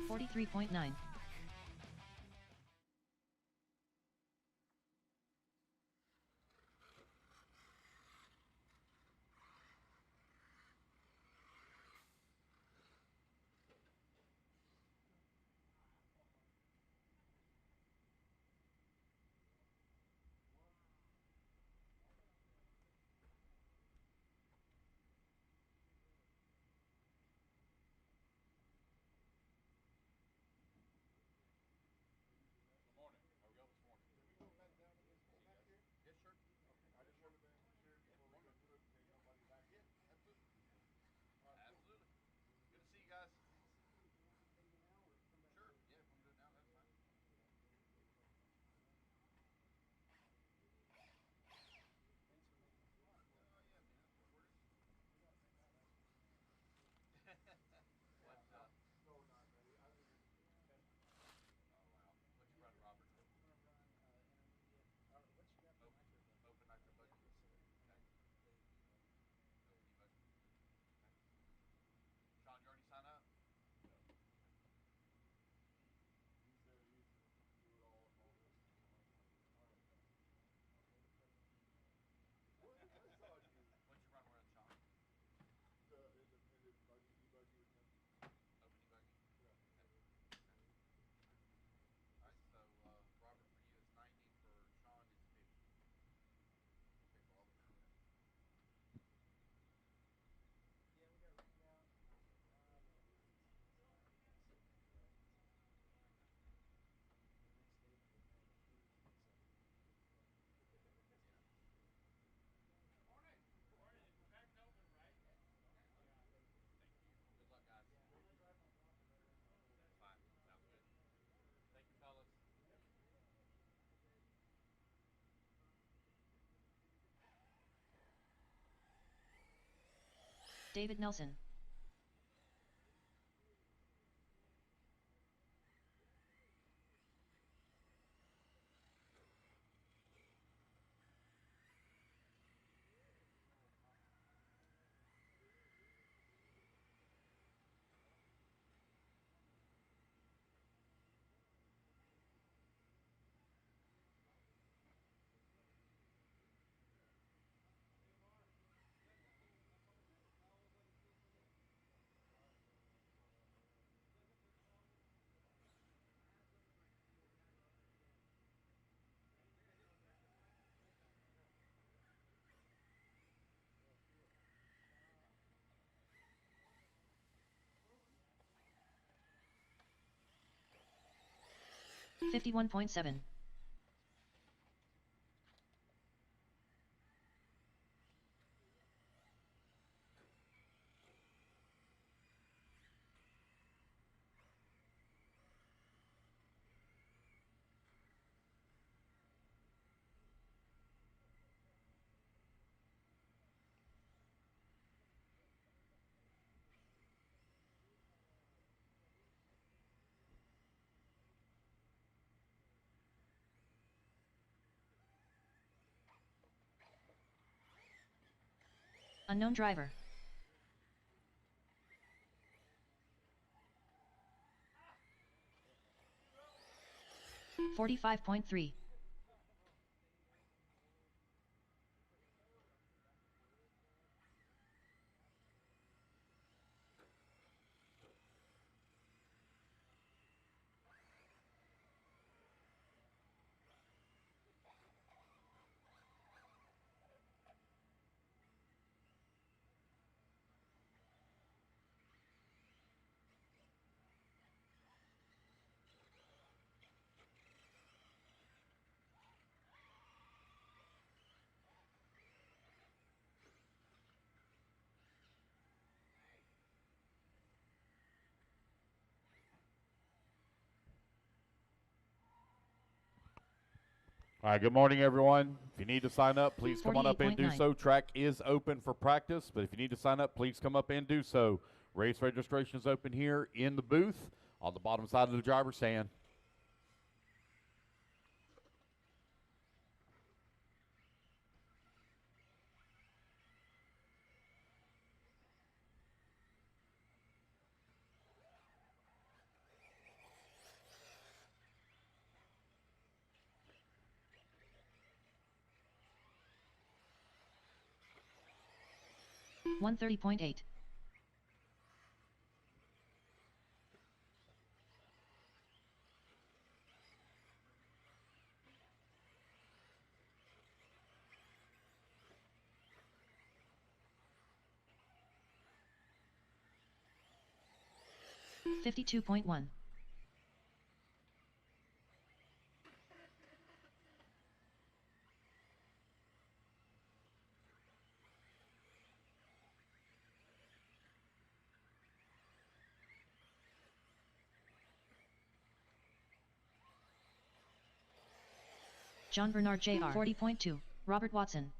43.9. David Nelson. 51.7. 'Unknown driver'. 45.3. All right, good morning, everyone. If you need to sign up, please come on up and do 48.9. so. Track is open for practice, but if you need to sign up, please come up and do so. Race registration is open here in the booth on the bottom side of the driver's stand. 130.8. $52.1. John Bernard Jr. 40.2. Robert Watson.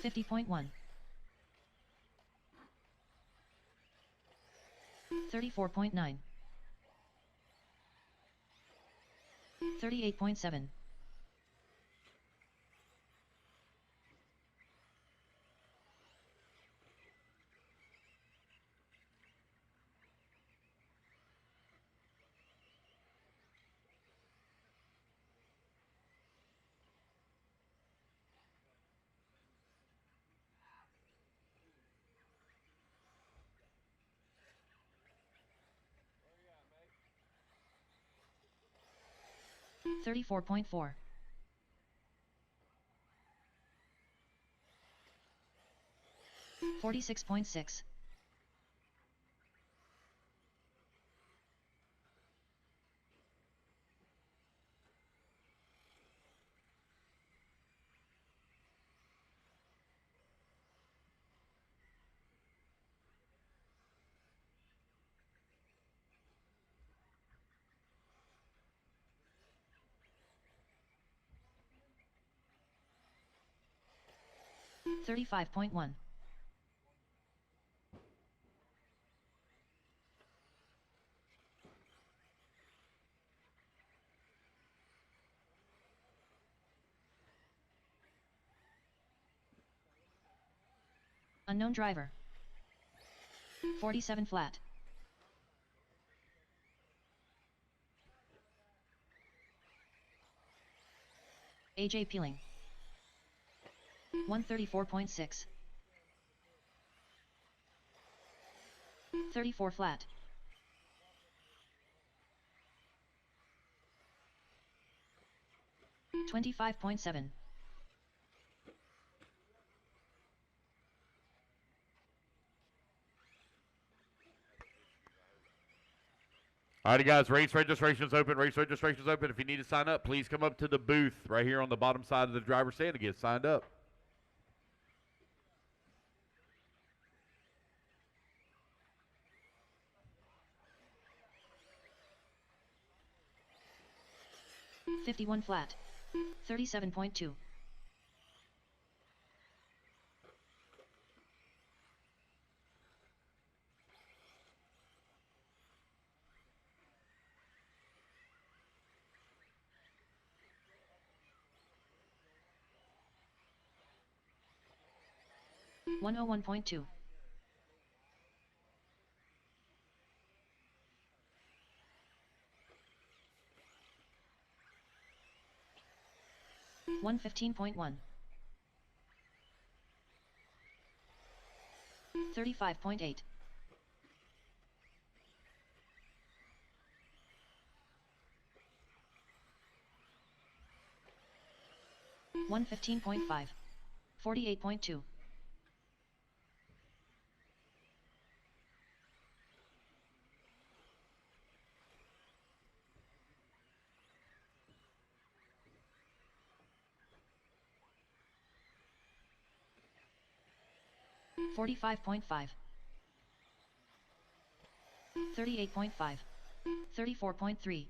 $50.1. 34.9. 38.7. $34.4. 46.6. 35.1. 'Unknown driver. 47 flat. AJ Peeling. 134.6. 34 flat. 25.7. Alrighty, guys, race registration's open. Race registration's open. If you need to sign up, please come up to the booth right here on the bottom side of the driver's stand to get signed up. $51 flat. 37.2. 101.2. 115.1. 35.8. 115.5. 48.2. 45.5. 38.5. 34.3.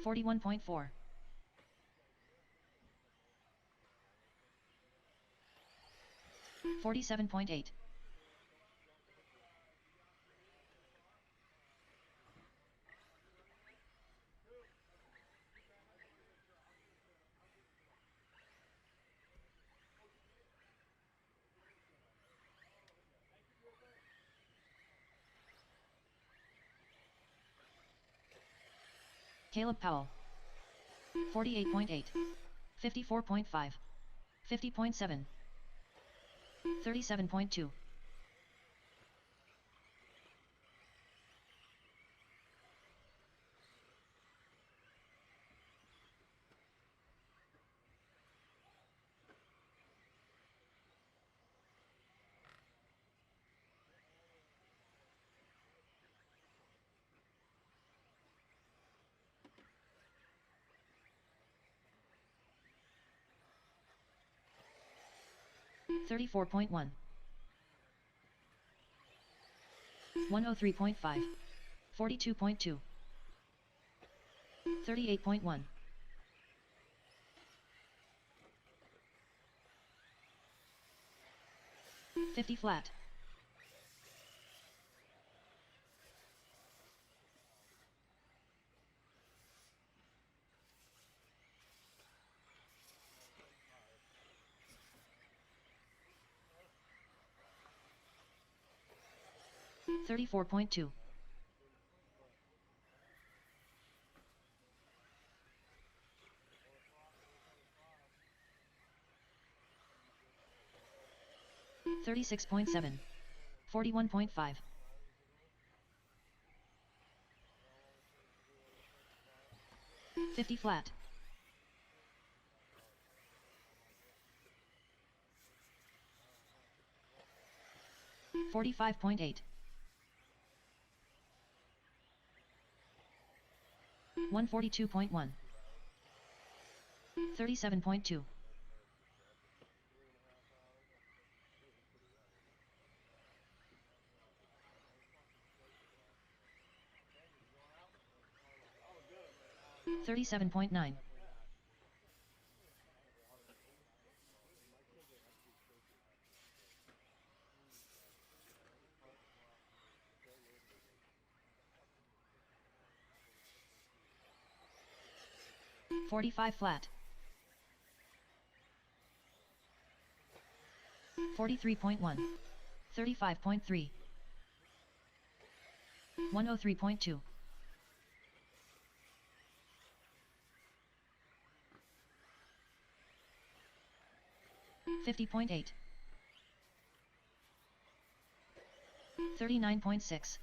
41.4. 47.8. 'Caleb Powell. 48.8. 54.5. 50.7. 37.2. 34.1. 103.5. 42.2. 38.1. 50 flat. 34.2. 36.7. 41.5. 50 flat. 45.8. 142.1. 37.2. 37.9. 45 flat. 43.1. 35.3. 103.2. 50.8. 39.6.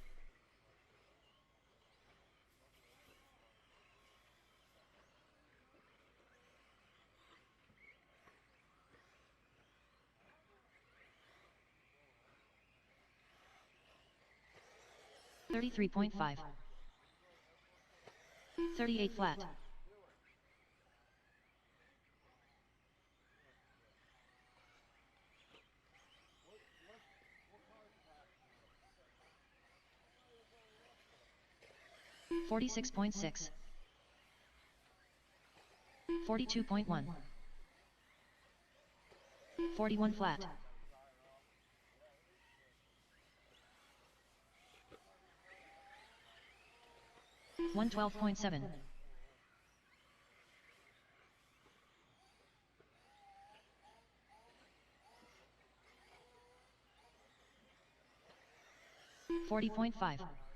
33.5. 38 flat. 46.6. 42.1. 41 flat. 112.7. 40.5.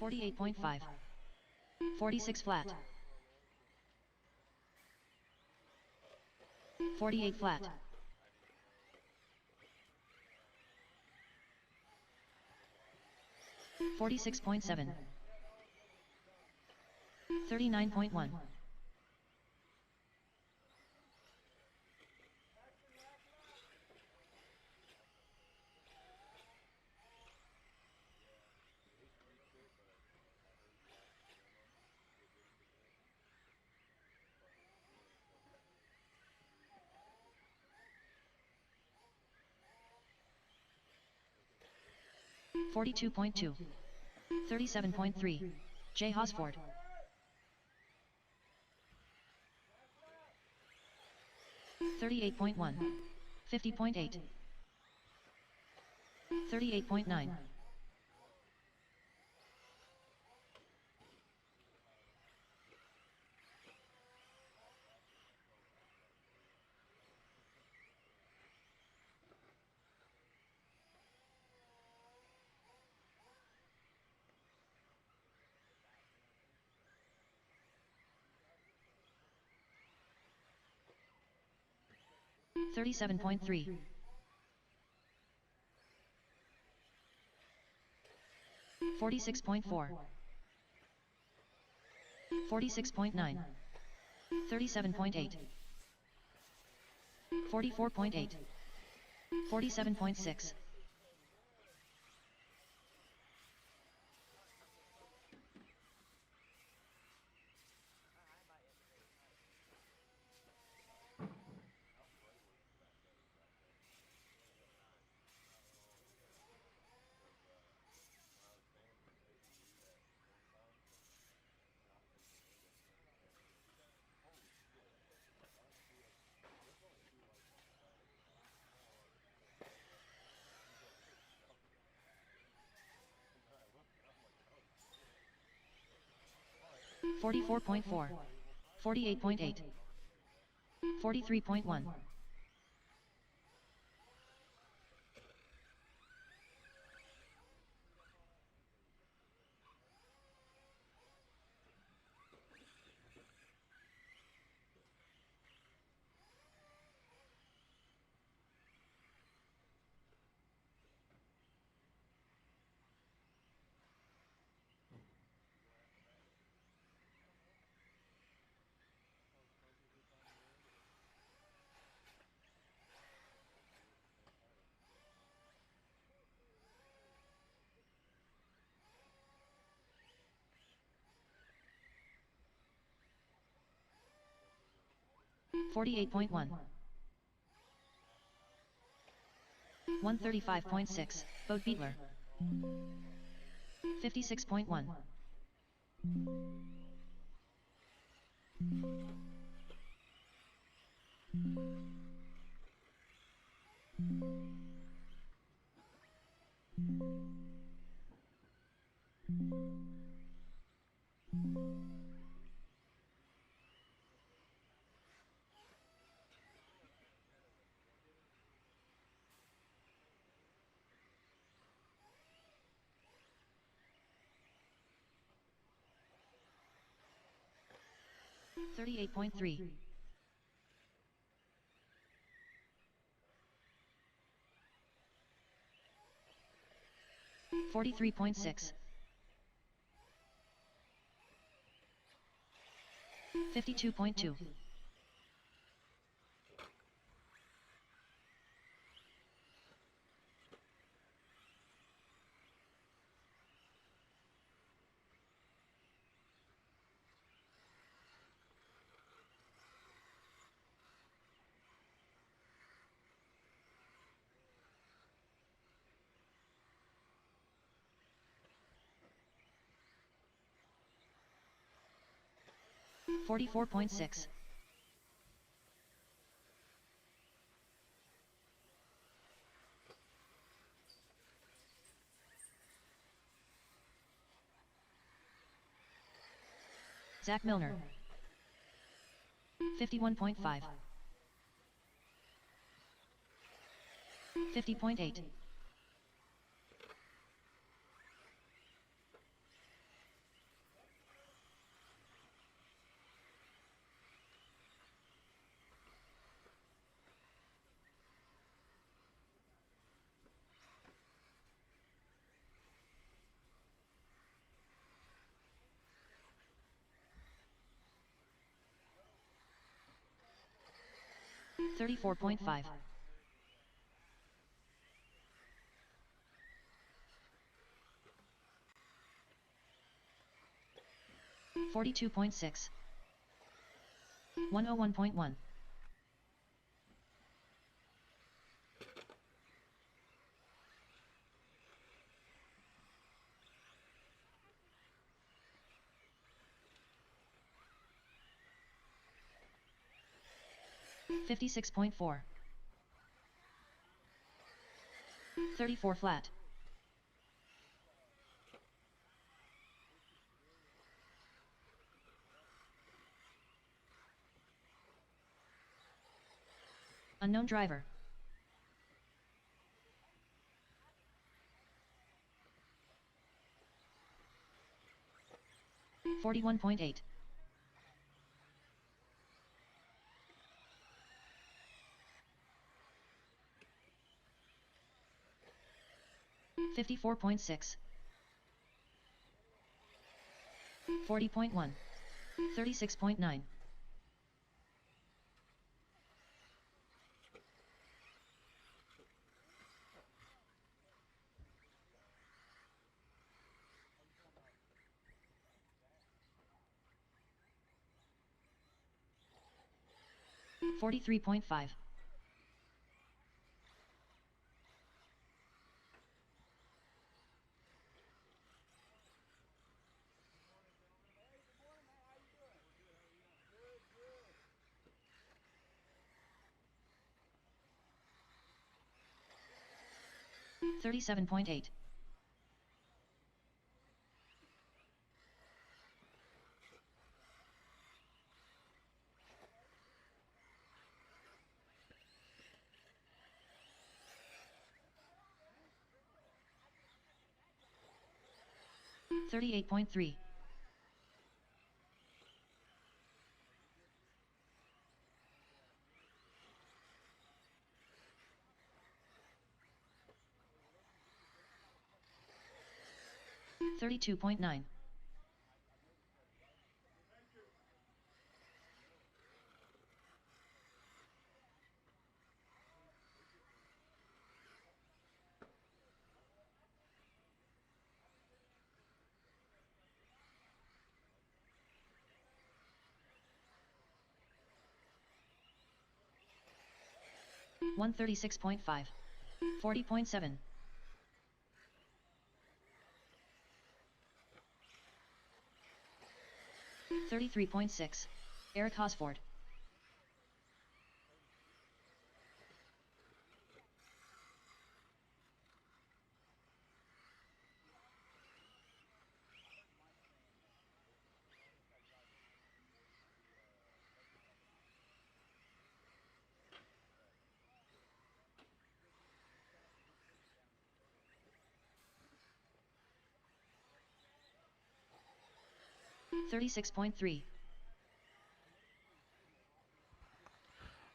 48.5. 46 flat. 48 flat. 46.7. 39.1. 42.2. 37.3. J. Hosford. 38.1. 50.8. 38.9. 37.3. 46.4. 46.9. 37.8. 44.8. 47.6. 44.4. 48.8. 43.1. 48.1. 135.6. Boat Beetler. 56.1. 38.3. 43.6. 52.2. 44.6. 'Zach Milner. 51.5. 50.8. 34.5. 42.6. 101.1. 56.4. 34 flat. Unknown driver. 41.8. 54.6. 40.1. 36.9. 43.5. 37.8. 38.3. 32.9. 136.5. 40.7. 33.6. Eric Hosford. 36.3.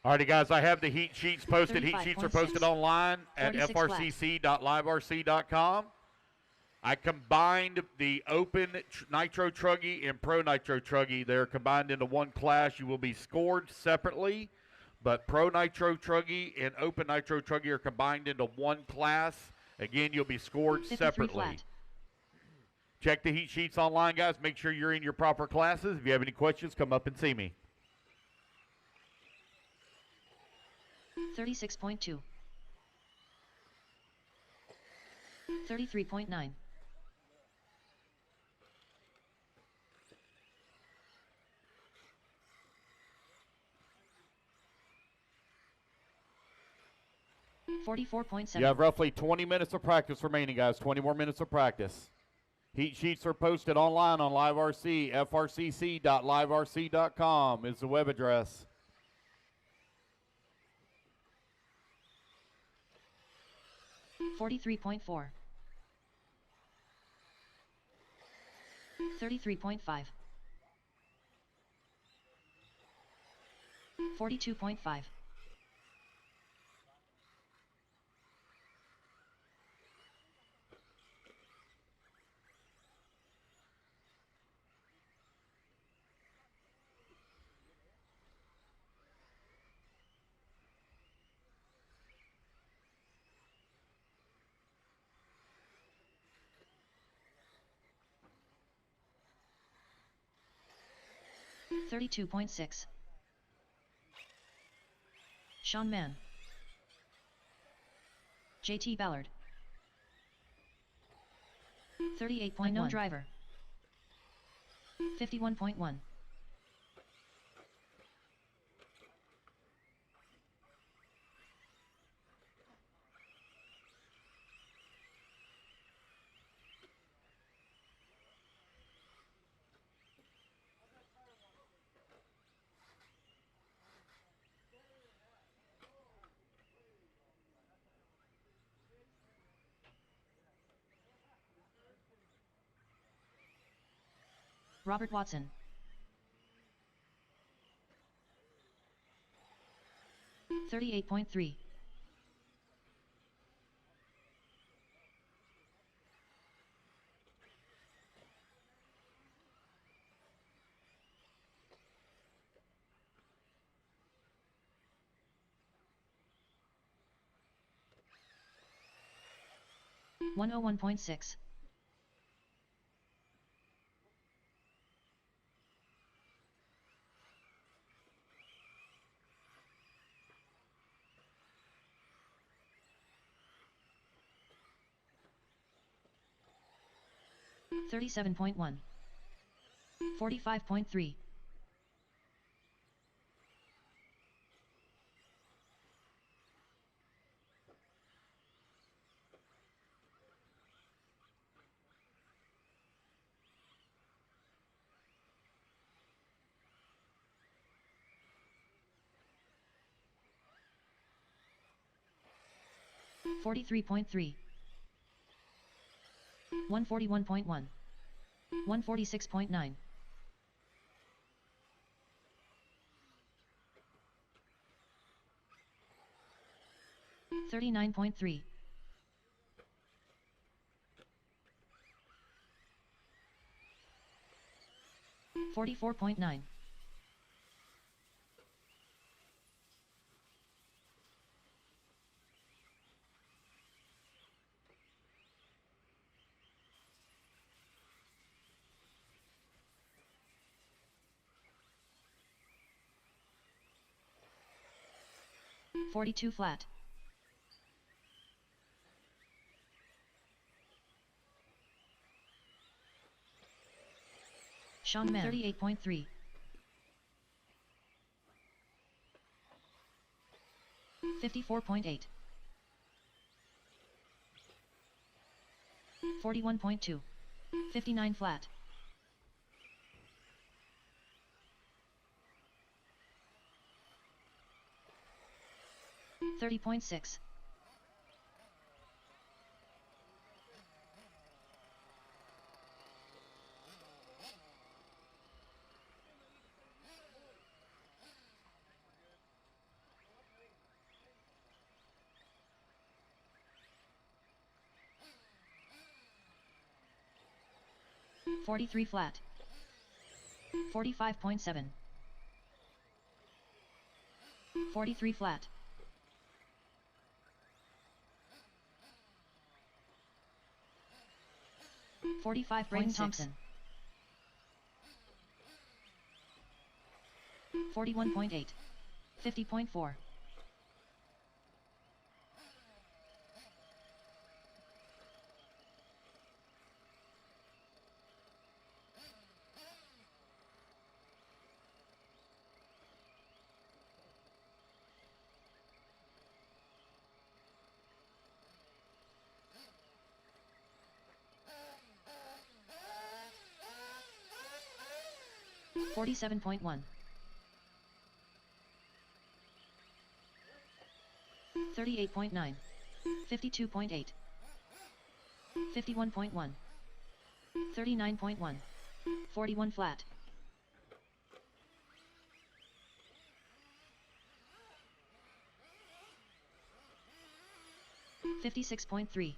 Alrighty, guys, I have the heat sheets posted. Heat sheets are posted 35.6. online at 46 flat. frcc.liverc.com. I combined the Open Nitro Truggy and Pro Nitro Truggy. They're combined into one class. You will be scored separately, but Pro Nitro Truggy and Open Nitro Truggy are combined into one class. Again, you'll be scored 53 separately. flat. Check the heat sheets online, guys. Make sure you're in your proper classes. If you have any questions, come up and see me. 36.2. 33.9. 44.7. You have roughly 20 minutes of practice remaining, guys. 20 more minutes of practice. Heat sheets are posted online on LiveRC. frcc.liverc.com is the web address. $43.4. 33.5. 42.5. 32.6. Sean Mann. JT Ballard. 38.1. Unknown driver. 51.1. Robert Watson. 38.3. $101.6. $37.1. 45.3. $43.3. 141.1. 146.9. 39.3. 44.9. 42 flat. Sean Man. 38.3. 54.8. 41.2. 59 flat. 30.6. 43 flat. 45.7. 43 flat. 45. Braden Thompson. 41.8. 50.4. 47.1. 38.9. 52.8. 51.1. 39.1. 41 flat. 56.3.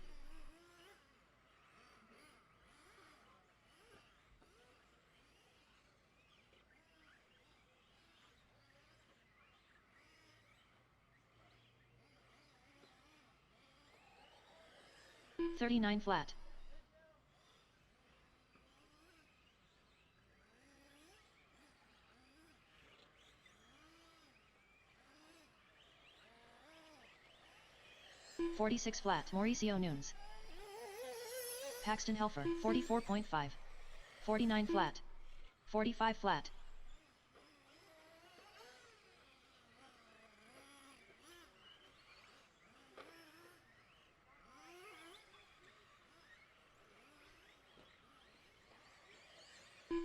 39 flat. 46 flat. Mauricio Nunes. Paxton Helfer. 44.5. 49 flat. 45 flat.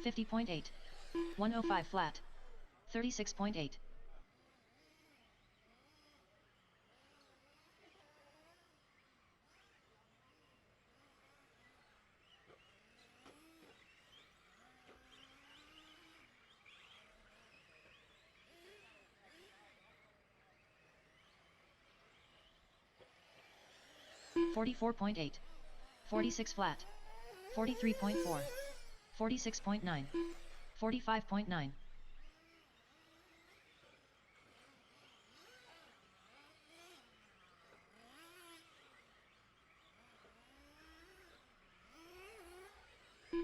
50.8. 105 flat. 36.8. 44.8. 46 flat. 43.4. 46.9. 45.9.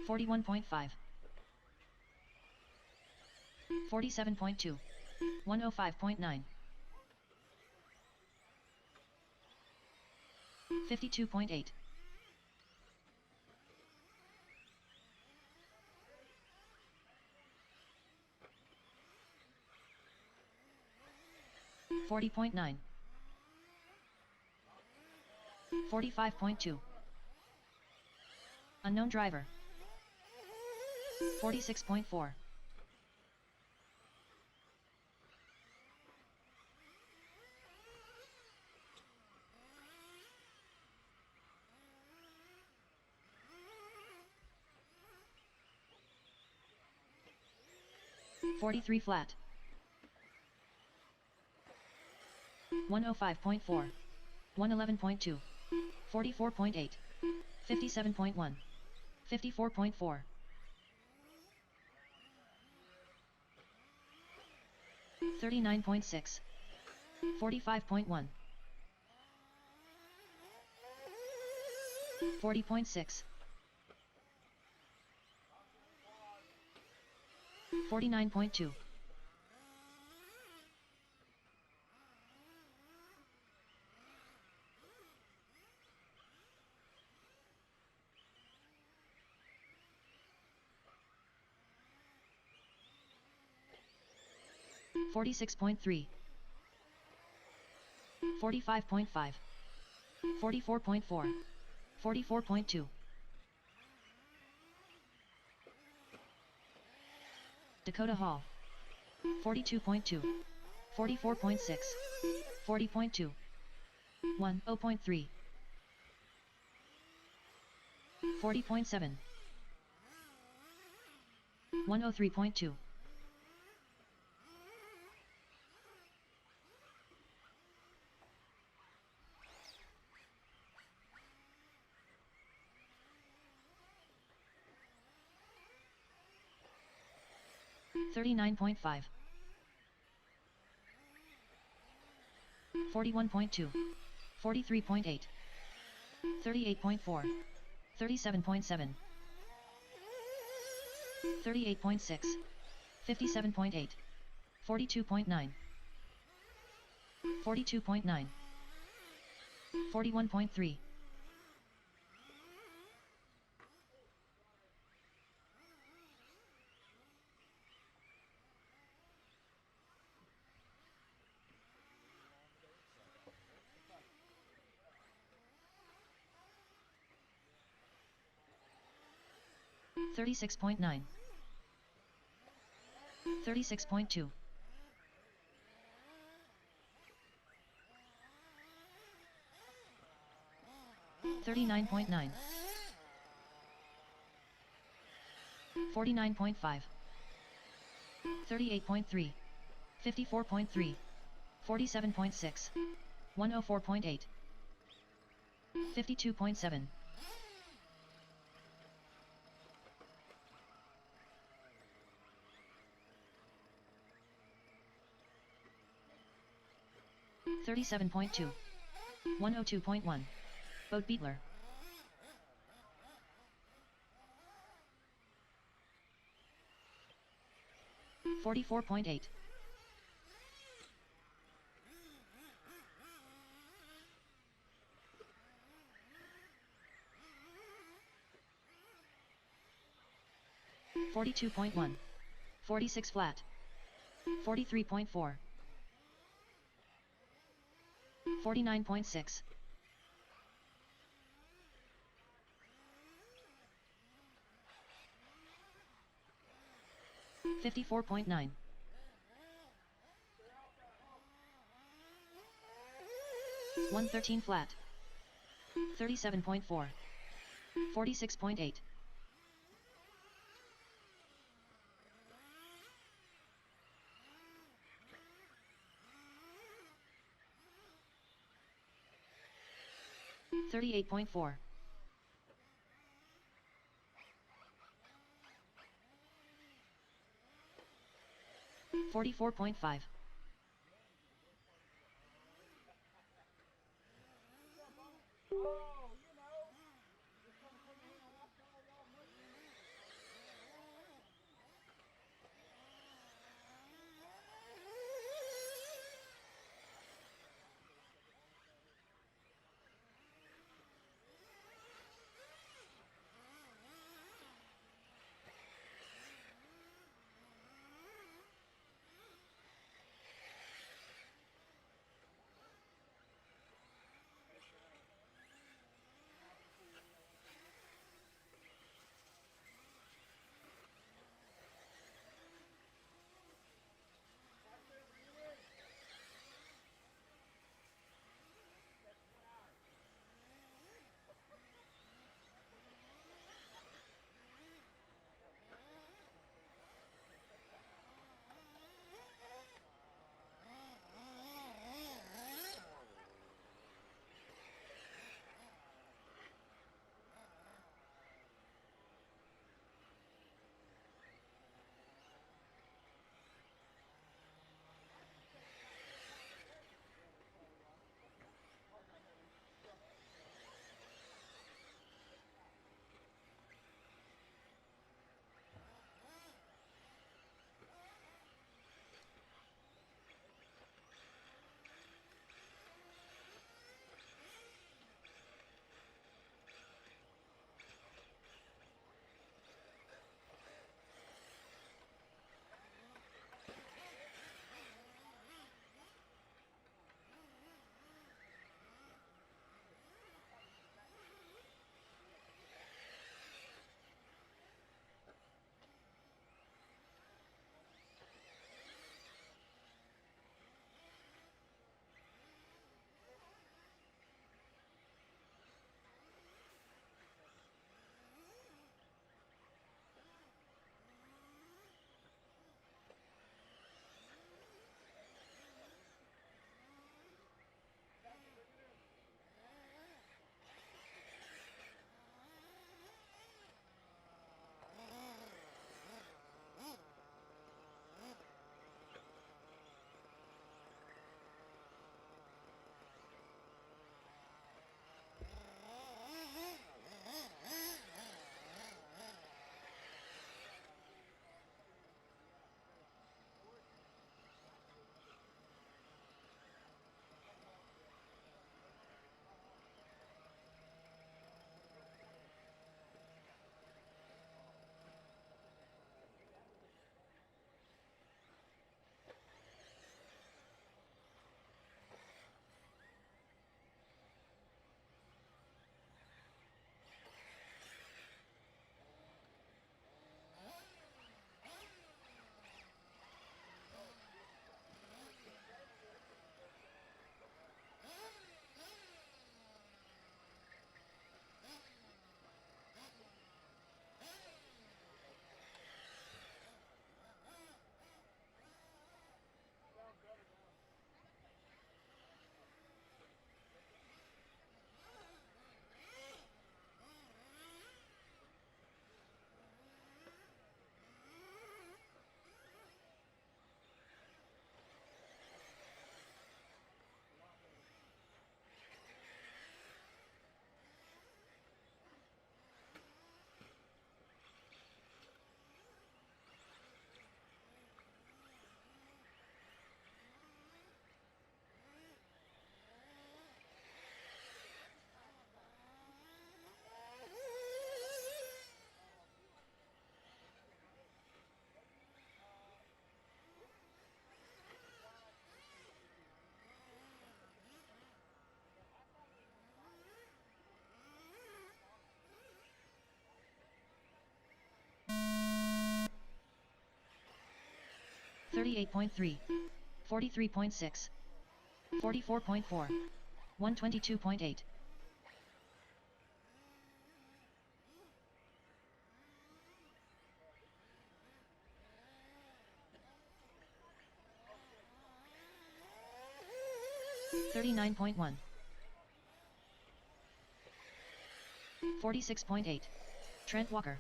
41.5. 47.2. 105.9. 52.8. 40.9. 45.2. Unknown driver. 46.4. 43 flat. 105.4. 111.2. 44.8. 57.1. 54.4. 39.6. 45.1. 40.6. 49.2. 46.3. 45.5. 44.4. 44.2. Dakota Hall. 42.2. 44.6. 40.2. 10.3. 40.7. 103.2. 39.5. 41.2. 43.8. 38.4. 37.7. 38.6. 57.8. 42.9. 42.9. 41.3. 36.9. 36.2. 39.9. 49.5. 38.3. 54.3. 47.6. 104.8. 52.7. 37.2. 102.1. Boat Beetler. 44.8. 42.1. 46 flat. 43.4. 49.6. 54.9. 113 flat. 37.4. 46.8. 38.4. 44.5. 38.3. 43.6. 44.4. 122.8. 39.1. 46.8. Trent Walker.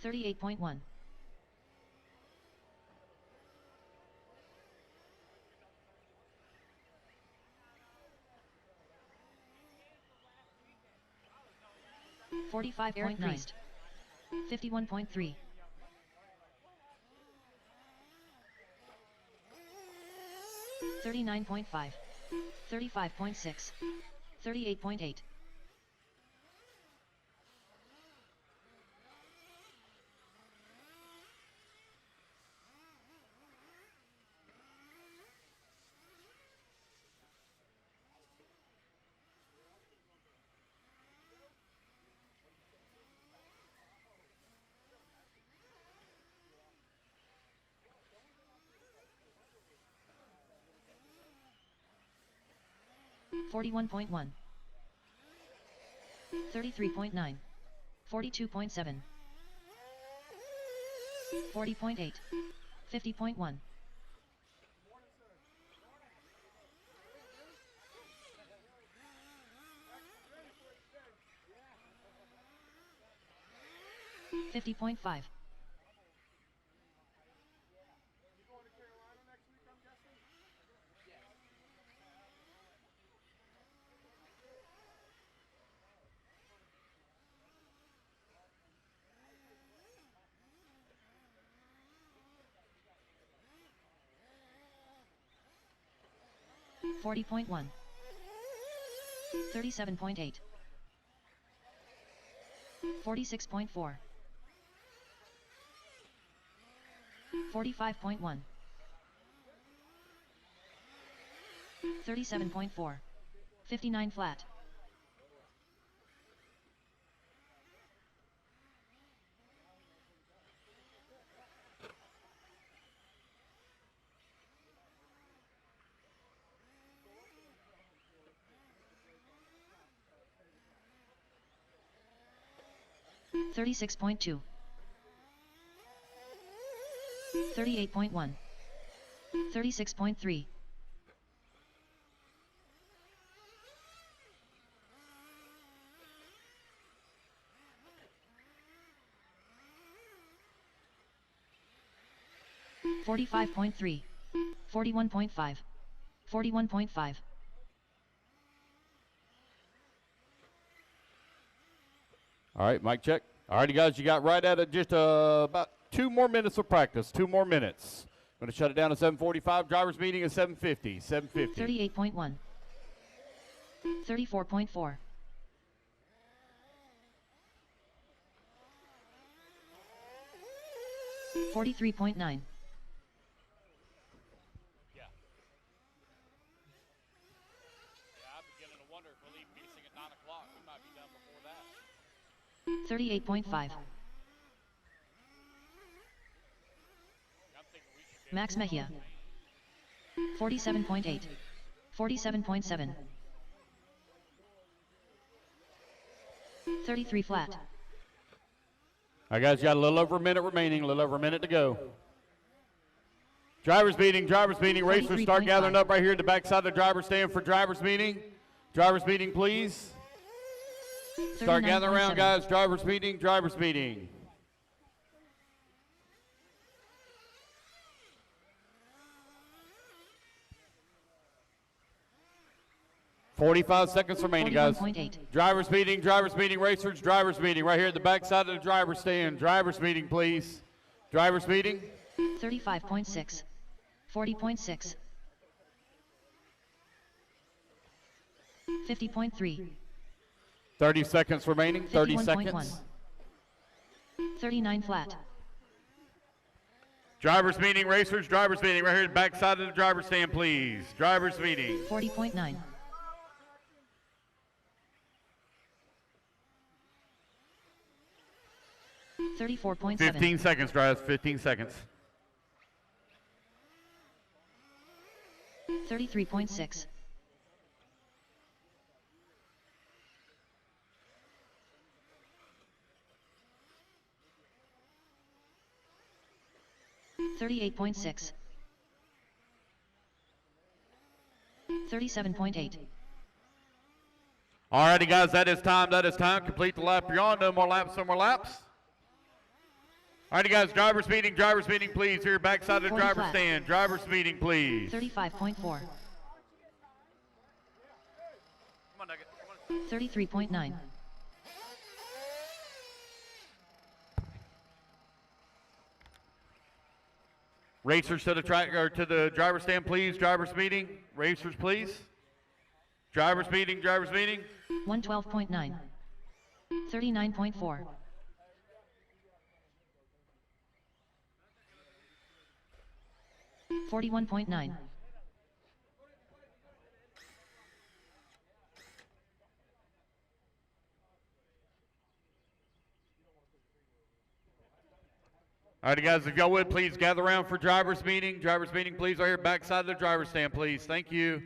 $38.1. $45.9. 51.3. $39.5. 35.6. 38.8. $41.1. 33.9. 42.7. 40.8. 50.1. $50.5. $40.1. 37.8. 46.4. 45.1. 37.4. 59 flat. $36.2. 38.1. 36.3. 45.3. 41.5. 41.5. All right, mic check. All righty, guys, you got right at it. Just about 2 more minutes of practice. 2 more minutes. Going to shut it down at 7:45. Drivers meeting at 7:50. 7:50. 38.1. 34.4. 43.9. Yeah. I'm beginning to wonder if we leave piecing at 9 o'clock. We might be done before that. 38.5. Max Mejia. 47.8. 47.7. 33 flat. All right, guys, you got a little over a minute remaining, a little over a minute to go. Drivers meeting, racers start gathering up right here at the backside of the driver's stand for drivers meeting. Drivers meeting, please. Start gathering around, guys. Drivers meeting, 45 seconds remaining, guys. Drivers meeting, racers, drivers meeting, right here at the backside of the driver's stand. Drivers meeting, please. Drivers meeting. 35.6. 40.6. 50.3. 30 seconds remaining, 30 seconds. 39 flat. Drivers meeting, racers, drivers meeting, right here at the backside of the driver's stand, please. Drivers meeting. 40.9. 34.7. 15 seconds, drivers, 15 seconds. 33.6. 38.6. 37.8. All righty, guys, that is time. That is time. Complete the lap you're on. No more laps, no more laps. All righty, guys, driver's meeting, please. Here, backside of the driver's stand. Driver's meeting, please. 35.4. 33.9. Racers to the track or to the driver's stand, please. Driver's meeting. Racers, please. Driver's meeting. 112.9. 39.4. 41.9. All right, guys, if y'all would, please gather around for driver's meeting. Driver's meeting, please, right here, backside of the driver's stand, please. Thank you.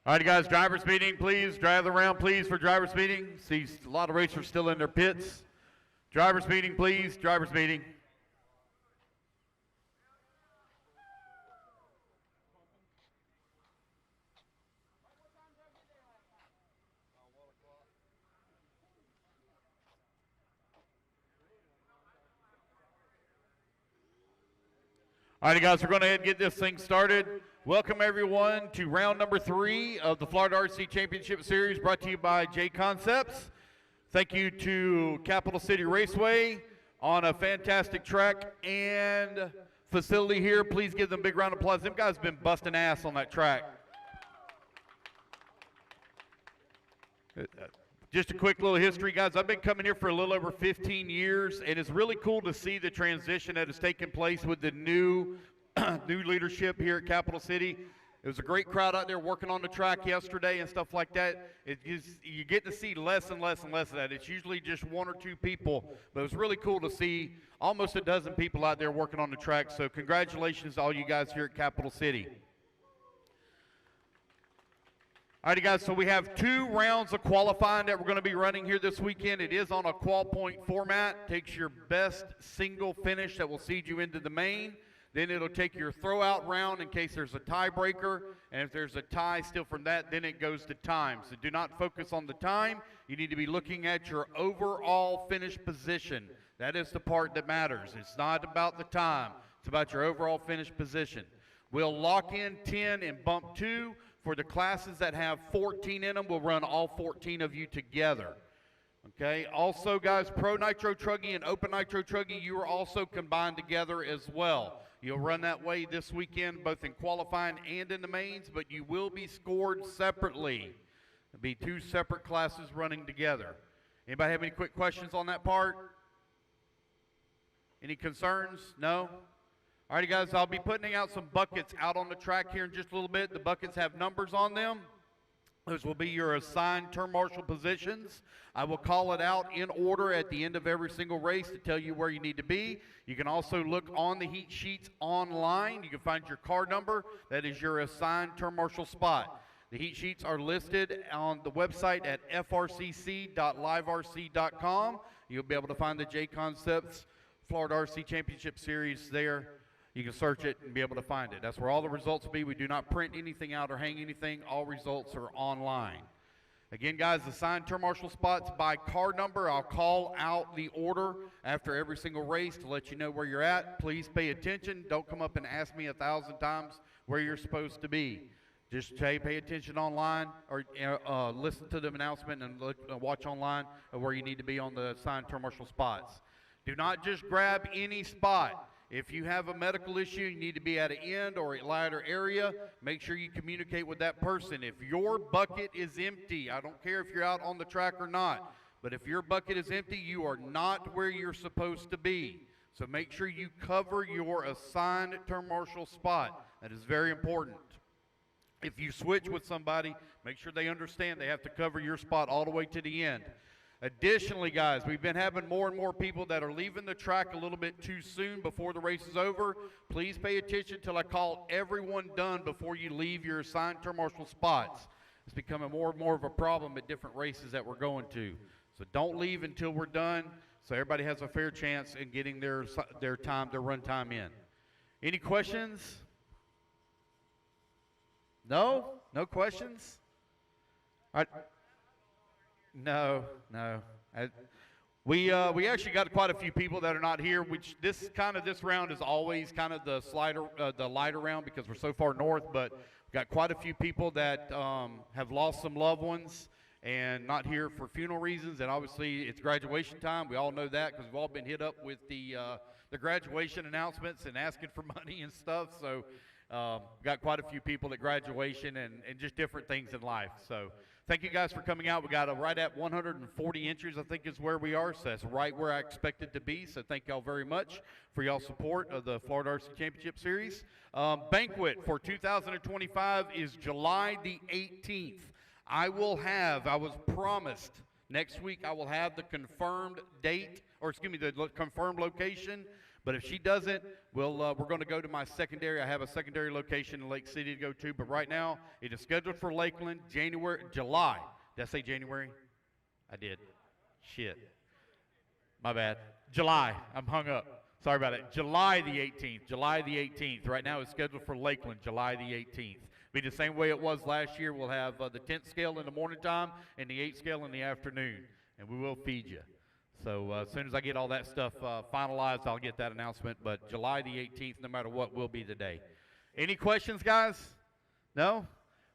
All right, guys, driver's meeting, please. Drive around, please, for driver's meeting. See a lot of racers still in their pits. Driver's meeting, please. Driver's meeting. All right, guys, we're going to head and get this thing started. Welcome, everyone, to round number 3 of the Florida RC Championship Series, brought to you by J Concepts. Thank you to Capital City Raceway on a fantastic track and facility here. Please give them a big round of applause. Them guys have been busting ass on that track. Just a quick little history, guys. I've been coming here for a little over 15 years, and it's really cool to see the transition that has taken place with the new leadership here at Capital City. It was a great crowd out there working on the track yesterday and stuff like that. You get to see less and less and less of that. It's usually just 1 or 2 people, but it was really cool to see almost a dozen people out there working on the track. So congratulations to all you guys here at Capital City. All right, guys, so we have 2 rounds of qualifying that we're going to be running here this weekend. It is on a qual point format. Takes your best single finish that will seed you into the main. Then it'll take your throw-out round in case there's a tiebreaker. And if there's a tie still from that, then it goes to time. So do not focus on the time. You need to be looking at your overall finish position. That is the part that matters. It's not about the time. It's about your overall finish position. We'll lock in 10 and bump 2. For the classes that have 14 in them, we'll run all 14 of you together. Okay, also, guys, Pro Nitro Truggy and Open Nitro Truggy, you are also combined together as well. You'll run that way this weekend, both in qualifying and in the mains, but you will be scored separately. There'll be 2 separate classes running together. Anybody have any quick questions on that part? Any concerns? No? All right, guys, I'll be putting out some buckets out on the track here in just a little bit. The buckets have numbers on them. Those will be your assigned turn marshal positions. I will call it out in order at the end of every single race to tell you where you need to be. You can also look on the heat sheets online. You can find your car number. That is your assigned turn marshal spot. The heat sheets are listed on the website at frcc.liverc.com. You'll be able to find the J Concepts Florida RC Championship Series there. You can search it and be able to find it. That's where all the results will be. We do not print anything out or hang anything. All results are online. Again, guys, assigned turn marshal spots by car number. I'll call out the order after every single race to let you know where you're at. Please pay attention. Don't come up and ask me 1,000 times where you're supposed to be. Just pay attention online or listen to the announcement and watch online of where you need to be on the assigned turn marshal spots. Do not just grab any spot. If you have a medical issue, you need to be at an end or a lighter area, make sure you communicate with that person. If your bucket is empty, I don't care if you're out on the track or not, But if your bucket is empty, you are not where you're supposed to be. So make sure you cover your assigned term marshal spot. That is very important. If you switch with somebody, make sure they understand they have to cover your spot all the way to the end. Additionally, guys, we've been having more and more people that are leaving the track a little bit too soon before the race is over. Please pay attention till I call everyone done before you leave your assigned term marshal spots. It's becoming more and more of a problem at different races that we're going to. So don't leave until we're done, so everybody has a fair chance in getting their run time in. Any questions? No? No questions? All right. No. We actually got quite a few people that are not here. Which this round is always kind of the lighter round because we're so far north. But we've got quite a few people that have lost some loved ones and not here for funeral reasons. And obviously it's graduation time. We all know that because we've all been hit up with the graduation announcements and asking for money and stuff. So got quite a few people at graduation and just different things in life. So. Thank you guys for coming out. We got right at 140 entries, I think is where we are. So that's right where I expected to be. So thank y'all very much for y'all support of the Florida RC Championship Series. Banquet for 2025 is July the 18th. I was promised next week I will have the confirmed date, the confirmed location. But if she doesn't, we're going to go to my secondary. I have a secondary location in Lake City to go to. But right now, it is scheduled for Lakeland, July. Did I say January? I did. Shit. My bad. July. I'm hung up. Sorry about it. July the 18th. July the 18th. Right now, it's scheduled for Lakeland, July the 18th. Be the same way it was last year. We'll have the 10th scale in the morning time and the 8th scale in the afternoon. And we will feed you. So as soon as I get all that stuff finalized, I'll get that announcement. But July the 18th, no matter what, will be the day. Any questions, guys? No?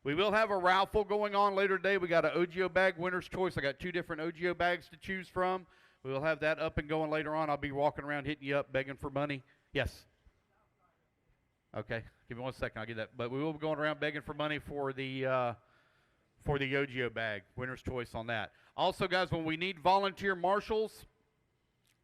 We will have a raffle going on later today. We got an OGO bag, winner's choice. I got 2 different OGO bags to choose from. We will have that up and going later on. I'll be walking around hitting you up, begging for money. Yes? Okay. Give me 1 second. I'll get that. But we will be going around begging for money for the OGO bag, winner's choice on that. Also, guys, when we need volunteer marshals,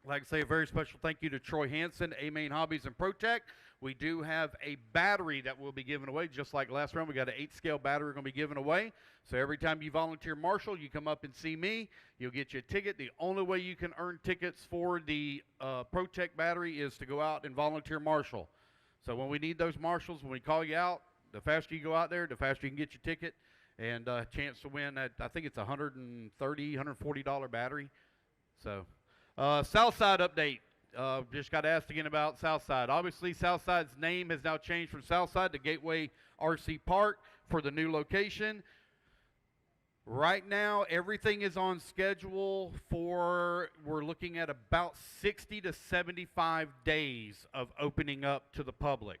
I'd like to say a very special thank you to Troy Hansen, A-Main Hobbies and ProTech. We do have a battery that we'll be giving away, just like last round. We got an 8-scale battery we're going to be giving away. So every time you volunteer marshal, you come up and see me. You'll get you a ticket. The only way you can earn tickets for the ProTech battery is to go out and volunteer marshal. So when we need those marshals, when we call you out, the faster you go out there, the faster you can get your ticket. And a chance to win that, I think it's $130, $140 battery. So, Southside update. Just got asked again about Southside. Obviously, Southside's name has now changed from Southside to Gateway RC Park for the new location. Right now, everything is on schedule for, we're looking at about 60 to 75 days of opening up to the public.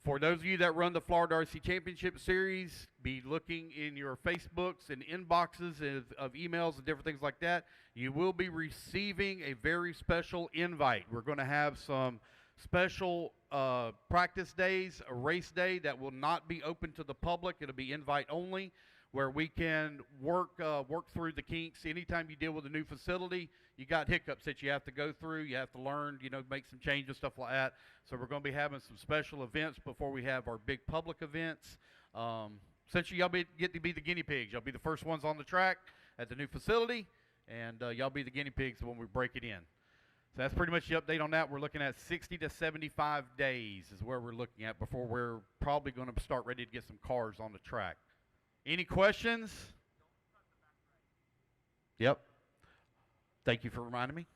For those of you that run the Florida RC Championship Series, be looking in your Facebooks and inboxes of emails and different things like that. You will be receiving a very special invite. We're going to have some special practice days, a race day that will not be open to the public. It'll be invite only, where we can work through the kinks. Anytime you deal with a new facility, you got hiccups that you have to go through. You have to learn, make some changes, stuff like that. So we're going to be having some special events before we have our big public events. Essentially, y'all get to be the guinea pigs. Y'all be the first ones on the track at the new facility, and y'all be the guinea pigs when we break it in. So that's pretty much the update on that. We're looking at 60 to 75 days is where we're looking at before we're probably going to start ready to get some cars on the track. Any questions? Yep. Thank you for reminding me.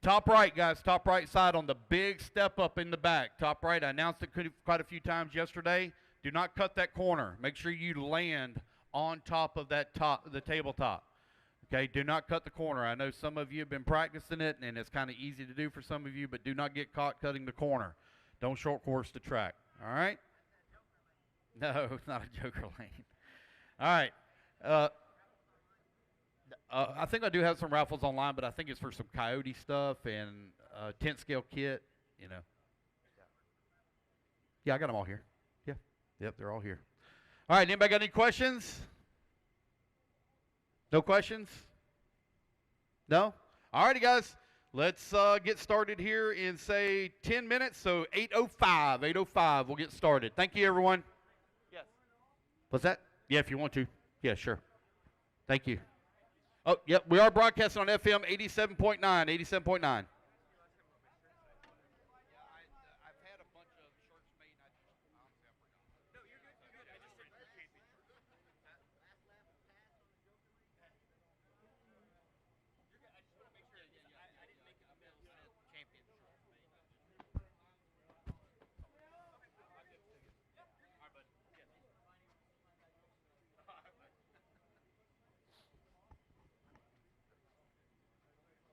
Top right, guys. Top right side on the big step up in the back. Top right. I announced it quite a few times yesterday. Do not cut that corner. Make sure you land on top of the tabletop. Okay, do not cut the corner. I know some of you have been practicing it, and it's kind of easy to do for some of you, but do not get caught cutting the corner. Don't short course the track. All right? No, it's not a joker lane. All right. I think I do have some raffles online, but I think it's for some coyote stuff and 10th scale kit, Yeah, I got them all here. Yeah. Yep, they're all here. All right, anybody got any questions? No questions? No? All righty, guys. Let's get started here in, say, 10 minutes. So 8:05. 8:05. We'll get started. Thank you, everyone. Yes. What's that? Yeah, if you want to. Yeah, sure. Thank you. Oh, yep. We are broadcasting on FM 87.9. 87.9.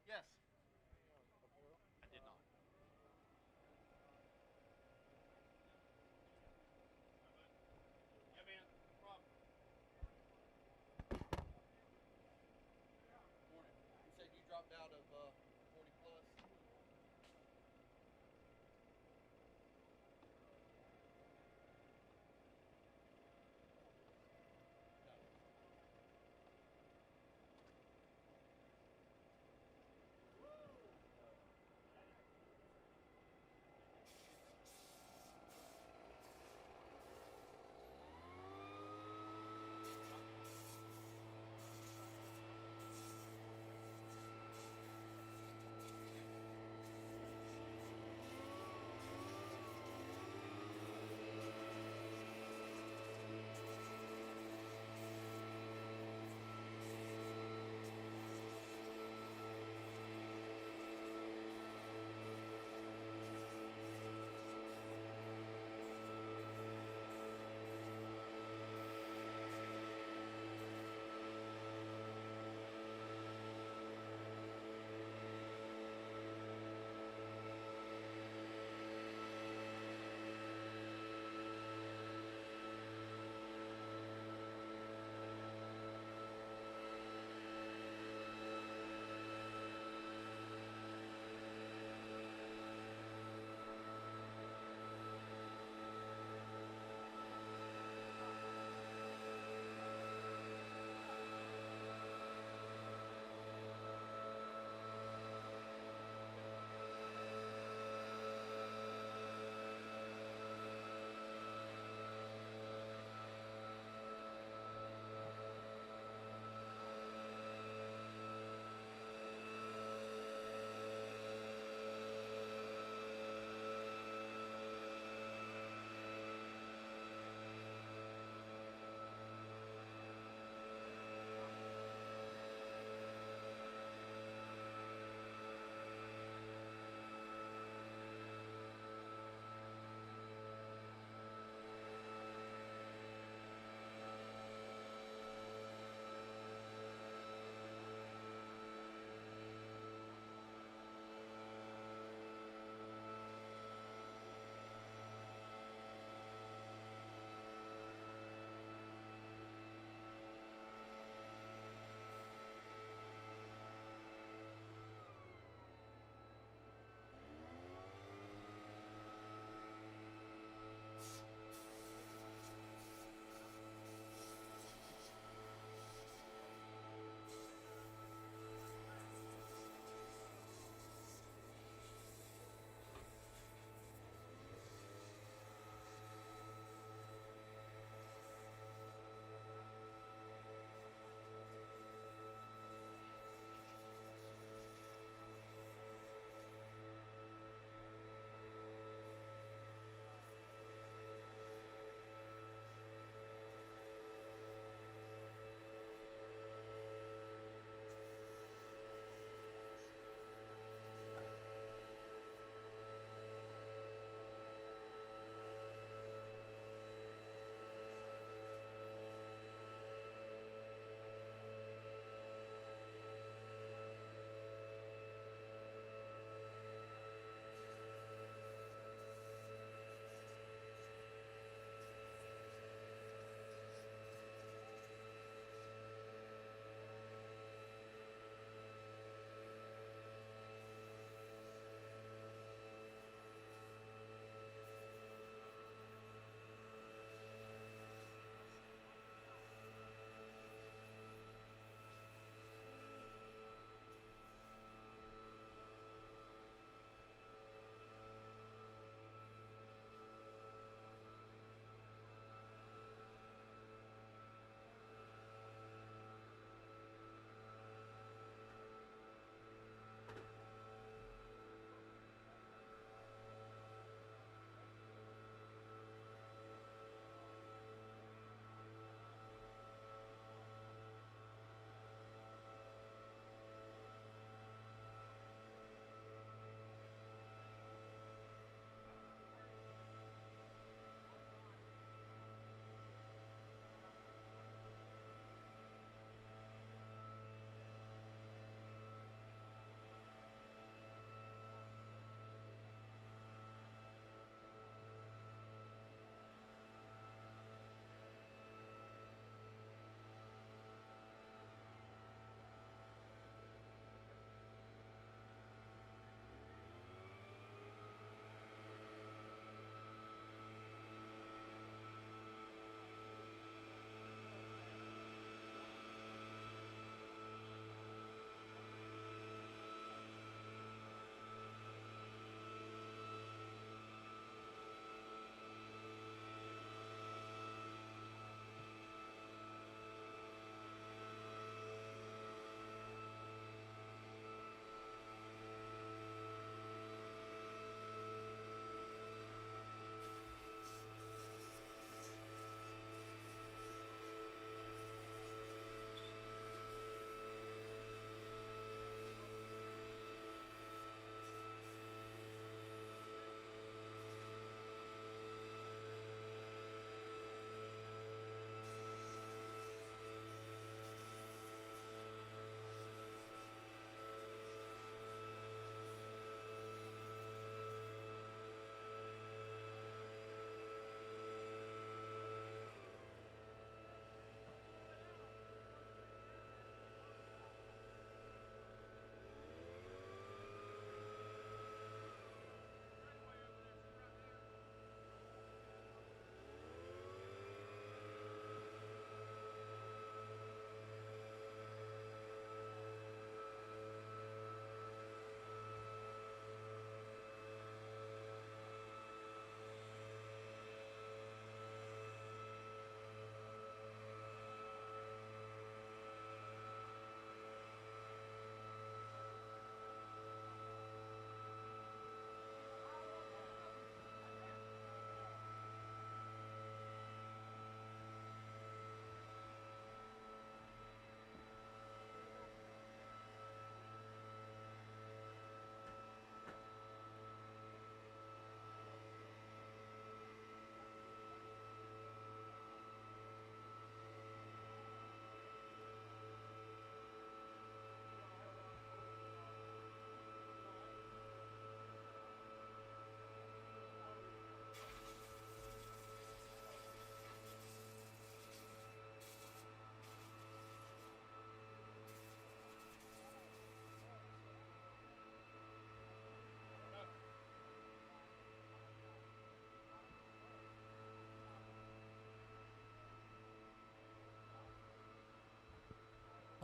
Yes.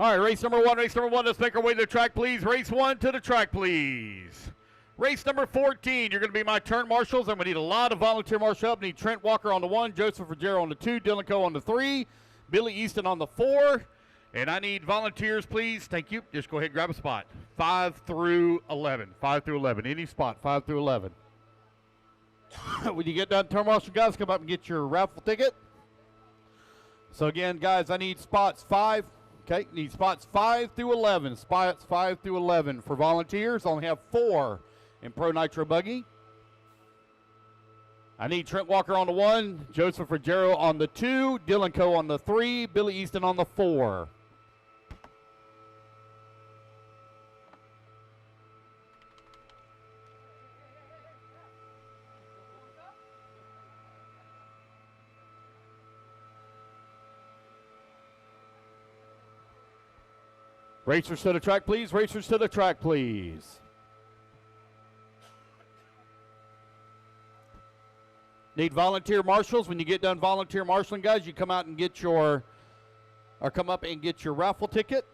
All right, race number one. Let's make our way to the track, please. Race one to the track, please. Race number 14, you're going to be my turn marshals. I'm going to need a lot of volunteer marshal help. I need Trent Walker on the 1, Joseph Ruggiero on the 2, Dylan Coe on the 3, Billy Easton on the 4. And I need volunteers, please. Thank you. Just go ahead and grab a spot. 5 through 11. 5 through 11. Any spot, 5 through 11. When you get done, turn marshal guys, come up and get your raffle ticket. So again, guys, I need spots 5. Okay, need spots 5 through 11. Spots 5 through 11 for volunteers. I only have 4 in Pro Nitro Buggy. I need Trent Walker on the 1, Joseph Ruggiero on the 2, Dylan Coe on the 3, Billy Easton on the 4. Racers to the track, please. Racers to the track, please. Need volunteer marshals. When you get done volunteer marshaling, guys, you come out and get your, or come up and get your raffle ticket.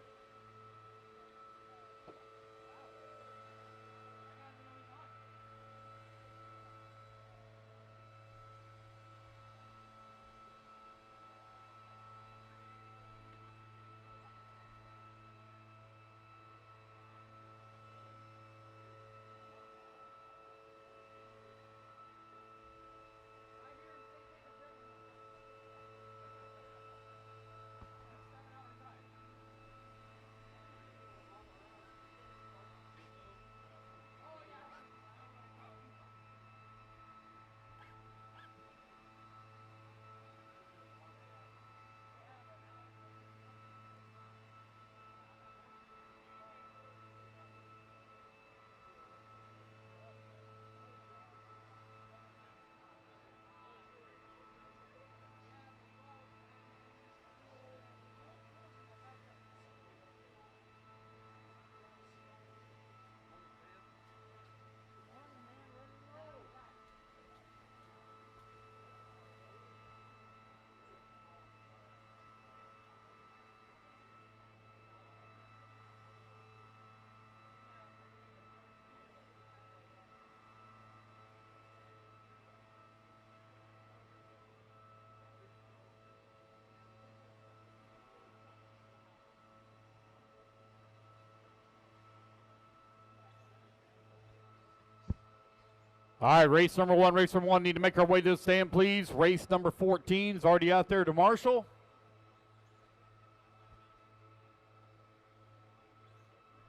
All right, race number one. Need to make our way to the stand, please. Race number 14 is already out there to marshal.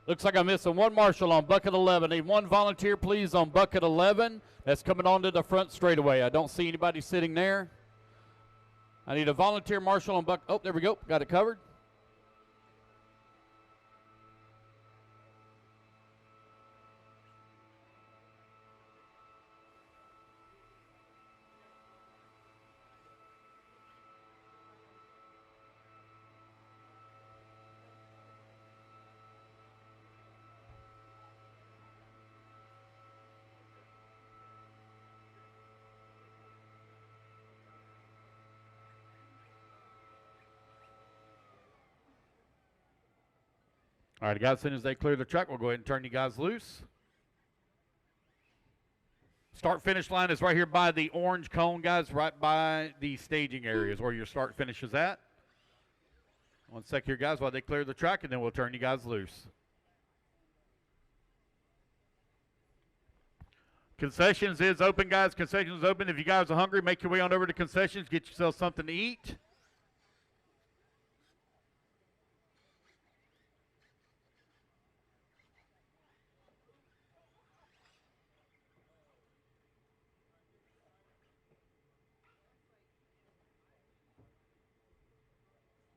Looks like I'm missing one marshal on bucket 11. Need one volunteer, please, on bucket 11. That's coming onto the front straightaway. I don't see anybody sitting there. I need a volunteer marshal on bucket. Oh, there we go. Got it covered. All right, guys, as soon as they clear the track, we'll go ahead and turn you guys loose. Start-finish line is right here by the orange cone, guys, right by the staging areas where your start-finish is at. 1 sec here, guys, while they clear the track, and then we'll turn you guys loose. Concessions is open, guys. Concessions is open. If you guys are hungry, make your way on over to concessions. Get yourself something to eat.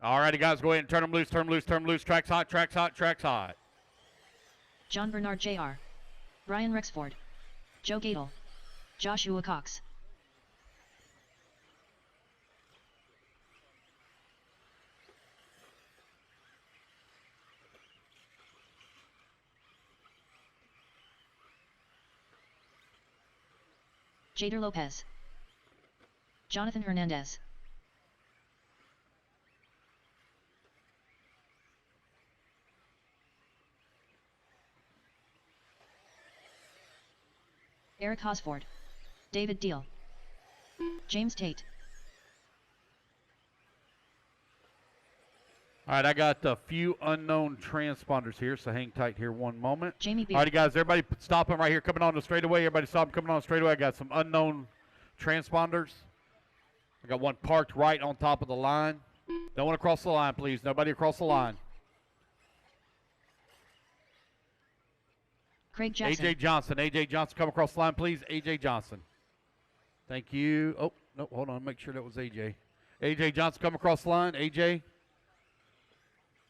All righty, guys, go ahead and turn them loose, turn them loose, turn them loose. Track's hot, track's hot, track's hot. John Bernard Jr., Brian Rexford, Joe Gadel, Joshua Cox. Jader Lopez, Jonathan Hernandez, Eric Hosford, David Deal, James Tate. All right, I got a few unknown transponders here, so hang tight here one moment. Jamie B. All right, guys, everybody stopping right here, coming on the straightaway. Everybody stop coming on the straightaway. I got some unknown transponders. I got one parked right on top of the line. Don't want to cross the line, please. Nobody across the line. Craig Jackson. AJ Johnson. AJ Johnson, come across the line, please. AJ Johnson. Thank you. Oh, no, hold on. Make sure that was AJ. AJ Johnson, come across the line. AJ.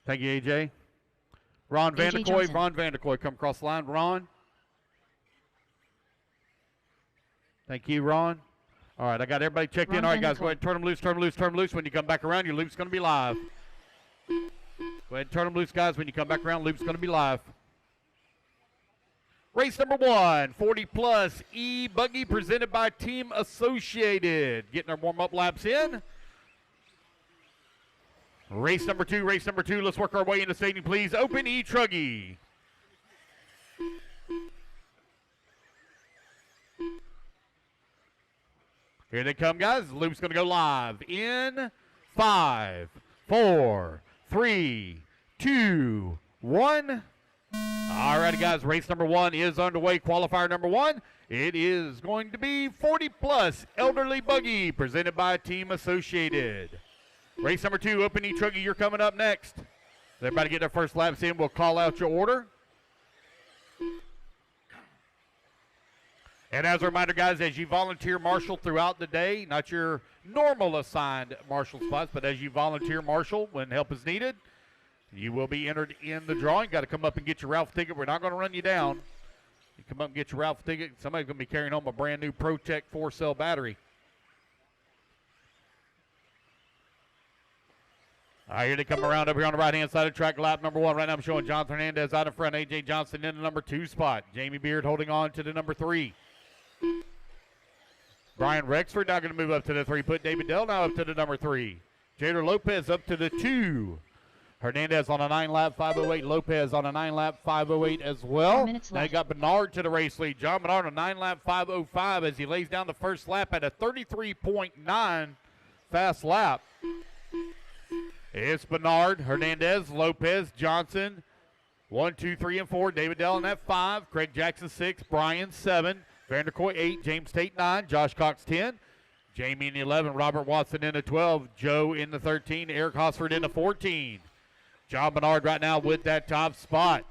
Thank you, AJ. Ron Vanderkoy. Ron Vanderkoy, come across the line. Ron. Thank you, Ron. All right, I got everybody checked in. All right, guys, go ahead and turn them loose, turn them loose, turn them loose. When you come back around, your loop's going to be live. Go ahead and turn them loose, guys. When you come back around, loop's going to be live. Race number 1, 40-plus E-Buggy presented by Team Associated. Getting our warm-up laps in. Race number 2, let's work our way into stadium, please. Open E-Truggy. Here they come, guys. The loop's going to go live in 5, 4, 3, 2, 1. All righty, guys. Race number 1 is underway. Qualifier number 1. It is going to be 40-plus Elderly Buggy presented by Team Associated. Race number 2, Open E-Truggy, you're coming up next. Everybody get their first laps in. We'll call out your order. And as a reminder, guys, as you volunteer marshal throughout the day, not your normal assigned marshal spots, but as you volunteer marshal when help is needed, you will be entered in the drawing. Got to come up and get your Ralph ticket. We're not going to run you down. You come up and get your Ralph ticket. Somebody's going to be carrying home a brand new ProTech 4-cell battery. All right, here they come around up here on the right-hand side of track. Lap number 1. Right now I'm showing Jonathan Hernandez out in front. A.J. Johnson in the number 2 spot. Jamie Beard holding on to the number 3. Brian Rexford now going to move up to the 3. Put David Dell now up to the number 3. Jader Lopez up to the 2. Hernandez on a 9-lap 5:08. Lopez on a 9-lap 5:08 as well. Now you got Bernard to the race lead. John Bernard on a 9-lap 5:05 as he lays down the first lap at a 33.9 fast lap. It's Bernard, Hernandez, Lopez, Johnson. 1, 2, 3, and 4. David Dell at 5. Craig Jackson 6. Brian 7. Vanderkoy 8. James Tate 9. Josh Cox 10. Jamie in the 11. Robert Watson in the 12. Joe in the 13. Eric Hosford in the 14. John Bernard right now with that top spot.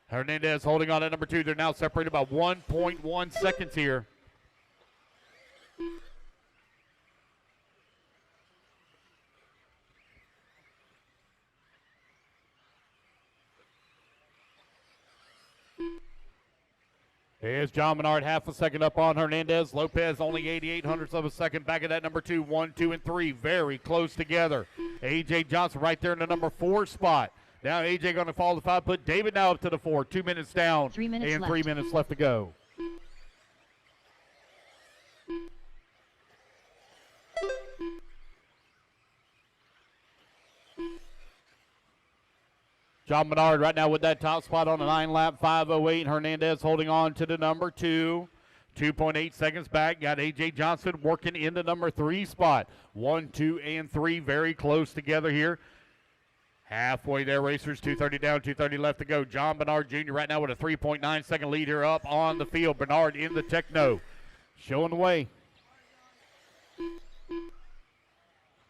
Hernandez holding on at number 2. They're now separated by 1.1 seconds here. Here's John Bernard, half a second up on Hernandez. Lopez only 88 hundredths of a second back at that number 2. 1, 2, and 3 very close together. A.J. Johnson right there in the number 4 spot. Now A.J. going to follow the 5. Put David now up to the 4. 2 minutes down. 3 minutes and left. 3 minutes left to go. John Bernard right now with that top spot on a 9-lap 5:08. Hernandez holding on to the number 2. 2.8 seconds back. Got A.J. Johnson working in the number 3 spot. 1, 2, and 3 very close together here. Halfway there, racers. 2:30 down, 2:30 left to go. John Bernard Jr. right now with a 3.9 second lead here up on the field. Bernard in the Techno. Showing the way.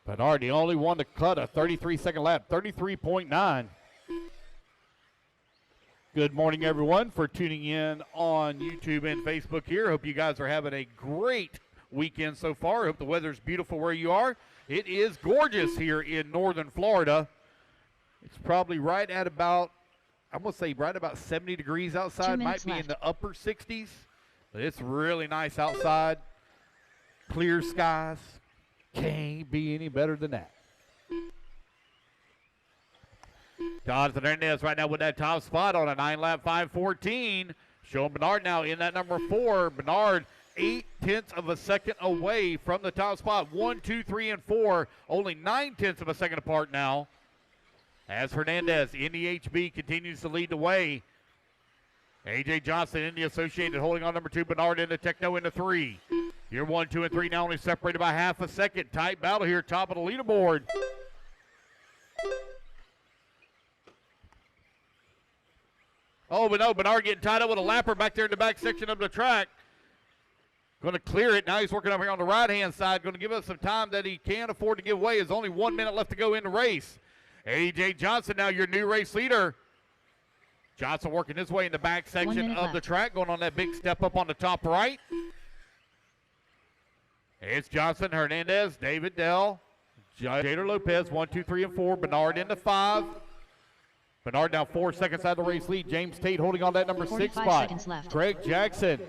Bernard, the only one to cut a 33-second lap. 33.9. Good morning, everyone, for tuning in on YouTube and Facebook here. Hope you guys are having a great weekend so far. Hope the weather's beautiful where you are. It is gorgeous here in northern Florida. It's probably right at about, I'm going to say right about 70 degrees outside. Might be in the upper 60s. But it's really nice outside. Clear skies. Can't be any better than that. Jonathan Hernandez right now with that top spot on a 9-lap 5:14. Showing Bernard now in that number 4. Bernard 0.8 of a second away from the top spot. 1, 2, 3, and 4. Only 0.9 of a second apart now. As Hernandez in the HB continues to lead the way. A.J. Johnson in the Associated holding on number 2. Bernard into Techno into 3. Your 1, 2, and 3 now only separated by half a second. Tight battle here, top of the leaderboard. Oh, but no, Bernard getting tied up with a lapper back there in the back section of the track. Going to clear it. Now he's working up here on the right-hand side. Going to give us some time that he can't afford to give away. There's only 1 minute left to go in the race. A.J. Johnson now your new race leader. Johnson working his way in the back section of the track, going on that big step up on the top right. It's Johnson, Hernandez, David Dell, Jader Lopez, 1, 2, 3, and 4. Bernard into 5. Bernard now 4 seconds out of the race lead. James Tate holding on that number 6 spot. Craig Jackson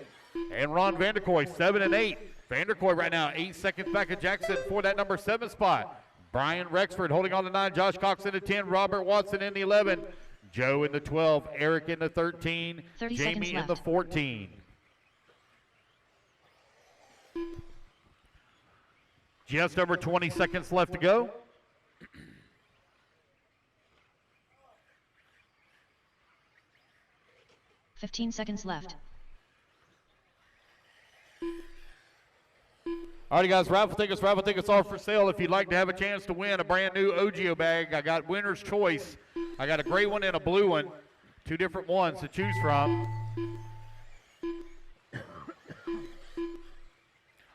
and Ron Vanderkoy, 7 and 8. Vanderkoy right now 8 seconds back of Jackson for that number 7 spot. Brian Rexford holding on to 9. Josh Cox in the 10. Robert Watson in the 11. Joe in the 12. Eric in the 13. Jamie in the 14. Just over 20 seconds left to go. $15 seconds left. All right, guys, raffle tickets are for sale. If you'd like to have a chance to win a brand new OGIO bag, I got winner's choice. I got a gray one and a blue one, 2 different ones to choose from.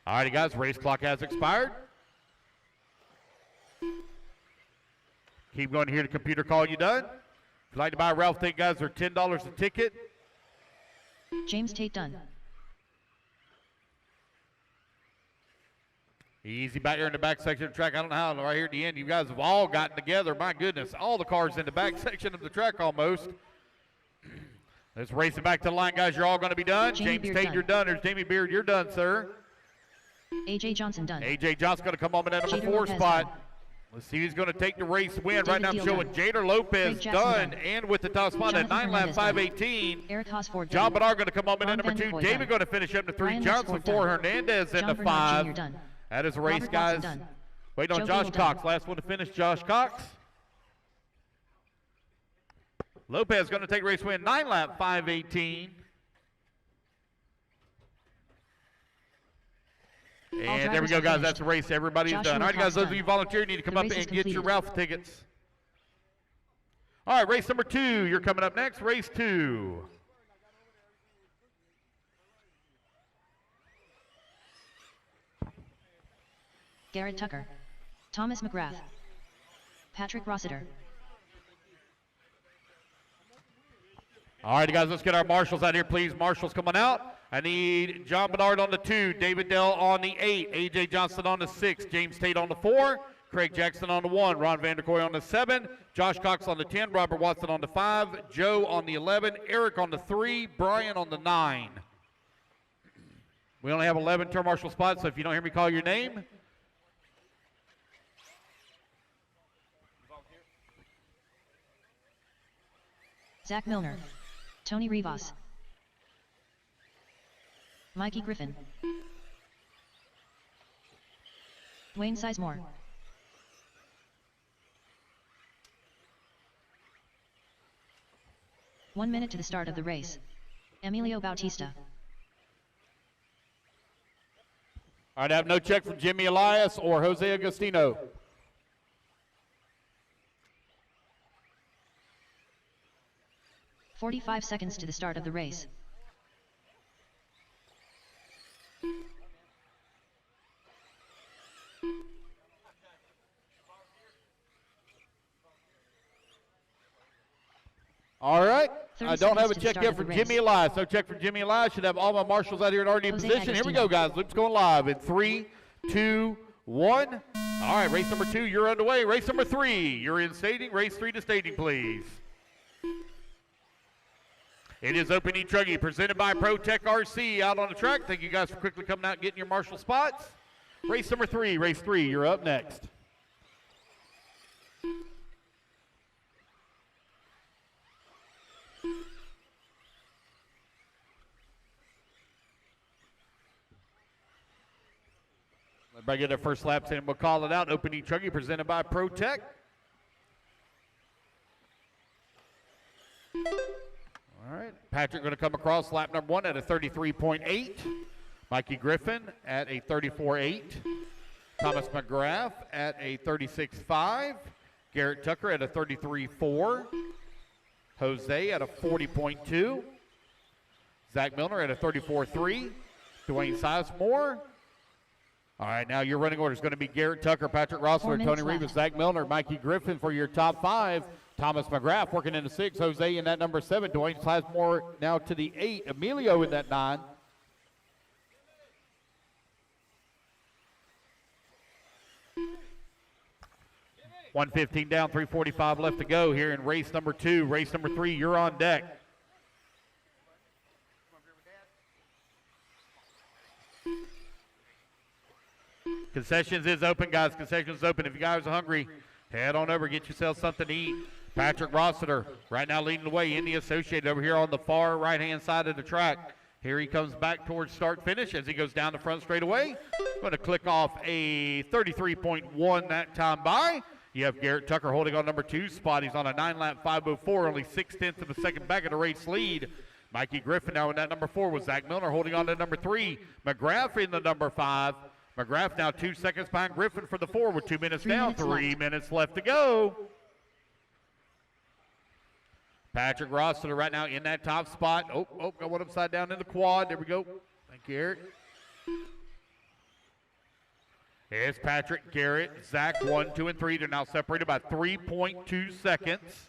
All righty, guys, race clock has expired. Keep going here to computer call you done. If you'd like to buy a raffle ticket, guys, they're $10 a ticket. James Tate done. Easy back here in the back section of the track. I don't know how, right here at the end, you guys have all gotten together. My goodness, all the cars in the back section of the track almost. Let's race it back to the line, guys. You're all going to be done. James Tate, you're done. There's Jamie Beard, you're done, sir. A.J. Johnson done. A.J. Johnson going to come on in that number 4 spot. Let's see who's going to take the race win. Right now I'm showing Jader Lopez done and with the top spot at 9 lap 5:18. Eric Hosford John Bernard going to come on in at number 2. David going to finish up to 3. Johnson 4. Hernandez into 5. That is a race, guys. Waiting on Josh Cox. Last one to finish, Josh Cox. Lopez going to take race win. 9 lap 5:18. And there we go, guys. That's the race. Everybody's done. All right, guys, those of you volunteer need to come up and get your raffle tickets. All right, race number 2. You're coming up next. Race 2. Garrett Tucker. Thomas McGrath. Patrick Rossiter. All right, guys, let's get our marshals out here, please. Marshals coming out. I need John Bernard on the 2, David Dell on the 8, A.J. Johnson on the 6, James Tate on the 4, Craig Jackson on the 1, Ron Vanderkoy on the 7, Josh Cox on the 10, Robert Watson on the 5, Joe on the 11, Eric on the 3, Brian on the 9. We only have 11 turn marshal spots, so if you don't hear me call your name. Zach Milner. Tony Rivas. Mikey Griffin. Dwayne Sizemore. One minute to the start of the race. Emilio Bautista. All right, I have no check from Jimmy Elias or Jose Agostino. $45 seconds to the start of the race. All right. I don't have a check yet from Jimmy Elias. No check from Jimmy Elias. Should have all my marshals out here already in position. Here we go, guys. Loop's going live in 3, 2, 1. All right, race number 2, you're underway. Race number 3, you're in staging. Race 3 to staging, please. It is Open E-Truggy, presented by ProTech RC out on the track. Thank you guys for quickly coming out and getting your marshal spots. Race number 3, race 3, you're up next. Everybody get their first laps in, we'll call it out. Open E-Truggy, presented by ProTech. All All right, Patrick going to come across lap number 1 at a 33.8. Mikey Griffin at a 34.8. Thomas McGrath at a 36.5. Garrett Tucker at a 33.4. Jose at a 40.2. Zach Milner at a 34.3. Dwayne Sizemore. All right, now your running order is going to be Garrett Tucker, Patrick Rossler, Tony Rivas, Zach Milner, Mikey Griffin for your top 5. Thomas McGrath working in the 6. Jose in that number 7. Dwayne Sizemore now to the 8. Emilio in that 9. $1:15 down, 3:45 left to go here in race number 2. Race number 3, you're on deck. Concessions is open, guys. Concessions is open. If you guys are hungry, head on over, get yourself something to eat. Patrick Rossiter right now leading the way in the Associated over here on the far right-hand side of the track. Here he comes back towards start-finish as he goes down the front straightaway. Going to click off a 33.1 that time by. You have Garrett Tucker holding on number 2 spot. He's on a 9-lap 5:04, only 0.6 of a second back of the race lead. Mikey Griffin now in that number 4 with Zach Milner holding on to number 3. McGrath in the number 5. McGrath now 2 seconds behind Griffin for the 4 with 2 minutes down, 3 minutes left to go. Patrick Rossiter right now in that top spot. Got one upside down in the quad. There we go. Thank you, Eric. It's Patrick, Garrett, Zach, 1, 2, and 3. They're now separated by 3.2 seconds.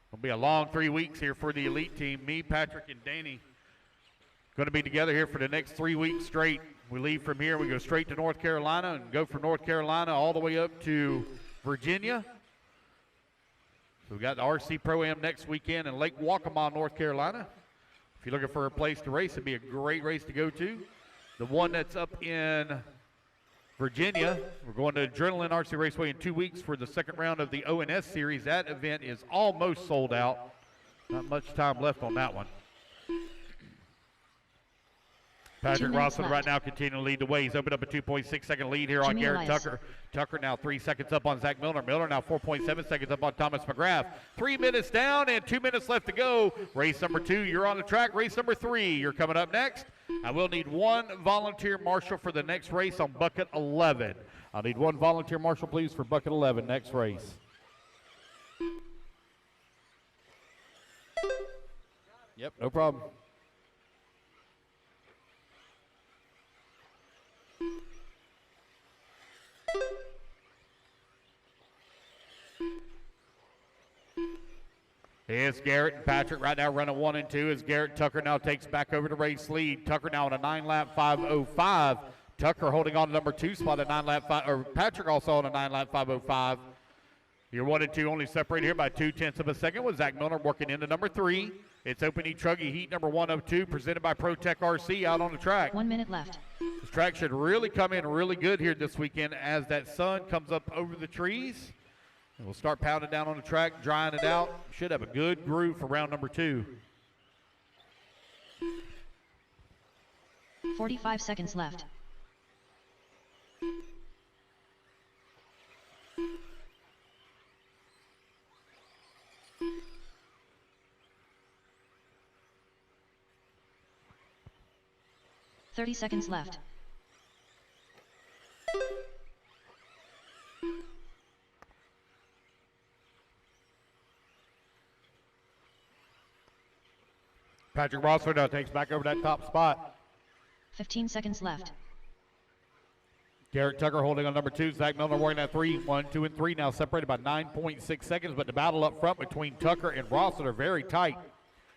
It'll be a long 3 weeks here for the elite team. Me, Patrick, and Danny going to be together here for the next 3 weeks straight. We leave from here, we go straight to North Carolina and go from North Carolina all the way up to Virginia. So we got the RC Pro-Am next weekend in Lake Waccamaw, North Carolina. If you're looking for a place to race, it'd be a great race to go to. The one that's up in Virginia, we're going to Adrenaline RC Raceway in 2 weeks for the second round of the ONS series. That event is almost sold out. Not much time left on that one. Patrick Rossler right now continuing to lead the way. He's opened up a 2.6 second lead here on Garrett Tucker. Tucker now 3 seconds up on Zach Milner. Milner now 4.7 seconds up on Thomas McGrath. 3 minutes down and 2 minutes left to go. Race number 2, you're on the track. Race number 3, you're coming up next. I will need 1 volunteer marshal for the next race on bucket 11. I'll need 1 volunteer marshal, please, for bucket 11, next race. Yep, no problem. Here's Garrett and Patrick right now running 1 and 2 as Garrett Tucker now takes back over the race lead. Tucker now on a 9-lap 5:05. Tucker holding on to number 2 spot at 9-lap 5, or Patrick also on a 9-lap 5:05. You're 1 and 2 only separated here by 0.2 of a second with Zach Milner working into number 3. It's Open E Truggy Heat number 102 presented by ProTech RC out on the track. 1 minute left. This track should really come in really good here this weekend as that sun comes up over the trees. And we'll start pounding down on the track, drying it out. Should have a good groove for round number 2. 45 seconds left. $30 seconds left. Patrick Rossler now takes back over that top spot. 15 seconds left. Garrett Tucker holding on number 2. Zach Milner working at 3. 1, 2, and 3 now separated by 9.6 seconds, but the battle up front between Tucker and Rossler are very tight.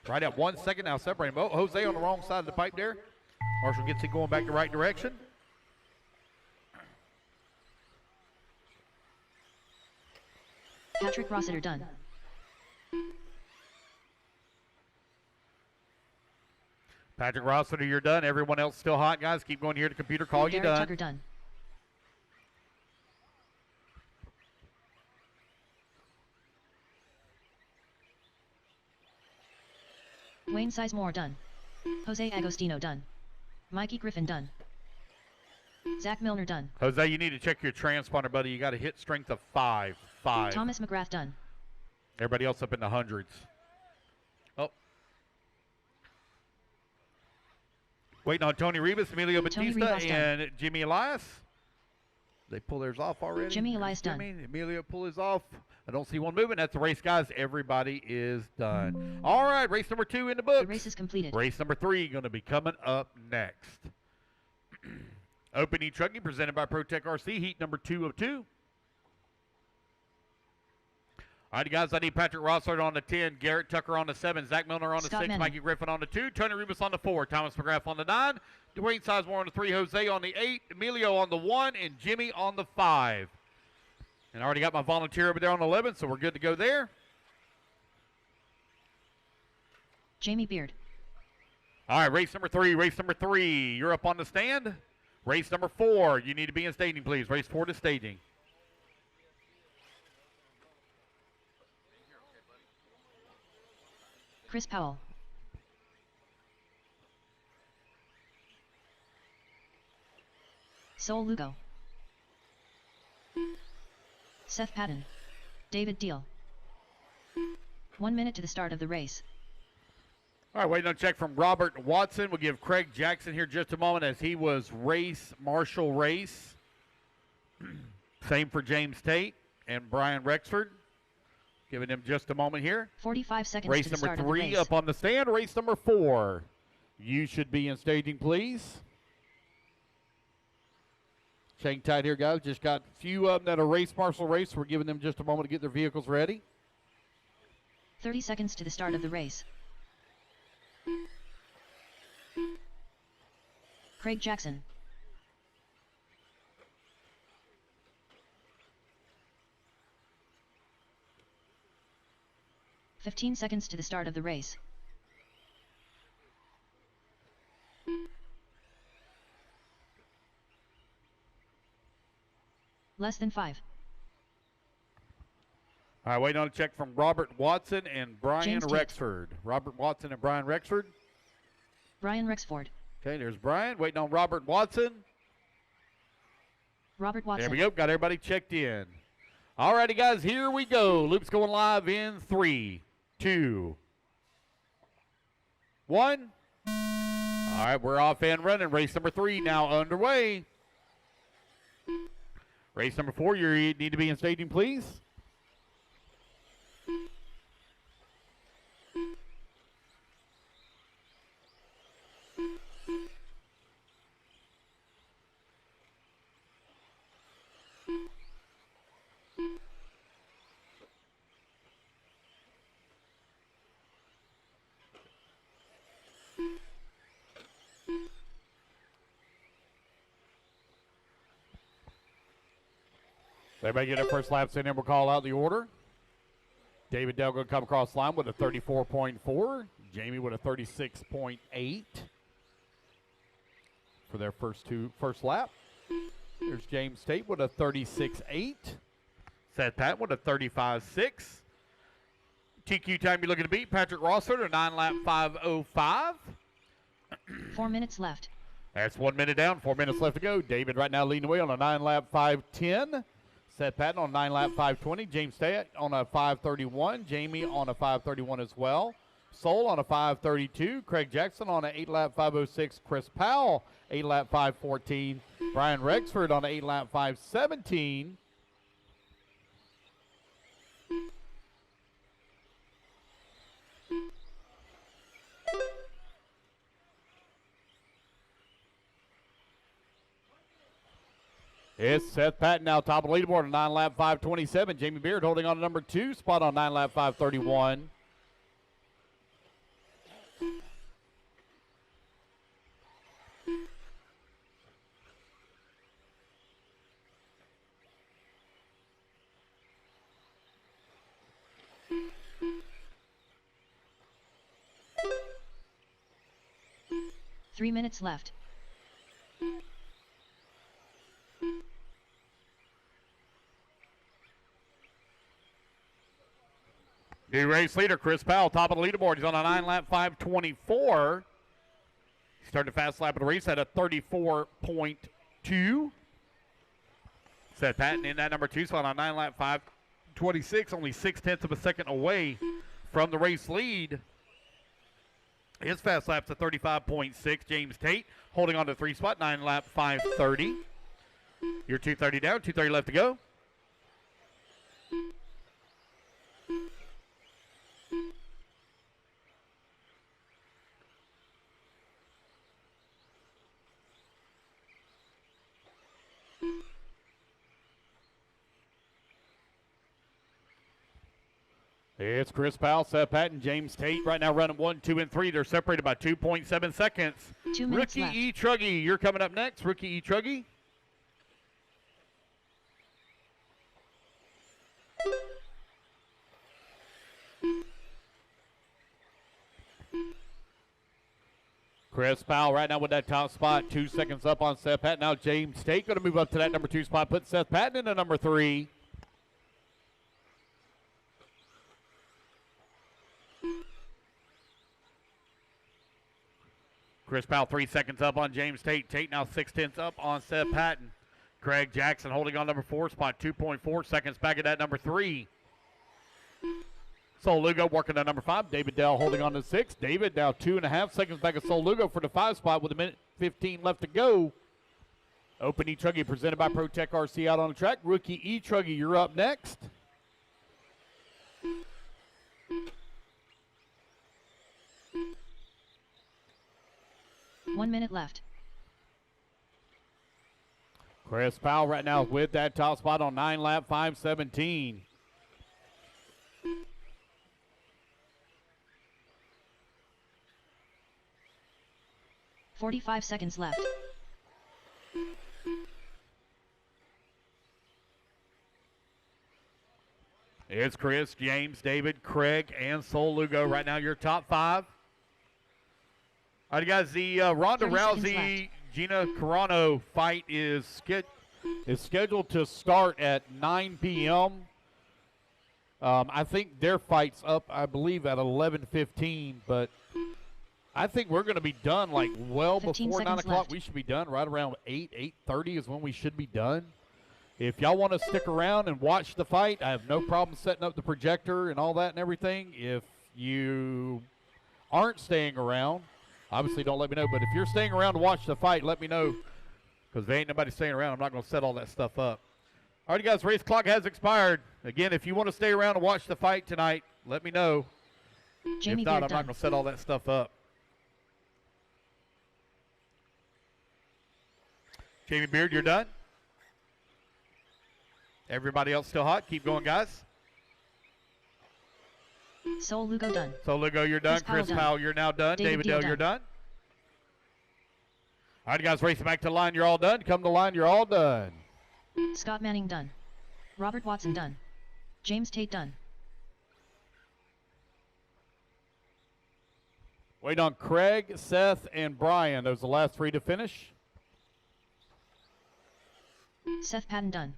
Right at 1 second now separating. Oh, Jose on the wrong side of the pipe there. Marshall gets it going back the right direction. Patrick Rossiter done. Patrick Rossiter, you're done. Everyone else still hot, guys. Keep going here to computer. Call you done. Tucker done. Wayne Sizemore done. Jose Agostino done. Mikey Griffin done. Zach Milner done. Jose, you need to check your transponder, buddy. You got to hit strength of 5. 5. Thomas McGrath done. Everybody else up in the hundreds. Oh. Waiting on Tony Rivas, Emilio Batista, and Jimmy Elias. They pull theirs off already. Jimmy Elias done. Emilio pull his off. I don't see one moving. That's the race, guys. Everybody is done. All right, race number 2 in the books. The race is completed. Race number 3 going to be coming up next. Opening trucking presented by ProTech RC, heat number 2 of 2. All right, guys, I need Patrick Rossard on the 10, Garrett Tucker on the 7, Zach Milner on the 6, Mikey Griffin on the 2, Tony Rubis on the 4, Thomas McGrath on the 9, Dwayne Sizemore on the 3, Jose on the 8, Emilio on the 1, and Jimmy on the 5. And I already got my volunteer over there on the 11, so we're good to go there. Jamie Beard. All right, race number 3. You're up on the stand. Race number 4, you need to be in staging, please. Race 4 to staging. Chris Powell. Sol Lugo. Seth Patton. David Deal. 1 minute to the start of the race. All right, waiting on a check from Robert Watson. We'll give Craig Jackson here just a moment as he was Marshall Race. Same for James Tate and Brian Rexford. Giving him just a moment here. 45 seconds race to the number start 3 of the race. Up on the stand. Race number 4. You should be in staging, please. Hang tight here, guys. Just got a few of them that are Marshall Race. We're giving them just a moment to get their vehicles ready. 30 seconds to the start of the race. Craig Jackson. "15 seconds to the start of the race. Less than 5. All right, waiting on a check from Robert Watson and Brian James Rexford. Robert Watson and Brian Rexford. Brian Rexford. Okay, there's Brian. Waiting on Robert Watson. Robert Watson. There we go. Got everybody checked in. All righty, guys, here we go. Loop's going live in 3, 2, 1. All right, we're off and running. Race number 3 now underway. Race number 4, you need to be in staging, please. Everybody get their first laps in, and we'll call out the order. David Dell going to come across the line with a 34.4. Jamie with a 36.8 for their first lap. There's James Tate with a 36.8. Seth Patton with a 35.6. TQ time you're looking to beat. Patrick Rossard, a 9-lap 5:05. 4 minutes left. That's 1 minute down, 4 minutes left to go. David right now leading the way on a 9-lap 5:10. Seth Patton on a 9-lap 5:20. James Tate on a 5:31. Jamie on a 5:31 as well. Sol on a 5:32. Craig Jackson on an 8-lap 5:06. Chris Powell, 8-lap 5:14. Brian Rexford on an 8-lap 5:17. It's Seth Patton now top of the leaderboard on 9-lap 5:27. Jamie Beard holding on to number 2 spot on 9-lap 5:31. Three minutes left. New race leader, Chris Powell, top of the leaderboard. He's on a 9-lap 5:24. He started a fast lap of the race at a 34.2. Seth Patton in that number 2 spot on 9-lap 26, only 0.6 of a second away from the race lead. His fast lap's at 35.6. James Tate holding on to the 3 spot, 9 lap, 5:30. You're 2:30 down, 2:30 left to go. It's Chris Powell, Seth Patton, James Tate right now running 1, 2, and 3. They're separated by 2.7 seconds. 2 minutes Rookie left. E. Truggy, you're coming up next. Rookie E. Truggy. Chris Powell right now with that top spot, 2 seconds up on Seth Patton. Now James Tate going to move up to that number 2 spot, put Seth Patton into number 3. Chris Powell 3 seconds up on James Tate. Tate now 0.6 up on Seth Patton. Craig Jackson holding on number 4 spot, 2.4 seconds back at that number 3. Sol Lugo working on number 5. David Dell holding on to 6. David now 2.5 seconds back at Sol Lugo for the 5 spot with 1:15 left to go. Open E-Truggy presented by ProTech RC out on the track. Rookie E-Truggy, you're up next. One minute left. Chris Powell right now with that top spot on 9 lap, 5:17. $45 seconds left. It's Chris, James, David, Craig, and Sol Lugo. Right now, your top 5. All right, guys, the Ronda 30 seconds Rousey, Gina Carano fight is scheduled to start at 9 p.m. I think their fight's up, I believe, at 11:15, but I think we're going to be done like well 15 before 9 seconds o'clock. left. We should be done right around 8:30 is when we should be done. If y'all want to stick around and watch the fight, I have no problem setting up the projector and all that and everything. If you aren't staying around, obviously don't let me know. But if you're staying around to watch the fight, let me know, because there ain't nobody staying around. I'm not going to set all that stuff up. All right, guys, race clock has expired. Again, if you want to stay around and watch the fight tonight, let me know. Jamie If not, Beard I'm done. not going to set all that stuff up. Jamie Beard, you're done? Everybody else still hot? Keep going, guys. Sol Lugo done. So, Lugo, you're done. Chris Powell, you're now done. David David Deal Dell, you're done. done. All right, guys, racing back to the line. You're all done. Come to the line. You're all done. Scott Manning done. Robert Watson done. James Tate done. Wait on Craig, Seth, and Brian. Those are the last 3 to finish. Seth Patton done.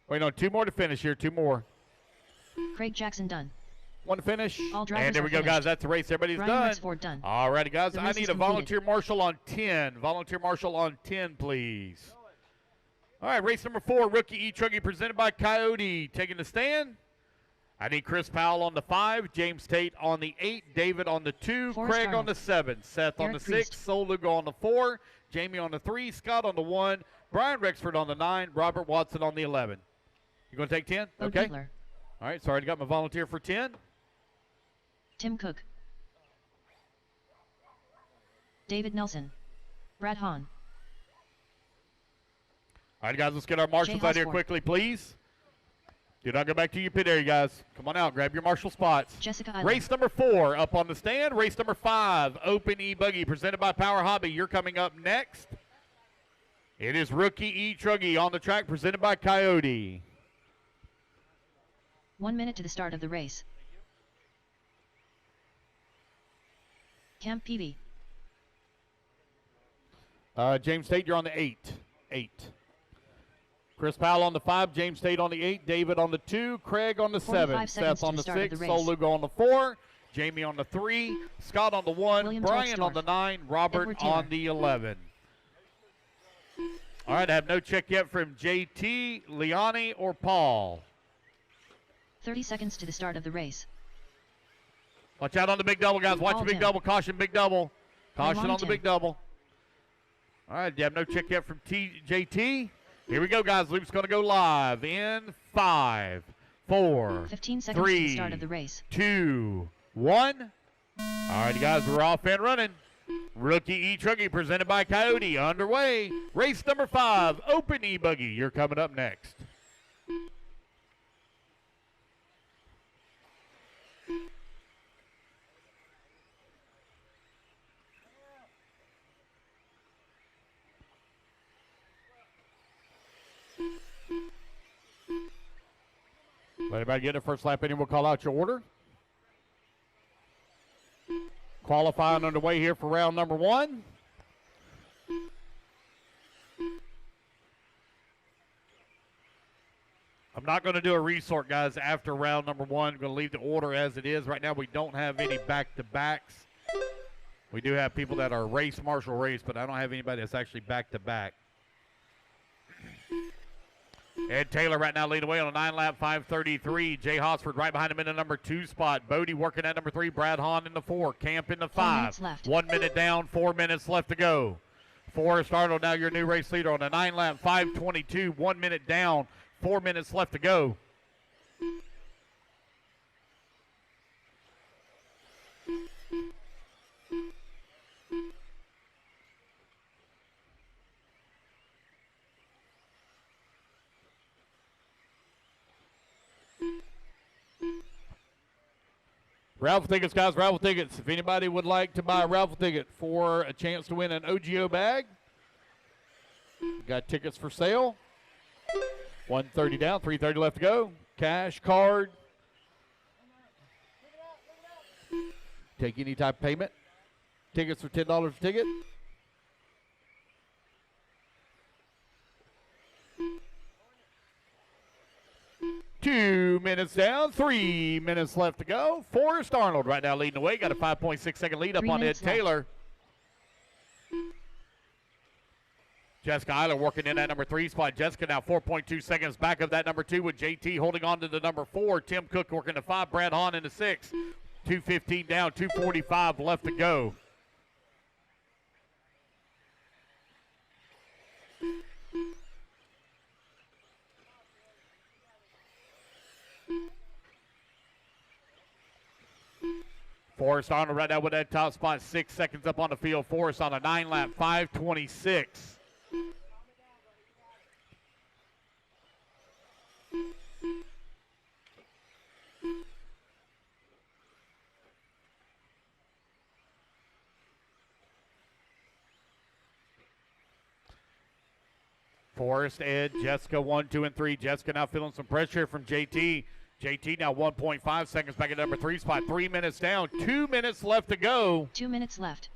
Wait on 2 more to finish here. 2 more. Craig Jackson done. 1 to finish. All drivers And there we are go, guys. finished. That's the race. Everybody's Brian done. Rexford done. All righty, guys. The I race need is a completed. volunteer marshal on 10. Volunteer marshal on 10, please. All right, race number 4, Rookie E-Truggy presented by Coyote. Taking the stand. I need Chris Powell on the 5, James Tate on the 8, David on the 2, Forrest Craig Arnold. on the 7, Seth on Eric the 6, Priest. Sol Lugo on the 4, Jamie on the 3, Scott on the 1, Brian Rexford on the 9, Robert Watson on the 11. You going to take 10? Bo Okay. Dietler. All right, so I already got my volunteer for 10. Tim Cook. David Nelson. Brad Hahn. All right, guys, let's get our marshals out here Hosford. quickly, please. Do not go back to your pit area, guys. Come on out. Grab your marshal spots. Jessica Island. Race number 4 up on the stand. Race number 5, Open E-Buggy, presented by Power Hobby. You're coming up next. It is Rookie E-Truggy on the track, presented by Coyote. 1 minute to the start of the race. Camp Peavy. James Tate, you're on the 8. 8. Chris Powell on the 5, James Tate on the 8, David on the 2, Craig on the 7, 45 seconds Seth on to the start of 6, the Sol race. Lugo on the 4, Jamie on the 3, Scott on the 1, William Brian on Tolstorff. the 9, Robert Edward on Taylor. the 11. All right, I have no check yet from JT, Liani, or Paul. 30 seconds to the start of the race. Watch out on the big double, guys. Watch All the big down. double. Caution, big double. Caution Long on the big double. All right, you have no check yet from JT. Here we go, guys. Loop's going to go live in 5, 4, 15 seconds 3, to the start of the race. 2, 1. All right, guys, we're off and running. Rookie E-Truggy presented by Coyote underway. Race number 5, Open E-Buggy. You're coming up next. Let everybody get their first lap in, and we'll call out your order. Qualifying underway here for round number 1. I'm not going to do a resort, guys, after round number 1. I'm going to leave the order as it is. Right now, we don't have any back-to-backs. We do have people that are race marshal race, but I don't have anybody that's actually back-to-back. Ed Taylor right now leading away on a 9-lap 5:33. Jay Hosford right behind him in the number 2 spot. Bodie working at number 3. Brad Hahn in the 4. Camp in the 5. 1 minute down, 4 minutes left to go. Forrest Arnold now your new race leader on a 9-lap 5:22. 1 minute down, 4 minutes left to go. Raffle tickets, guys, raffle tickets. If anybody would like to buy a raffle ticket for a chance to win an OGO bag, got tickets for sale. 1:30 down, 3:30 left to go. Cash, card. Take any type of payment. Tickets for $10 a ticket. Two minutes down, 3 minutes left to go. Forrest Arnold right now leading the way. Got a 5.6-second lead up on Ed Taylor. Jessica Eiler working in that number 3 spot. Jessica now 4.2 seconds back of that number 2 with JT holding on to the number 4. Tim Cook working the 5. Brad Hahn in the 6. 2:15 down, 2:45 left to go. Forrest Arnold right now with that top spot, 6 seconds up on the field. Forrest on a 9-lap 5:26. Forrest, Ed, Jessica 1, 2, and 3. Jessica now feeling some pressure from JT. JT now 1.5 seconds back at number 3 spot. 3 minutes down, 2 minutes left to go. 2 minutes left.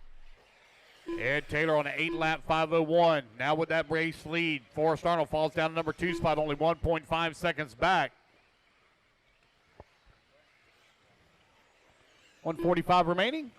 Ed Taylor on an 8-lap 5:01. Now with that race lead, Forrest Arnold falls down to number 2 spot, only 1.5 seconds back. 1:45 remaining.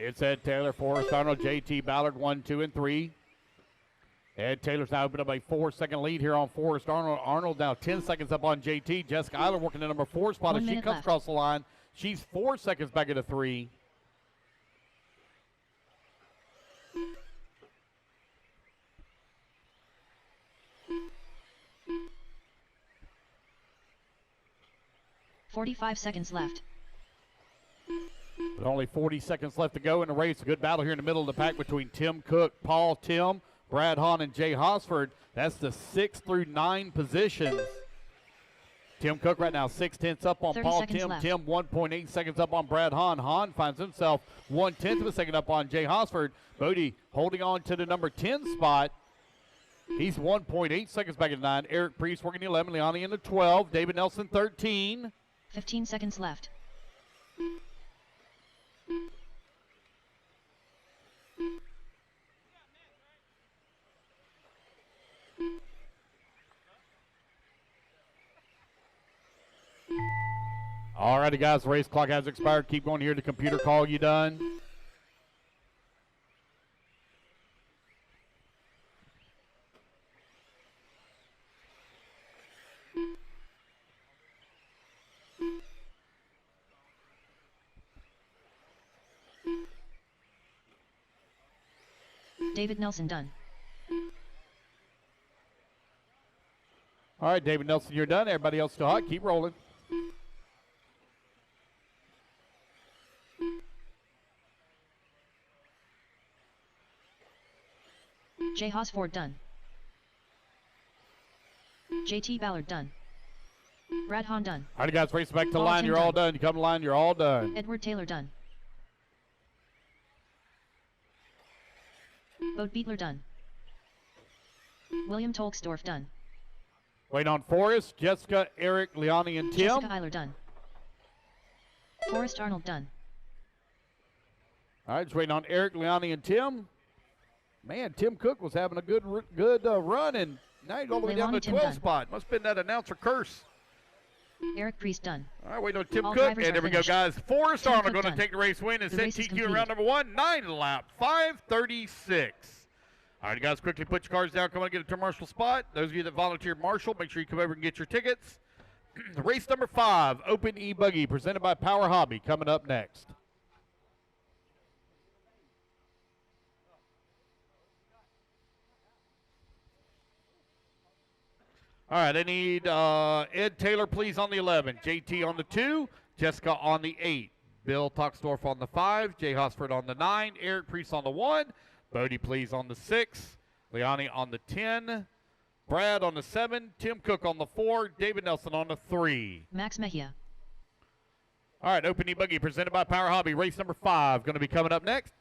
It's Ed Taylor, Forrest Arnold, JT Ballard, 1, 2, and 3. Ed Taylor's now opened up a 4-second lead here on Forrest Arnold. Arnold now 10 seconds up on JT. Jessica Eiler working the number 4 spot as she comes across the line. She's 4 seconds back into 3. "45 seconds left. With only 40 seconds left to go in the race. A good battle here in the middle of the pack between Tim Cook, Paul Tim, Brad Hahn, and Jay Hosford. That's the 6 through 9 positions. Tim Cook right now 6/10 up on 30 Paul seconds Tim. left. Tim 1.8 seconds up on Brad Hahn. Hahn finds himself 1/10 of a second up on Jay Hosford. Bodie holding on to the number 10 spot. He's 1.8 seconds back at 9. Eric Priest working the 11. Leone in the 12. David Nelson 13. 15 seconds left. All righty, guys. The race clock has expired. Keep going here. The computer call you done. David Nelson done. All right, David Nelson, you're done. Everybody else still hot. Keep rolling. Jay Hosford done. JT Ballard done. Brad Hahn done. All right, guys, race back to the Paul line. Tim You're all done. You come to the line. You're all done. Edward Taylor done. Bode Beetler done. William Tolksdorf done. Wait on Forrest, Jessica, Eric, Leone, and Tim. Jessica Eiler done. Forrest Arnold done. All right, just waiting on Eric, Leone, and Tim. Man, Tim Cook was having a good run, and now he's all the way down to the 12 spot. Must have been that announcer curse. Eric Priest done. All right, waiting on Tim All Cook, drivers and there are we go, finished. guys. Forrest Tim Arnold Cook going to done. take the race win and The set race is TQ in complete. round number 1, 9 lap, 5:36. All right, guys, quickly put your cars down. Come on, get a turn marshal spot. Those of you that volunteer marshal, make sure you come over and get your tickets. Race number 5, Open E-Buggy, presented by Power Hobby, coming up next. All right, I need Ed Taylor, please, on the 11. JT on the 2. Jessica on the 8. Bill Toxdorf on the 5. Jay Hosford on the 9. Eric Priest on the 1. Bodie, please, on the 6. Leone on the 10. Brad on the 7. Tim Cook on the 4. David Nelson on the 3. Max Mejia. All right, Open E-Buggy presented by Power Hobby. Race number 5 going to be coming up next.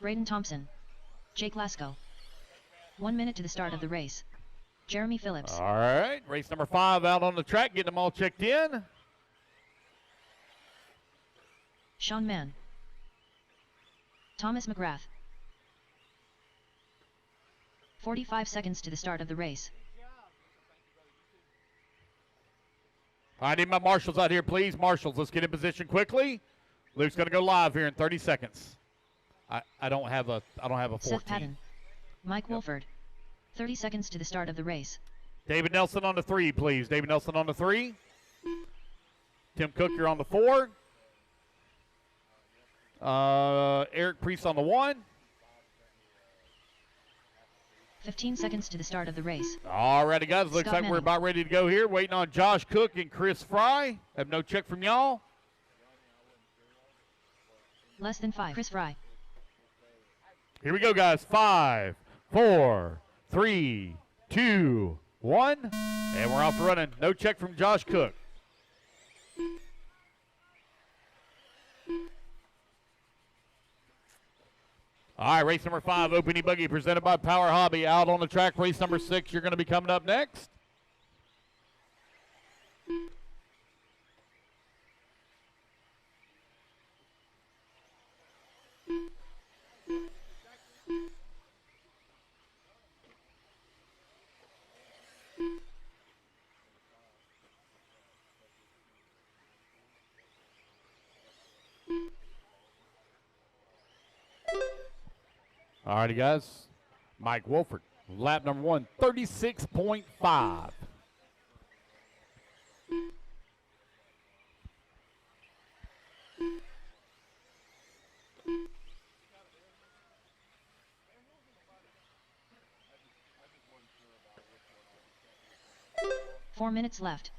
Braden Thompson. Jake Lasko. 1 minute to the start of the race. Jeremy Phillips. All right, race number 5 out on the track, getting them all checked in. Sean Mann. Thomas McGrath. 45 seconds to the start of the race. I need my marshals out here, please. Marshals, let's get in position quickly. Luke's going to go live here in 30 seconds. I don't have a 14. Seth Patton. Mike Wolford. 30 seconds to the start of the race. David Nelson on the 3, please. David Nelson on the 3. Tim Cook, you're on the 4. Eric Priest on the 1. 15 seconds to the start of the race. All righty, guys. Looks Scott like we're Manning. about ready to go here. Waiting on Josh Cook and Chris Fry. Have no check from y'all. Less than 5. Chris Fry. Here we go, guys. 5, 4, 3, 2, 1. And we're off running. No check from Josh Cook. All right, race number 5, Open E-Buggy, presented by Power Hobby. Out on the track, race number 6, you're going to be coming up next. All righty, guys. Mike Wolford, lap number 1, 36.5. Four minutes left.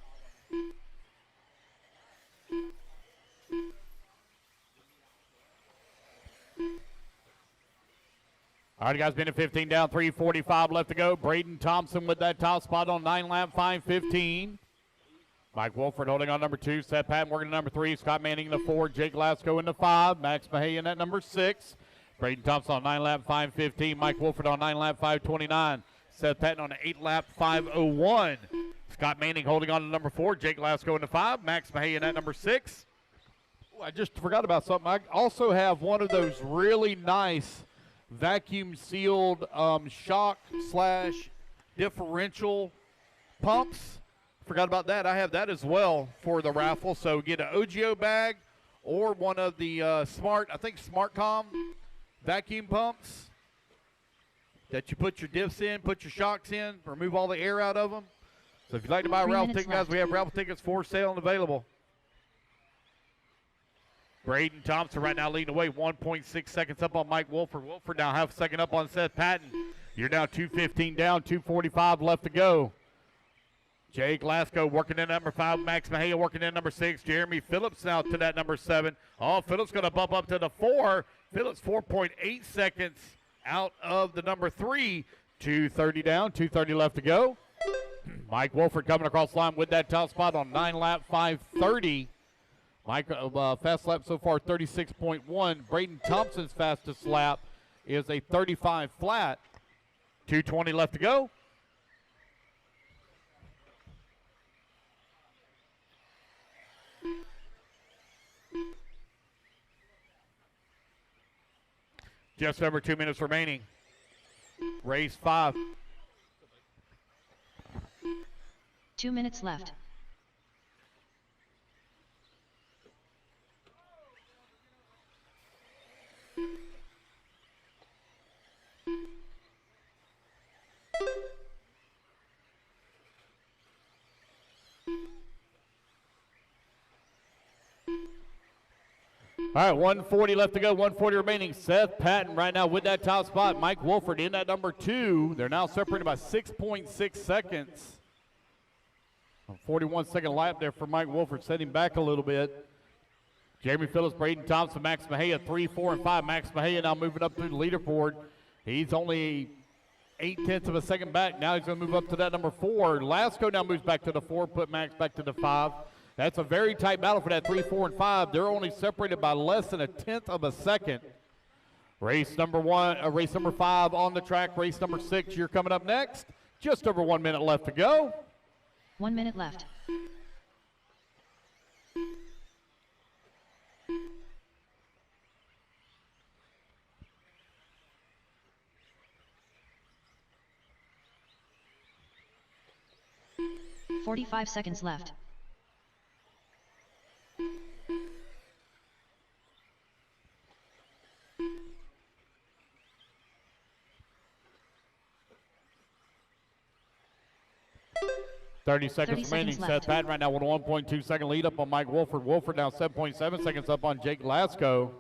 All right, guys, minute 15 down, 3:45 left to go. Braden Thompson with that top spot on 9-lap, 5:15. Mike Wolford holding on number 2. Seth Patton working on number 3. Scott Manning in the 4. Jake Glasgow in the 5. Max Mahayan at number 6. Braden Thompson on 9-lap, 5:15. Mike Wolford on 9-lap, 5:29. Seth Patton on an 8-lap, 5:01. Scott Manning holding on to number 4. Jake Glasgow in the 5. Max Mahayan at number 6. Ooh, I just forgot about something. I also have one of those really nice vacuum sealed shock / differential pumps. Forgot about that. I have that as well for the raffle. So get an OGO bag or one of the SmartCom vacuum pumps that you put your diffs in, put your shocks in, remove all the air out of them. So if you'd like to buy a raffle ticket, guys, we have raffle tickets for sale and available. Braden Thompson right now leading away, 1.6 seconds up on Mike Wolford. Wolford now half a second up on Seth Patton. You're now 2:15 down, 2:45 left to go. Jay Glasgow working in number 5. Max Mahia working in number 6. Jeremy Phillips now to that number 7. Oh, Phillips going to bump up to the 4. Phillips 4.8 seconds out of the number 3. 2:30 down, 2:30 left to go. Mike Wolford coming across the line with that top spot on 9-lap, 5:30. Mike, fast lap so far, 36.1. Braden Thompson's fastest lap is a 35 flat. 2:20 left to go. Just over 2 minutes remaining. Race 5. 2 minutes left. All right, 140 left to go, 140 remaining. Seth Patton right now with that top spot. Mike Wolford in that number 2. They're now separated by 6.6 seconds. A 41-second lap there for Mike Wolford, setting back a little bit. Jeremy Phillips, Braden Thompson, Max Mahia, 3, 4, and 5. Max Mahia now moving up through the leaderboard. He's only 0.8 of a second back. Now he's going to move up to that number 4. Lasco now moves back to the 4, put Max back to the 5. That's a very tight battle for that 3, 4, and 5. They're only separated by less than 1/10 of a second. Race number 5 on the track. Race number 6, you're coming up next. Just over 1 minute left to go. 1 minute left. "45 seconds left. Thirty seconds remaining. Seth Patton right now with a 1.2 second lead up on Mike Wolford. Wolford now 7.7 seconds up on Jake Glasgow.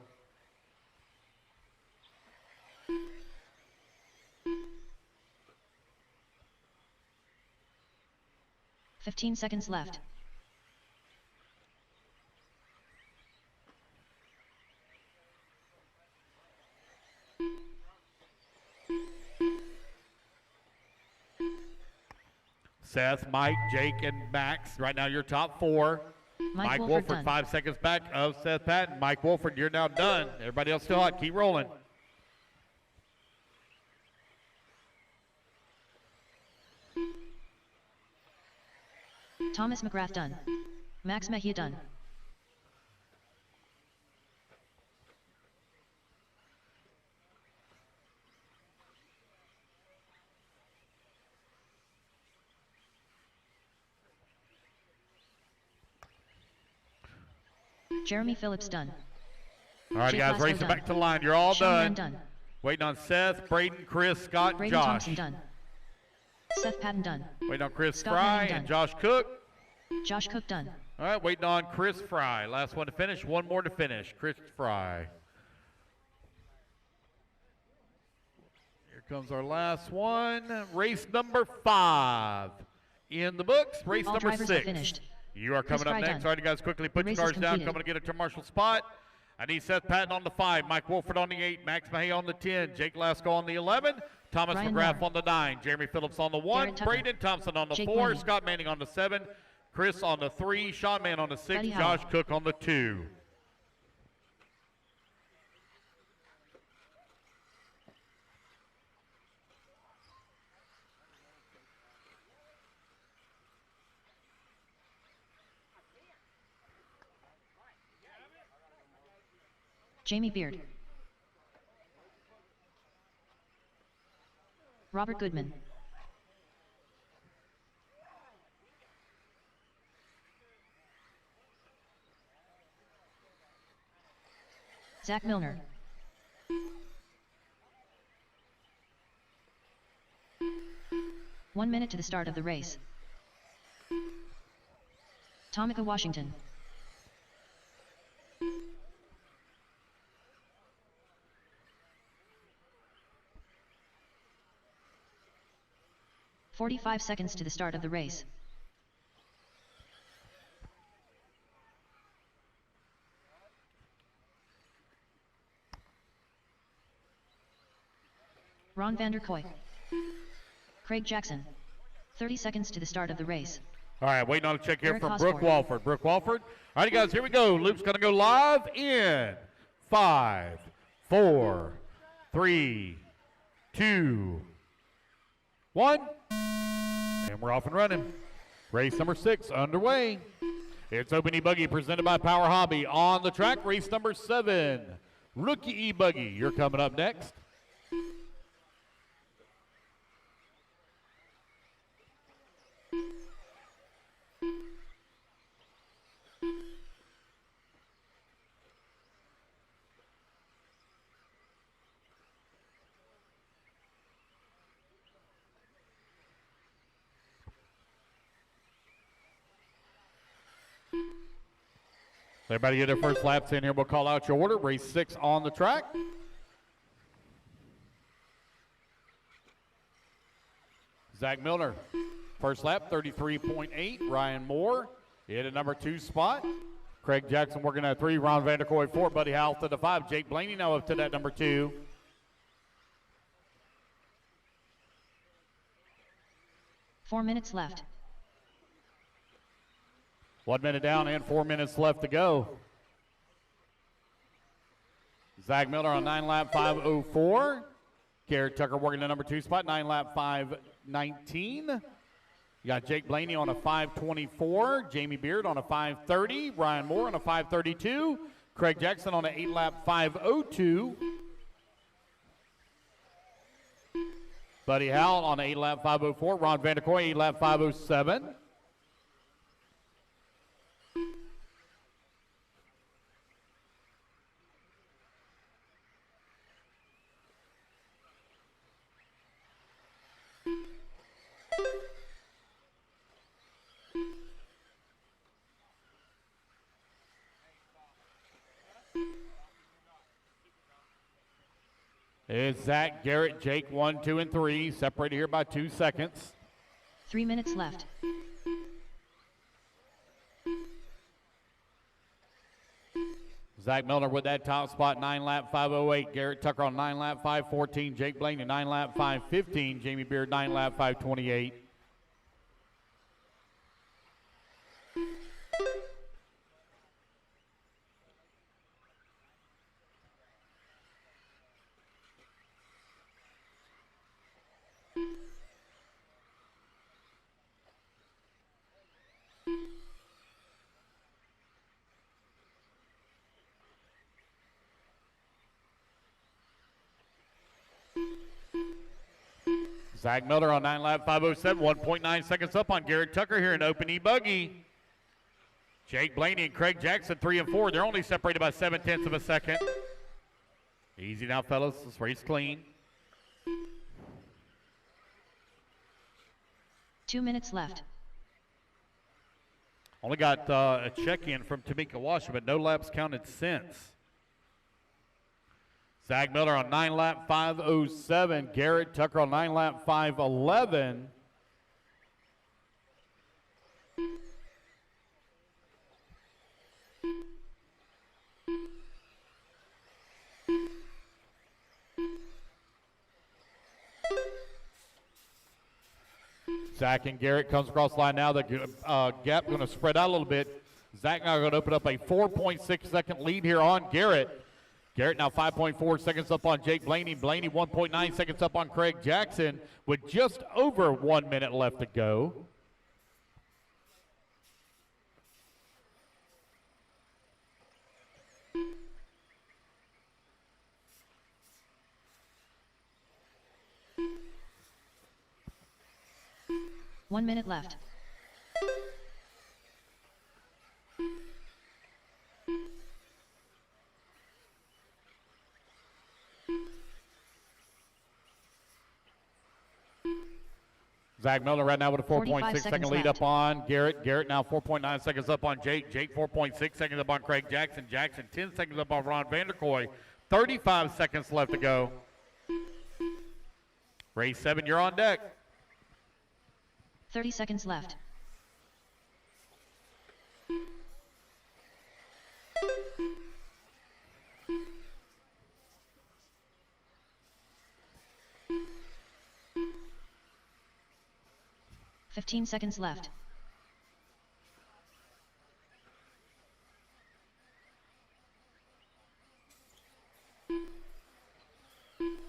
"15 seconds left. Seth, Mike, Jake, and Max. Right now, your top 4. Mike Wolford 5 seconds back of Seth Patton. Mike Wolford, you're now done. Everybody else still hot. Keep rolling. Thomas McGrath done. Max Mejia done. Jeremy Phillips done. All right, Jake guys, Glasgow racing done. back to the line. You're all Sean done. done. Waiting on Seth, Braden, Chris, Scott, and Braden Josh. Thompson done. Seth Patton done. Waiting on Chris Scott Fry Manning and done. Josh Cook. Josh Cook done. All right, waiting on Chris Fry. Last one to finish. One more to finish. Chris Fry. Here comes our last one. Race number 5 in the books. Race All number drivers 6. have finished. You are coming Chris up Fry next. done. All right, guys, quickly put The your race is cars down. completed. Coming to get a commercial spot. I need Seth Patton on the 5, Mike Wolford on the 8, Max Mahay on the 10, Jake Lasko on the 11, Thomas Ryan McGrath Moore. on the 9, Jeremy Phillips on the 1, Braden Thompson on the Jake 4, Blaney. Scott Manning on the 7, Chris on the 3, Sean Mann on the 6, Buddy Josh Howell. Cook on the 2. Jamie Beard. Robert Goodman. Zach Milner. One minute to the start of the race. Tomika Washington. "45 seconds to the start of the race. Ron Vanderkoy. Craig Jackson. 30 seconds to the start of the race. All right, waiting on a check here Eric from Osborne. Brooke Walford. Brooke Walford. All right, guys, here we go. Loop's going to go live in 5, 4, 3, 2, 1. And we're off and running. Race number 6 underway. It's Open E-Buggy presented by Power Hobby. On the track, race number 7. Rookie E-Buggy. You're coming up next. Everybody get their first laps in here. We'll call out your order. Race 6 on the track. Zach Milner, first lap, 33.8. Ryan Moore in a number 2 spot. Craig Jackson working at 3. Ron Vanderkoy 4. Buddy Howell to the 5. Jake Blaney now up to that number 2. "4 minutes left. 1 minute down and 4 minutes left to go. Zach Miller on 9 lap 5:04. Garrett Tucker working the number 2 spot, 9 lap 5:19. You got Jake Blaney on a 5:24. Jamie Beard on a 5:30. Ryan Moore on a 5:32. Craig Jackson on an 8 lap 5:02. Buddy Howell on an 8 lap 5:04. Ron Vanderkoy 8 lap 5:07. It's Zach, Garrett, Jake, 1, 2, and 3, separated here by 2 seconds. 3 minutes left. Zach Milner with that top spot, 9 lap 5:08. Garrett Tucker on 9 lap 5:14. Jake Blaney 9 lap 5:15. Jamie Beard 9 lap 5:28. Zach Miller on 9 lap 5:07, 1.9 seconds up on Garrett Tucker here in Open E-Buggy. Jake Blaney and Craig Jackson 3 and 4. They're only separated by 0.7 of a second. Easy now, fellas. This race clean. 2 minutes left. Only got a check-in from Tamika Washington, but no laps counted since. Zach Miller on 9 lap 5:07. Garrett Tucker on 9 lap 5:11. Zach and Garrett comes across the line now. The gap going to spread out a little bit. Zach now going to open up a 4.6 second lead here on Garrett. Garrett now 5.4 seconds up on Jake Blaney. Blaney 1.9 seconds up on Craig Jackson with just over 1 minute left to go. One minute left. Zach Miller right now with a 4.6 second lead left. up on Garrett. Garrett now 4.9 seconds up on Jake. Jake 4.6 seconds up on Craig Jackson. Jackson 10 seconds up on Ron Vanderkoy. 35 seconds left to go. Race 7, you're on deck. 30 seconds left. Fifteen seconds left.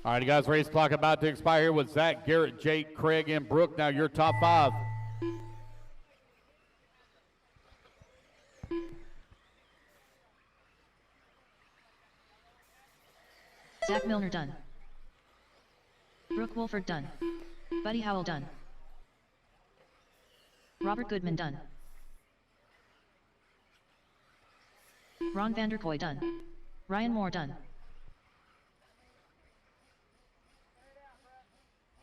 All right, guys, race clock about to expire here with Zach, Garrett, Jake, Craig, and Brooke. Now your top 5. Zach Milner done. Brooke Wolford done. Buddy Howell done. Robert Goodman done. Ron Vanderkoy done. Ryan Moore done.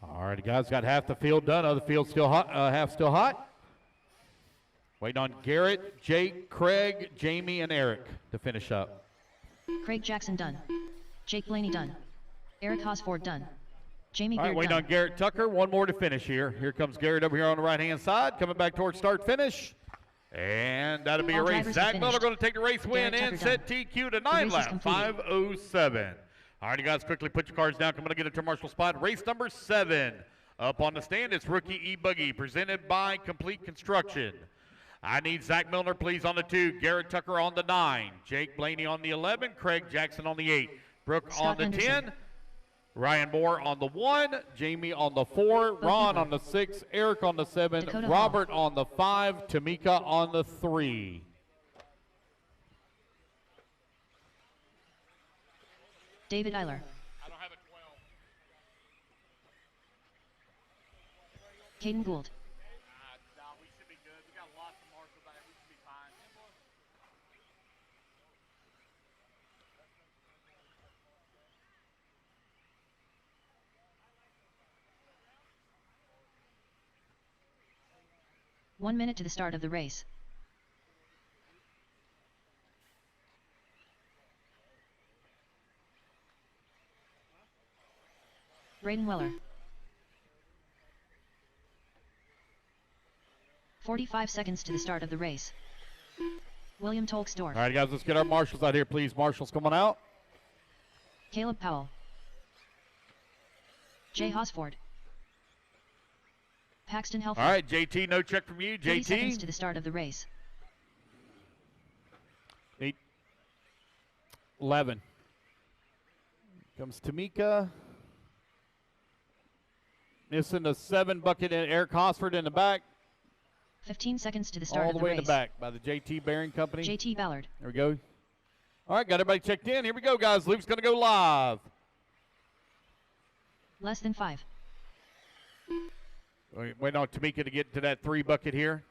All right, guys, got half the field done. Other field still hot. Half still hot. Waiting on Garrett, Jake, Craig, Jamie, and Eric to finish up. Craig Jackson done. Jake Blaney done. Eric Hosford done. Jamie All right, Beard waiting done. on Garrett Tucker. One more to finish here. Here comes Garrett over here on the right-hand side, coming back towards start-finish. And that'll be All a race. drivers Zach have Miller finished. going to take the race win Garrett and Tucker set done. TQ to The 9 race is lap, completed. 5:07. All right, you guys, quickly put your cards down. Come on and get into Marshall spot. Race number 7. Up on the stand, it's Rookie E-Buggy, presented by Complete Construction. I need Zach Milner, please, on the 2. Garrett Tucker on the 9. Jake Blaney on the 11. Craig Jackson on the 8. Brooke Scott on the Henderson. 10. Ryan Moore on the 1. Jamie on the 4. Ron people. on the 6. Eric on the 7. Dakota Robert on the 5. Tamika on the 3. David Eiler. I don't have a 12. Caden Gould. No, we should be good. We got lots of marshals out there. We should be fine. One minute to the start of the race. Braden Weller. 45 seconds to the start of the race. William Tolksdorf. All right, guys, let's get our marshals out here, please. Marshals coming out. Caleb Powell. Jay Hosford. Paxton Helfer. All right, JT, no check from you. 30 seconds JT. to the start of the race. 11. Comes Tamika. Missing the 7 bucket and Eric Hosford in the back. 15 seconds to the start All of the the way race. in the back by the JT Bearing Company. JT Ballard. There we go. All right, got everybody checked in. Here we go, guys. Luke's going to go live. Less than 5. Waiting on Tamika to get to that 3 bucket here.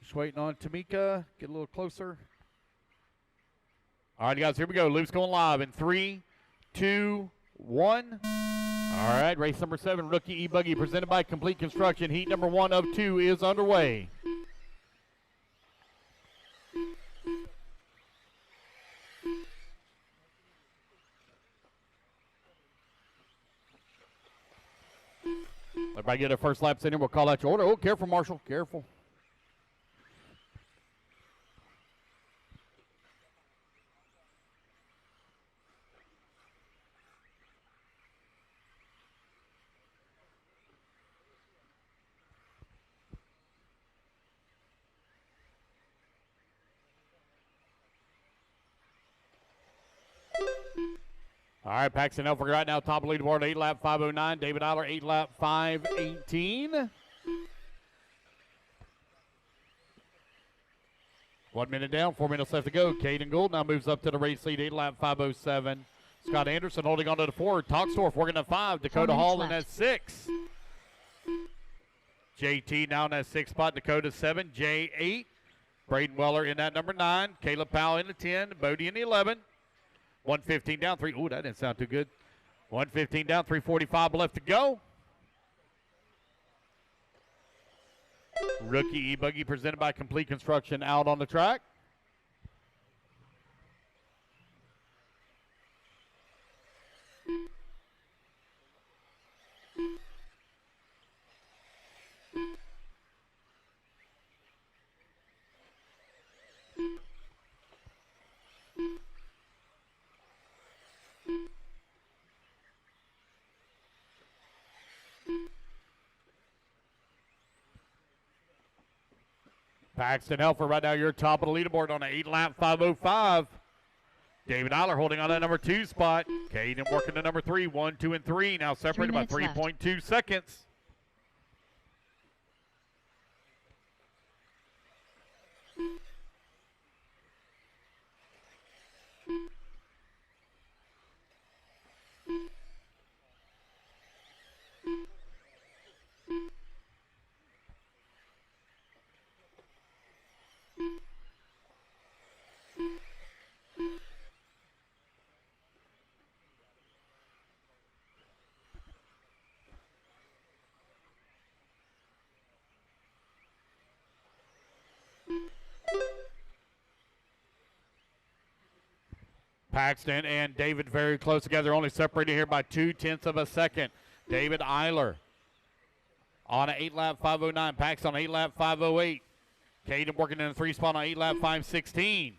Just waiting on Tamika. Get a little closer. All right, guys, here we go. Luke's going live in 3, 2, 1. All right, race number 7, Rookie E-Buggy, presented by Complete Construction. Heat number 1 of 2 is underway. Everybody get their first laps in here. We'll call out your order. Oh, careful, Marshall. Careful. All right, Paxton Elfer right now, top of the leaderboard, 8 lap 509. David Eiler, 8 lap 518. 1 minute down, 4 minutes left to go. Caden Gould now moves up to the race lead, 8 lap 507. Scott Anderson holding on to the 4. Toxdorf working at 5. Dakota Hall in that 6. JT now in that 6th spot. Dakota 7. J8. Braden Weller in that number 9. Caleb Powell in the 10. Bodie in the 11. 115 down. 3. Ooh, that didn't sound too good. 115 down. 345 left to go. Rookie E-Buggy presented by Complete Construction out on the track. Paxton Elfer right now, you're top of the leaderboard on an 8 lap 505. David Eiler holding on that number 2 spot. Caden working to number 3. 1, 2, and 3. Now separated by 3.2 seconds. Paxton and David very close together, only separated here by 0.2 of a second. David Eiler on an 8 lap 509. Paxton on 8 lap 508. Caden working in the 3 spot on 8 lap 516.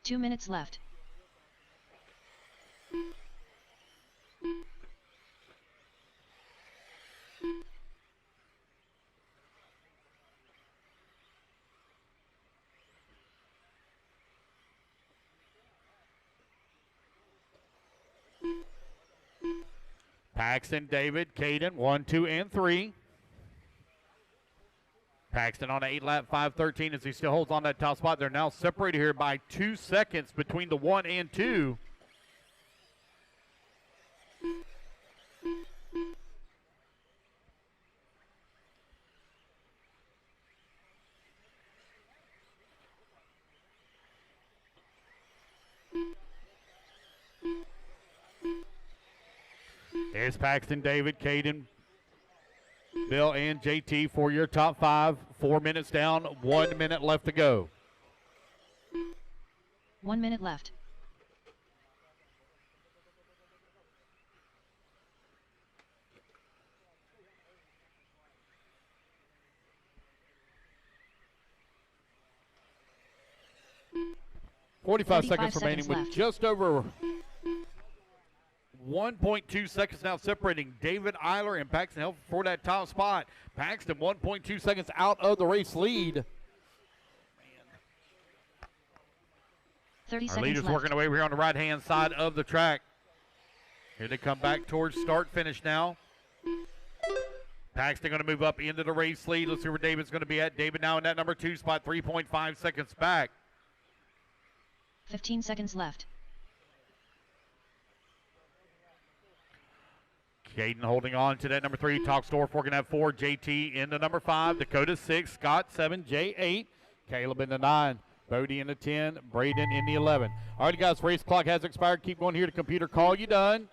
Two minutes left. Paxton, David, Caden, 1, 2, and 3. Paxton on an 8 lap 513 as he still holds on that top spot. They're now separated here by 2 seconds between the 1 and 2. There's Paxton, David, Caden, Bill, and JT for your top 5. 4 minutes down, 1 minute left to go. 1 minute left. Forty-five seconds remaining left. with just over 1.2 seconds now separating David Eiler and Paxton Elfer for that top spot. Paxton 1.2 seconds out of the race lead. 30 Our seconds leaders left. working away over here on the right-hand side of the track. Here they come back towards start-finish now. Paxton going to move up into the race lead. Let's see where David's going to be at. David now in that number 2 spot, 3.5 seconds back. 15 seconds left. Caden holding on to that number 3. Toxdorf working at 4. JT in the number 5. Dakota 6. Scott 7. J8. Caleb in the 9. Bodie in the 10. Braden in the 11. All right, guys, race clock has expired. Keep going here to computer. Call you done.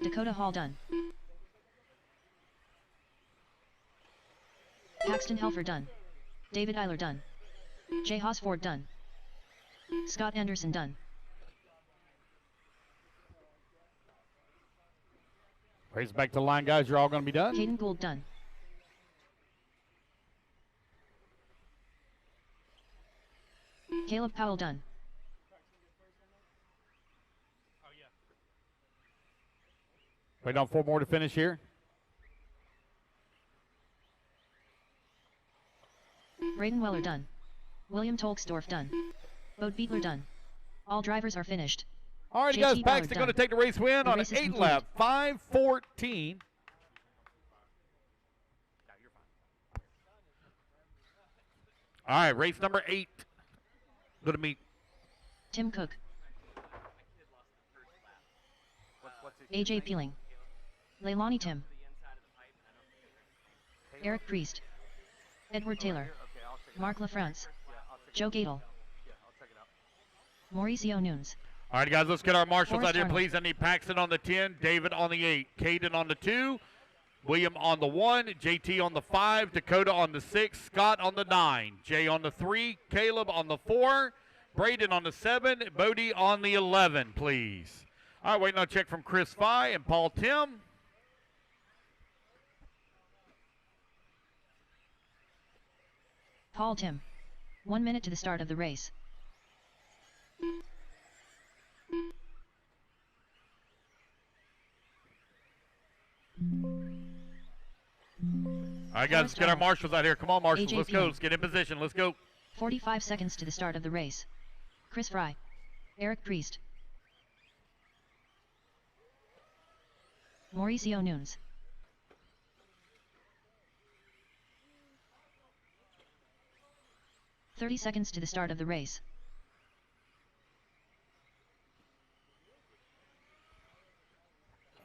Dakota Hall done. Paxton Helfer done. David Eiler done. Jay Hosford done. Scott Anderson done. Race back to the line, guys. You're all going to be done. Caden Gould done. Caleb Powell done. Waiting on 4 more to finish here. Braden Weller done. William Tolksdorf done. Bode Beetler done. All drivers are finished. All right, guys, Paxton going to take the race win on an 8-lap, 5:14. All right, race number 8. Going to meet Tim Cook. AJ Peeling. Leilani Tim. Eric Priest. Edward Taylor. Mark LaFrance. Joe Gadel. Mauricio Nunes. All right, guys, let's get our marshals Forrest out here, Arnold. please. I need Paxton on the 10, David on the 8, Caden on the 2, William on the 1, JT on the 5, Dakota on the 6, Scott on the 9, Jay on the 3, Caleb on the 4, Braden on the 7, Bodie on the 11, please. All right, waiting on a check from Chris Fye and Paul Tim. Paul Tim. 1 minute to the start of the race. All right, guys, let's get our marshals out here. Come on, marshals, AJ let's go. Peeling. Let's get in position. Let's go. 45 seconds to the start of the race. Chris Fry. Eric Priest. Mauricio Nunes. "30 seconds to the start of the race.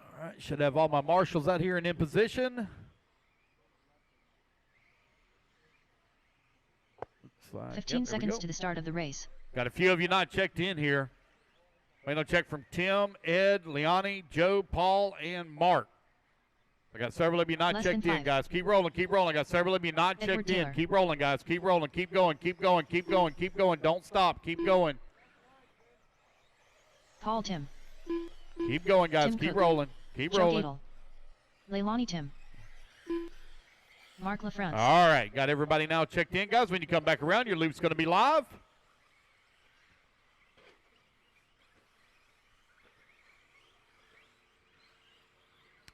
All right, should have all my marshals out here and in position. Looks like, 15 seconds to the start of the race. Got a few of you not checked in here. Waiting on check from Tim, Ed, Leonie, Joe, Paul, and Mark. I got several of you not Less checked than in, 5. guys. Keep rolling, keep rolling. I got several of you not Edward checked Taylor. in. Keep rolling, guys. Keep rolling, keep going, keep going, keep going, keep going. Don't stop. Keep going. Paul Tim. Keep going, guys. Tim Keep Cook. rolling. Keep Joe rolling. Gadel. Leilani Tim. Mark LaFrance. All right, got everybody now checked in, guys. When you come back around, your loop's going to be live.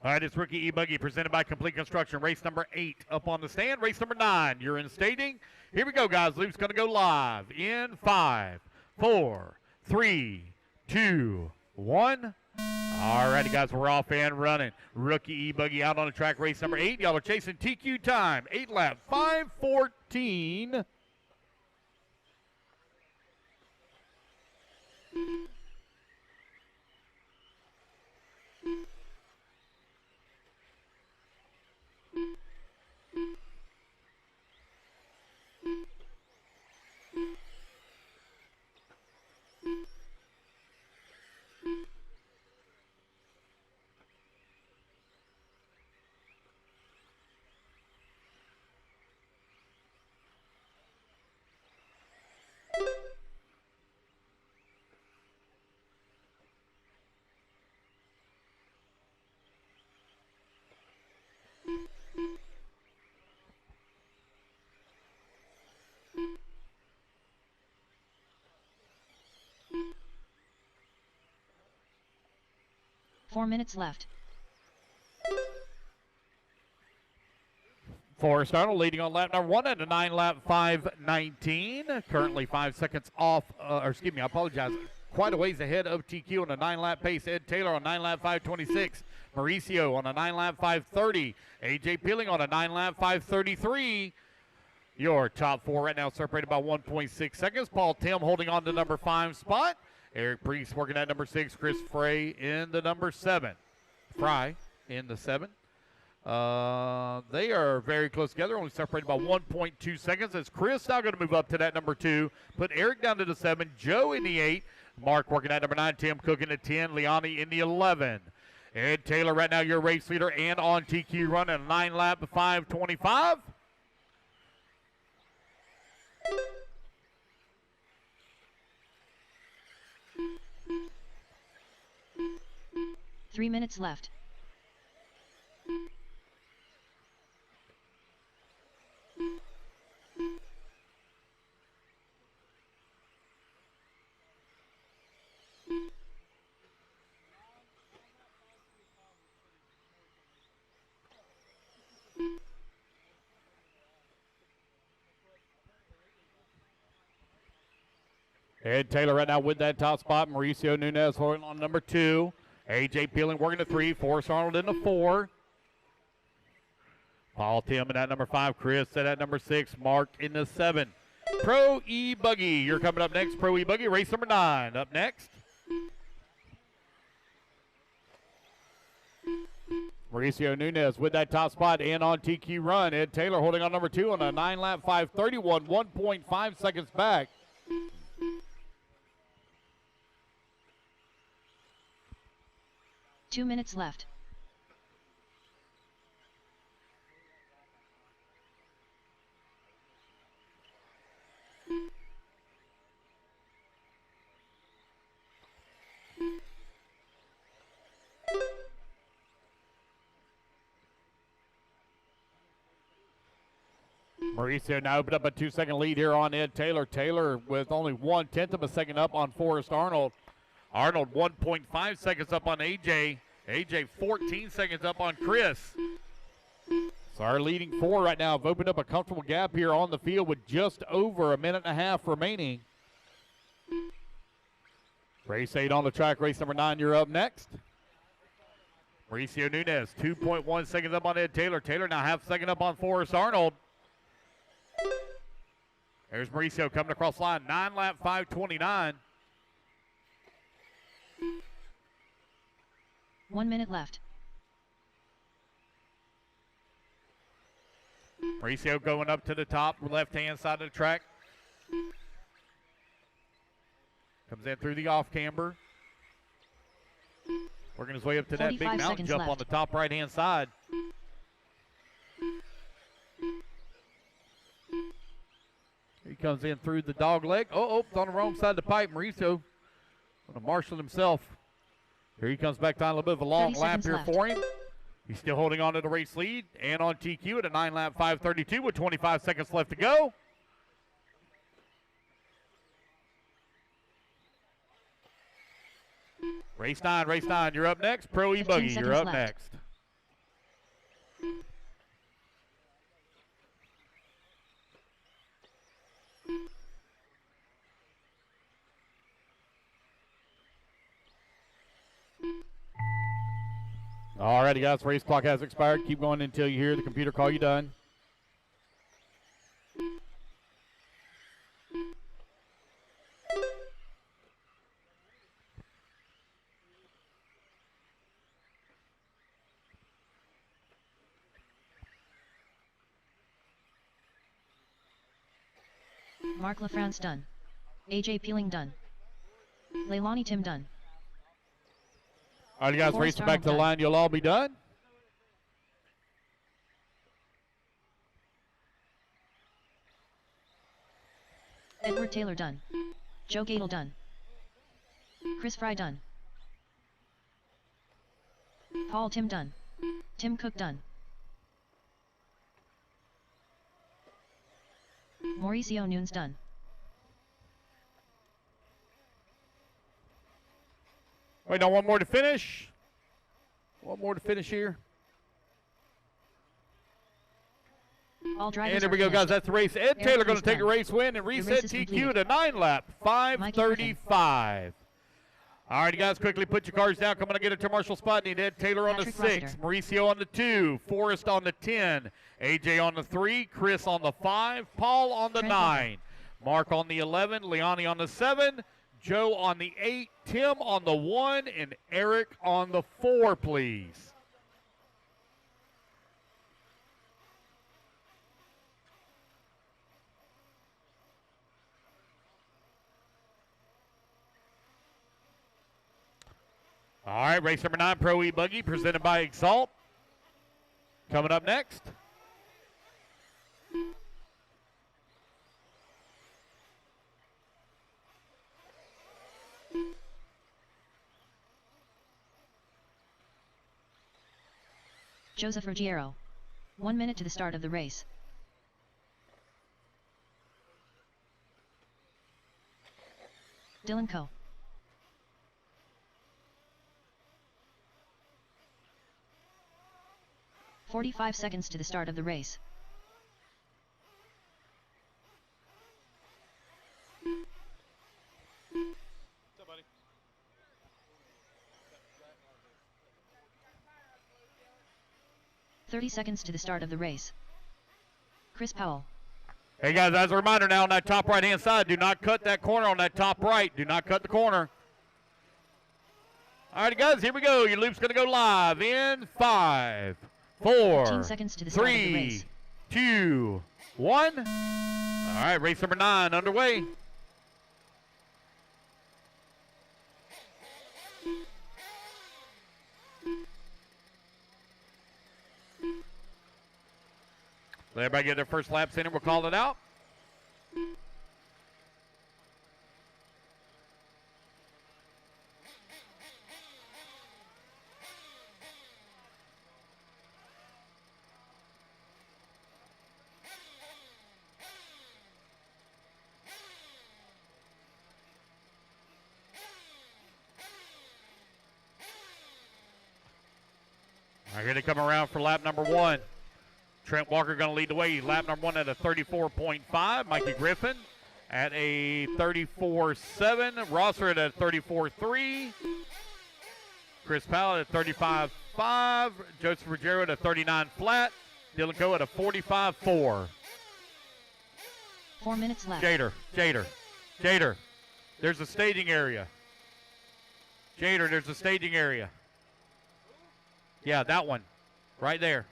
All right, it's Rookie E-Buggy presented by Complete Construction. Race number 8 up on the stand. Race number 9, you're in staging. Here we go, guys. Loop's going to go live in 5, 4, 3, 2, 1. All righty, guys, we're off and running. Rookie E-Buggy out on the track, race number 8. Y'all are chasing TQ time, 8 lap, 5:14. Four minutes left. Forrest Arnold leading on lap number 1 at a 9-lap 5:19. Currently 5 seconds off, I apologize. Quite a ways ahead of TQ on a 9-lap pace. Ed Taylor on 9-lap 5:26. Mauricio on a 9-lap 5:30. AJ Peeling on a 9-lap 5:33. Your top 4 right now separated by 1.6 seconds. Paul Tim holding on to number 5 spot. Eric Priest working at number 6. Chris Fry in the number 7. Fry in the 7. They are very close together, only separated by 1.2 seconds. As Chris now going to move up to that number 2. Put Eric down to the 7. Joe in the 8. Mark working at number 9. Tim Cook in the 10. Leonie in the 11. Ed Taylor right now your race leader and on TQ running a 9-lap 5:25. Three minutes left. Ed Taylor right now with that top spot. Mauricio Nunez holding on number 2. A.J. Peeling working the 3. Forrest Arnold in the 4. Paul Tim in that number 5. Chris at that number 6. Mark in the 7. Pro E-Buggy, you're coming up next. Pro E-Buggy, race number 9 up next. Mauricio Nunez with that top spot and on TQ run. Ed Taylor holding on number 2 on a 9-lap 5:31, 1.5 seconds back. Two minutes left. Mauricio now opened up a 2-second lead here on Ed Taylor. Taylor with only 1/10 of a second up on Forrest Arnold. Arnold 1.5 seconds up on AJ. AJ 14 seconds up on Chris. So our leading 4 right now have opened up a comfortable gap here on the field with just over a minute and a half remaining. Race 8 on the track. Race number 9, you're up next. Mauricio Nunez 2.1 seconds up on Ed Taylor. Taylor now half second up on Forrest Arnold. There's Mauricio coming across the line. 9-lap 5:29. 1 minute left. Mauricio going up to the top, left-hand side of the track. Comes in through the off camber. Working his way up to that big mountain jump on the top right-hand side. He comes in through the dog leg. Oh, it's on the wrong side of the pipe. Mauricio going to marshal himself. Here he comes back down a little bit of a long lap here for him. He's still holding on to the race lead and on TQ at a 9-lap 5:32 with 25 seconds left to go. Race 9, you're up next. Pro E-Buggy, you're up next. All righty, guys, race clock has expired. Keep going until you hear the computer call you done. Mark LaFrance done. AJ Peeling done. Leilani Tim done. All right, guys, racing back to the line. You'll all be done. Edward Taylor done. Joe Gadel done. Chris Fry done. Paul Tim done. Tim Cook done. Mauricio Nunes done. Wait, now one more to finish. One more to finish here. All drivers and there we go, guys. That's the race. Ed Taylor going to take a race win and reset TQ to 9-lap 5:35. All right, guys, quickly put your cars down. Come on and get a commercial spot. Need Ed Taylor on the 6, Mauricio on the 2, Forrest on the 10, AJ on the 3, Chris on the 5, Paul on the 9, Mark on the 11, Leonie on the 7, Joe on the 8, Tim on the 1, and Eric on the 4, please. All right, race number 9, Pro E-Buggy, presented by Exalt. Coming up next. Joseph Ruggiero. 1 minute to the start of the race. Dylan Coe. 45 seconds to the start of the race. 30 seconds to the start of the race. Chris Powell. Hey guys, as a reminder now on that top right-hand side, do not cut that corner on that top right. Do not cut the corner. All right, guys, here we go. Your loop's going to go live in 5, 4, 15 seconds to the start of the 3, race. 2, 1. All right, race number 9 underway. Let everybody get their first laps in and we'll call it out. All right, here they come around for lap number 1. Trent Walker going to lead the way. Lap number 1 at a 34.5. Mikey Griffin at a 34.7. Rosser at a 34.3. Chris Powell at a 35.5. Joseph Ruggiero at a 39 flat. Dylan Coe at a 45.4. 4 minutes left. Jader. There's a staging area. Jader, there's a staging area. Yeah, that one. Right there.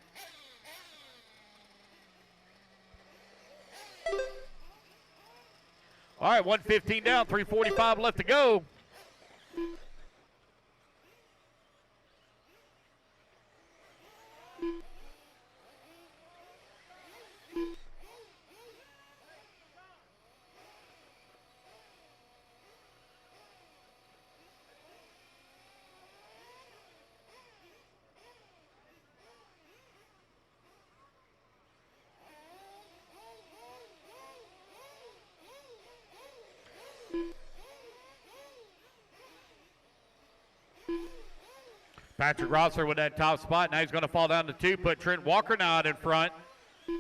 All right, 1:15 down, 3:45 left to go. Patrick Rosser with that top spot. Now he's going to fall down to 2. Put Trent Walker now out in front.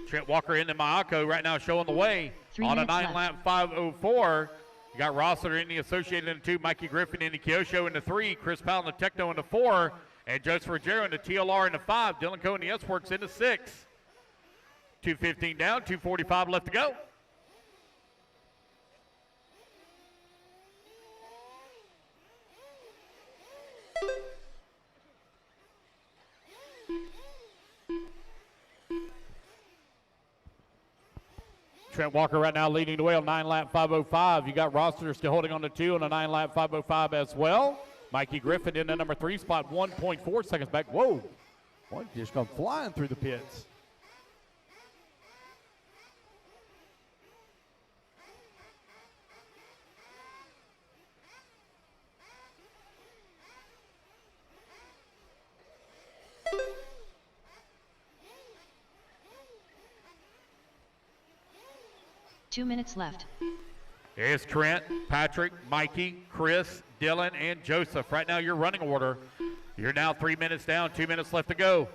Trent Walker into Mayako right now showing the way. 3 on a minutes 9-lap 5:04. You got Rosser in the Associated into 2. Mikey Griffin into Kyosho into 3. Chris Powell into Techno into 4. And Joseph Ruggiero into TLR into 5. Dylan Coe in the S-Works into 6. 2:15 down, 2:45 left to go. Trent Walker right now leading the way on 9-lap 5:05. You got Rosser still holding on to 2 on a 9-lap 5:05 as well. Mikey Griffin in the number 3 spot, 1.4 seconds back. Whoa, one just come flying through the pits. Two minutes left. Here's Trent, Patrick, Mikey, Chris, Dylan, and Joseph. Right now, your running order. You're now 3 minutes down, 2 minutes left to go.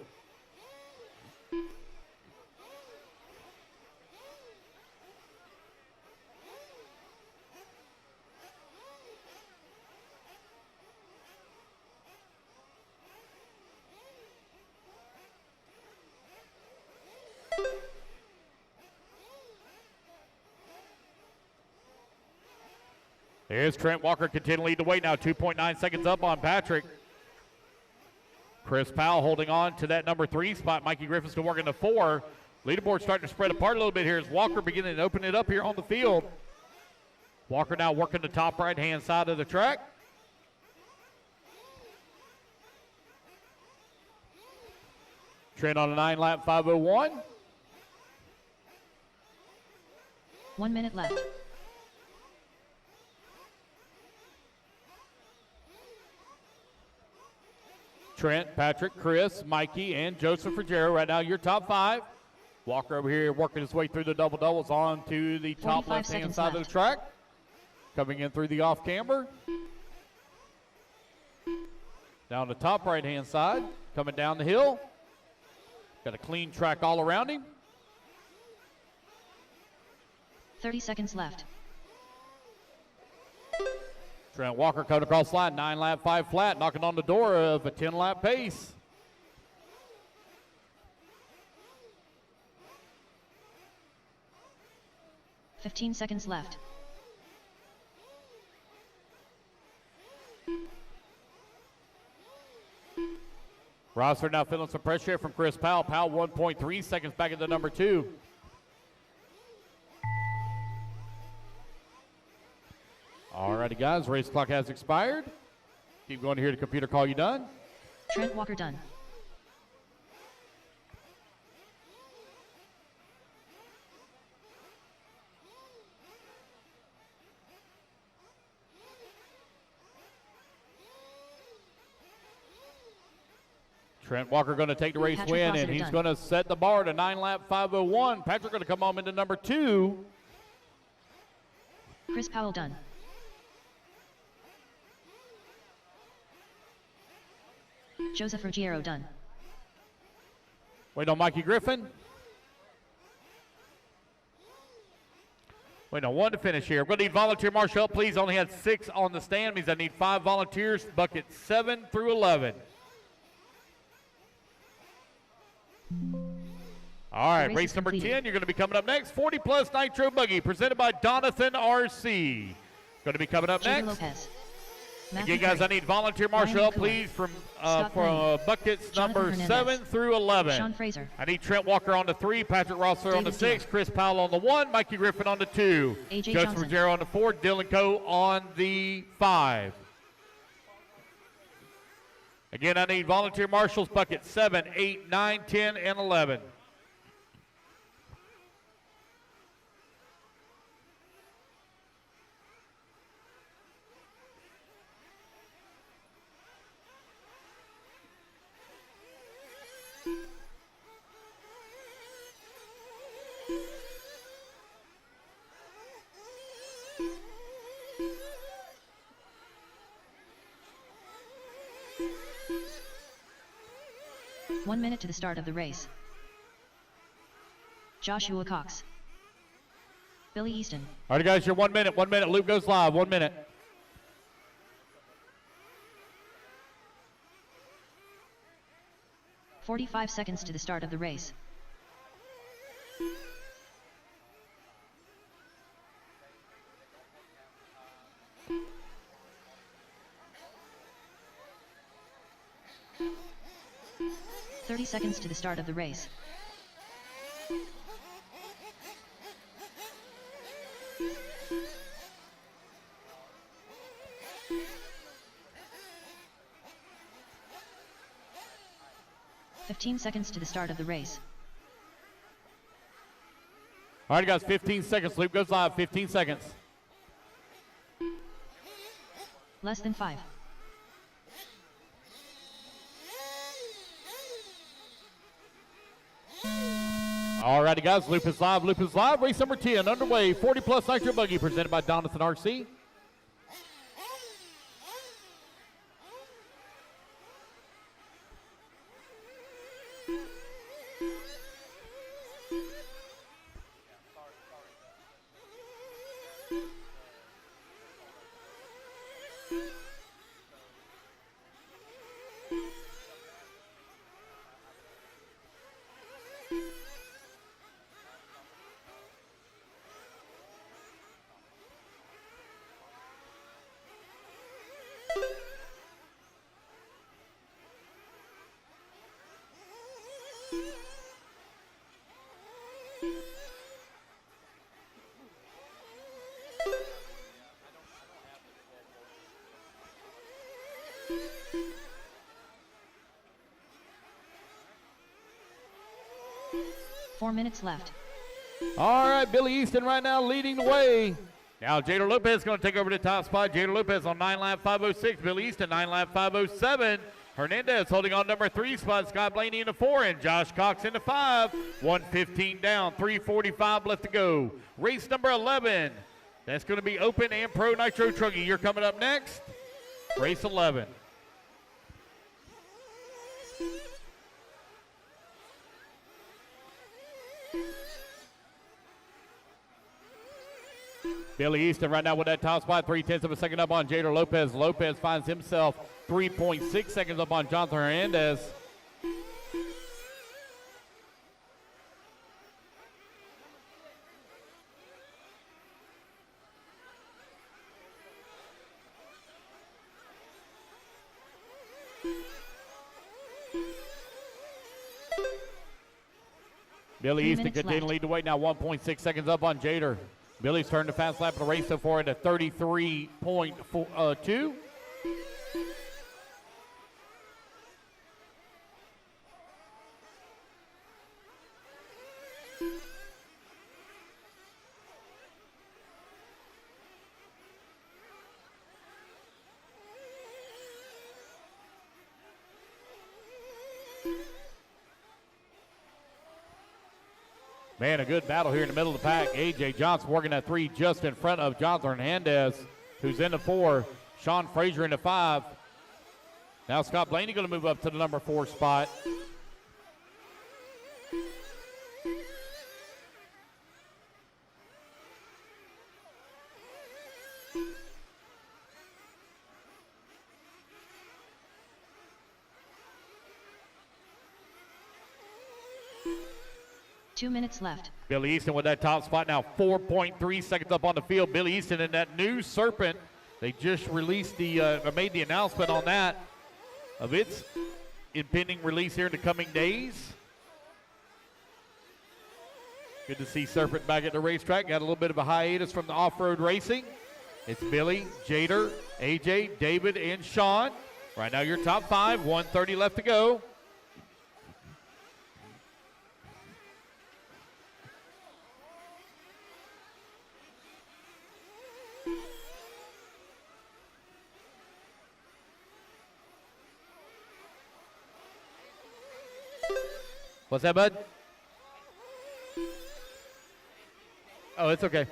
Here's Trent Walker continuing to lead the way now, 2.9 seconds up on Patrick. Chris Powell holding on to that number 3 spot. Mikey Griffin still working to 4. Leaderboard starting to spread apart a little bit here as Walker beginning to open it up here on the field. Walker now working the top right-hand side of the track. Trent on a 9-lap 5:01. 1 minute left. Trent, Patrick, Chris, Mikey, and Joseph Ruggiero. Right now, your top 5. Walker over here working his way through the double-doubles on to the top left-hand side of the track. Coming in through the off-camber. Down the top right-hand side. Coming down the hill. Got a clean track all around him. 30 seconds left. Trent Walker coming across the line, 9-lap 5 flat, knocking on the door of a 10-lap pace. 15 seconds left. Rosser now feeling some pressure from Chris Powell. Powell 1.3 seconds back into number 2. Alrighty, guys, race clock has expired. Keep going here to computer call you done. Trent Walker done. Trent Walker going to take the race Patrick win, Rossiter and he's done. going to set the bar to 9-lap 5:01. Patrick going to come home into number 2. Chris Powell done. Joseph Ruggiero done. Wait on Mikey Griffin. Wait on 1 to finish here. We're going to need volunteer marshal help, please. Only had 6 on the stand. Means I need 5 volunteers. Bucket 7 through 11. All right, race number 10. You're going to be coming up next. 40 Plus Nitro Buggy presented by Donathan RC. Going to be coming up Jaden next. Lopez. Again, guys, I need volunteer marshal help, please, from buckets Jonathan number Hernandez. 7 through 11. Sean Fraser. I need Trent Walker on the 3, Patrick Rosser on the David 6, Gill. Chris Powell on the 1, Mikey Griffin on the 2, AJ Joseph Johnson. Ruggiero on the 4, Dylan Coe on the 5. Again, I need volunteer marshals, bucket 7, 8, 9, 10, and 11. One minute to the start of the race. Joshua Cox. Billy Easton. All right, guys, you're 1 minute. 1 minute. Loop goes live. 1 minute. "45 seconds to the start of the race. "30 seconds to the start of the race. "15 seconds to the start of the race. All right, guys, 15 seconds. Loop goes live. 15 seconds. Less than 5. All righty, guys, loop is live. Loop is live. Race number 10 underway. 40 Plus Nitro Buggy presented by Donathan RC. Four minutes left. All right, Billy Easton right now leading the way. Now Jader Lopez is going to take over the top spot. Jader Lopez on 9-lap 5:06. Billy Easton 9-lap 5:07. Hernandez holding on number 3 spot. Scott Blaney in the 4 and Josh Cox in the 5. 1:15 down, 3:45 left to go. Race number 11. That's going to be Open and Pro Nitro Truggy. You're coming up next. Race 11. Billy Easton right now with that top spot, 3/10 of a second up on Jader Lopez. Lopez finds himself 3.6 seconds up on Jonathan Hernandez. Billy Easton continuing to lead the way now, 1.6 seconds up on Jader. Billy's turned the fast lap of the race so far at a 33.2. Man, a good battle here in the middle of the pack. A.J. Johnson working at 3 just in front of Jonathan Hernandez, who's in the 4. Sean Frazier in the 5. Now Scott Blaney going to move up to the number 4 spot. Two minutes left. Billy Easton with that top spot now, 4.3 seconds up on the field. Billy Easton in that new Serpent. They just released made the announcement on that of its impending release here in the coming days. Good to see Serpent back at the racetrack. Got a little bit of a hiatus from the off-road racing. It's Billy, Jader, AJ, David, and Sean. Right now your top 5, 1:30 left to go. What's that, bud? Oh, it's okay.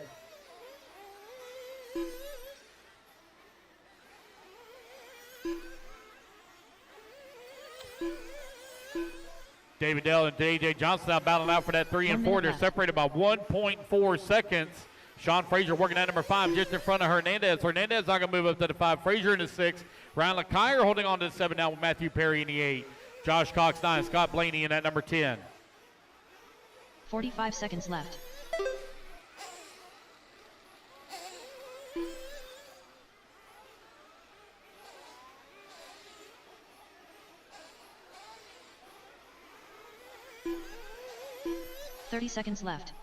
David Dell and A.J. Johnson now battling out for that 3 and 4. They're separated by 1.4 seconds. Sean Frazier working at number 5 just in front of Hernandez. Hernandez not going to move up to the 5. Frazier in the 6. Ryan LeCuyer holding on to the 7 now with Matthew Perry in the 8. Josh Cox 9. Scott Blaney in at number 10. 45 seconds left. $30 seconds left.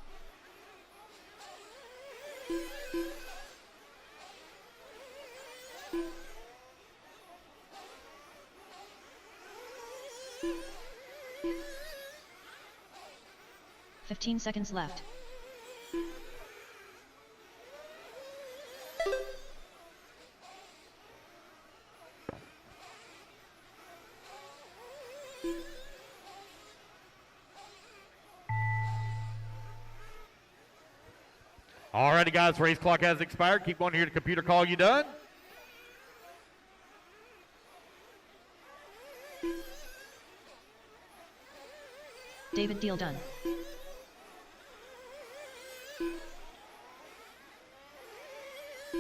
$15 seconds left. Alrighty, guys, race clock has expired. Keep going here to computer call you done. David Deal done.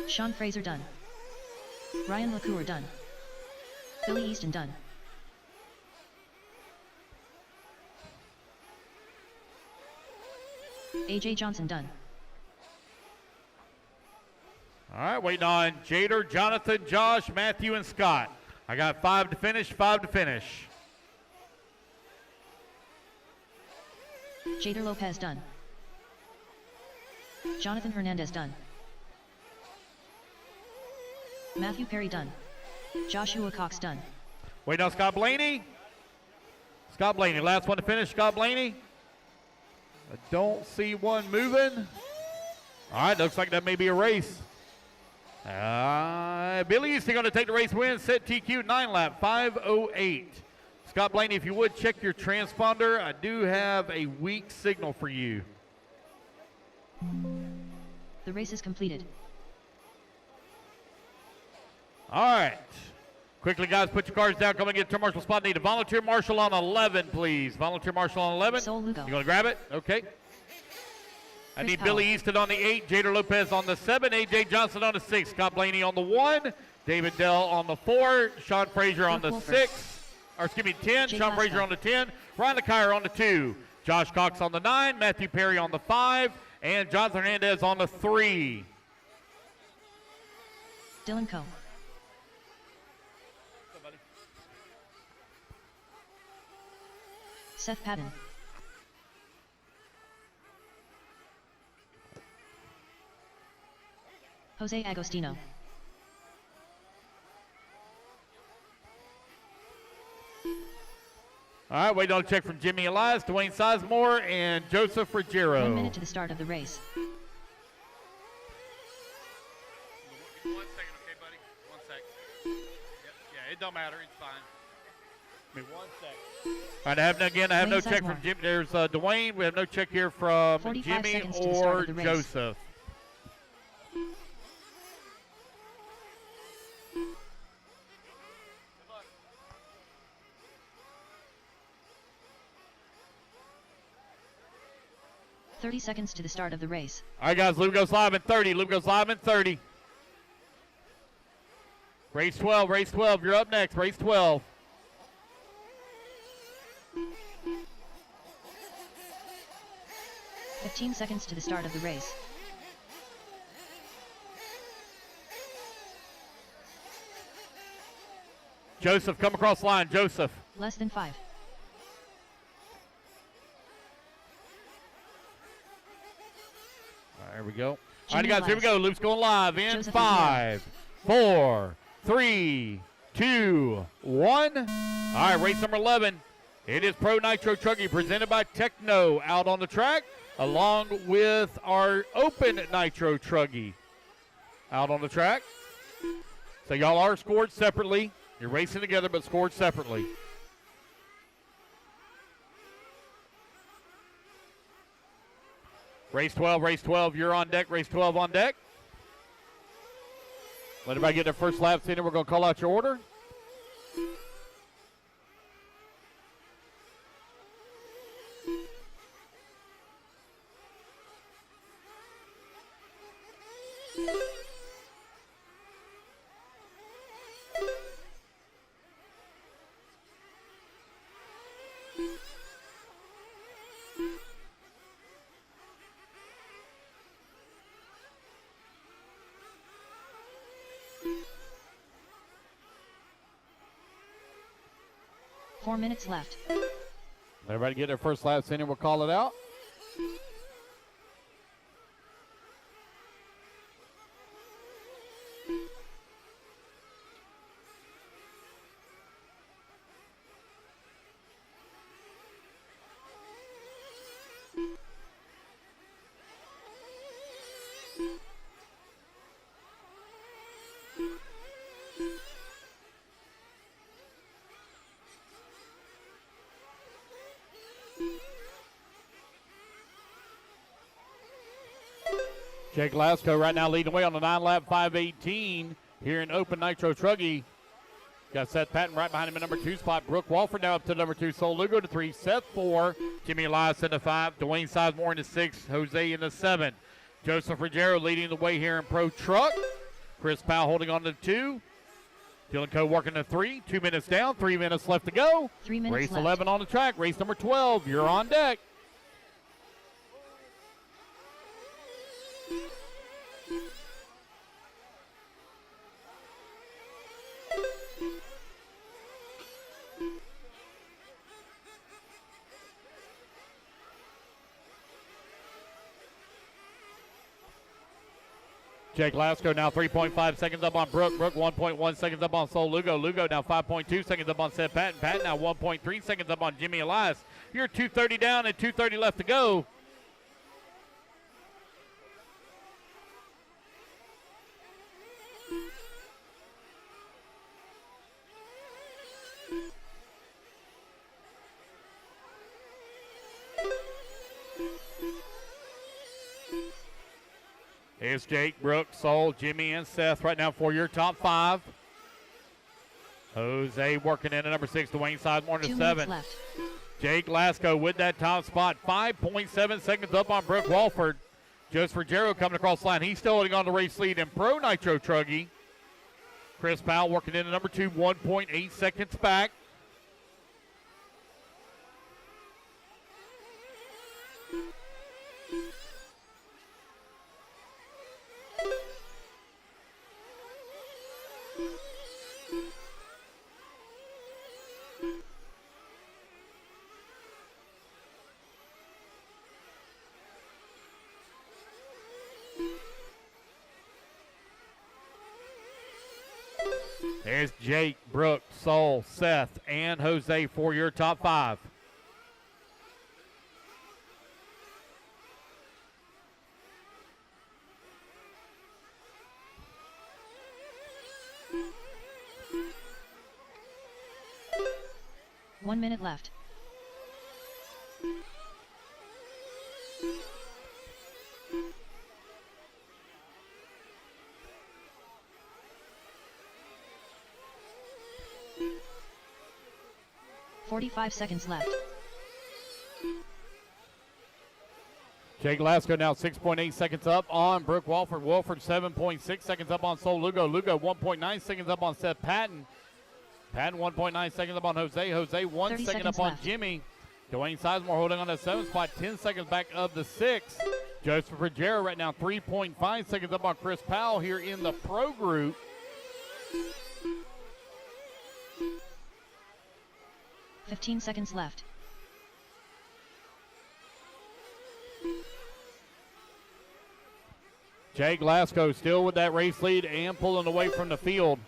Sean Fraser done. Ryan LeCuyer done. Billy Easton done. A.J. Johnson done. All right, waiting on Jader, Jonathan, Josh, Matthew, and Scott. I got 5 to finish, 5 to finish. Jader Lopez done. Jonathan Hernandez done. Matthew Perry done. Joshua Cox done. Waiting on Scott Blaney. Scott Blaney, last one to finish, Scott Blaney. I don't see one moving. All right, looks like that may be a race. Billy Easton going to take the race win. Set TQ 9 lap, 5:08. Scott Blaney, if you would, check your transponder. I do have a weak signal for you. The race is completed. All right. Quickly, guys, put your cards down. Come and get a turn marshal spot. Need a volunteer marshal on 11, please. Volunteer marshal on 11. Sol Lugo. You going to grab it? Okay. I need Billy Easton on the 8, Jader Lopez on the 7, A.J. Johnson on the 6, Scott Blaney on the 1, David Dell on the 4, Sean Frazier on the 6, or excuse me, 10, Sean Frazier on the 10, Ryan LeCuyer on the 2, Josh Cox on the 9, Matthew Perry on the 5, and Jonathan Hernandez on the 3. Dylan Coe. Seth Patton. Jose Agostino. All right, waiting on a check from Jimmy Elias, Dwayne Sizemore, and Joseph Ruggiero. 1 minute to the start of the race. 1 second, okay, buddy? 1 sec. Yeah, it don't matter. It's fine. Give me 1 sec. All right, I have no check from Jimmy. There's Dwayne. We have no check here from Jimmy or Joseph. "30 seconds to the start of the race. All right, guys, loop goes live in 30. Loop goes live in 30. Race 12, race 12. You're up next, race 12. "15 seconds to the start of the race. Joseph, come across the line. Joseph. Less than 5. There we go. Jimmy All right, guys, here we go. Loop's going live in Joseph 5, 4, 3, 2, 1. All right, race number 11. It is Pro Nitro Trucking presented by Techno out on the track, along with our Open Nitro Truggy out on the track. So y'all are scored separately. You're racing together, but scored separately. Race 12, you're on deck. Race 12 on deck. Let everybody get their first laps in, and we're going to call out your order. Four minutes left. Everybody get their first laps in, and we'll call it out. Jake Lasco right now leading the way on the 9-lap 5:18 here in Open Nitro Truggy. Got Seth Patton right behind him in number 2 spot. Brooke Walford now up to number 2. Sol Lugo to 3. Seth 4. Jimmy Elias in the 5. Dwayne Sizemore in the 6. Jose in the 7. Joseph Ruggiero leading the way here in Pro Truck. Chris Powell holding on to 2. Dylan Coe working to 3. 2 minutes down. 3 minutes left to go. 3 minutes Race left. 11 on the track. Race number 12. You're on deck. Jake Lasco now 3.5 seconds up on Brooke. Brooke 1.1 seconds up on Sol Lugo. Lugo now 5.2 seconds up on Seth Patton. Patton now 1.3 seconds up on Jimmy Elias. You're 2:30 down and 2:30 left to go. Here's Jake, Brooke, Sol, Jimmy, and Seth right now for your top 5. Jose working in at number 6, Dwayne Sizemore to 2 7. minutes left. Jake Lasco with that top spot, 5.7 seconds up on Brooke Walford. Joseph Ruggiero coming across the line. He's still holding on to race lead in Pro Nitro Truggy. Chris Powell working in at number 2, 1.8 seconds back. There's Jake, Brooke, Sol, Seth, and Jose for your top 5. One minute left. "45 seconds left. Jake Lasco now 6.8 seconds up on Brooke Walford. Walford 7.6 seconds up on Sol Lugo. Lugo 1.9 seconds up on Seth Patton. Patton 1.9 seconds up on Jose. Jose 1 second up on left. Jimmy. Dwayne Sizemore holding on the 7th spot, 10 seconds back of the 6th. Joseph Ruggiero right now 3.5 seconds up on Chris Powell here in the pro group. "15 seconds left. Jake Lasco still with that race lead and pulling away from the field.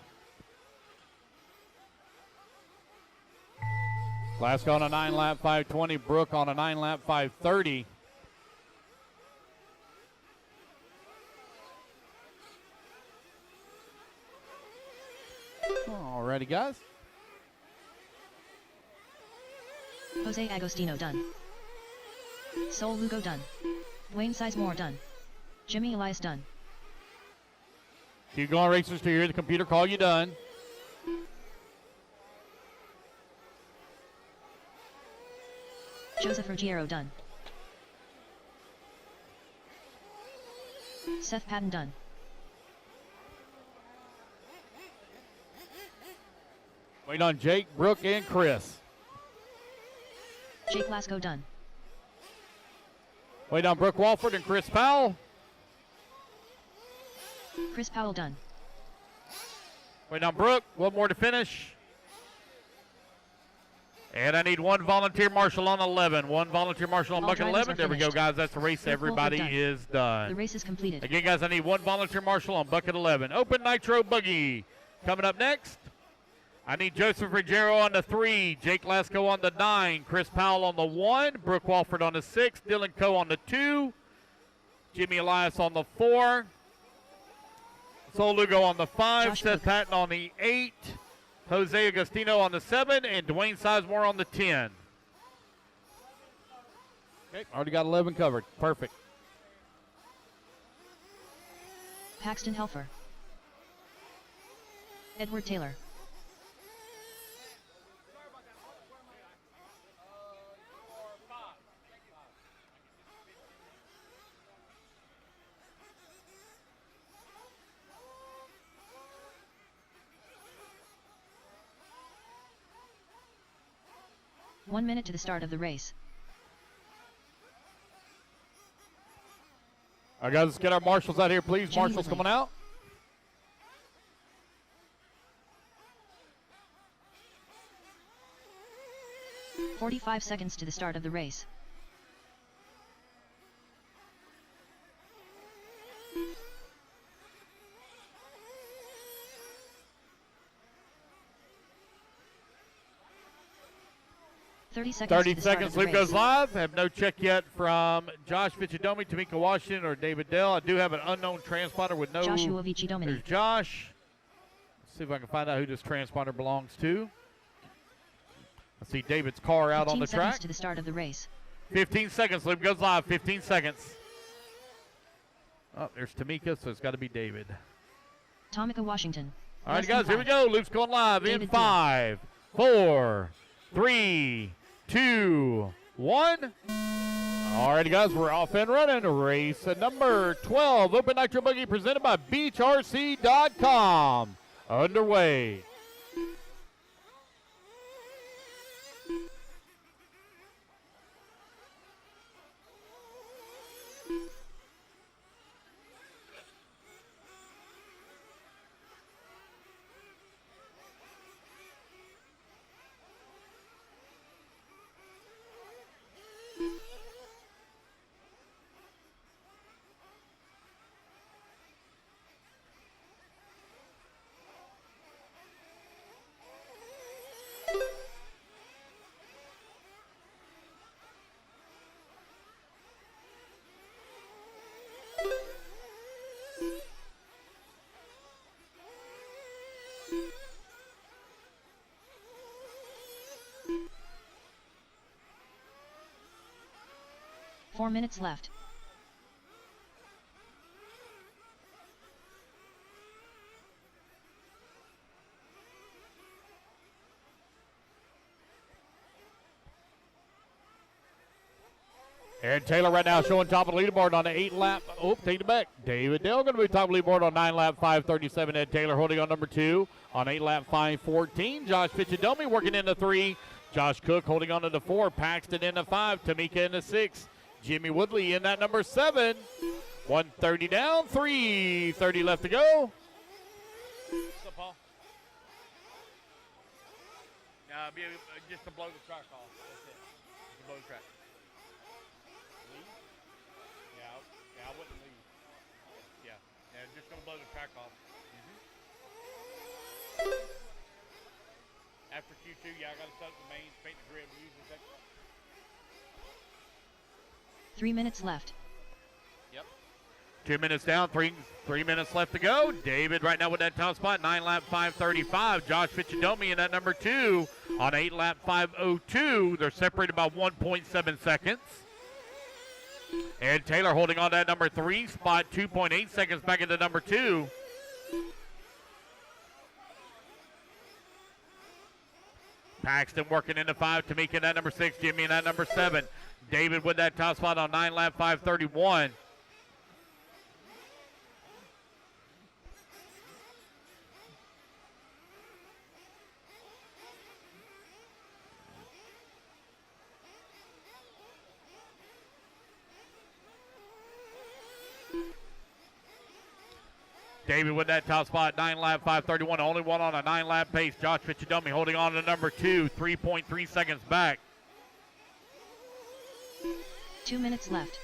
Lasco on a 9-lap 5:20. Brooke on a 9-lap 5:30. Alrighty, guys. Jose Agostino done. Sol Lugo done. Dwayne Sizemore done. Jimmy Elias done. Keep going, racers, to hear the computer call you done. Joseph Ruggiero done. Seth Patton done. Wait on Jake, Brooke, and Chris. Jake Lasco done. Wait on Brooke Walford and Chris Powell. Chris Powell done. Wait on Brooke, one more to finish. And I need one volunteer marshal on 11. One volunteer marshal on All bucket drivers 11. are There we go, finished. guys. That's the race. Brooke Everybody Walford done. is done. The race is completed. Again, guys, I need one volunteer marshal on bucket 11. Open Nitro Buggy. Coming up next, I need Joseph Ruggiero on the 3, Jake Lasco on the 9, Chris Powell on the 1, Brooke Walford on the 6, Dylan Coe on the 2, Jimmy Elias on the 4, Sol Lugo on the 5, Josh Seth Cook. Patton on the 8, Jose Agostino on the 7, and Dwayne Sizemore on the 10. Okay, already got 11 covered. Perfect. Paxton Helfer. Edward Taylor. One minute to the start of the race. All right, guys, let's get our marshals out here, please. Jimmy Marshals Woodley. coming out. "45 seconds to the start of the race. "30 seconds 30 to the start seconds. of the Loop race. goes live. Have no check yet from Josh Ficcidomi, Tamika Washington, or David Dell. I do have an unknown transponder with no. Joshua Vici There's Domini. Josh. Let's see if I can find out who this transponder belongs to. I see David's car out on 15 the seconds track. to the start of the race. 15 seconds. Loop goes live. 15 seconds. Oh, there's Tamika, so it's got to be David. Tamika Washington. All right, Less than guys, here we 5. go. Loop's going live in David Deal. 5, 4, 3, 2, 1. All righty, guys, we're off and running. Race number 12, Open Nitro Buggy, presented by BeachRC.com. Underway. 4 minutes left. Aaron Taylor right now showing top of the leaderboard on the 8-lap. Oh, take it back. David Dale going to be top of the leaderboard on 9-lap 5:37. Ed Taylor holding on number 2 on 8-lap 5:14. Josh Fitzgerald working into 3. Josh Cook holding on to the 4. Paxton in the 5. Tamika in the 6. Jimmy Woodley in that number 7. 130 down. 3:30 left to go. What's up, Paul? Just to blow the track off. That's it. Just to blow the track. Yeah, I wouldn't leave. Yeah, just gonna blow the track off. After Q2, I gotta set up the mains, paint the grid, use the tech. 3 minutes left. Yep. 2 minutes down, three minutes left to go. David right now with that top spot, 9-lap 5:35. Josh Fitzgerald in that number 2 on 8-lap 5:02. They're separated by 1.7 seconds. And Taylor holding on to that number 3 spot, 2.8 seconds back into number 2. Paxton working into 5, Tamika in that number 6, Jimmy in that number 7. David with that top spot on 9-lap 5:31. David with that top spot, 9-lap 5:31, only one on a 9-lap pace. Josh Fitzgerald holding on to number 2, 3.3 seconds back. 2 minutes left.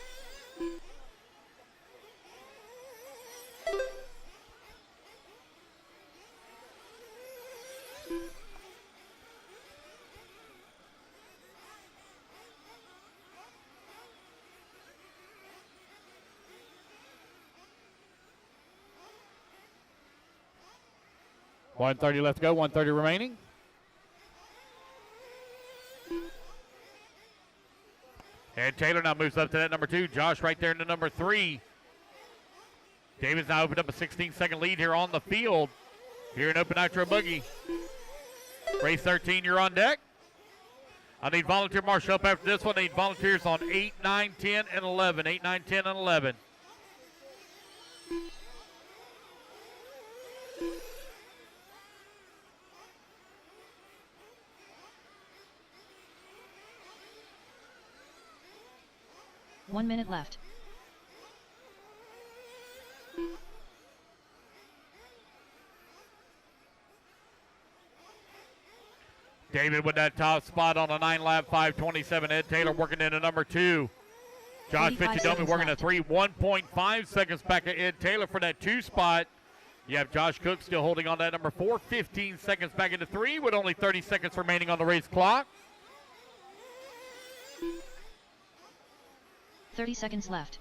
$130 left to go, $130 remaining. And Taylor now moves up to that number 2. Josh right there in the number 3. David's now opened up a 16-second lead here on the field. Here in Open Nitro Buggy. Race 13, you're on deck. I need volunteer marshal up after this one. I need volunteers on 8, 9, 10, and 11. 8, 9, 10, and 11. One minute left. David with that top spot on a 9-lap 5:27. Ed Taylor working into number 2. Josh Fitzgerald working a 3. 1.5 seconds back at Ed Taylor for that 2 spot. You have Josh Cook still holding on that number 4. 15 seconds back into 3 with only 30 seconds remaining on the race clock. 30 seconds left.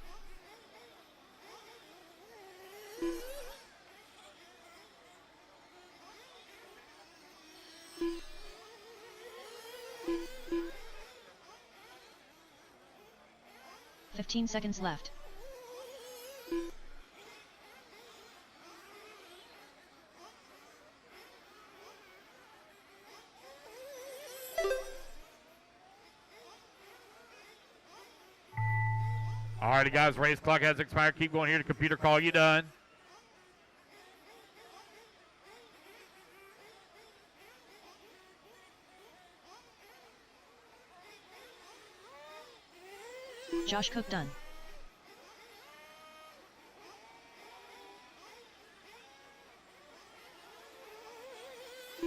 $15 seconds left. All righty, guys, race clock has expired. Keep going here. The computer call you done. Josh Cook done.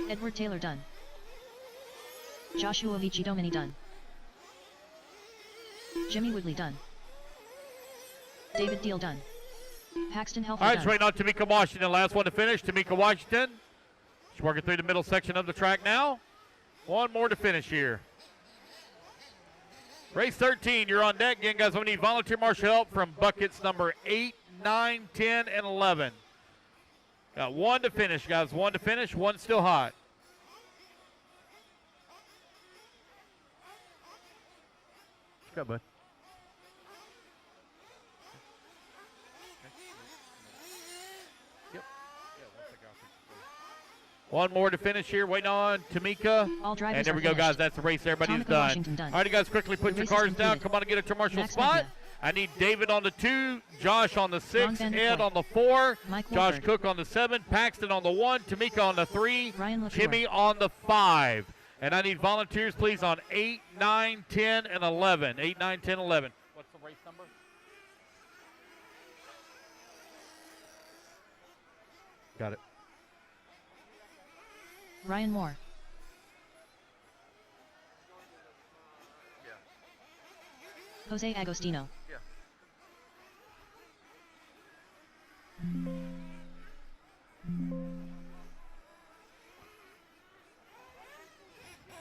Edward Taylor done. Joshua Vici-Domini done. Jimmy Woodley done. David Deal done. Paxton Helfer All right, done. just waiting on Tamika Washington. Last one to finish. Tamika Washington. She's working through the middle section of the track now. One more to finish here. Race 13, you're on deck. Again, guys, we need volunteer marshal help from buckets number 8, 9, 10, and 11. Got one to finish, guys. One to finish. One still hot. up, bud. Yep. One more to finish here. Waiting on Tamika. All drivers and there we go, finished. guys. That's the race. Everybody's Tomica, done. Washington done. All right, you guys, quickly put The your race is cars down. completed. Come on and get a commercial Max spot. Mejia. I need David on the 2, Josh on the 6, Vander Ed Kooi. on the 4, Mike Josh Wolford. Cook on the 7, Paxton on the 1, Tamika on the 3, Ryan LaCour. Jimmy on the 5. And I need volunteers, please, on 8, 9, 10, and 11. 8, 9, 10, 11. What's the race number? Got it. Ryan Moore. Jose Agostino.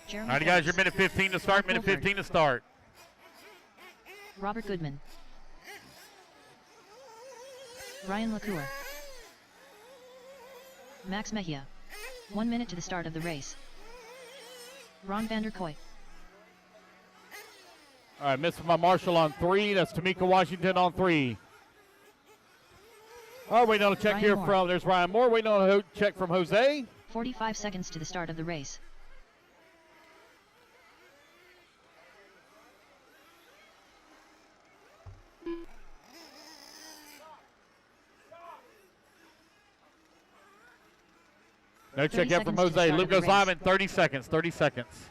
Jeremy All right, guys, Phillips. your minute 15 to start. Minute Wolford. 15 to start. Robert Goodman. Ryan LaCour. Max Mejia. 1 minute to the start of the race. Ron Vander Kooi. All right, missing my marshal on 3. That's Tamika Washington on 3. All right, waiting on a check Ryan here Moore. from, there's Ryan Moore. Waiting on a check from Jose. 45 seconds to the start of the race. No check 30 yet from seconds to the Jose. start Luke of the goes live race. in 30 seconds. 30 seconds.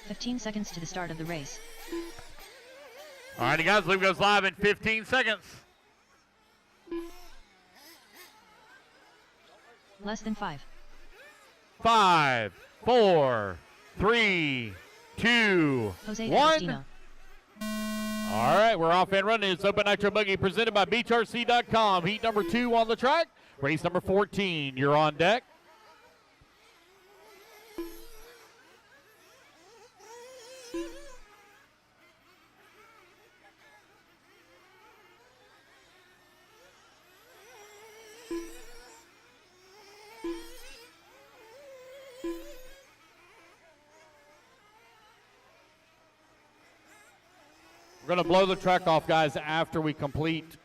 Fifteen seconds to the start of the race. All righty, guys. Luke goes live in 15 seconds. Less than 5. 5, 4, 3, 2, Jose 1. Agostino. All right, we're off and running. It's Open Nitro Buggy presented by BeachRC.com. Heat number 2 on the track. Race number 14. You're on deck. We're going to blow the track off, guys, after we complete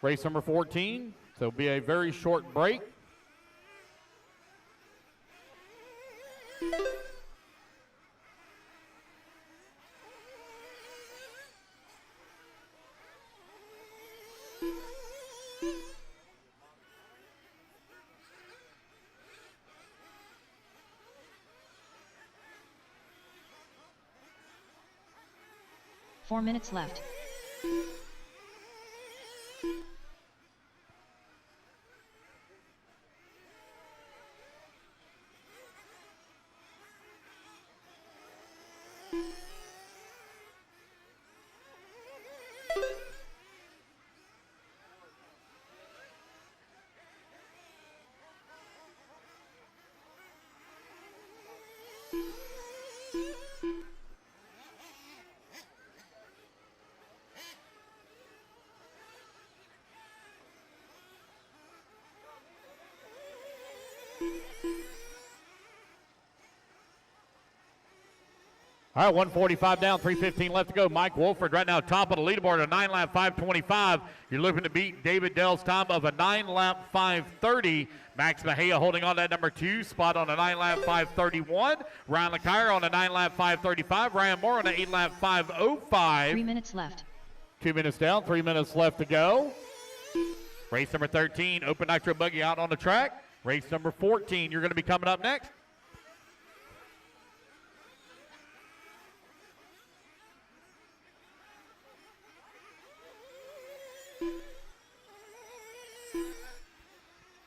race number 14. So it'll be a very short break. Four minutes left. All right, 145 down, 3:15 left to go. Mike Wolford right now top of the leaderboard, a 9-lap 5:25. You're looking to beat David Dell's time of a 9-lap 5:30. Max Mejia holding on to that number 2 spot on a 9-lap 5:31. Ryan LaCour on a 9-lap 5:35. Ryan Moore on an 8-lap 5:05. 3 minutes left. 2 minutes down, 3 minutes left to go. Race number 13, Open Nitro Buggy out on the track. Race number 14, you're going to be coming up next.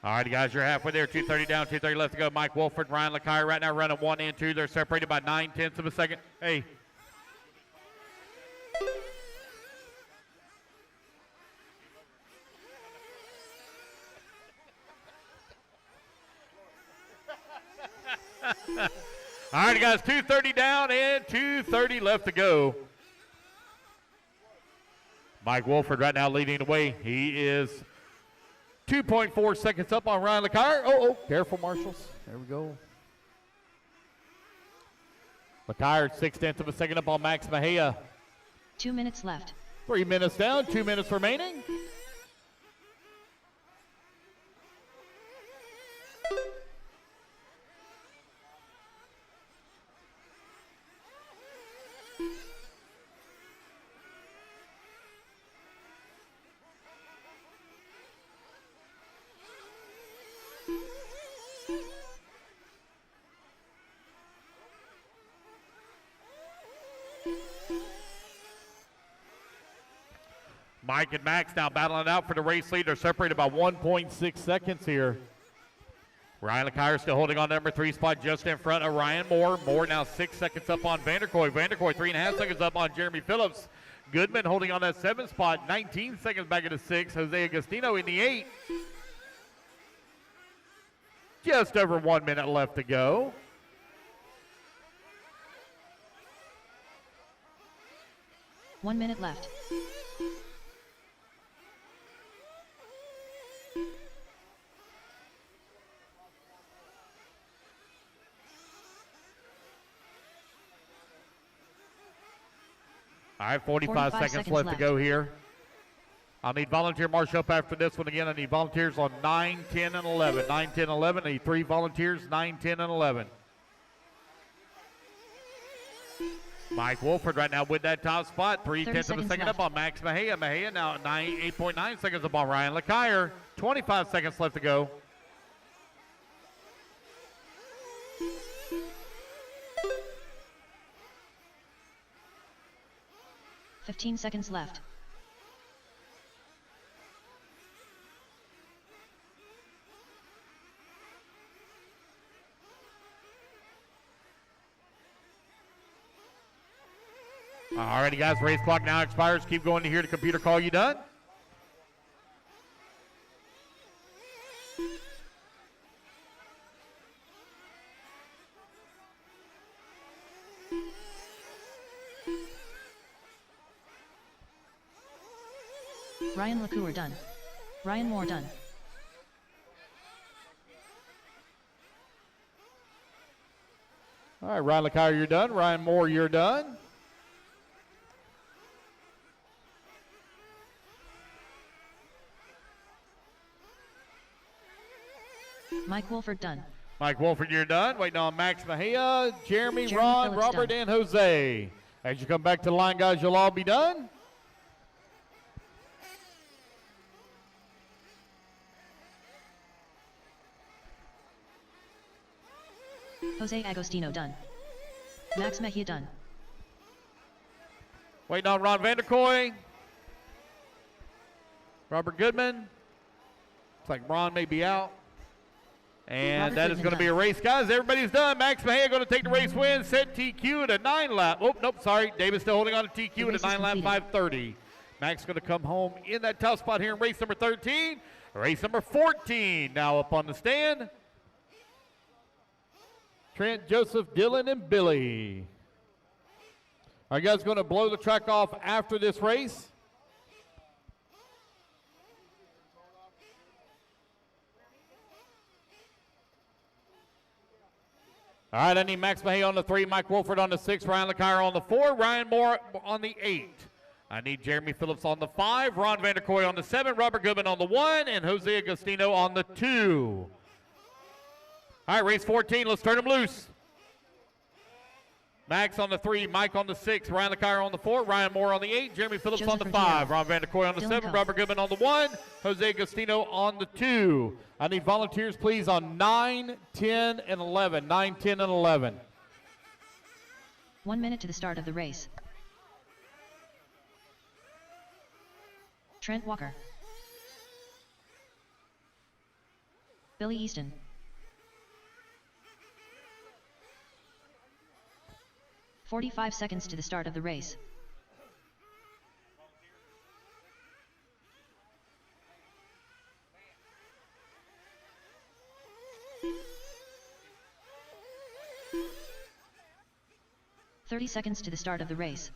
All right, guys, you're halfway there. 2:30 down, 2:30 left to go. Mike Wolford, Ryan LaCour right now running 1 and 2. They're separated by 9/10 of a second. Hey. All right, guys, 2:30 down and 2:30 left to go. Mike Wolford right now leading the way. He is 2.4 seconds up on Ryan LeCuyer. Oh, careful, marshals. There we go. LeCuyer 0.6 of a second up on Max Mejia. 2 minutes left. 3 minutes down, 2 minutes remaining. Mike and Max now battling out for the race lead. They're separated by 1.6 seconds here. Ryan LeCuyer still holding on to number 3 spot just in front of Ryan Moore. Moore now 6 seconds up on Vanderkoy. Vanderkoy 3.5 seconds up on Jeremy Phillips. Goodman holding on that 7th spot, 19 seconds back into 6. Jose Agostino in the 8. Just over 1 minute left to go. One minute left. All right, 45 seconds left to go here. I'll need volunteer march up after this one again. I need volunteers on 9, 10, and 11. 9, 10, 11. I need 3 volunteers, 9, 10, and 11. Mike Wolford right now with that top spot. 0.3 of a second up on Max Mejia. Mejia now 8.9 seconds up on Ryan LeCuyer. 25 seconds left to go. $15 seconds left. Alrighty, guys, race clock now expires. Keep going to hear the computer call you done. Ryan LeCuyer done. Ryan Moore done. All right, Ryan LeCuyer, you're done. Ryan Moore, you're done. Mike Wolford done. Mike Wolford, you're done. Waiting on Max Mejia, Jeremy, Jeremy Ron, Phillips Robert, done. and Jose. As you come back to the line, guys, you'll all be done. Jose Agostino done. Max Mejia done. Waiting on Ron Vanderkoy. Robert Goodman. Looks like Ron may be out. And Robert that is Goodman going to be a done. race, guys. Everybody's done. Max Mejia going to take the race win. Set TQ at a 9-lap. Oh, nope, sorry. Davis still holding on to TQ The at a race is 9-lap completed. 5:30. Max going to come home in that tough spot here in race number 13. Race number 14 now up on the stand. Trent, Joseph, Dylan, and Billy. Are you guys going to blow the track off after this race? All right, I need Max Mejia on the 3, Mike Wolford on the 6, Ryan LeCuyer on the 4, Ryan Moore on the 8. I need Jeremy Phillips on the 5, Ron Vanderkoy on the 7, Robert Goodman on the 1, and Jose Agostino on the 2. All right, race 14, let's turn them loose. Max on the 3, Mike on the 6, Ryan LeCuyer on the 4, Ryan Moore on the 8, Jeremy Phillips Joseph on the Ruggiero. 5, Ron Vanderkoy on the Dylan 7, Coe. Robert Goodman on the 1, Jose Agostino on the 2. I need volunteers, please, on 9, 10, and 11. 9, 10, and 11. 1 minute to the start of the race. Trent Walker. Billy Easton. "45 seconds to the start of the race. "30 seconds to the start of the race.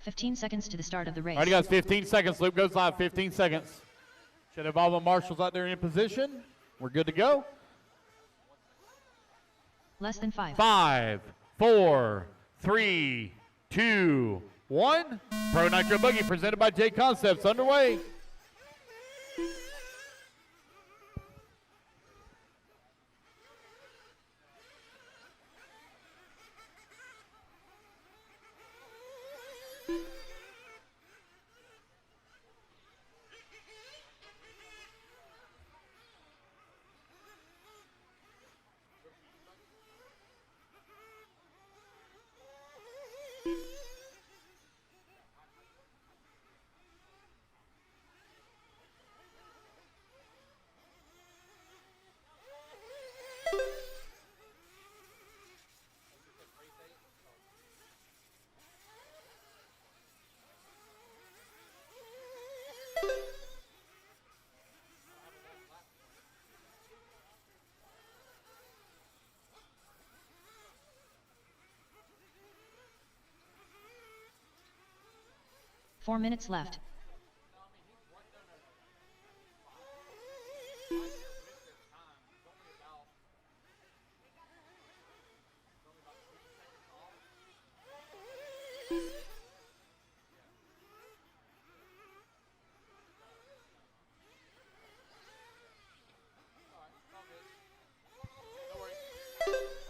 15 seconds to the start of the race. All right, guys, 15 seconds. Loop goes live, 15 seconds. Should have all the marshals out there in position. We're good to go. Less than 5. 5, 4, 3, 2, 1. Pro Nitro Buggy presented by J Concepts underway. Four minutes left.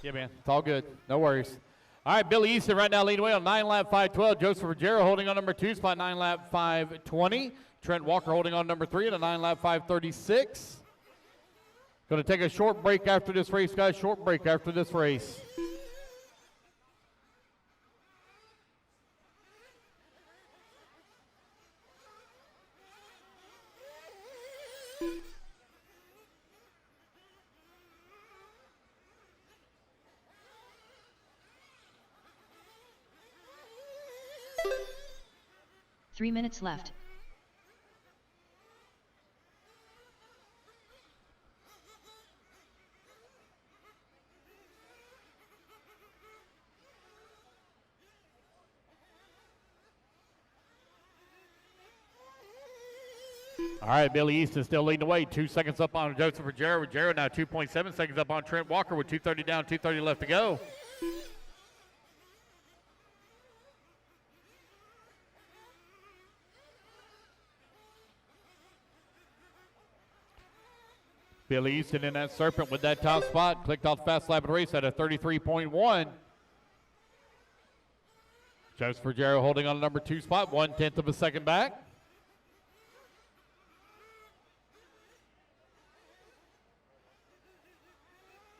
Yeah, man. It's all good. No worries. All right, Billy Easton right now leading away on 9-lap 512. Joseph Ruggiero holding on number 2, spot 9-lap 520. Trent Walker holding on number 3 at a 9-lap 536. Going to take a short break after this race, guys. Short break after this race. Three minutes left. All right, Billy Easton still leading the way. 2 seconds up on Joseph Ruggiero. Ruggiero now 2.7 seconds up on Trent Walker with 2:30 down, 2:30 left to go. Billy Easton in that Serpent with that top spot. Clicked off fast lap of the race at a 33.1. Joseph Ruggiero holding on number 2 spot, 1/10 of a second back.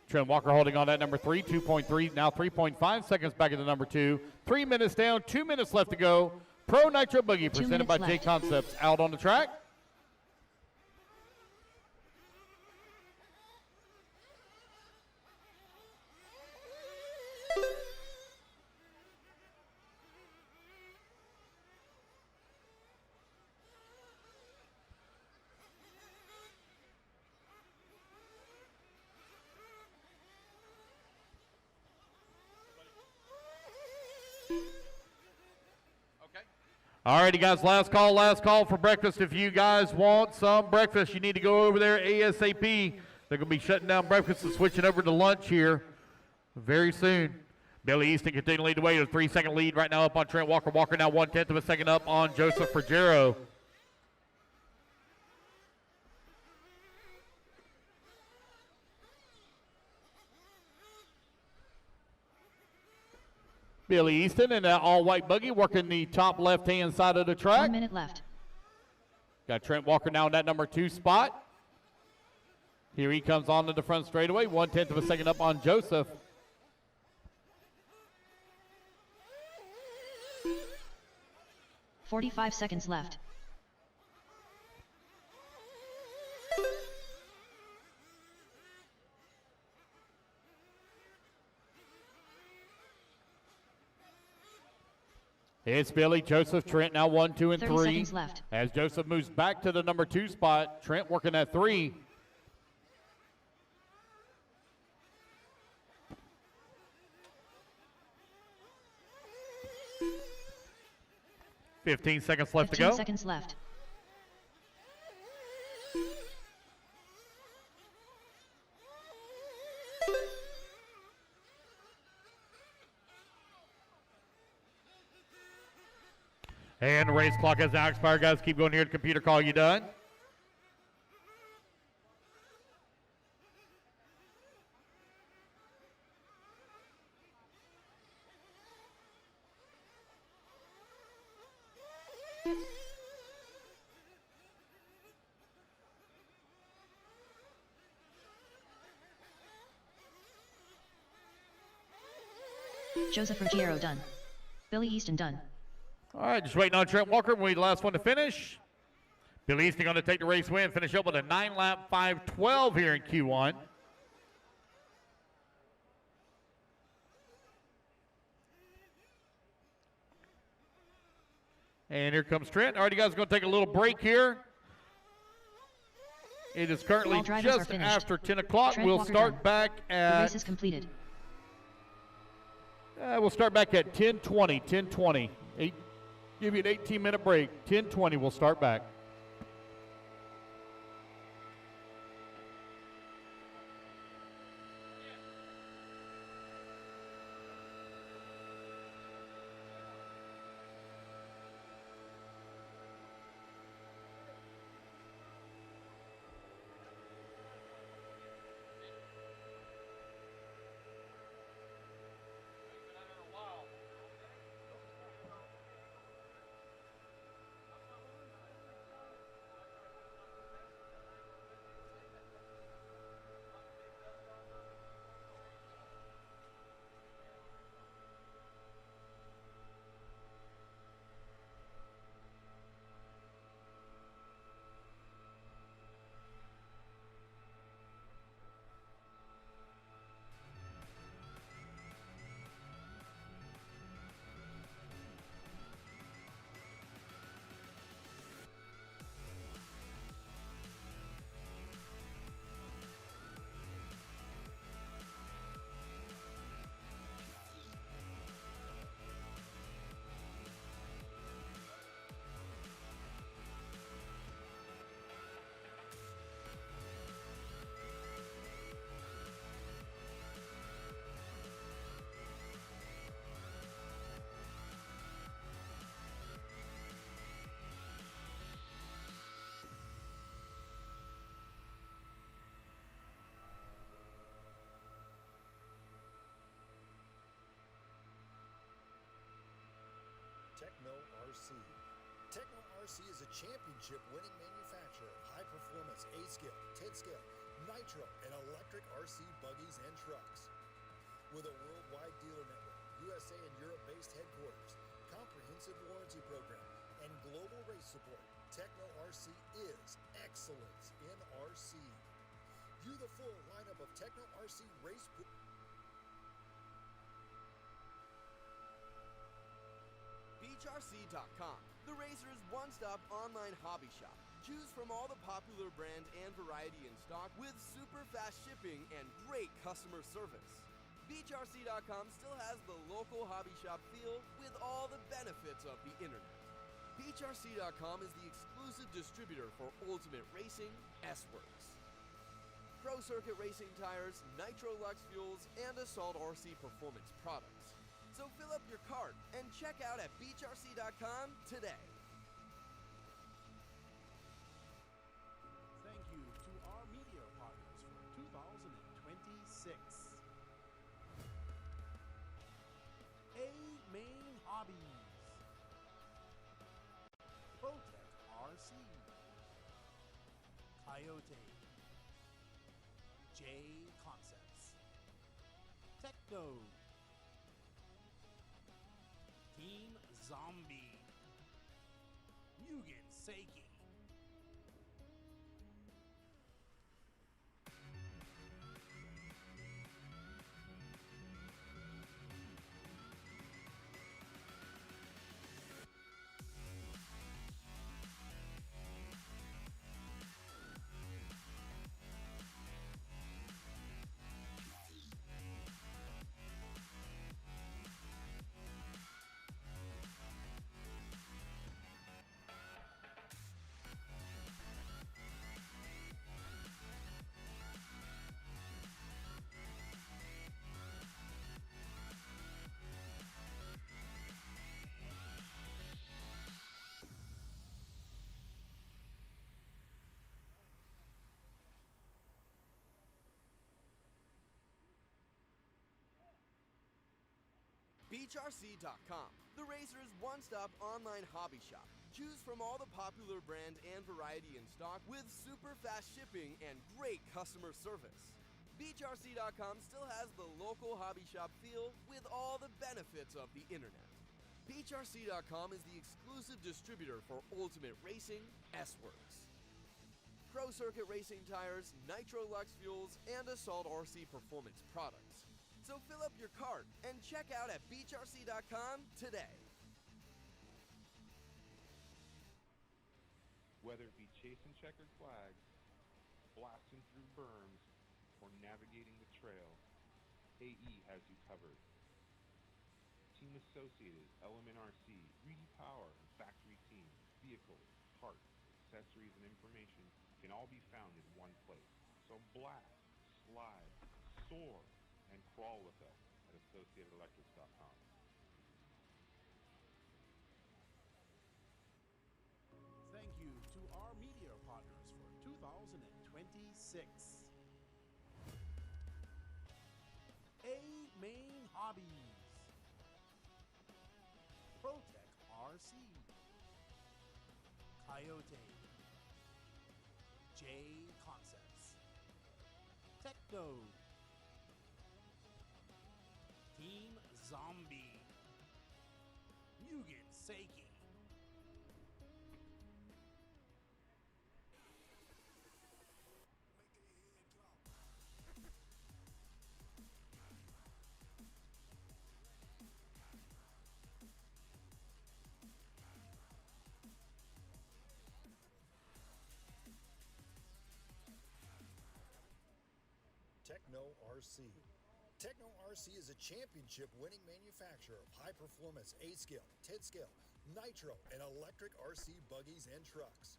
Trent Walker holding on that number 3, 2.3, now 3.5 seconds back into number 2. 3 minutes down, 2 minutes left to go. Pro Nitro Boogie presented by J Concepts out on the track. All righty, guys, last call for breakfast. If you guys want some breakfast, you need to go over there ASAP. They're going to be shutting down breakfast and switching over to lunch here very soon. Billy Easton continuing to lead the way with a 3-second lead right now up on Trent Walker. Walker now 1/10 of a second up on Joseph Ruggiero. Billy Easton in that all-white buggy working the top left-hand side of the track. 1 minute left. Got Trent Walker now in that number 2 spot. Here he comes on to the front straightaway, 1/10 of a second up on Joseph. .45 seconds left. It's Billy, Joseph, Trent now 1, 2, and 30 3. seconds left. As Joseph moves back to the number 2 spot, Trent working at 3. 15 seconds left 15 to go. seconds left. And the race clock has now expired, guys. Keep going here. The computer call you done. Joseph Ruggiero done. Billy Easton done. All right, just waiting on Trent Walker. We'll be the last one to finish. Billy Easton going to take the race win, finish up with a 9-lap 5:12 here in Q1. And here comes Trent. All right, you guys are going to take a little break here. It is currently just after 10 o'clock. We'll start back at... The race is completed. We'll start back at 10:20. 10:20. Give you an 18-minute break. 10:20, we'll start back. Techno RC. Techno RC is a championship-winning manufacturer of high-performance A-scale, 10-scale, nitro, and electric RC buggies and trucks. With a worldwide dealer network, USA and Europe-based headquarters, comprehensive warranty program, and global race support, Techno RC is excellence in RC. View the full lineup of Techno RC race. BeachRC.com, the racer's one-stop online hobby shop. Choose from all the popular brands and variety in stock with super fast shipping and great customer service. BeachRC.com still has the local hobby shop feel with all the benefits of the internet. BeachRC.com is the exclusive distributor for Ultimate Racing, S-Works, Pro Circuit Racing tires, Nitro Lux fuels, and Assault RC performance products. So fill up your cart and check out at BeachRC.com today. Thank you to our media partners for 2026. A Main Hobbies, Protect RC, Coyote, J Concepts, Techno, Team Zombie, Mugen Seiki. BeachRC.com, the Racer's one-stop online hobby shop. Choose from all the popular brand and variety in stock with super fast shipping and great customer service. BeachRC.com still has the local hobby shop feel with all the benefits of the internet. BeachRC.com is the exclusive distributor for Ultimate Racing, S-Works, Pro Circuit Racing tires, Nitro Lux fuels, and Assault RC performance products. So fill up your cart and check out at BeachRC.com today. Whether it be chasing checkered flags, blasting through berms, or navigating the trail, AE has you covered. Team Associated, Element RC, Reedy Power, and Factory Team, vehicles, parts, accessories, and information can all be found in one place. So blast, slide, soar, and crawl with us at AssociatedElectrics.com. Thank you to our media partners for 2026. A Main Hobbies, Protec RC, Coyote, J Concepts, Techno, Team Zombie, Mugen Seiki, Techno RC. Techno RC is a championship-winning manufacturer of high-performance A-scale, 10-scale, nitro, and electric RC buggies and trucks.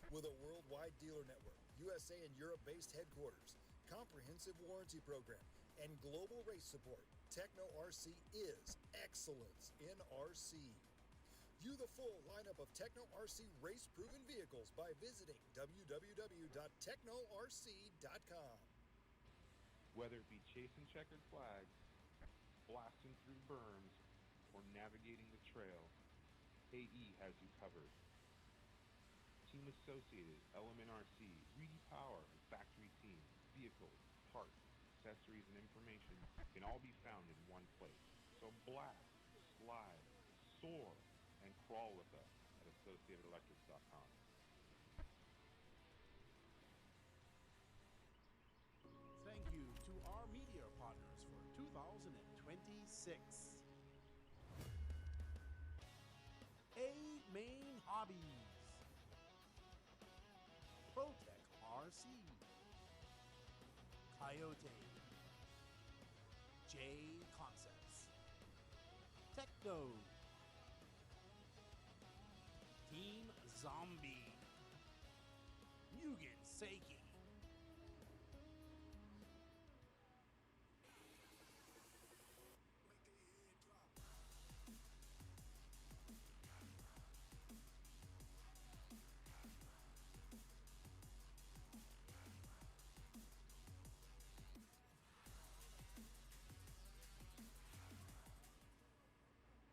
With a worldwide dealer network, USA and Europe-based headquarters, comprehensive warranty program, and global race support, Techno RC is excellence in RC. View the full lineup of Techno RC race-proven vehicles by visiting www.technorc.com. Whether it be chasing checkered flags, blasting through berms, or navigating the trail, AE has you covered. Team Associated, Element RC, Reedy Power, and Factory Team, vehicles, parts, accessories, and information can all be found in one place. So blast, slide, soar, and crawl with us at AssociatedElectrics.com. Thank you to our media partners for 2026. A Main Hobbies, Protec RC, Coyote, J Concepts, Techno, Team Zombie, Mugen Seiki,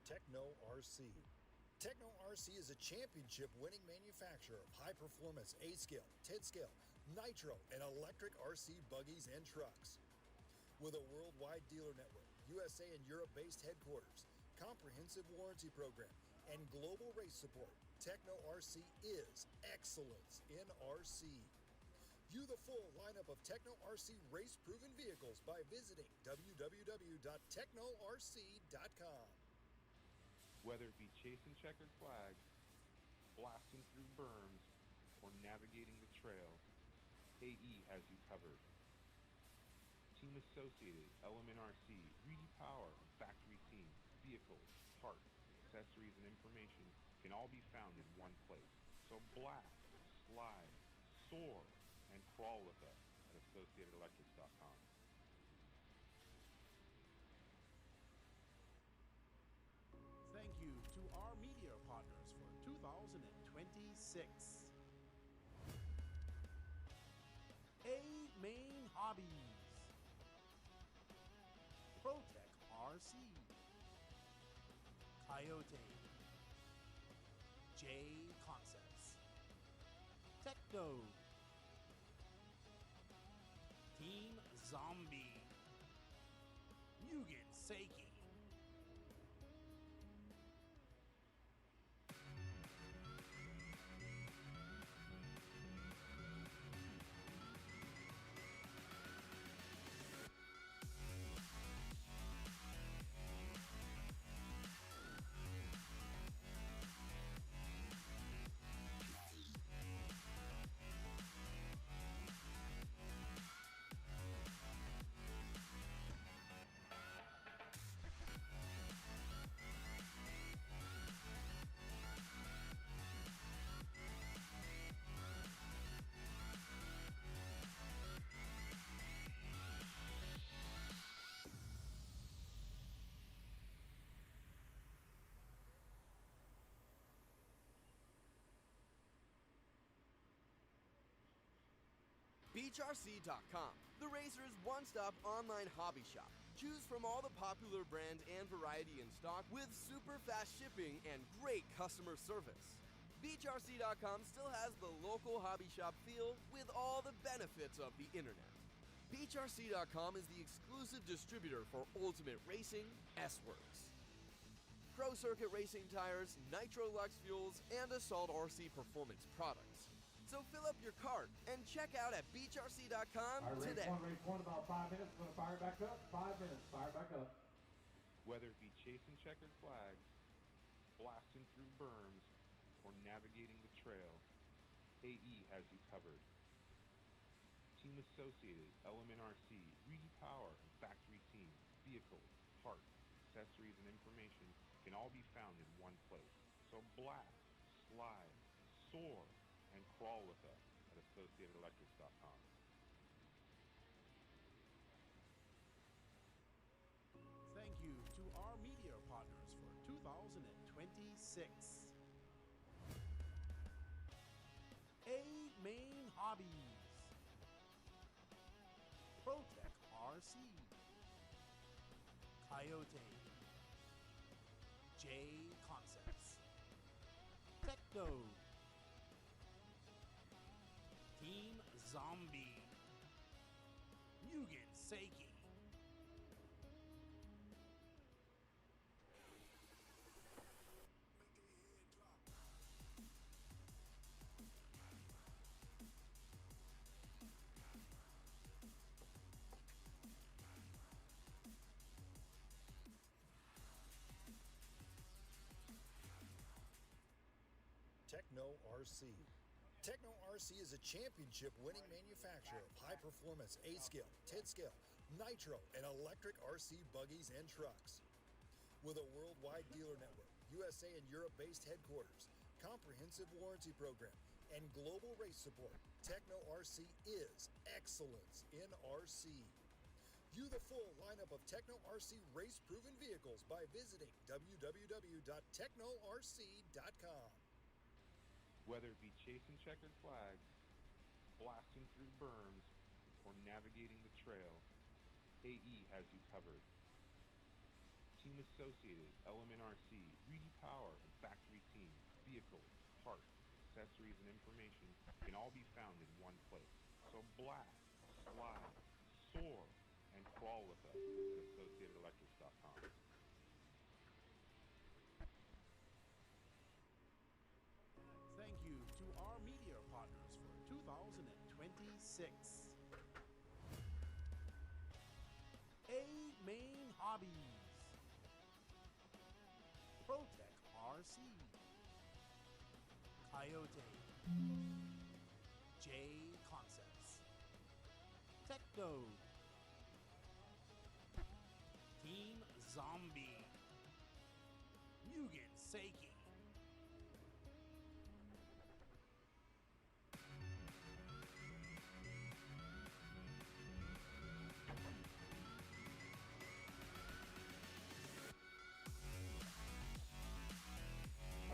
Techno RC. Techno RC is a championship-winning manufacturer of high-performance A-scale, 10-scale, nitro, and electric RC buggies and trucks. With a worldwide dealer network, USA and Europe-based headquarters, comprehensive warranty program, and global race support, Techno RC is excellence in RC. View the full lineup of Techno RC race-proven vehicles by visiting www.technorc.com. Whether it be chasing checkered flags, blasting through berms, or navigating the trail, AE has you covered. Team Associated, Element RC, Reedy Power, and Factory Team, vehicles, parts, accessories, and information can all be found in one place. So blast, slide, soar, and crawl with us at AssociatedElectrics.com. Thank you to our media partners for 2026. A Main Hobbies, Protec RC, Coyote, J Concepts, Techno, Team Zombie, Mugen Seiki. BeachRC.com, the racer's one-stop online hobby shop. Choose from all the popular brand and variety in stock with super fast shipping and great customer service. BeachRC.com still has the local hobby shop feel with all the benefits of the internet. BeachRC.com is the exclusive distributor for Ultimate Racing, S-Works, Pro Circuit Racing tires, Nitro Lux fuels, and Assault RC performance products. So fill up your cart and check out at BeachRC.com today. Race one, about 5 minutes. Going to fire back up. 5 minutes, fire back up. Whether it be chasing checkered flags, blasting through berms, or navigating the trail, AE has you covered. Team Associated, Element RC, Reedy Power, and Factory Team, vehicles, parts, accessories, and information can all be found in one place. So blast, slide, soar, and crawl with us at AssociatedElectrics.com. Thank you to our media partners for 2026. A Main Hobbies, Protec RC, Coyote, J Concepts, Techno, Team Zombie, Mugen Seiki. Techno RC. Techno RC is a championship-winning manufacturer of high-performance A-scale, 10-scale, nitro, and electric RC buggies and trucks. With a worldwide dealer network, USA and Europe-based headquarters, comprehensive warranty program, and global race support, Techno RC is excellence in RC. View the full lineup of Techno RC race-proven vehicles by visiting www.technorc.com. Whether it be chasing checkered flags, blasting through berms, or navigating the trail, AE has you covered. Team Associated, Element RC, Reedy Power, and Factory Team, vehicles, parts, accessories, and information can all be found in one place. So blast, slide, soar, and crawl with us at AssociatedElectrics.com. Thank you to our media partners for 2026. A Main Hobbies, Protec RC, Coyote, J Concepts, Techno, Team Zombie, Mugen Seiki.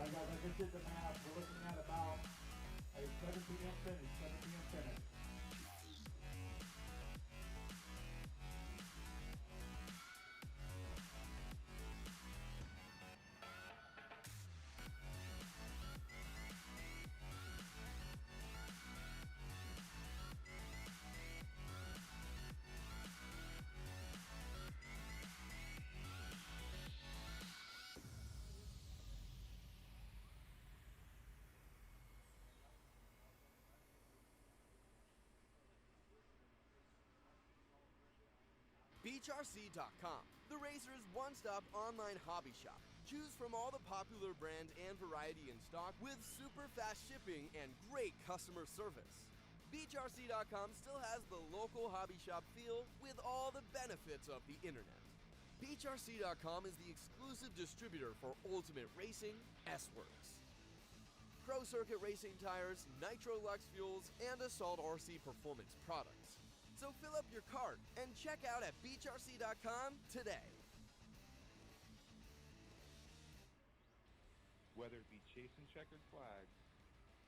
All right, guys, I just did the math. We're looking at about a 7 p.m. finish, 7 p.m. finish. BeachRC.com, the Racers' one-stop online hobby shop. Choose from all the popular brand and variety in stock with super fast shipping and great customer service. BeachRC.com still has the local hobby shop feel with all the benefits of the internet. BeachRC.com is the exclusive distributor for Ultimate Racing, S-Works, Pro Circuit Racing tires, Nitro Lux fuels, and Assault RC performance products. So fill up your cart and check out at BeachRC.com today. Whether it be chasing checkered flags.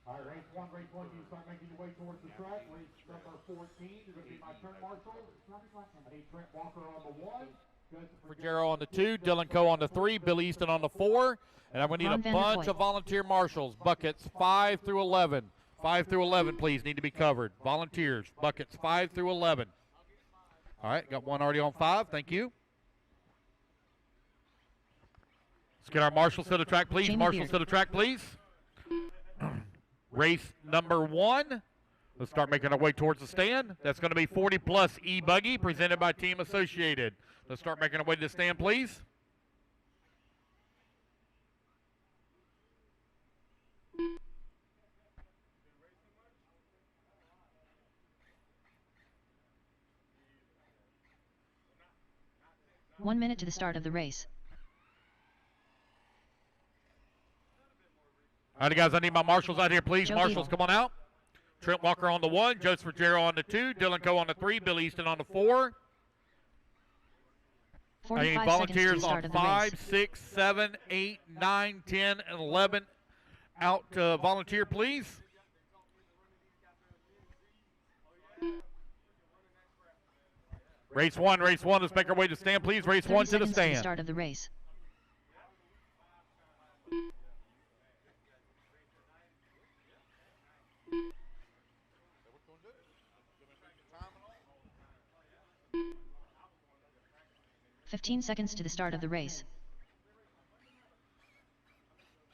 All right, race one, you start making your way towards the track. Race number 14, you're going to be my turn marshal. I need Trent Walker on the 1. Frcc on the 2, Dylan Coe on the 3, Bill Easton on the 4, and I'm going to need Ron a Van der bunch Voort. of volunteer marshals. Buckets 5 through 11. 5 through 11, please, need to be covered. Volunteers, buckets 5 through 11. All right, got one already on 5. Thank you. Let's get our marshals to the track, please. Jamie Marshals Beard. to the track, please. Race number 1. Let's start making our way towards the stand. That's going to be 40 plus E-Buggy presented by Team Associated. Let's start making our way to the stand, please. One minute to the start of the race. All right, guys, I need my marshals out here, please. Joe Marshals, Beadle. come on out. Trent Walker on the 1, Joseph Frcc on the 2, Dylan Coe on the 3, Bill Easton on the 4. I 45 need seconds to the volunteers start on of the 5, race. 6, 7, 8, 9, 10, and 11. Out to volunteer, please. Race 1, let's make our way to stand, please. Race 30 1 to the seconds to the stand. start of the race. "15 seconds to the start of the race.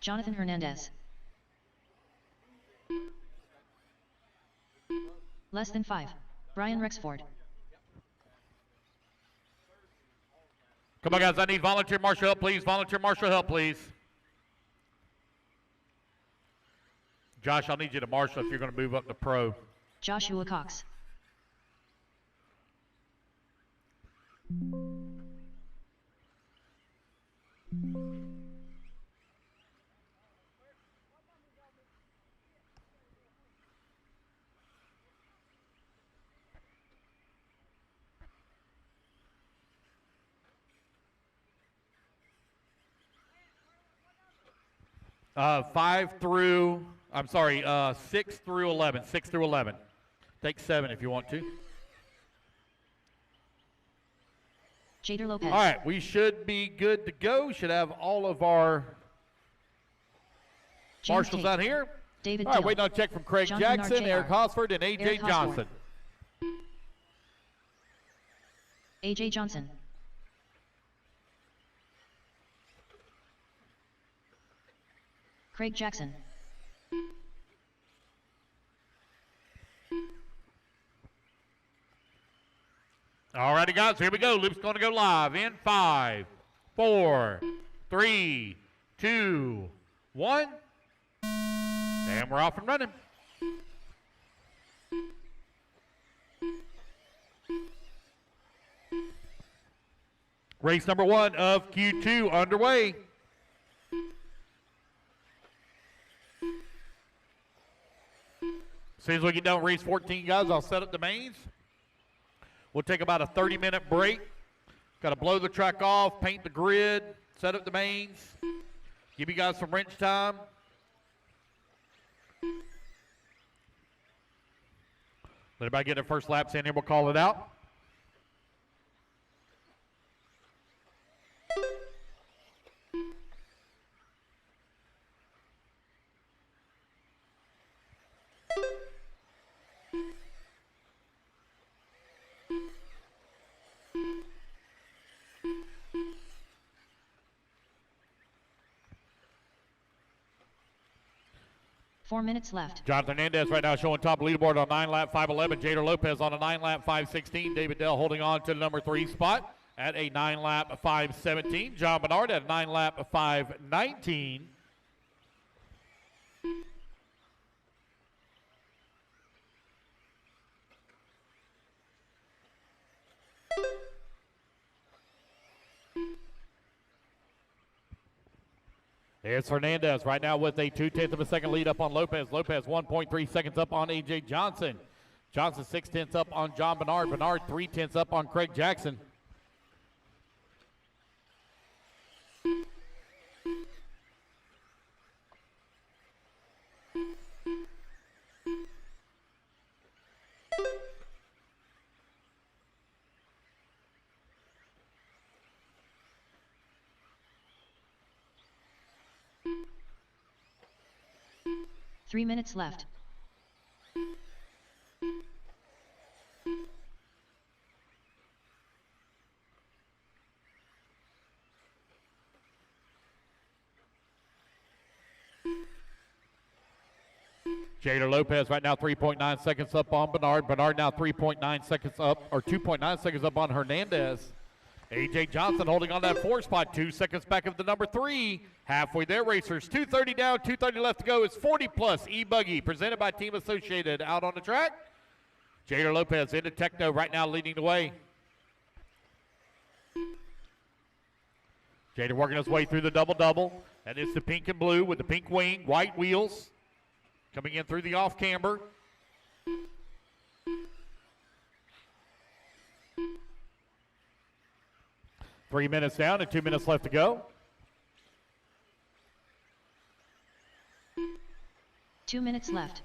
Jonathan Hernandez. Less than 5. Brian Rexford. Come on, guys, I need volunteer marshal help, please. Volunteer marshal help, please. Josh, I'll need you to marshal if you're going to move up to pro. Joshua Cox. Six through 11. 6 through 11. Take 7 if you want to. Jader Lopez. All right, we should be good to go. Should have all of our James marshals Tate. out here. David All right, Dill. waiting on a check from Craig John Jackson, Bernard Eric Jr. Hosford, and A.J. Eric Hosford. Johnson. AJ Johnson. Craig Jackson. All righty, guys, here we go. Loop's going to go live in 5, 4, 3, 2, 1. And we're off and running. Race number 1 of Q2 underway. As soon as we get done with race 14, guys, I'll set up the mains. We'll take about a 30-minute break. Got to blow the track off, paint the grid, set up the mains, give you guys some wrench time. Let everybody get their first laps in here. We'll call it out. 4 minutes left. Jonathan Hernandez right now showing top leaderboard on 9-lap 5:11. Jader Lopez on a 9-lap 5:16. David Dell holding on to the number 3 spot at a 9-lap 5:17. John Bernard at a 9-lap 5:19. Here's Hernandez right now with a 2/10 of a second lead up on Lopez. Lopez 1.3 seconds up on A.J. Johnson. Johnson 6/10 up on John Bernard. Bernard 3/10 up on Craig Jackson. Three minutes left. Jader Lopez right now 3.9 seconds up on Bernard. Bernard now 3.9 seconds up, or 2.9 seconds up on Hernandez. A.J. Johnson holding on that 4 spot, 2 seconds back of the number 3. Halfway there, racers. 2:30 down, 2:30 left to go. It's 40+ E-Buggy, presented by Team Associated, out on the track. Jader Lopez into Techno right now leading the way. Jader working his way through the double-double. And it's the pink and blue with the pink wing, white wheels. Coming in through the off-camber. Three minutes down and 2 minutes left to go. 2 minutes left.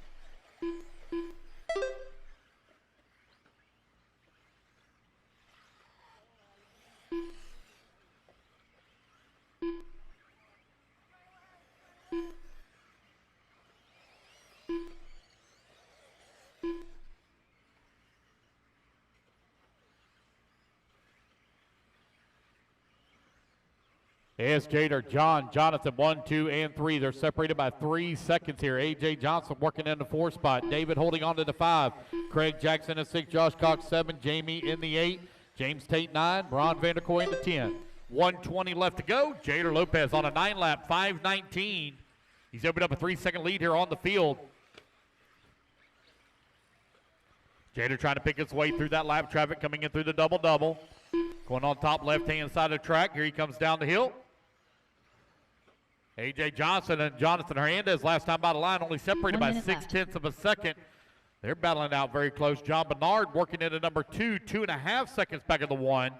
Here's Jader, John, Jonathan, 1, 2, and 3. They're separated by 3 seconds here. A.J. Johnson working in the 4 spot. David holding on to the 5. Craig Jackson at 6. Josh Cox 7. Jamie in the 8. James Tate 9. Ron Vanderkoy in the 10. 1:20 left to go. Jader Lopez on a 9-lap 5:19. He's opened up a 3-second lead here on the field. Jader trying to pick his way through that lap traffic, coming in through the double-double. Going on top left-hand side of the track. Here he comes down the hill. A.J. Johnson and Jonathan Hernandez last time by the line only separated by 6/10 of a second. They're battling out very close. John Bernard working into number 2, 2.5 seconds back of the 1.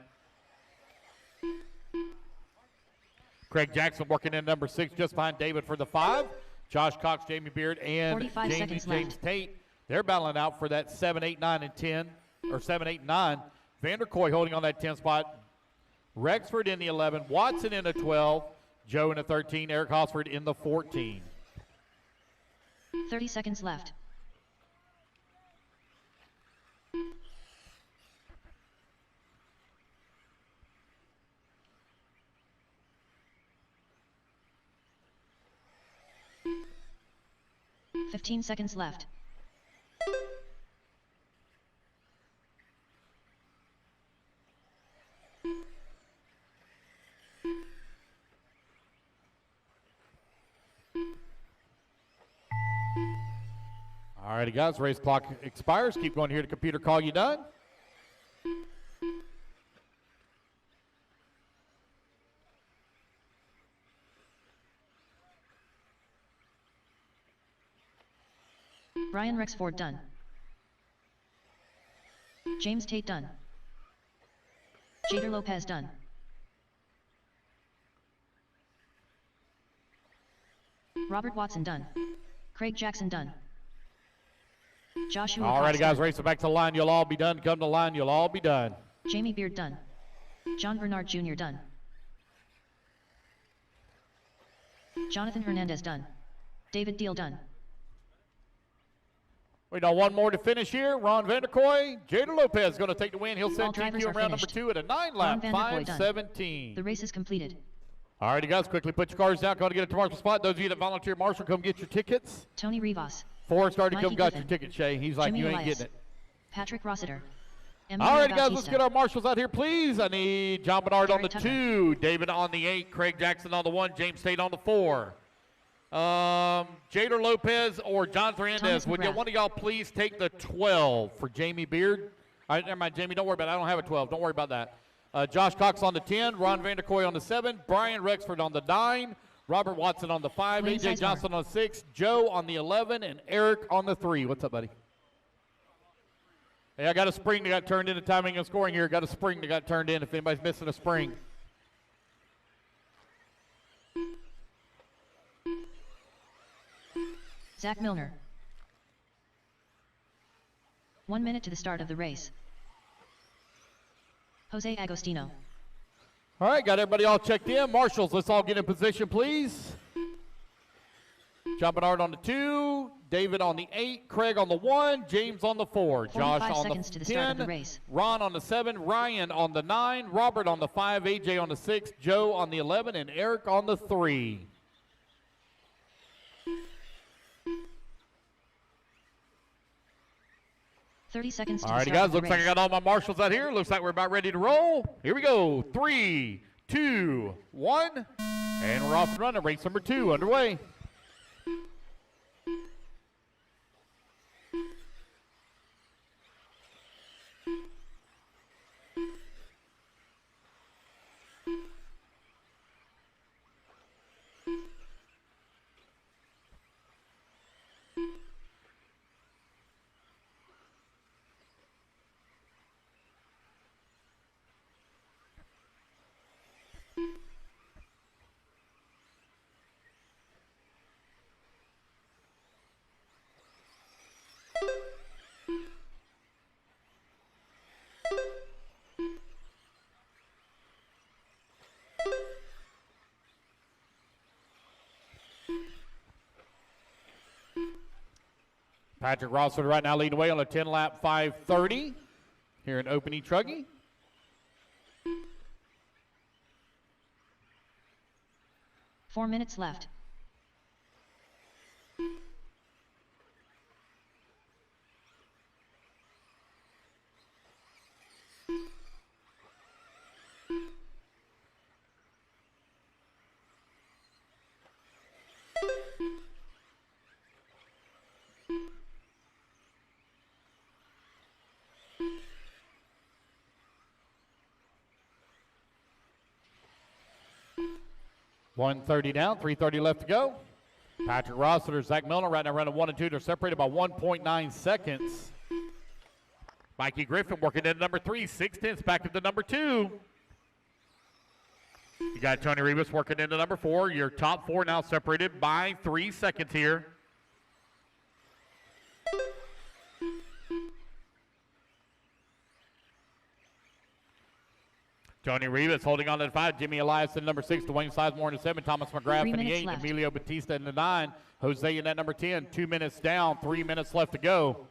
Craig Jackson working in number 6 just behind David for the 5. Josh Cox, Jamie Beard, and James Tate. They're battling out for that 7, 8, 9, and 10, or 7, 8, and 9. Vanderkoy holding on that 10 spot. Rexford in the 11. Watson in the 12. Joe in the 13. Eric Hosford in the 14. 30 seconds left. Fifteen seconds left. All righty, guys, race clock expires. Keep going here to computer call you done. Brian Rexford done. James Tate done. Jader Lopez done. Robert Watson done. Craig Jackson done. Joshua All righty, Cox guys, done. racing back to the line. You'll all be done. Come to the line. You'll all be done. Jamie Beard done. John Bernard Jr. done. Jonathan Hernandez done. David Deal done. We got one more to finish here. Ron Vanderkoy. Jader Lopez going to take the win. He'll All send drivers GQ are around number finished. 2 at a 9-lap Ron Vanderkoy done. 5:17. The race is completed. All righty, guys, quickly put your cars down. Go to get a to Marshall spot. Those of you that volunteer Marshall, come get your tickets. Tony Rivas. Forrest already Mikey come got Griffin. your ticket, Shay. He's like, Jimmy you ain't Elias. getting it. Patrick Rossiter. All righty, guys, let's Bautista. get our marshals out here, please. I need John Bernard on the Eric Tucker. 2, David on the 8, Craig Jackson on the 1, James Tate on the 4. Jader Lopez or John Fernandez, Thomas would you, McGrath. one of y'all please take the 12 for Jamie Beard? All right, never mind, Jamie, don't worry about it. I don't have a 12. Don't worry about that. Josh Cox on the 10, Ron Vanderkoy on the 7, Brian Rexford on the 9, Robert Watson on the 5, Wayne AJ Sizemore. Johnson on the 6, Joe on the 11, and Eric on the 3. What's up, buddy? Hey, I got a spring that got turned into timing and scoring here. Got a spring that got turned in if anybody's missing a spring. Zach Milner. 1 minute to the start of the race. Jose Agostino. All right, got everybody all checked in. Marshals, let's all get in position, please. John Bernard on the 2, David on the 8, Craig on the 1, James on the 4, Josh 45 on seconds the to the start of 10, the race. Ron on the 7, Ryan on the 9, Robert on the 5, AJ on the 6, Joe on the 11, and Eric on the 3. Seconds to All the righty, start guys, of the looks like I race. got all my marshals out here. Looks like we're about ready to roll. Here we go. 3, 2, 1, and we're off and running. Race number 2 underway. Patrick Rossford right now leading the way on a 10-lap 5:30 here in Open Truggy. Four minutes left. $130 down, $330 left to go. Patrick Rossiter, Zach Milner right now running 1 and 2. They're separated by 1.9 seconds. Mikey Griffin working into number 3, 6/10 back into number 2. You got Tony Rivas working into number 4. Your top 4 now separated by 3 seconds here. Tony Rivas holding on to the 5. Jimmy Elias in number 6. Dwayne Sizemore in the 7. Thomas McGrath 3 in the minutes 8. left. Emilio Batista in the 9. Jose in that number 10. 2 minutes down. 3 minutes left to go.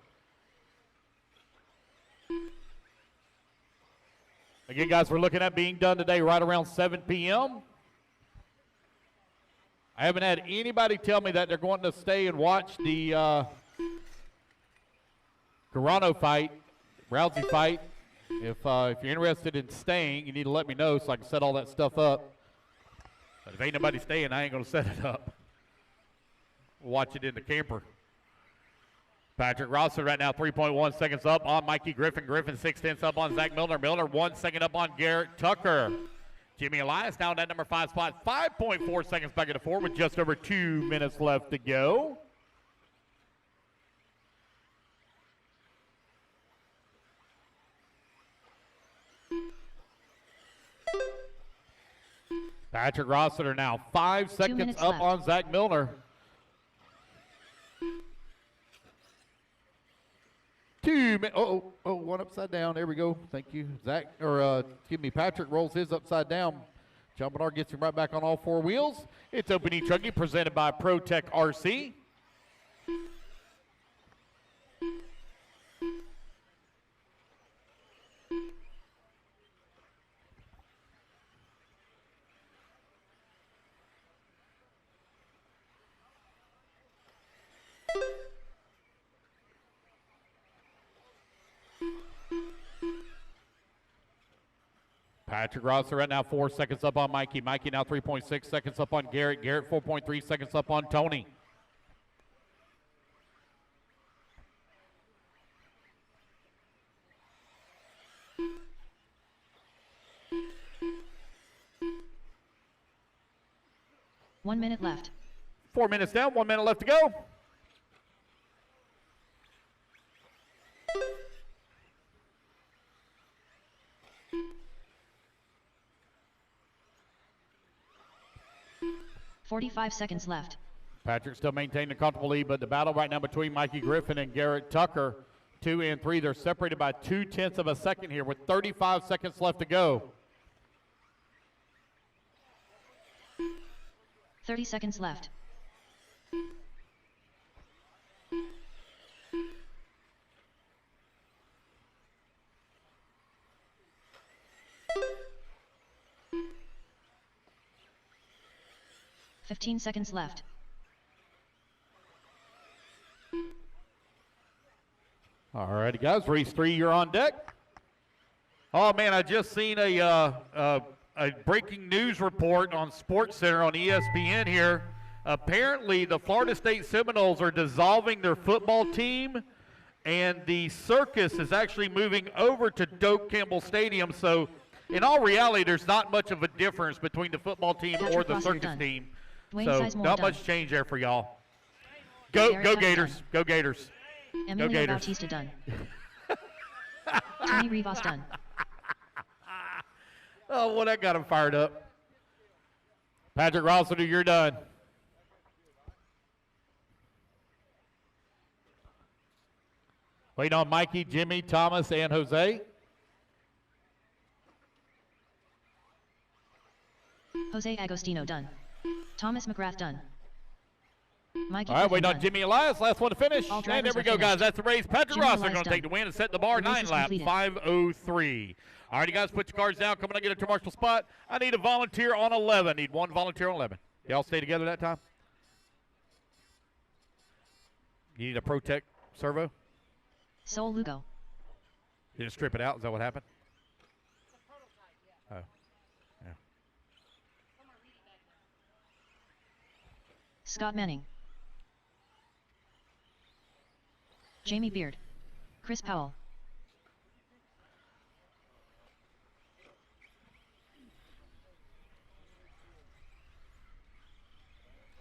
Again, guys, we're looking at being done today right around 7 p.m. I haven't had anybody tell me that they're going to stay and watch the Garano fight, Rousey fight. If you're interested in staying, you need to let me know so I can set all that stuff up. But if ain't nobody staying, I ain't going to set it up. We'll watch it in the camper. Patrick Rosser right now 3.1 seconds up on Mikey Griffin. Griffin 6/10 up on Zach Milner. Milner 1 second up on Garrett Tucker. Jimmy Elias down that number 5 spot. 5.4 seconds back into 4 with just over 2 minutes left to go. Patrick Rossiter now 5 seconds minutes up left. on Zach Milner. 2 minutes. One upside down. There we go. Thank you. Patrick rolls his upside down. John Bernard gets him right back on all 4 wheels. It's Open Truggy presented by ProTech RC. Patrick Rosser right now 4 seconds up on Mikey. Mikey now 3.6 seconds up on Garrett. Garrett 4.3 seconds up on Tony. One minute left. 4 minutes down, 1 minute left to go. .45 seconds left. Patrick still maintaining a comfortable lead, but the battle right now between Mikey Griffin and Garrett Tucker, 2 and 3, they're separated by 0.2 of a second here with 35 seconds left to go. 30 seconds left. .15 seconds left. All righty, guys. Race 3, you're on deck. Oh, man, I just seen a breaking news report on SportsCenter on ESPN here. Apparently, the Florida State Seminoles are dissolving their football team, and the circus is actually moving over to Doak Campbell Stadium. So, in all reality, there's not much of a difference between the football team or the circus team. So, not much change there for y'all. Go Gators. Go Gators. Emilio Go Gators. Bautista done. Tony Rivas done. Oh, well, that got him fired up. Patrick Rossiter, you're done. Waiting on Mikey, Jimmy, Thomas, and Jose. Jose Agostino done. Thomas McGrath done. Mikey All right, Griffin waiting on done. Jimmy Elias. Last one to finish. All And drivers there we are go, finished. guys. That's the race. Patrick Jimmy Ross Elias going to done. take the win and set the bar. The race 9 is laps, completed. 5:03. All right, you guys, put your cards down. Come on, I get it to Marshall spot. I need a volunteer on 11. Need one volunteer on 11. Y'all stay together that time? You need a Protect servo? Sol Lugo. You just strip it out? Is that what happened? Oh. Yeah. Scott Manning. Jamie Beard. Chris Powell.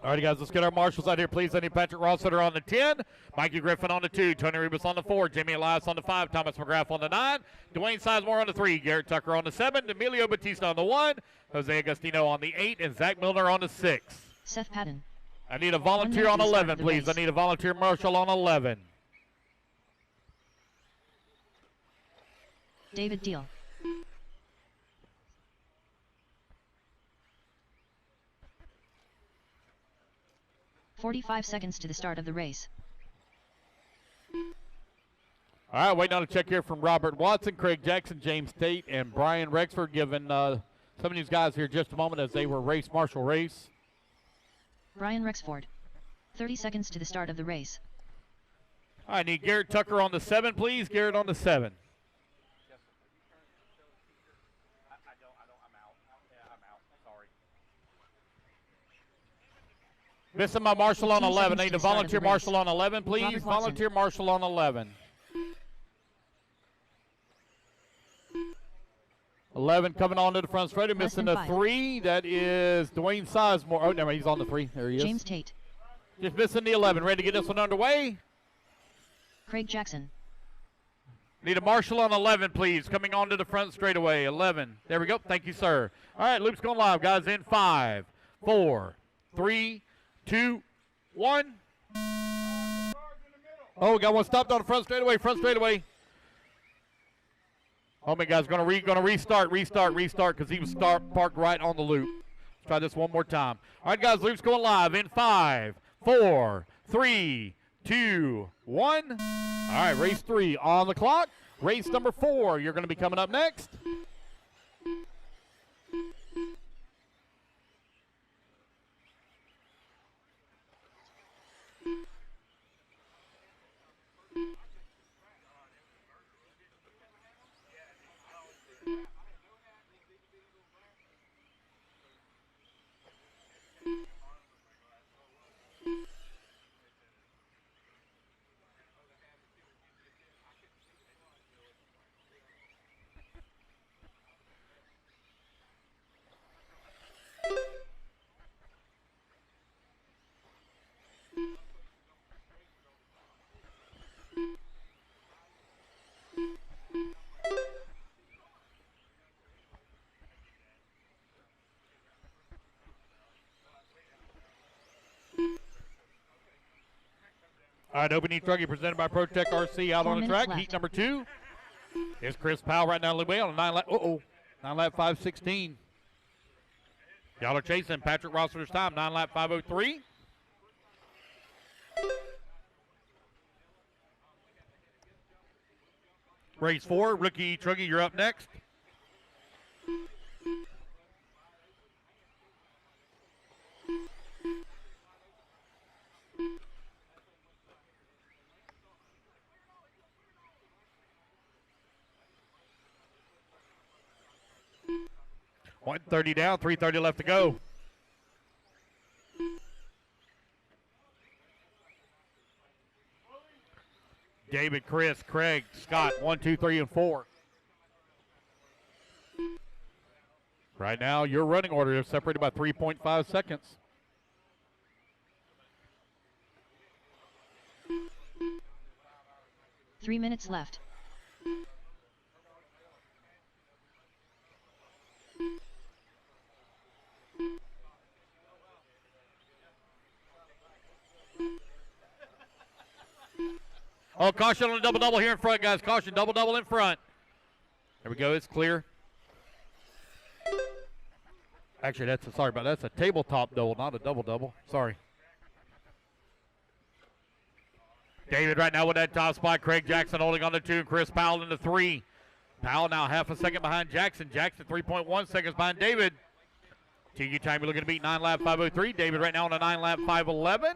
All right, guys, let's get our marshals out here, please. I need Patrick Rossiter on the 10, Mikey Griffin on the 2, Tony Ribas on the 4, Jimmy Elias on the 5, Thomas McGrath on the 9, Dwayne Sizemore on the 3, Garrett Tucker on the 7, Emilio Batista on the 1, Jose Agostino on the 8, and Zach Milner on the 6. Seth Patton. I need a volunteer on 11, please. I need a volunteer marshal on 11. David Deal. .45 seconds to the start of the race. All right, waiting on a check here from Robert Watson, Craig Jackson, James Tate, and Brian Rexford, giving some of these guys here just a moment as they were race marshal race. Brian Rexford. 30 seconds to the start of the race. I need Garrett Tucker on the 7, please. Garrett on the 7. Missing my marshal on 11. I need a volunteer marshal on 11, please. Volunteer marshal on 11. 11 coming on to the front straight. Missing the 3. That is Dwayne Sizemore. Oh, never mind. He's on the 3. There he is. James Tate. Just missing the 11. Ready to get this one underway? Craig Jackson. Need a marshal on 11, please. Coming on to the front straightaway. 11. There we go. Thank you, sir. All right, loop's going live, guys. In 5, 4, 3, 2, 1. Oh, we got one stopped on the front straightaway. Front straightaway. Oh, my guy's gonna restart, because he was parked right on the loop. Let's try this one more time. All right, guys, loop's going live in 5, 4, 3, 2, 1. All right, race 3 on the clock. Race number 4, you're going to be coming up next. All right, opening trucking presented by ProTech RC out 4 on the minutes track. left. Heat number 2 is Chris Powell right now leading on a 9 lap. 9 lap 5:16. Y'all are chasing Patrick Rossiter's time, 9 lap 5:03. Race 4, rookie Truggy, you're up next. .130 down, 3:30 left to go. David, Chris, Craig, Scott, 1, 2, 3, and 4. Right now, your running order is separated by 3.5 seconds. Three minutes left. Oh, caution on a double-double here in front, guys. Caution, double-double in front. There we go. It's clear. Actually, that's a tabletop double, not a double-double. Sorry. David right now with that top spot. Craig Jackson holding on to 2, and Chris Powell in the 3. Powell now half a second behind Jackson. Jackson 3.1 seconds behind David. TU time you're looking to beat 9 lap 5:03. David right now on a 9 lap 5:11.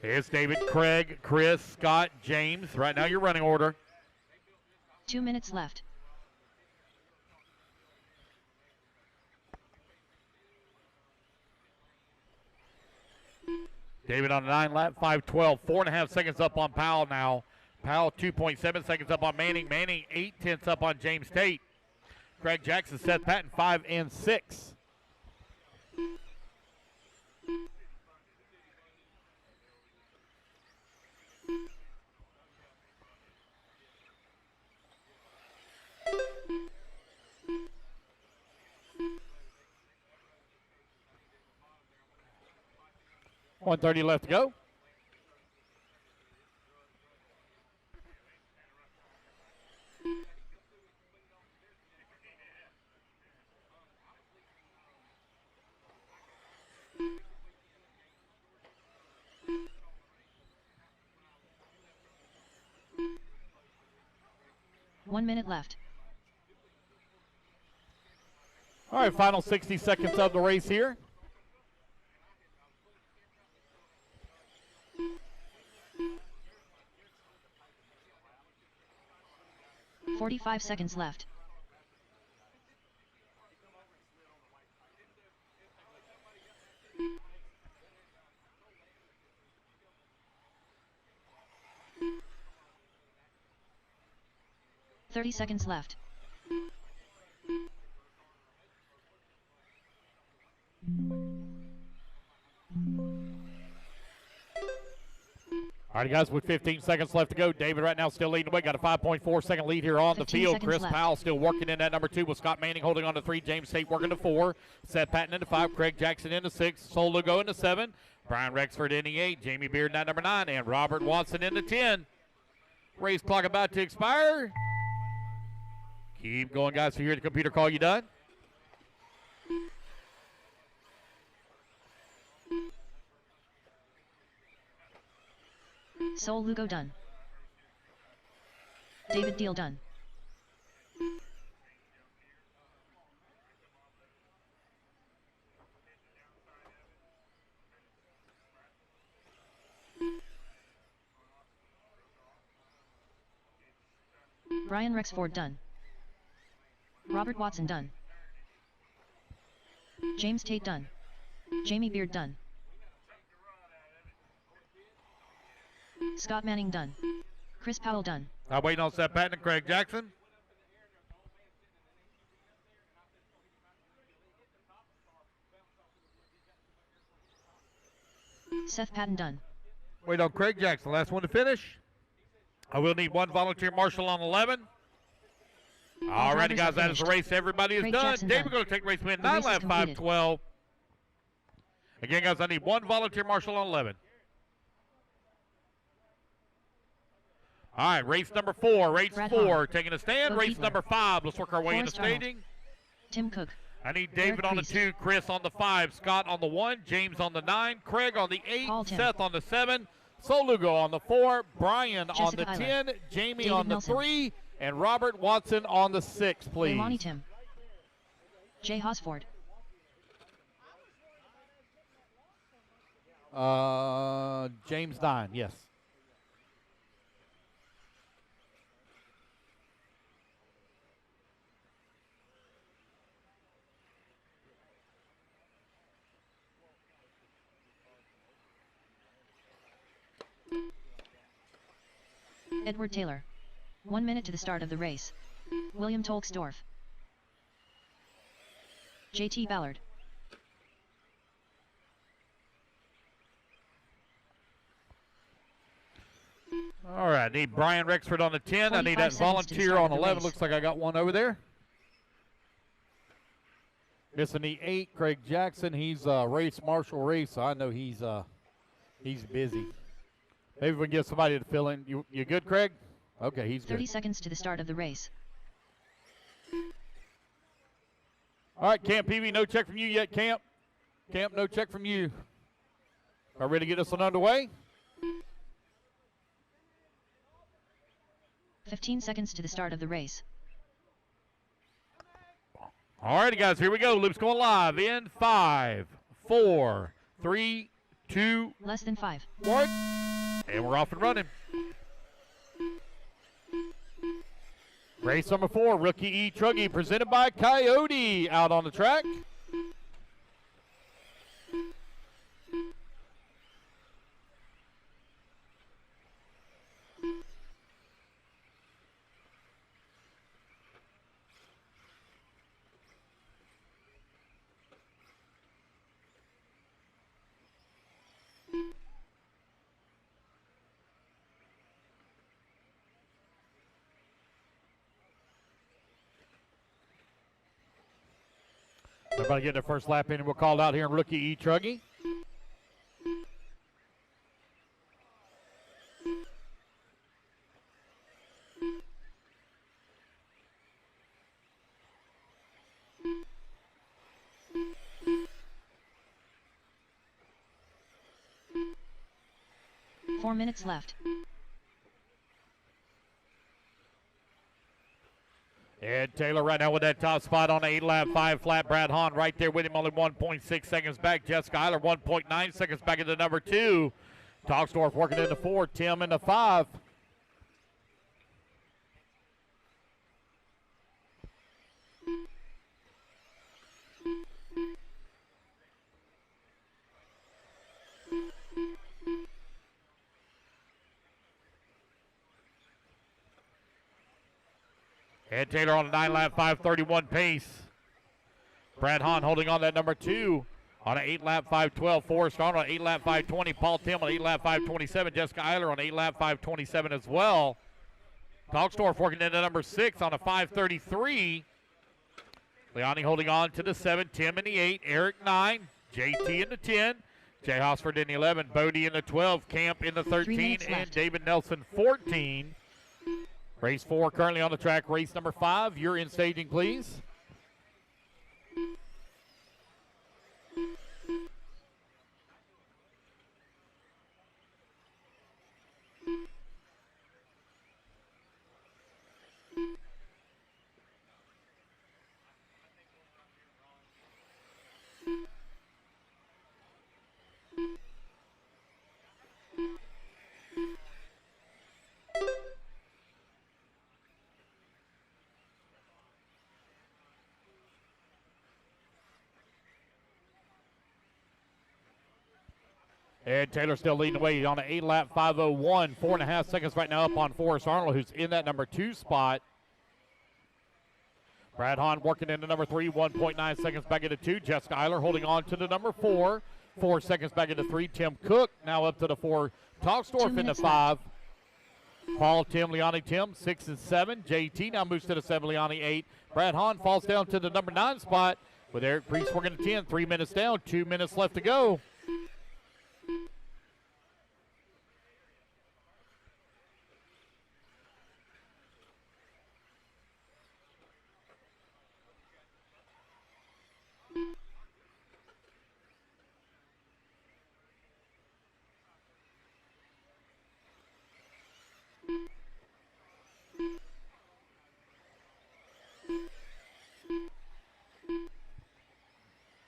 Here's David, Craig, Chris, Scott, James. Right now your running order. 2 minutes left. David on a 9 lap 5:12. 4.5 seconds up on Powell now. Powell 2.7 seconds up on Manning. Manning 0.8 up on James Tate. Craig Jackson, Seth Patton 5 and 6. .130 left to go. One minute left. All right, final 60 seconds of the race here. .45 seconds left. .30 seconds left. All right, guys, with 15 seconds left to go. David right now still leading the way. Got a 5.4 second lead here on the 15 field. seconds Chris left. Powell still working in that number 2 with Scott Manning holding on to 3. James Tate working to 4. Seth Patton into 5. Craig Jackson into 6. Sol Lugo into 7. Brian Rexford into 8. Jamie Beard in that number 9. And Robert Watson into 10. Race clock about to expire. Keep going, guys. So here the computer call you done. Sol Lugo done. David Deal done. Brian Rexford done. Robert Watson done. James Tate done. Jamie Beard done. Scott Manning done. Chris Powell done. I'm waiting on Seth Patton and Craig Jackson. Seth Patton done. Wait on Craig Jackson, last one to finish. I will need one volunteer marshal on 11. All righty, guys, that is the race. Everybody is done. Dave, we're going to take race win 9 lap 5:12. Again, guys, I need one volunteer marshal on 11. All right, race number 4. Race 4 taking a stand. Race number 5. Let's work our way into staging. Tim Cook. I need David on the 2, Chris on the 5, Scott on the 1, James on the 9, Craig on the 8, Seth on the 7, Solugo on the 4, Brian on the 10, Jamie on the 3, and Robert Watson on the 6, please. Leilani Tim. Jay Hosford. James 9, yes. Edward Taylor. 1 minute to the start of the race. William Tolksdorf. JT Ballard. All right, I need Brian Rexford on the 10. I need that volunteer on 11. Looks like I got one over there. Missing the 8, Craig Jackson. He's race marshal race, so I know he's busy. Maybe we can get somebody to fill in. You good, Craig? Okay, he's good. 30 seconds to the start of the race. All right, Camp Peavy, no check from you yet, Camp. Camp, no check from you. Are we ready to get this one underway? 15 seconds to the start of the race. All righty, guys, here we go. Loop's going live in 5, 4, 3, 2, less than 5. 1. And we're off and running. Race number 4, Rookie E Truggy, presented by Coyote, out on the track. Everybody getting their first lap in, and we're called out here in Rookie E Truggy. Four minutes left. Ed Taylor right now with that top spot on the 8-lap 5 flat. Brad Hahn right there with him, only 1.6 seconds back. Jessica Eiler 1.9 seconds back into number 2. Togsdorf working into 4. Tim into 5. Ed Taylor on a 9-lap 5:31 pace. Brad Hahn holding on that number 2 on an 8-lap 5:12. Forrest Arnold on an 8-lap 5:20. Paul Tim on an 8-lap 5:27. Jessica Eiler on an 8-lap 5:27 as well. Togsdorf working into number 6 on a 5:33. Leoni holding on to the 7. Tim in the 8. Eric 9. JT in the 10. Jay Hosford in the 11. Bodie in the 12. Camp in the 13. And David Nelson 14. Race 4 currently on the track. Race number 5. You're in staging, please. Ed Taylor still leading the way on an 8-lap 5:01. 4.5 seconds right now up on Forrest Arnold, who's in that number 2 spot. Brad Hahn working into number 3. 1.9 seconds back into 2. Jessica Eiler holding on to the number 4. 4 seconds back into 3. Tim Cook now up to the 4. Togsdorf into 5. Paul, Tim, Leone, Tim, 6 and 7. JT now moves to the 7, Leone 8. Brad Hahn falls down to the number 9 spot with Eric Priest working at 10. 3 minutes down, 2 minutes left to go.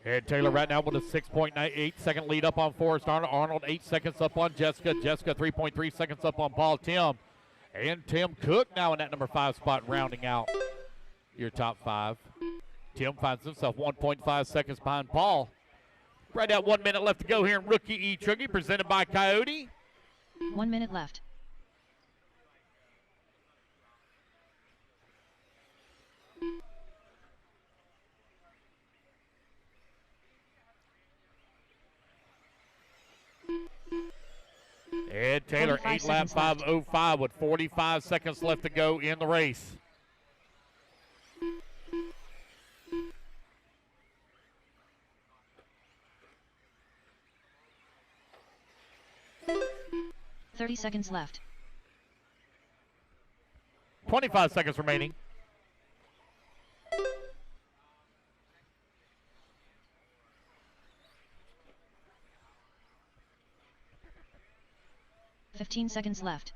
Ed Taylor right now with a 6.8 second lead up on Forrest Arnold. Arnold 8 seconds up on Jessica. Jessica 3.3 seconds up on Paul. Tim. And Tim Cook now in that number 5 spot, rounding out your top 5. Tim finds himself 1.5 seconds behind Paul. Right at 1 minute left to go here in Rookie E-Truggy, presented by Coyote. 1 minute left. Ed Taylor, 8 lap 5:05 with 45 seconds left to go in the race. $30 seconds left. 25 seconds remaining. $15 seconds left.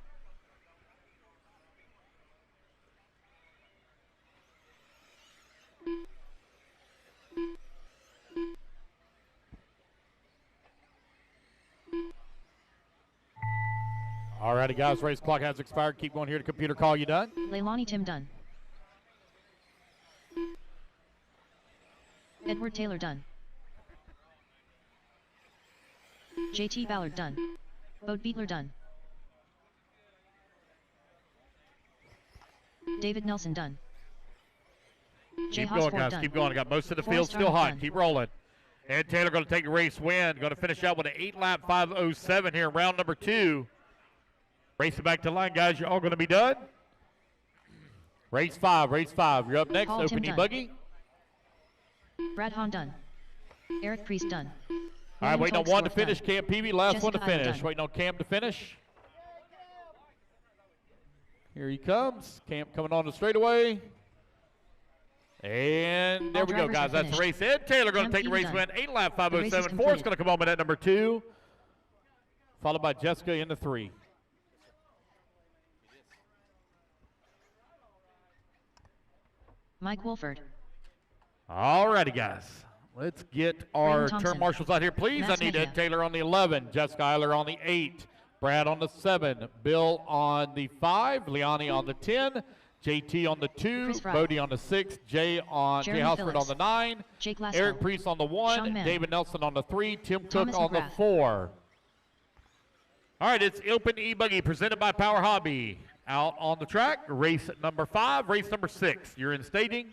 Alrighty, guys, race clock has expired. Keep going here to computer call. You done? Leilani Tim done. Edward Taylor done. JT Ballard done. Bode Beetler done. David Nelson done. Keep going, guys. Done. Keep going. I got most of the field Forrest still hot. done. Keep rolling. Ed Taylor going to take the race win. Going to finish out with an 8 lap 5:07 here in round number 2. Racing back to the line, guys. You're all going to be done. Race 5. Race 5. You're up next. Paul Open Tim E-Buggy. Brad Hahn done. Eric Priest done. All right, waiting on one to Torx finish. done. Cam Peavy, last Jessica one to Tyler finish. done. Waiting on Cam to finish. Here he comes. Cam coming on the straightaway. And there All we go, drivers guys. are That's the race. Ed Taylor going to Cam take the race Peavy win. done. 8 lap The race is 5:07. Forrest completed. going to come home in at number 2. Followed by Jessica in the 3. Mike Wolford. All righty, guys. Let's get our Raymond Thompson. turn marshals out here, please. Matt I need Mejia. Ed Taylor on the 11, Jessica Eiler on the 8, Brad on the 7, Bill on the 5, Leone on the 10, JT on the 2, Chris Fry. Bodie on the 6, Jay Jeremy Hausford Phillips. on the 9, Jake Lasko. Eric Priest on the 1, Sean Mann. David Nelson on the 3, Tim Thomas Cook on McGrath. the 4. All right, it's Open E-Buggy presented by Power Hobby. Out on the track, race number 5, race number 6. You're in staging.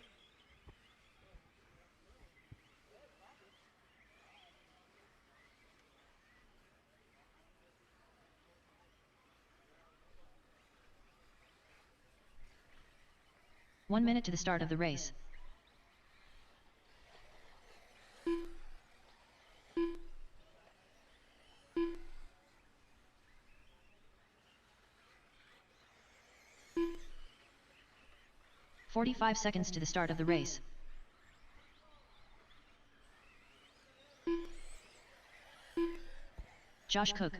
One minute to the start of the race. $45 seconds to the start of the race. Josh Cook.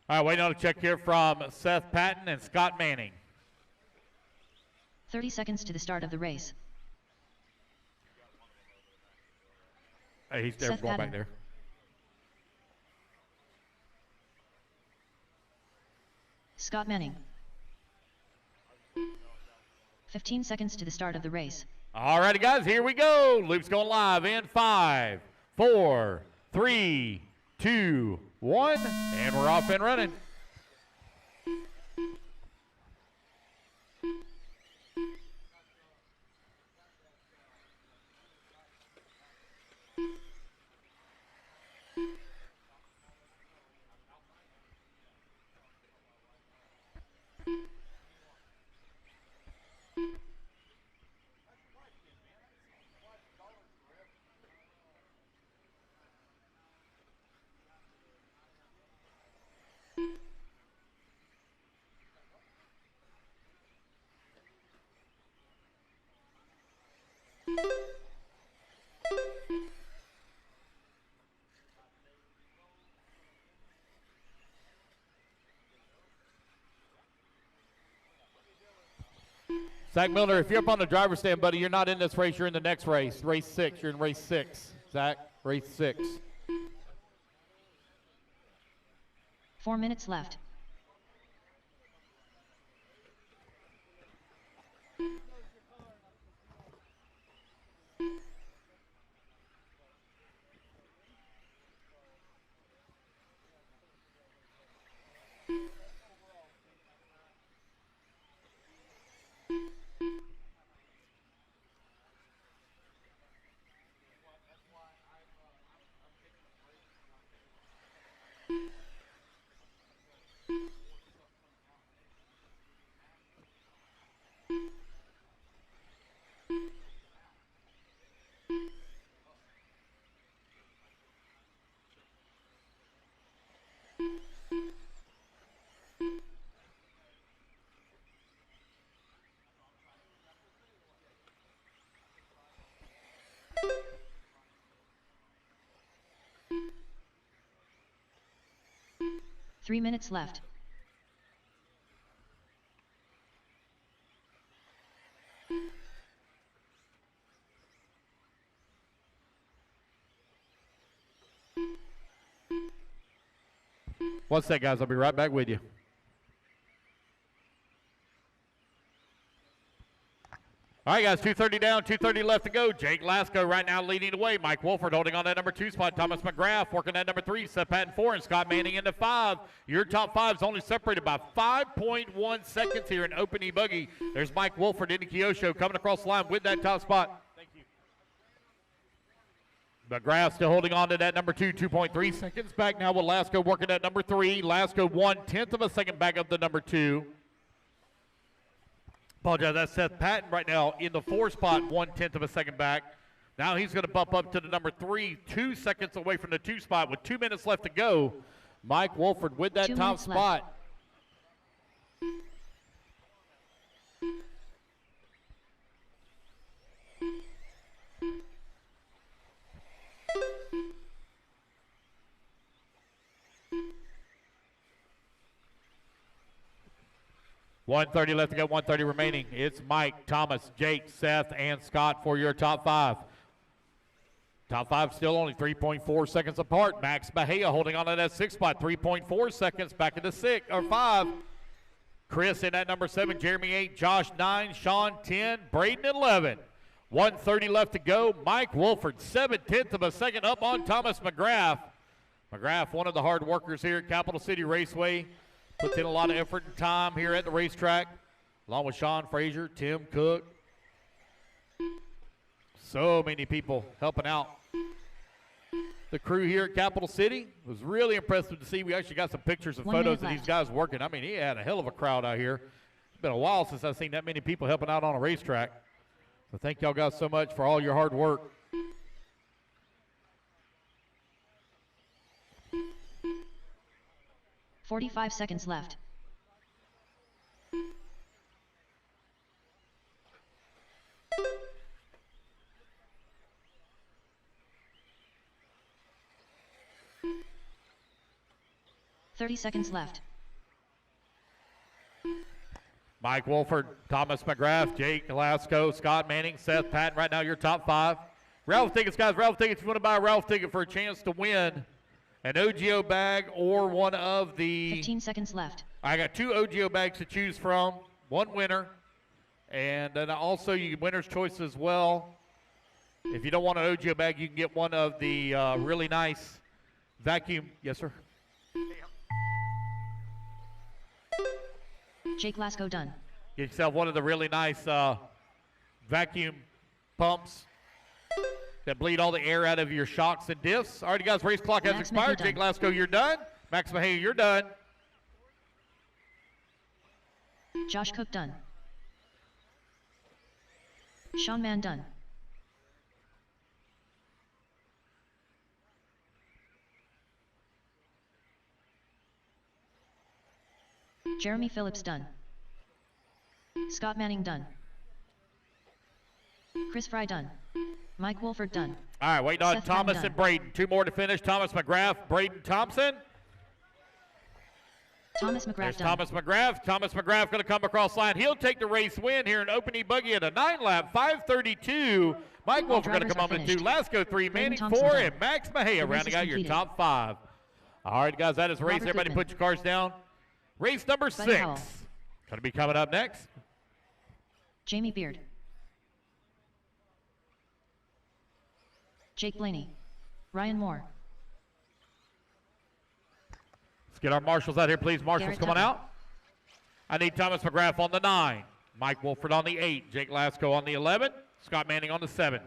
All right, waiting on a check here from Seth Patton and Scott Manning. 30 seconds to the start of the race. Hey, he's there, Seth going Patton. back there. Scott Manning. 15 seconds to the start of the race. All righty, guys, here we go. Loop's going live in 5, 4, 3, 2, 1, and we're off and running. Zach Milner, if you're up on the driver's stand, buddy, you're not in this race. You're in the next race. Race 6. You're in race 6. Zach, race 6. 4 minutes left. Three minutes left. One sec, guys. I'll be right back with you. All right, guys, 2:30 down, 2:30 left to go. Jake Lasko right now leading the way. Mike Wolford holding on that number 2 spot. Thomas McGrath working that number 3. Seth Patton 4, and Scott Manning into 5. Your top 5 is only separated by 5.1 seconds here in open E-Buggy. There's Mike Wolford into Kyosho coming across the line with that top spot. Thank you. McGrath still holding on to that number 2, 2.3 seconds back now with Lasko working at number 3. Lasko 1/10 of a second back up the number 2. Apologize, that's Seth Patton right now in the 4 spot, 1/10 of a second back. Now he's going to bump up to the number 3, 2 seconds away from the 2 spot with 2 minutes left to go. Mike Wolford with that top spot. $130 left to go, 130 remaining. It's Mike, Thomas, Jake, Seth, and Scott for your top 5. Top 5 still only 3.4 seconds apart. Max Bahia holding on to that 6 spot, 3.4 seconds back into 6 or 5. Chris in at number 7, Jeremy 8, Josh 9, Sean 10, Braden 11. 130 left to go. Mike Wolford, 7/10 of a second up on Thomas McGrath. McGrath, one of the hard workers here at Capital City Raceway. Puts in a lot of effort and time here at the racetrack, along with Sean Frazier, Tim Cook. So many people helping out the crew here at Capital City. It was really impressive to see. We actually got some pictures and photos of these guys working. I mean, he had a hell of a crowd out here. It's been a while since I've seen that many people helping out on a racetrack. So thank y'all guys so much for all your hard work. $45 seconds left. $30 seconds left. Mike Wolford, Thomas McGrath, Jake Lasko, Scott Manning, Seth Patton. Right now, your top 5. Ralph tickets, guys. Ralph tickets. If you want to buy a Ralph ticket for a chance to win an OGO bag or one of the... 15 seconds left. I got 2 OGO bags to choose from. One winner. And then also you get winner's choice as well. If you don't want an OGO bag, you can get one of the really nice vacuum. Yes, sir. Jake Lasko done. Get yourself one of the really nice vacuum pumps that bleed all the air out of your shocks and diffs. All right, guys, race clock has expired. Jake Lasko, you're done. Max Mahey, you're done. Josh Cook done. Sean Mann done. Jeremy Phillips done. Scott Manning done. Chris Fry done. Mike Wolford done. All right, waiting on Seth Thomas Patton and Braden. 2 more to finish. Thomas McGrath, Braden Thompson. Thomas McGrath There's done. Thomas McGrath. Thomas McGrath going to come across line. He'll take the race win here in opening buggy at a 9-lap, 5:32. Mike Wolford going to come on to 2. Lasco 3, Manning 4, and Max Mahia rounding out your top 5. All right, guys, that is race. Robert Everybody Goodman. put your cards down. Race number 6. Buddy Howell. Going to be coming up next. Jamie Beard. Jake Blaney. Ryan Moore. Let's get our marshals out here, please. Marshals, Garrett come on Tucker. out. I need Thomas McGrath on the 9. Mike Wolford on the 8. Jake Lasco on the 11. Scott Manning on the 7.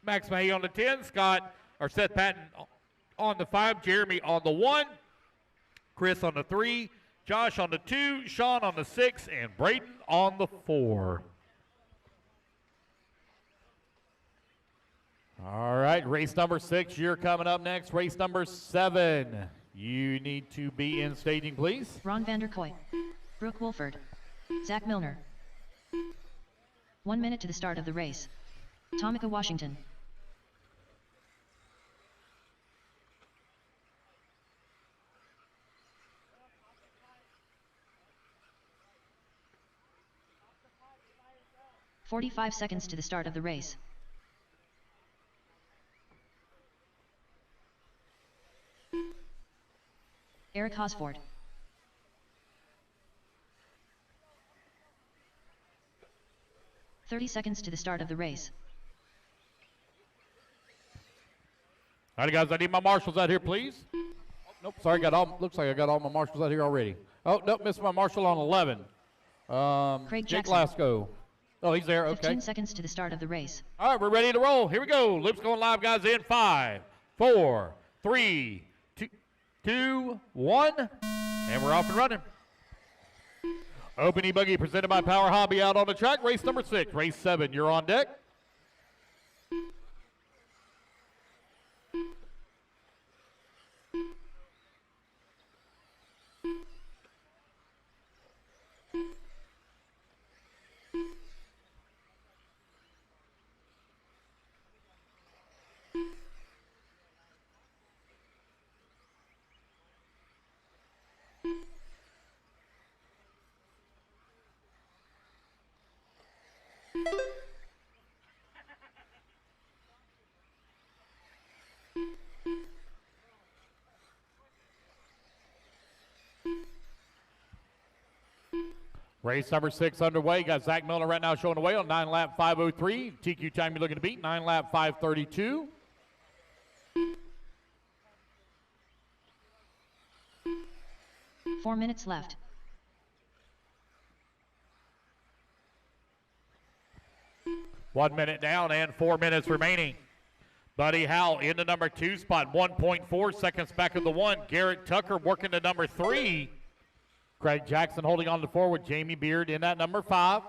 Max Mahia on the 10. Seth Patton on the 5. Jeremy on the 1. Chris on the 3. Josh on the 2. Sean on the 6. And Braden on the 4. All right, race number 6, you're coming up next. Race number 7. You need to be in staging, please. Ron Vanderkoy. Brooke Wolford. Zach Milner. 1 minute to the start of the race. Tomica, Washington. "45 seconds to the start of the race. Eric Hosford. "30 seconds to the start of the race. All right, guys, I need my marshals out here, please. Nope, sorry, looks like I got all my marshals out here already. Oh, nope, missed my marshal on 11. Craig Jake Jackson. Lasco. Oh, he's there, 15 okay. seconds to the start of the race. All right, we're ready to roll. Here we go. Loops going live, guys, in 5, 4, 3, 2, 1. And we're off and running. Opening buggy presented by Power Hobby out on the track. Race number 6. Race 7, you're on deck. Race number 6 underway. Got Zach Miller right now showing away on 9-lap 5:03. TQ time you're looking to beat, 9-lap 5:32. "4 minutes left. One minute down and 4 minutes remaining. Buddy Howell in the number 2 spot, 1.4 seconds back of the 1. Garrett Tucker working the number 3. Craig Jackson holding on to 4 with Jamie Beard in that number 5.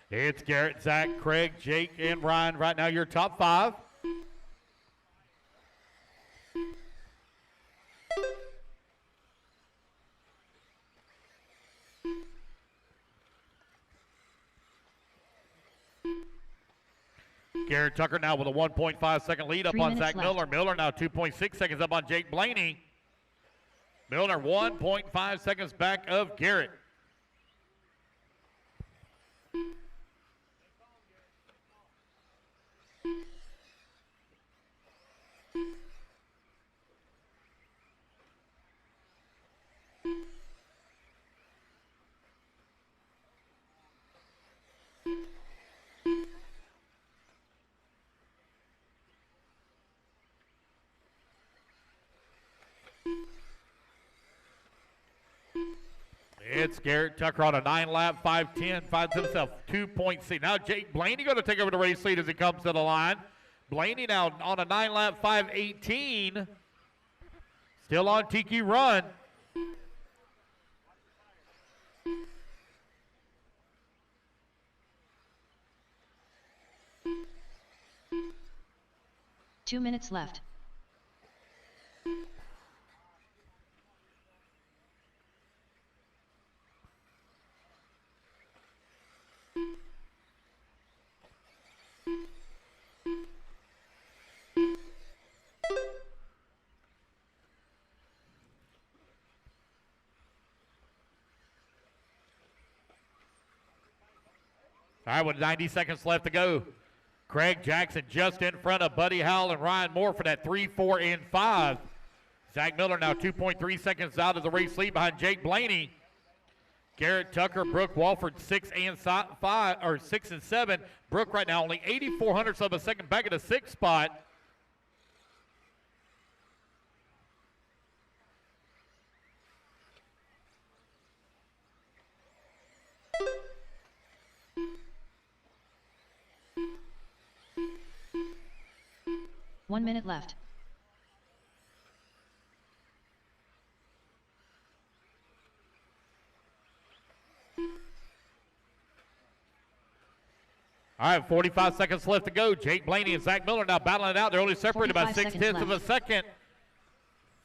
It's Garrett, Zach, Craig, Jake, and Ryan right now your top 5. Garrett Tucker now with a 1.5 second lead up 3 on minutes Zach left. Miller. Miller now 2.6 seconds up on Jake Blaney. Miller 1.5 seconds back of Garrett. It's Garrett Tucker on a 9-lap 5:10, finds himself 2.6. Now Jake Blaney going to take over the race lead as he comes to the line. Blaney now on a 9-lap 5:18. Still on TQ run. 2 minutes left. All right, with 90 seconds left to go. Craig Jackson just in front of Buddy Howell and Ryan Moore for that 3, 4, and 5. Zach Miller now 2.3 seconds out of the race lead behind Jake Blaney. Garrett Tucker, Brooke Walford 6 and 7. Brooke right now only 0.84 of a second back at the 6th spot. One minute left. All right, 45 seconds left to go. Jake Blaney and Zach Miller now battling it out. They're only separated by 0.6 of a second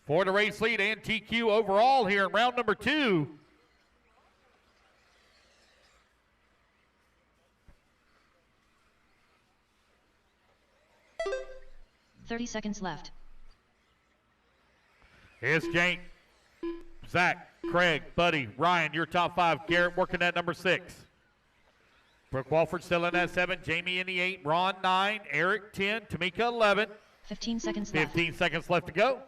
for the race lead and TQ overall here in round number 2. $30 seconds left. Here's Jake, Zach, Craig, Buddy, Ryan, your top 5. Garrett working at number 6. Brooke Walford still in at 7. Jamie in the 8. Ron 9. Eric 10. Tamika 11. 15 seconds left. 15 seconds left to go.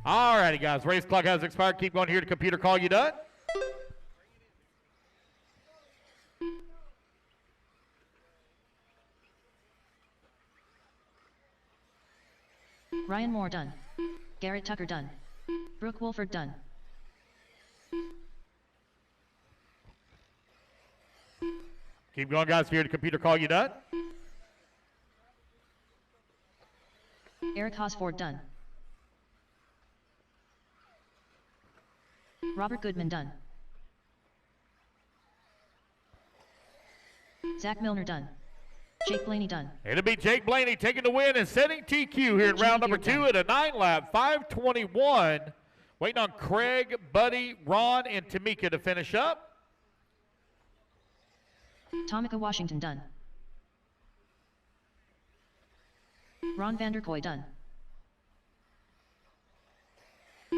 All righty, guys. Race clock has expired. Keep going here to computer call you done. Ryan Moore done. Garrett Tucker done. Brooke Wolford done. Keep going, guys. Here to computer call you done. Eric Hosford done. Robert Goodman done. Zach Milner done. Jake Blaney done. It'll be Jake Blaney taking the win and setting TQ here in round number 2 at a 9-lap, 5:21. Waiting on Craig, Buddy, Ron, and Tamika to finish up. Tomika Washington done. Ron Vanderkoy done.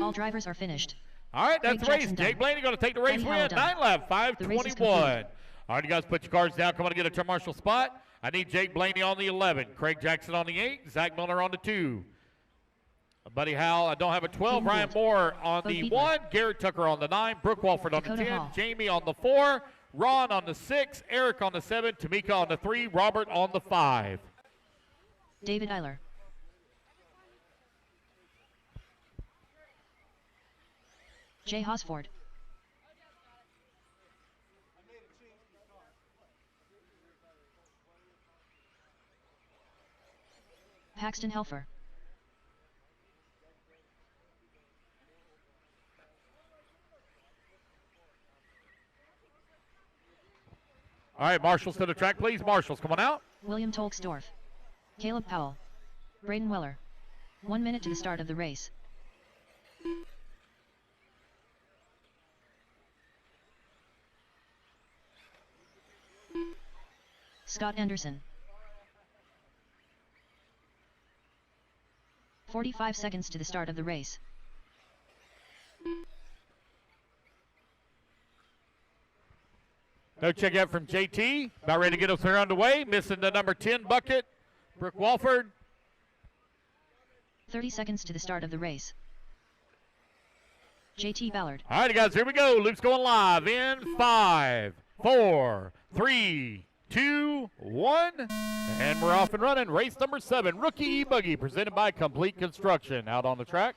All drivers are finished. All right, that's Craig the race. Jackson Jake done. Blaney going to take the race Buddy win. Howell done. 9-lap, The race is 5:21. complete. All right, you guys, put your cards down. Come on and get a turn marshal spot. I need Jake Blaney on the 11, Craig Jackson on the 8, Zach Miller on the 2. Buddy Howell, I don't have a 12. Hayden Ryan Gould. Moore on Bo the Fiedler. 1, Garrett Tucker on the 9, Brooke Walford on the Dakota 10, Hall. Jamie on the 4, Ron on the 6, Eric on the 7, Tamika on the 3, Robert on the 5. David Eiler. Jay Hosford. Paxton Helfer. All right, marshals to the track, please. Marshals, come on out. William Tolksdorf. Caleb Powell. Braden Weller. 1 minute to the start of the race. Scott Anderson. 45 seconds to the start of the race. No checkout from JT. About ready to get us here underway. Missing the number 10 bucket, Brooke Walford. 30 seconds to the start of the race. JT Ballard. All right, guys, here we go. Loop's going live in 5, 4, 3, 2, 1. And we're off and running. Race number 7, Rookie E-Buggy, presented by Complete Construction. Out on the track.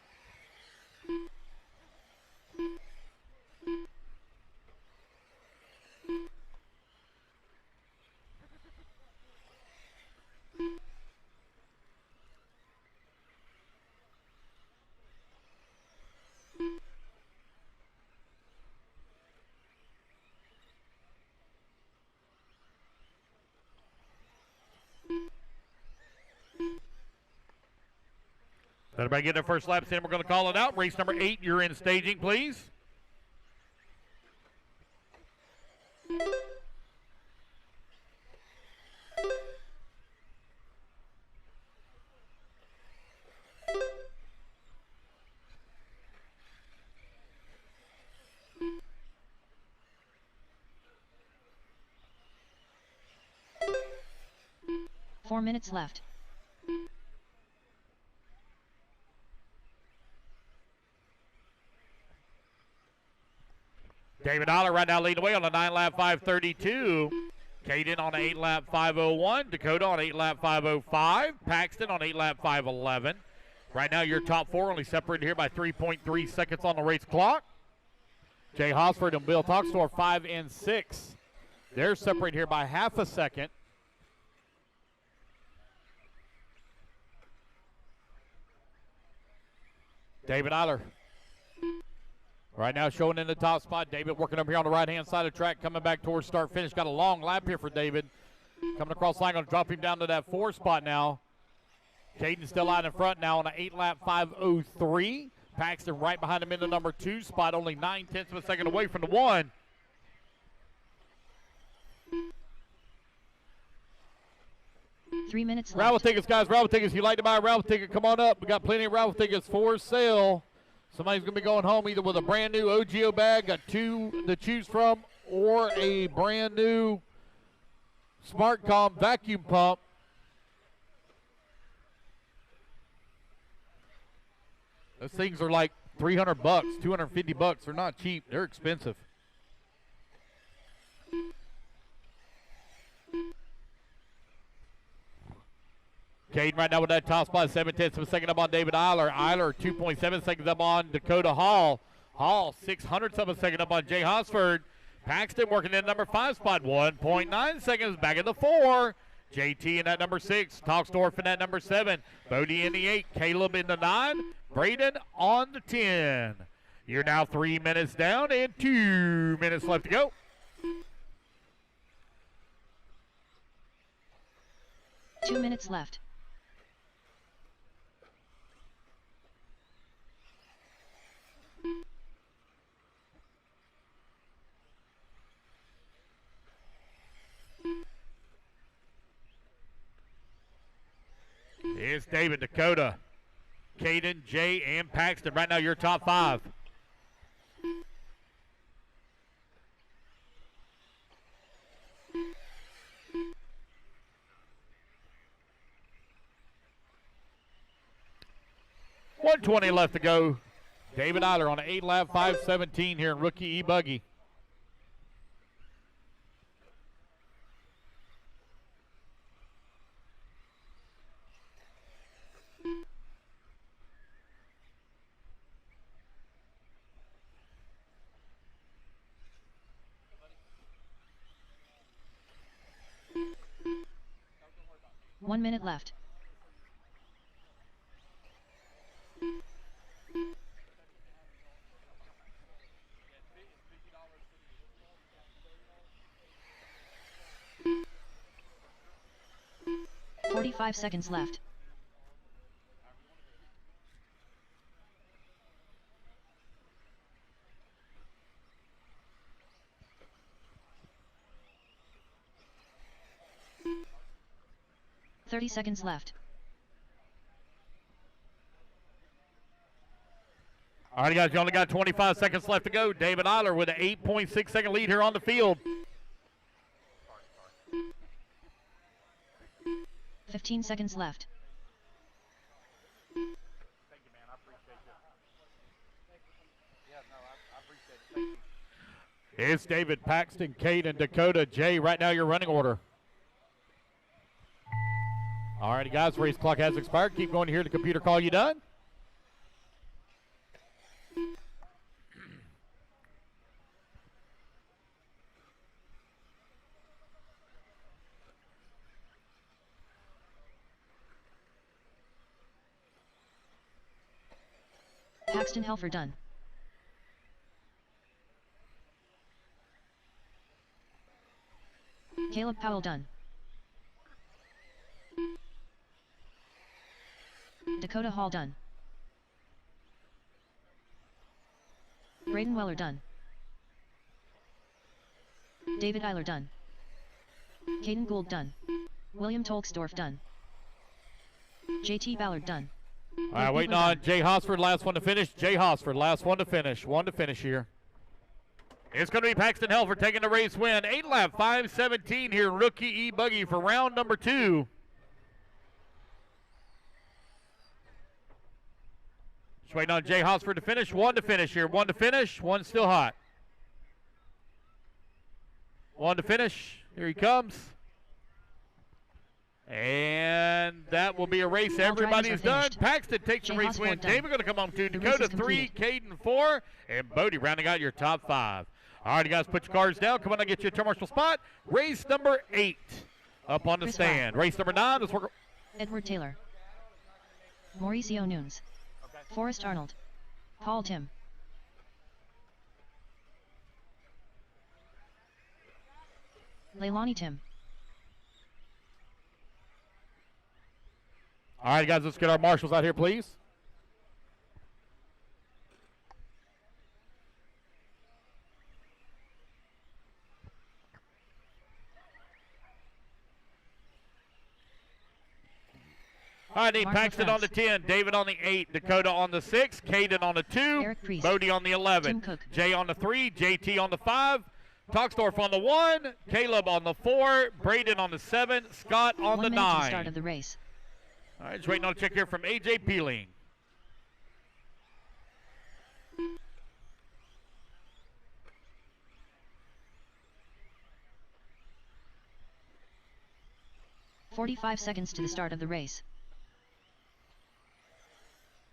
everybody get their first laps in. We're going to call it out. Race number 8, you're in staging, please. Four minutes left. David Aller right now leading the way on a 9-lap 5:32. Caden on an 8-lap 5:01. Dakota on an 8-lap 5:05. Paxton on 8-lap 5:11. Right now your top 4 only separated here by 3.3 seconds on the race clock. Jay Hosford and Bill Talkstor 5 and 6. They're separated here by half a second. David Eiler right now showing in the top spot. David working up here on the right-hand side of the track, coming back towards start-finish. Got a long lap here for David. Coming across the line, going to drop him down to that 4 spot now. Caden still out in front now on an 8-lap 5:03. Paxton right behind him in the number 2 spot, only 9/10 of a second away from the 1. Three minutes left. Raffle tickets, guys. Raffle tickets. If you'd like to buy a raffle ticket, come on up. We got plenty of raffle tickets for sale. Somebody's going to be going home either with a brand new OGO bag, got 2 to choose from, or a brand new SmartCom vacuum pump. Those things are like $300, $250. They're not cheap. They're expensive. Caden right now with that top spot, 7/10 of a second up on David Eiler. Eiler 2.7 seconds up on Dakota Hall. Hall 600ths of a second up on Jay Hosford. Paxton working in number 5 spot, 1.9 seconds back at the 4. JT in that number 6. Talksdorf in that number 7. Bodie in the 8. Caleb in the 9. Braden on the 10. You're now 3 minutes down and 2 minutes left to go. Two minutes left. Here's David, Dakota, Caden, Jay, and Paxton. Right now, your top 5. .120 left to go. David Eiler on an 8-lap 5:17 here in rookie E-Buggy. One minute left. $45 seconds left. $30 seconds left. All right, guys, you only got 25 seconds left to go. David Eiler with an 8.6 second lead here on the field. 15 seconds left. Thank you, man. I appreciate you. Yeah, no, I appreciate it. Thank you. It's David, Paxton, Caden, Dakota, Jay. Right now, your running order. All righty, guys, race clock has expired. Keep going to hear the computer call you done. Paxton Helfer done. Caleb Powell done. Dakota Hall done. Braden Weller done. David Eiler done. Caden Gould done. William Tolksdorf done. JT Ballard done. All right, waiting on Jay Hosford, last one to finish. Jay Hosford, last one to finish. One to finish here. It's going to be Paxton Helfer taking the race win. 8 lap, 5:17 here, rookie E-Buggy for round number 2. Just waiting on Jay Hosford to finish. One to finish here. One to finish. One still hot. One to finish. Here he comes. And that will be a race everybody's done. Paxton takes the race win. David going to come on to Dakota 3, Caden 4, and Bodie rounding out your top 5. All right, you guys, put your cards down. Come on and get you a turn marshal spot. Race number 8 up on the stand. Race number 9. Let's work. Edward Taylor. Mauricio Nunes. Forrest Arnold. Paul Tim. Leilani Tim. All right, guys, let's get our marshals out here, please. All right, Paxton on the 10, David on the 8, Dakota on the 6, Caden on the 2, Bodie on the 11, Jay on the 3, JT on the 5, Toxdorf on the 1, Caleb on the 4, Braden on the 7, Scott on the 9. 1 minute to the start of the race. All right, just waiting on a check here from AJ Peeling. "45 seconds to the start of the race.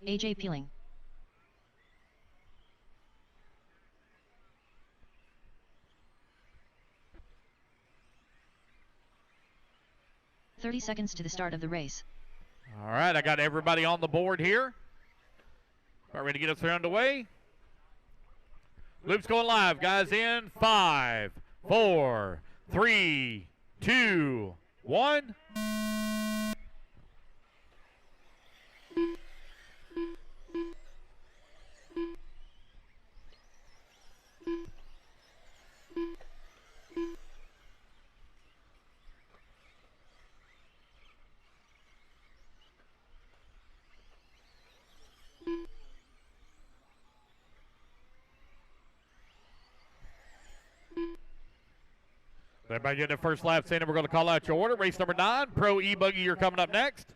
AJ Peeling. "30 seconds to the start of the race. All right, I got everybody on the board here. About ready to get us underway. Loop's going live, guys, in 5, 4, 3, 2, 1. Everybody get their first laps in, and we're going to call out your order. Race number 9, Pro E-Buggy, you're coming up next.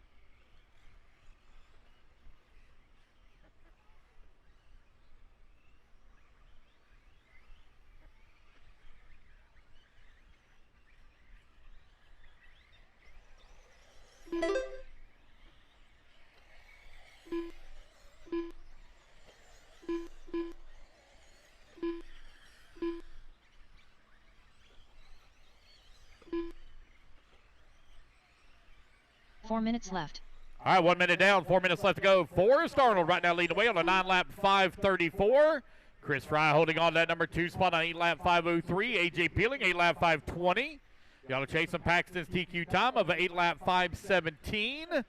Four minutes left. All right, 1 minute down, 4 minutes left to go. Forrest Arnold right now leading away on a 9-lap 5:34. Chris Fry holding on to that number 2 spot on 8-lap 5:03. AJ Peeling, 8-lap 5:20. Y'all chasing Paxton's TQ time of 8-lap 5:17.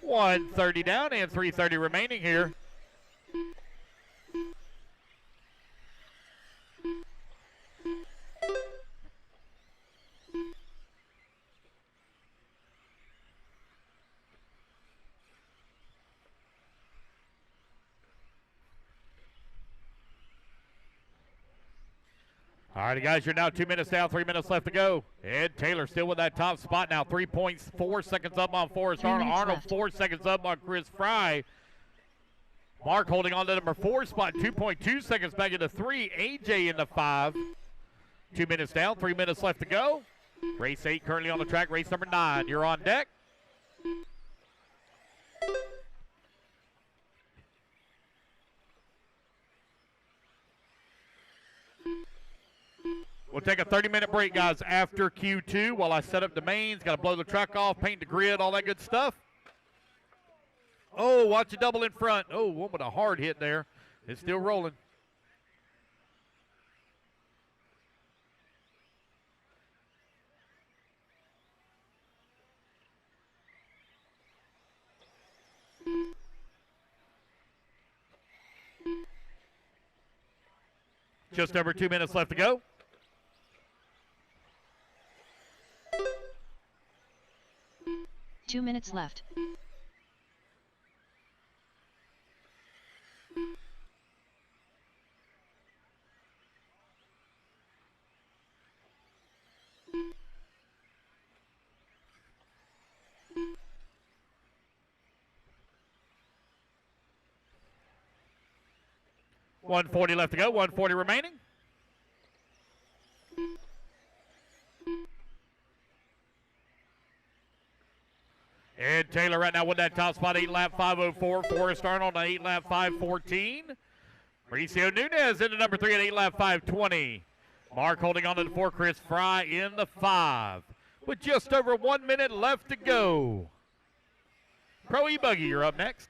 $130 down and $330 remaining here. All right, guys, you're now 2 minutes down, 3 minutes left to go. Ed Taylor still with that top spot now, 3.4 seconds up on Forrest Arnold. Arnold 4 seconds up on Chris Fry. Mark holding on to number 4 spot, 2.2 seconds back into 3. AJ in the 5. 2 minutes down, 3 minutes left to go. Race 8 currently on the track. Race number 9, you're on deck. We'll take a 30-minute break, guys, after Q2 while I set up the mains. Got to blow the truck off, paint the grid, all that good stuff. Oh, watch a double in front. Oh, one with a hard hit there. It's still rolling. Just over 2 minutes left to go. Two minutes left. $140 left to go, $140 remaining. Ed Taylor right now with that top spot, 8-lap 5:04. Forrest Arnold on 8-lap 5:14. Mauricio Nunez into number 3 at 8-lap 5:20. Mark holding on to the 4. Chris Fry in the 5. With just over 1 minute left to go. Pro E-Buggy, you're up next.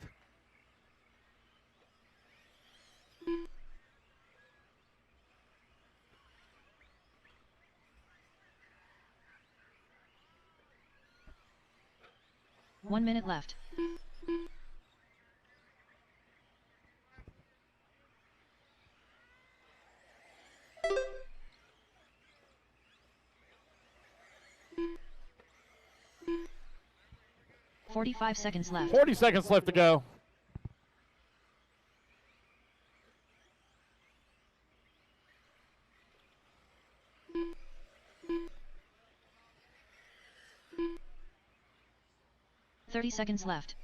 One minute left. $45 seconds left. 40 seconds left to go. $30 seconds left.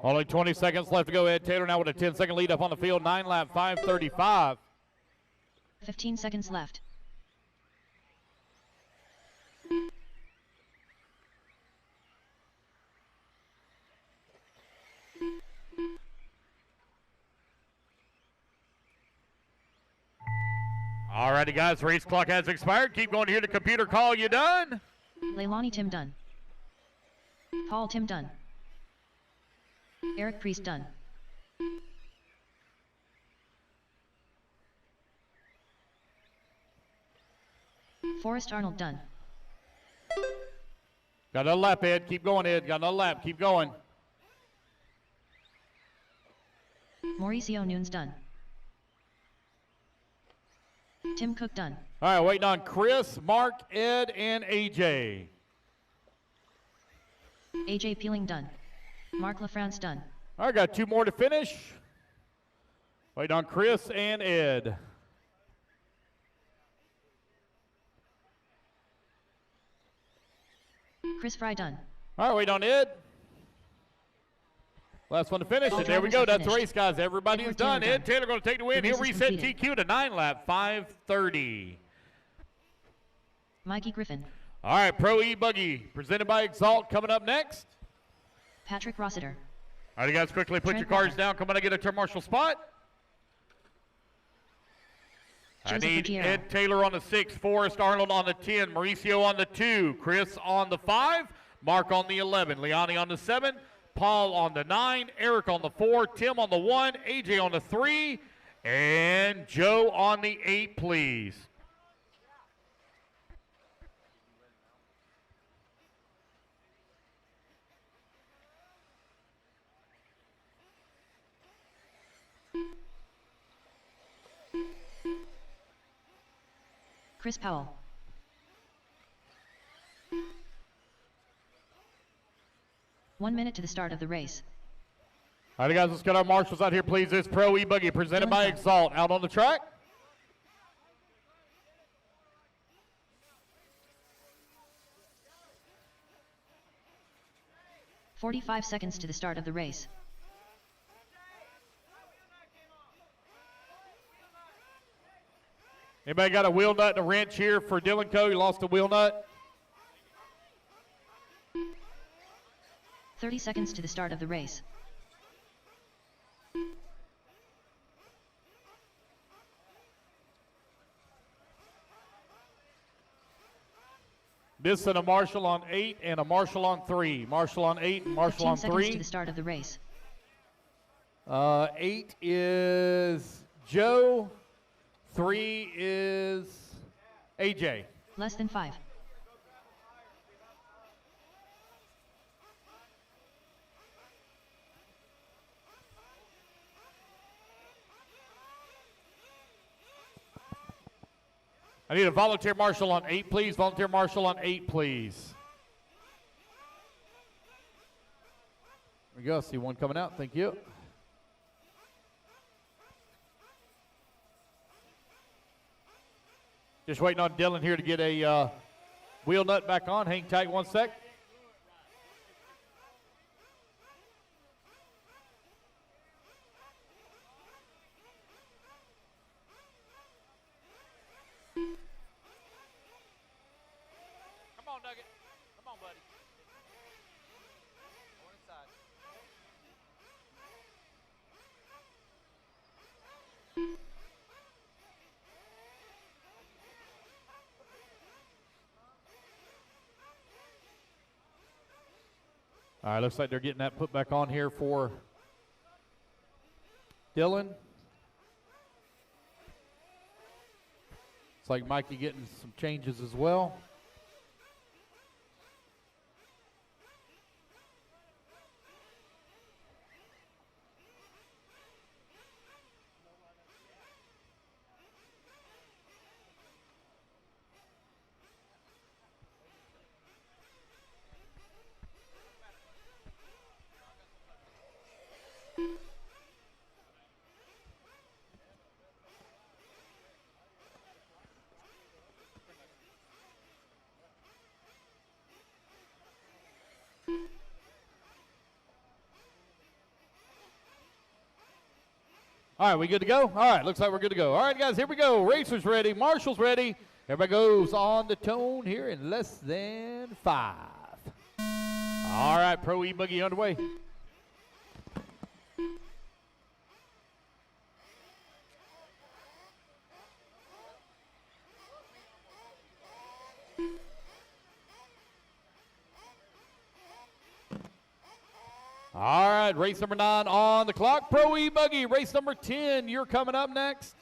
Only 20 seconds left to go. Ed Taylor now with a 10-second lead up on the field. 9-lap 5:35. 15 seconds left. All righty, guys. Race clock has expired. Keep going here. The computer call you done. Leilani Tim done. Paul Tim done. Eric Priest done. Forrest Arnold done. Got another lap, Ed. Keep going, Ed. Got another lap. Keep going. Mauricio Nunes done. Tim Cook done. All right, waiting on Chris, Mark, Ed, and AJ. AJ Peeling done. Mark LaFrance done. All right, got 2 more to finish. Waiting on Chris and Ed. Chris Fry done. All right, waiting on Ed. Last one to finish, and there we go. That's the race, guys. Everybody's done. Ed Taylor going to take the win. He'll reset TQ to 9-lap 5:30. Mikey Griffin. All right, Pro E-Buggy, presented by Exalt, coming up next. Patrick Rossiter. All right, you guys, quickly put your cards down. Come on and get a turn marshal spot. I need Ed Taylor on the 6, Forrest Arnold on the 10, Mauricio on the 2, Chris on the 5, Mark on the 11, Leani on the 7, Paul on the 9, Eric on the 4, Tim on the 1, AJ on the 3, and Joe on the 8, please. Chris Powell. One minute to the start of the race. All right, guys, let's get our marshals out here, please. This Pro E-Buggy presented by Exalt. Out on the track. $45 seconds to the start of the race. Anybody got a wheel nut and a wrench here for Dylan Coe? You lost a wheel nut. 30 seconds to the start of the race. This and a marshal on 8 and a marshal on 3. Marshal on 8 and marshal on 3. 15 seconds to the start of the race. 8 is Joe. 3 is AJ. Less than 5. I need a volunteer marshal on 8, please. Volunteer marshal on 8, please. There we go. See one coming out. Thank you. Just waiting on Dylan here to get a wheel nut back on. Hang tight 1 sec. Come on, Nugget. Come on, buddy. Going inside. All right, looks like they're getting that put back on here for Dylan. It's like Mikey getting some changes as well. All right, we good to go? All right, looks like we're good to go. All right, guys, here we go. Racers ready. Marshall's ready. Everybody goes on the tone here in less than 5. All right, Pro E-Buggy underway. All right, race number 9 on the clock. Pro E-Buggy, race number 10. You're coming up next.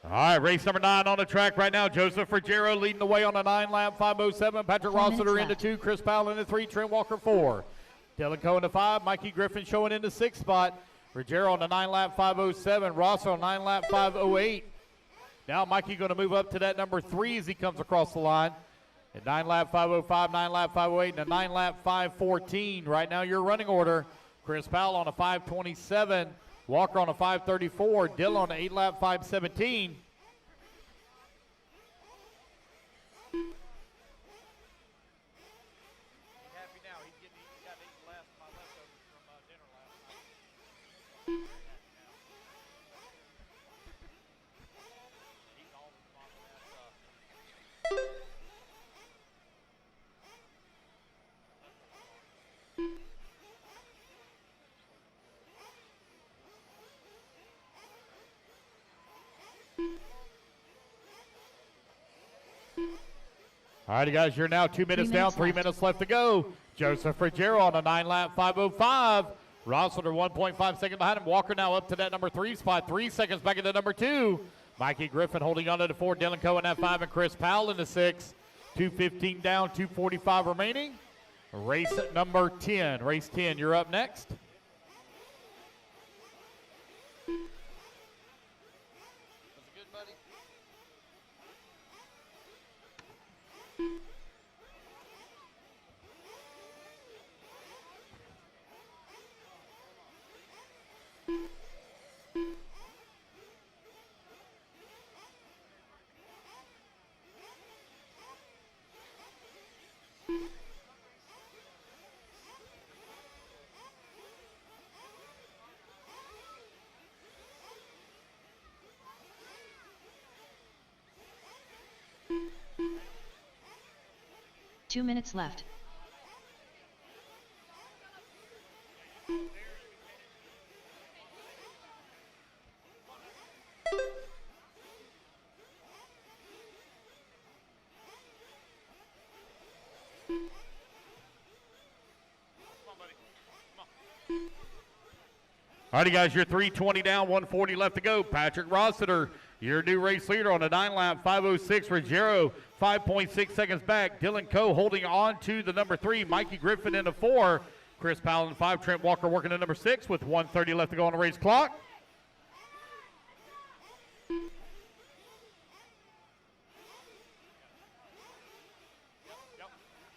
All right, race number 9 on the track right now. Joseph Frcc leading the way on a 9-lap 5:07. Patrick Rossiter into 2. Chris Powell into 3. Trent Walker 4. Dylan Cohen to 5. Mikey Griffin showing in the 6th spot. Frcc on the 9-lap 5:07. Ross on 9-lap 5:08. Now Mikey going to move up to that number 3 as he comes across the line. At 9-lap 5:05, 9-lap 5:08, and a 9-lap 5:14. Right now your running order. Chris Powell on a 5:27. Walker on a 5:34. Dylan on an 8-lap 5:17. All right, guys, you're now 2 minutes down, 3 minutes left to go. Joseph Frcc on a 9-lap 5:05. Rossiter 1.5 seconds behind him. Walker now up to that number 3 spot, 3 seconds back at the number 2. Mikey Griffin holding on to the 4. Dylan Cohen at 5, and Chris Powell in the 6. 2:15 down, 2:45 remaining. Race number 10. Race 10, you're up next. 2 minutes left. All righty, guys, you're 3:20 down, 140 left to go. Patrick Rossiter, your new race leader on a 9-lap, 5:06. Ruggiero, 5.6 seconds back. Dylan Coe holding on to the number 3. Mikey Griffin in the 4. Chris Powell in 5. Trent Walker working at number 6 with 1:30 left to go on the race clock. Yep.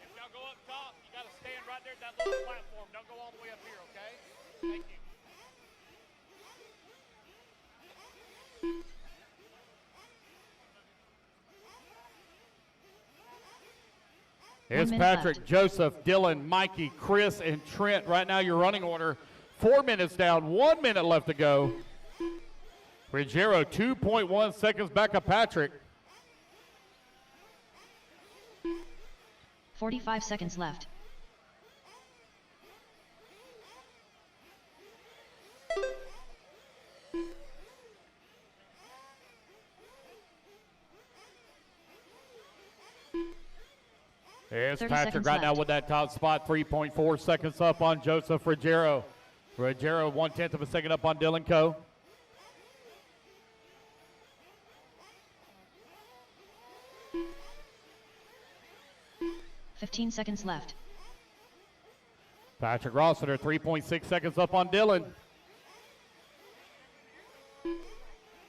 If y'all go up top, you got to stand right there at that little platform. Don't go all the way up here, okay? Thank you. Here's Patrick, Joseph, Dylan, Mikey, Chris, and Trent. Right now, your running order. 4 minutes down, 1 minute left to go. Ruggiero, 2.1 seconds back of Patrick. 45 seconds left. There's Patrick right now with that top spot, 3.4 seconds up on Joseph Ruggiero. Ruggiero 1/10 of a second up on Dylan Coe. $15 seconds left. Patrick Rossiter 3.6 seconds up on Dylan.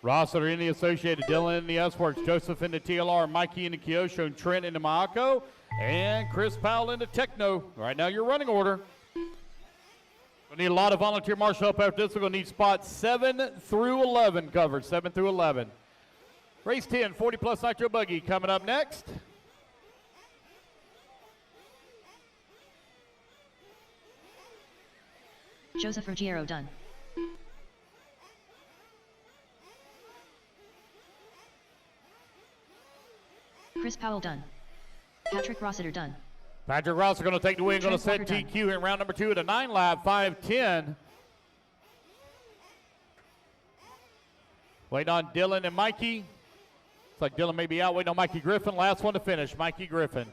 Rossiter in the Associated, Dylan in the S-Works, Joseph in the TLR, Mikey in the Kyosho, and Trent in the Maako, and Chris Powell in the Techno. Right now, your running order. We'll need a lot of volunteer marshal help after this. We're going to need spots 7 through 11 covered, 7 through 11. Race 10, 40-plus Nitro Buggy coming up next. Joseph Ruggiero done. Chris Powell done. Patrick Rossiter done. Patrick Rossiter going to take the win, going to set TQ in round number 2 at a 9-lap, 5:10. Waiting on Dylan and Mikey. Looks like Dylan may be out. Waiting on Mikey Griffin. Last one to finish, Mikey Griffin.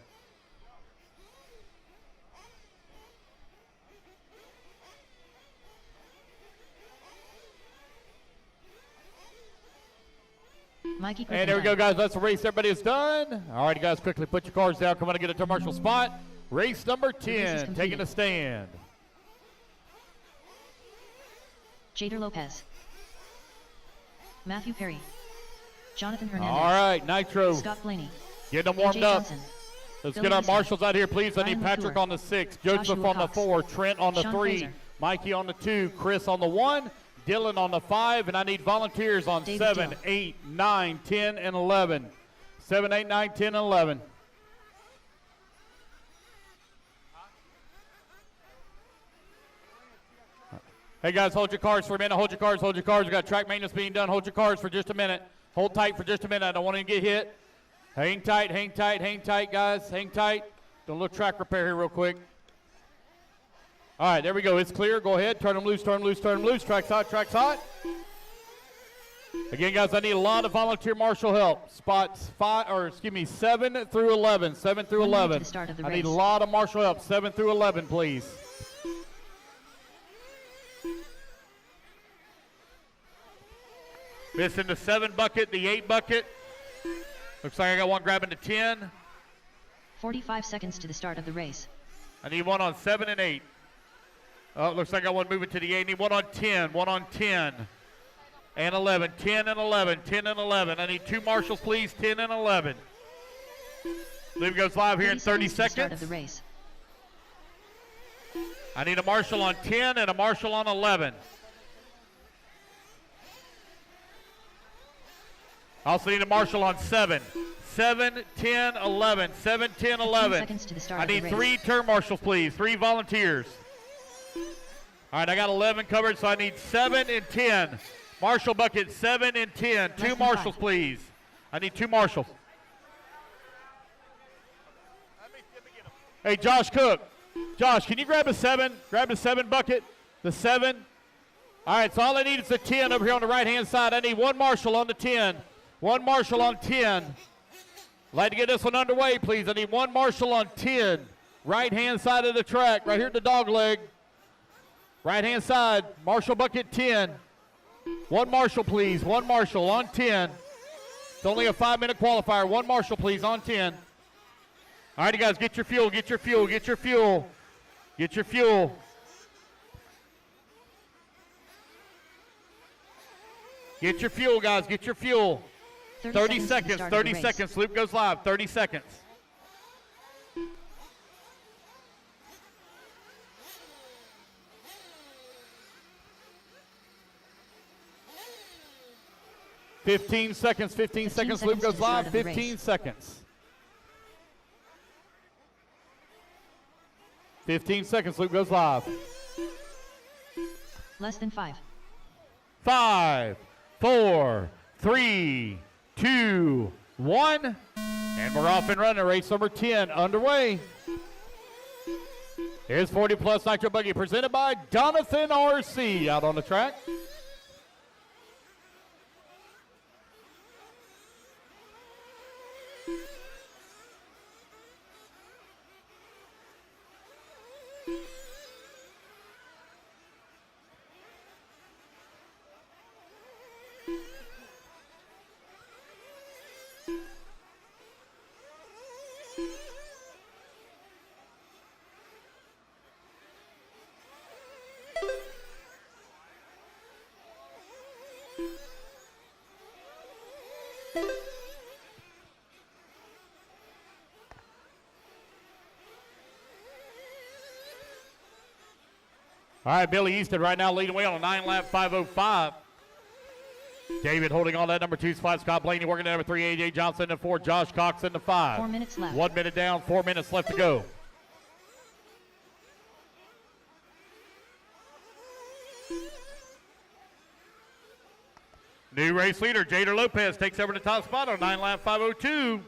Mikey Griffin and there we go, guys. That's the race. Everybody is done. All right, guys, quickly put your cards down. Come on and get a turn marshal spot. Race number 10, taking a stand. Jader Lopez. Matthew Perry. Jonathan Hernandez. All right, Nitro. Scott Blaney. Get them warmed up. Johnson. Let's Bill get our Wilson. marshals out here, please. Ryan I need Patrick McClure. on the 6, Joseph Joshua on the Cox. 4, Trent on the Sean 3, Fraser. Mikey on the 2, Chris on the 1, Dylan on the 5, and I need volunteers on David 7, Dill. 8, 9, 10, and 11. 7, 8, 9, 10, and 11. Hey, guys, hold your cars for a minute. Hold your cars, hold your cars. We got track maintenance being done. Hold your cars for just a minute. Hold tight for just a minute. I don't want to get hit. Hang tight, hang tight, hang tight, guys. Hang tight. Do a little track repair here real quick. All right, there we go. It's clear. Go ahead. Turn them loose, turn them loose, turn them loose. Track's hot, track's hot. Again, guys, I need a lot of volunteer marshal help. Spots 7 through 11. 7 through 11. I need a lot of marshal help. 7 through 11, please. Missing the 7 bucket, the 8 bucket. Looks like I got one grabbing the 10. 45 seconds to the start of the race. I need one on 7 and 8. Oh, it looks like I got one moving to the 8. I need one on 10, one on 10 and 11. 10 and 11, 10 and 11. I need 2 marshals, please, 10 and 11. Leave goes live here in 30 seconds. Start of the race. I need a marshal on 10 and a marshal on 11. I also need a marshal on 7. 7, 10, 11. 7, 10, 11. Seconds to the start I of the need race. 3 turn marshals, please. 3 volunteers. All right, I got 11 covered, so I need 7 and 10. Marshal bucket 7 and 10. 2 marshals, please. I need 2 marshals. Let me get him. Hey, Josh Cook. Josh, can you grab a 7? Grab the 7 bucket. The 7. All right, so all I need is a 10 over here on the right-hand side. I need one marshal on the 10. One marshal on 10. I'd like to get this one underway, please. I need one marshal on 10. Right-hand side of the track, right here at the dog leg. Right-hand side, marshal bucket 10. One marshal, please. One marshal on 10. It's only a 5-minute qualifier. One marshal, please, on 10. All right, you guys, get your fuel, get your fuel, get your fuel. Get your fuel. Get your fuel, guys. Get your fuel. 30 seconds. 30 seconds. Loop goes live. 30 seconds. Fifteen seconds. 15 seconds. Loop goes live. 15 seconds. 15 seconds. Loop goes live. Less than 5. 5, 4, 3, 2, 1. And we're off and running. Race number 10 underway. Here's 40 Plus Nitro Buggy presented by Donathan RC out on the track. All right, Billy Easton right now leading away on a 9-lap 5:05. David holding on that number 2 spot. Scott Blaney working at number 3. A.J. Johnson in 4. Josh Cox in the 5. 4 minutes left. 1 minute down, 4 minutes left to go. New race leader, Jader Lopez, takes over the top spot on 9-lap 5:02.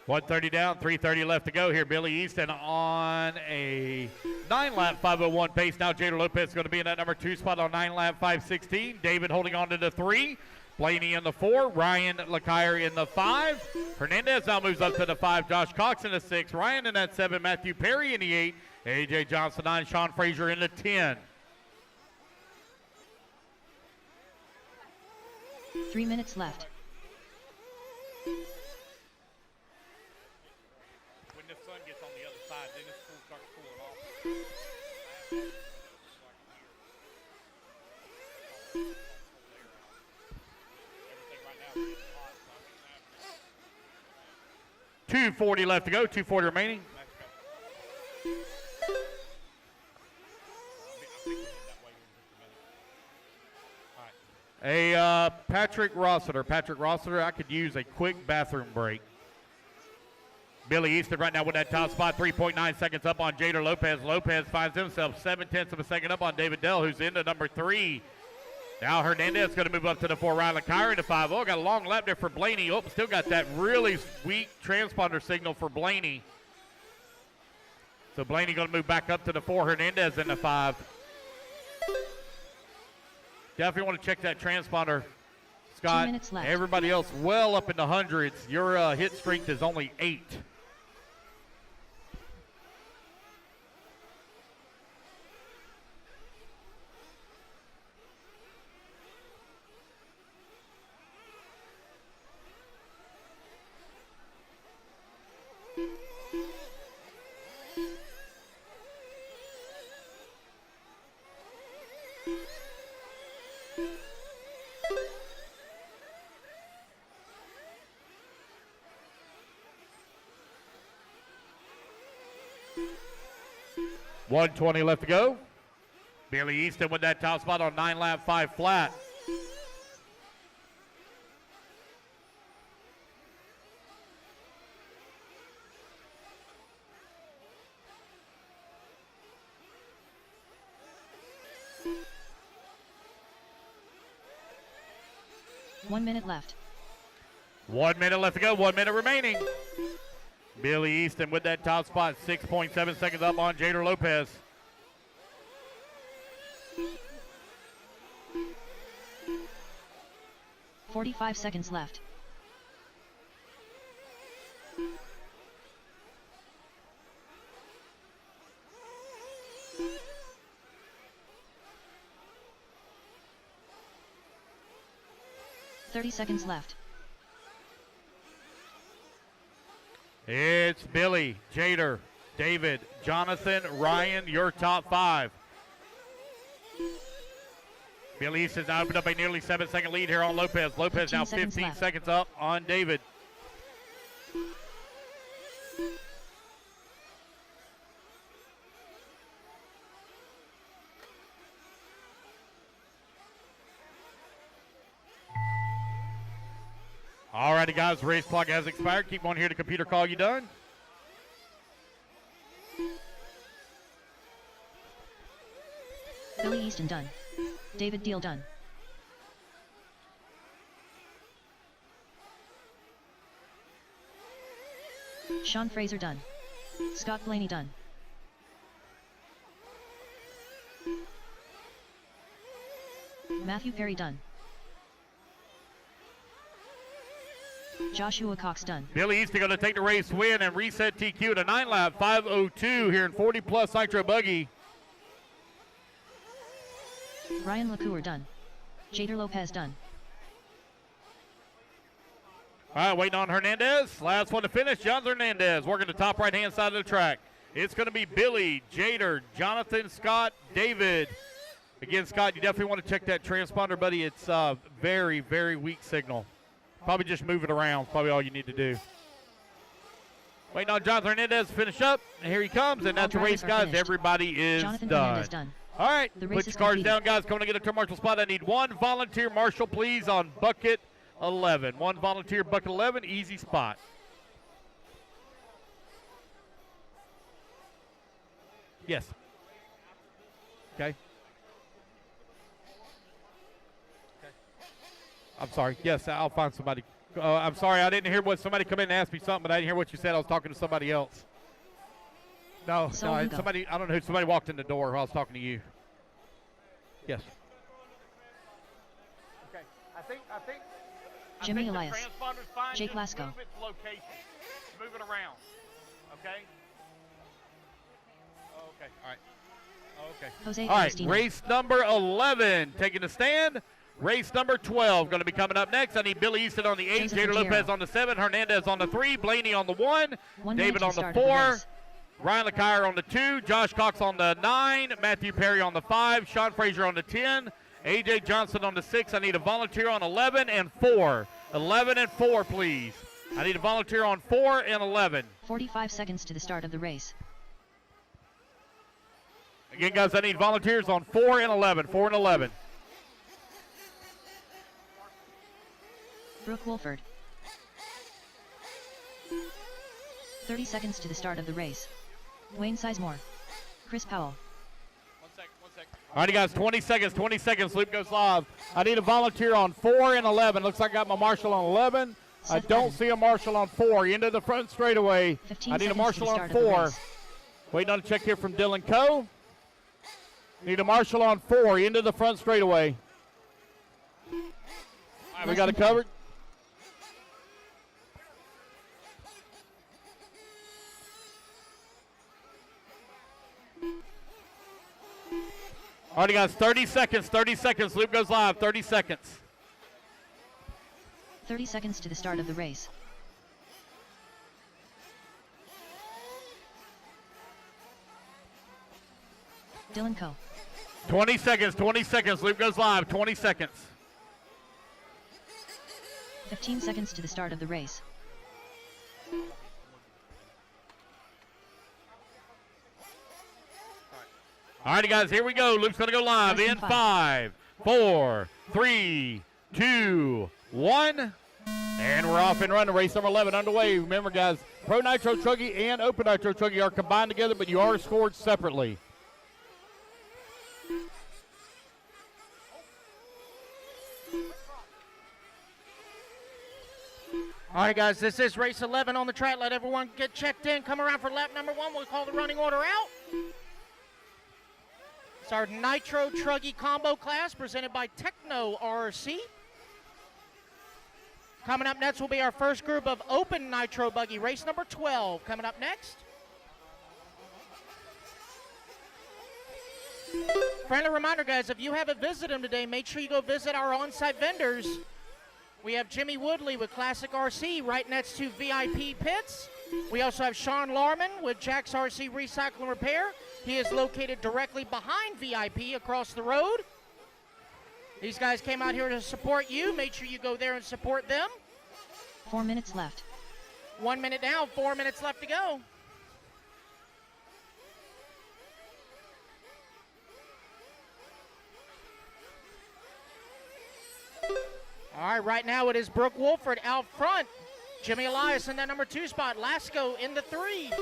.130 down, 3:30 left to go here. Billy Easton on a 9-lap 5:01 pace. Now Jader Lopez is going to be in that number 2 spot on 9-lap 5:16. David holding on to the 3. Blaney in the 4. Ryan LeCaire in the 5. Hernandez now moves up to the 5. Josh Cox in the 6. Ryan in that 7. Matthew Perry in the 8. A.J. Johnson 9. Sean Frazier in the 10. 3 minutes left. When the sun gets on the other side, then this pool starts cooling off. Everything right now is hot, so I'm 2:40 left to go. 2:40 remaining. Patrick Rossiter. Patrick Rossiter, I could use a quick bathroom break. Billy Easton right now with that top spot, 3.9 seconds up on Jader Lopez. Lopez finds himself 0.7 of a second up on David Dell, who's into number 3. Now Hernandez going to move up to the 4. Ryan LeCaire to 5. Oh, got a long lap there for Blaney. Oh, still got that really weak transponder signal for Blaney. So Blaney going to move back up to the 4. Hernandez in the 5. Definitely want to check that transponder, Scott. 2 minutes left. Everybody else well up in the hundreds. Your hit strength is only 8. .120 left to go. Billy Easton with that top spot on 9-lap 5 flat. 1 minute left. 1 minute left to go. 1 minute remaining. Billy Easton with that top spot. 6.7 seconds up on Jader Lopez. .45 seconds left. .30 seconds left. It's Billy, Jader, David, Jonathan, Ryan, your top 5. Billy Easton's now opened up a nearly 7-second lead here on Lopez. Lopez now 15 seconds up on David. All righty, guys, race clock has expired. Keep on here to computer call you done. Billy Easton done. David Deal done. Sean Fraser done. Scott Blaney done. Matthew Perry done. Joshua Cox done. Billy Easton going to take the race win and reset TQ to 9 lap 5:02 here in 40 plus Nitro Buggy. Ryan LaCour done. Jader Lopez done. All right, waiting on Hernandez. Last one to finish, John Hernandez working the top right-hand side of the track. It's going to be Billy, Jader, Jonathan, Scott, David. Again, Scott, you definitely want to check that transponder, buddy. It's very, very weak signal. Probably just move it around. Probably all you need to do. Waiting on Jonathan Hernandez to finish up. And here he comes, and that's the race, guys. Finished. Everybody is Jonathan done. Hernandez done. All right, The put race your is cards completed. down, guys. Coming to get a turn marshal spot. I need one volunteer marshal, please, on bucket 11. One volunteer, bucket 11, easy spot. Yes. Okay. I'm sorry. Yes, I'll find somebody. I'm sorry, I didn't hear what somebody come in and ask me something, but I didn't hear what you said. I was talking to somebody else. No, somebody. I don't know who. Somebody walked in the door while I was talking to you. Yes. Okay. I think Jimmy the Elias. transponder's fine. Jake Just Lasco. Move its location. Move it around. Okay. Okay. All right. Okay. Jose All right, Agostino. race number 11 taking the stand. Race number 12 going to be coming up next. I need Billy Easton on the 8, Joseph Jader Ruggiero. Lopez on the 7, Hernandez on the 3, Blaney on the 1, 1 David minute to on the start 4, of the race. Ryan LaCour on the 2, Josh Cox on the 9, Matthew Perry on the 5, Sean Fraser on the 10, AJ Johnson on the 6. I need a volunteer on 11 and 4. 11 and 4, please. I need a volunteer on 4 and 11. 45 seconds to the start of the race. Again, guys, I need volunteers on 4 and 11. 4 and 11. Brooke Wolford. 30 seconds to the start of the race. Wayne Sizemore. Chris Powell. 1 sec. 1 sec. All righty, guys, 20 seconds. 20 seconds. Loop goes live. I need a volunteer on 4 and 11. Looks like I got my marshal on 11. I Seth don't Bennett. see a marshal on 4. Into the front straightaway. 15 I need a seconds to the marshal on start of the 4. race. Waiting on a check here from Dylan Coe. Need a marshal on 4. Into the front straightaway. All right, we Less got it than 10. covered. All right, guys, 30 seconds. 30 seconds. Loop goes live. 30 seconds. 30 seconds to the start of the race. Dylan Coe. 20 seconds. 20 seconds. Loop goes live. 20 seconds. 15 seconds to the start of the race. All righty, guys, here we go. Loop's going to go live Less in than 5, 4, 3, 2, 1. And we're off and running. Race number 11 underway. Remember, guys, Pro Nitro Truggy and Open Nitro Truggy are combined together, but you are scored separately. All right, guys, this is race 11 on the track. Let everyone get checked in. Come around for lap number 1. We'll call the running order out. It's our Nitro Truggy Combo class presented by Techno RC. Coming up next will be our first group of open Nitro Buggy, race number 12. Coming up next. Friendly reminder, guys, if you haven't visited them today, make sure you go visit our on-site vendors. We have Jimmy Woodley with Classic RC right next to VIP Pits. We also have Sean Larman with Jack's RC Recycle and Repair. He is located directly behind VIP across the road. These guys came out here to support you. Make sure you go there and support them. 4 minutes left. 1 minute down, 4 minutes left to go. All right, right now it is Brooke Wolford out front. Jimmy Elias in that number 2 spot. Lasco in the 3.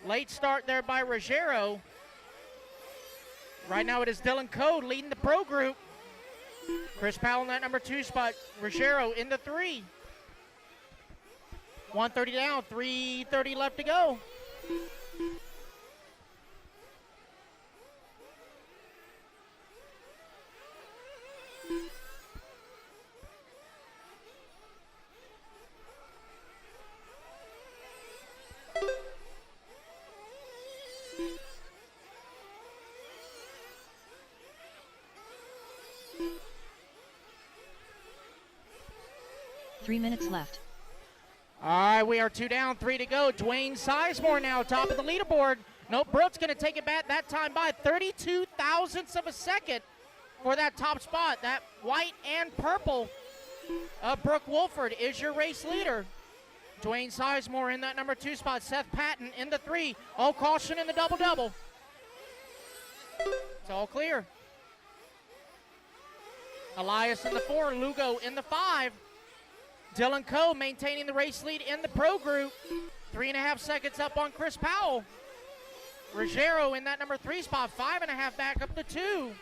Late start there by Ruggiero. Right now it is Dylan Code leading the pro group. Chris Powell in that number 2 spot. Ruggiero in the 3. 1:30 down, 3:30 left to go. Three minutes left. All right, we are 2 down, 3 to go. Dwayne Sizemore now top of the leaderboard. Nope, Brooks going to take it back that time by 32 thousandths of a second for that top spot. That white and purple of Brooke Wolford is your race leader. Dwayne Sizemore in that number 2 spot. Seth Patton in the 3. All caution in the double-double. It's all clear. Elias in the 4. Lugo in the 5. Dylan Coe maintaining the race lead in the pro group. 3.5 seconds up on Chris Powell. Ruggiero in that number 3 spot. 5.5 back up to 2.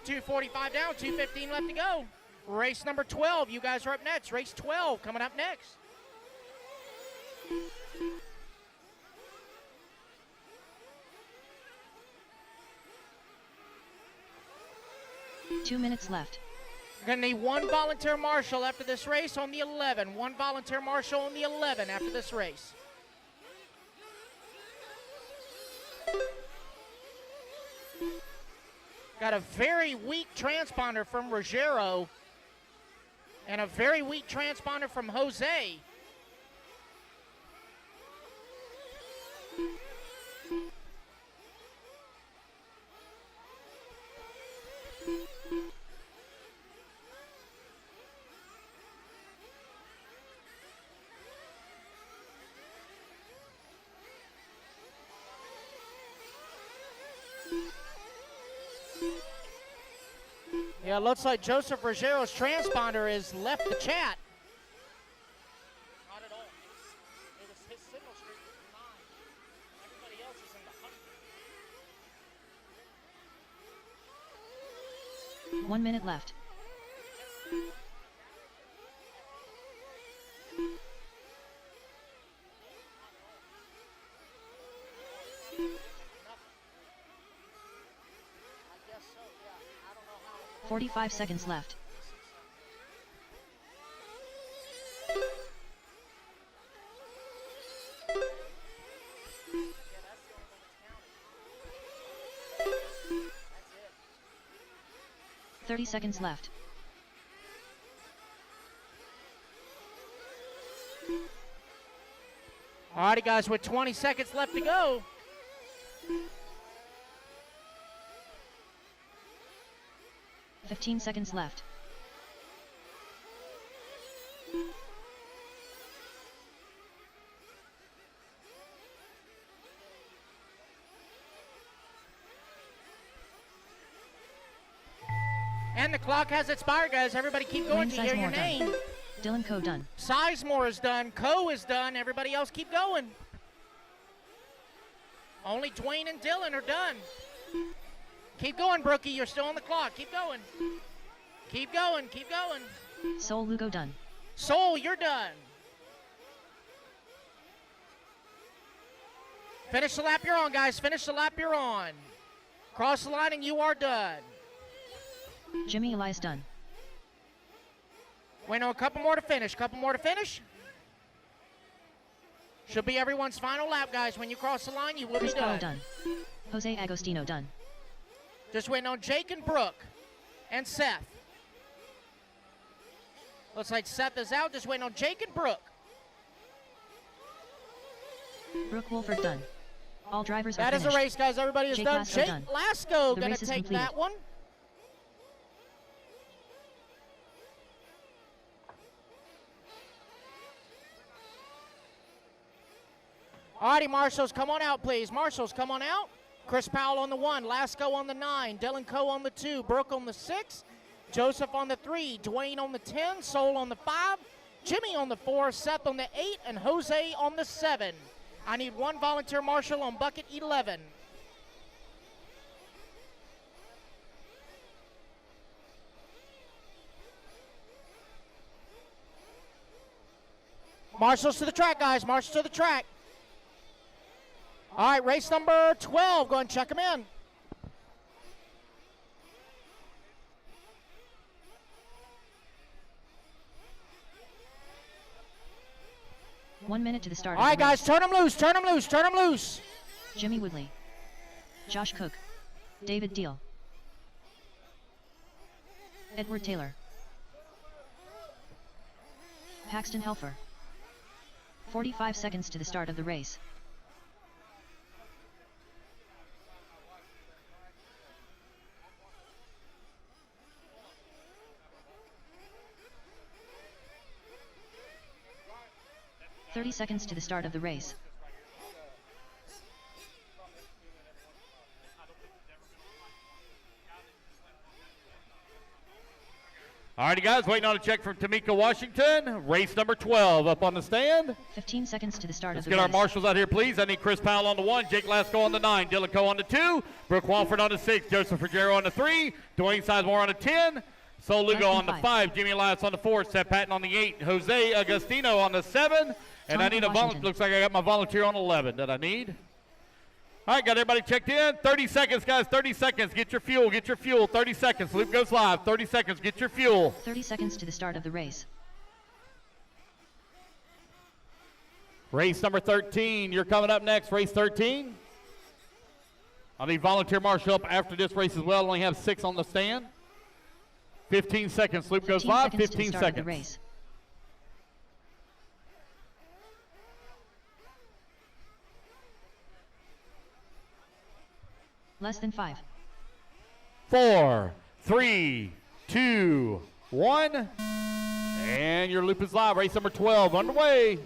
2:45 down, 2:15 left to go. Race number 12. You guys are up next. Race 12 coming up next. Two minutes left. We're going to need 1 volunteer marshal after this race on the 11. 1 volunteer marshal on the 11 after this race. Got a very weak transponder from Ruggiero and a very weak transponder from Jose. Yeah, it looks like Joseph Ruggiero's transponder has left the chat. Not at all. It was his signal streak was 9. Everybody else is in the 100. 1 minute left. I guess so, yeah. I don't know how. 45 seconds left. Yeah, that's the only one that's counting. That's it. 30 seconds left. Alrighty, guys, with 20 seconds left to go. Fifteen seconds left. And the clock has expired, guys. Everybody keep going Dwayne to hear your Sizemore name. done. Dylan Coe done. Sizemore is done. Coe is done. Everybody else keep going. Only Dwayne and Dylan are done. Keep going, Brookie. You're still on the clock. Keep going. Keep going. Keep going. Sol Lugo done. Sol, you're done. Finish the lap you're on, guys. Finish the lap you're on. Cross the line and you are done. Jimmy Elias done. Wait, no, a couple more to finish. Couple more to finish. Should be everyone's final lap, guys. When you cross the line, you will Chris be Powell done. done. Jose Agostino done. Just waiting on Jake and Brooke and Seth. Looks like Seth is out. Just waiting on Jake and Brooke. Brooke Wolford done. All drivers are That is finished. a race, guys. Everybody is Jake done. Lasko Jake done. Lasko The going race to is take completed. that one. Alrighty, marshals, come on out, please. Marshals, come on out. Chris Powell on the 1, Lasko on the 9, Dylan Coe on the 2, Brooke on the 6, Joseph on the 3, Dwayne on the 10, Sol on the 5, Jimmy on the 4, Seth on the 8, and Jose on the 7. I need one volunteer marshal on bucket 11. Marshals to the track, guys. Marshals to the track. All right, race number 12. Go and check them in. One minute to the start. All right, guys, turn them loose, turn them loose, turn them loose. Jimmy Woodley. Josh Cook. David Deal. Edward Taylor. Paxton Helfer. 45 seconds to the start of the race. "30 seconds to the start of the race. Alrighty, guys, waiting on a check from Tamika Washington. Race number 12 up on the stand. 15 seconds to the start Let's of the get race. our marshals out here, please. I need Chris Powell on the 1, Jake Lasko on the 9, Dylan Coe on the 2, Brooke Walford on the 6, Joseph Ruggiero on the 3, Dwayne Sizemore on the 10, Sol Lugo Less on than the 5. 5, Jimmy Elias on the 4, Seth Patton on the 8, Jose Agostino on the 7, and Tom I need a volunteer. Washington. Looks like I got my volunteer on 11 that I need. All right, got everybody checked in. 30 seconds, guys, 30 seconds. Get your fuel, get your fuel. 30 seconds. Loop goes live. 30 seconds. Get your fuel. 30 seconds to the start of the race. Race number 13. You're coming up next, race 13. I'll need volunteer marshal up after this race as well. Only have 6 on the stand. 15 seconds. Loop goes 15 live. seconds to the 15 start of the seconds. race. Less than 5. 4, 3, 2, 1. And your loop is live. Race number 12 underway.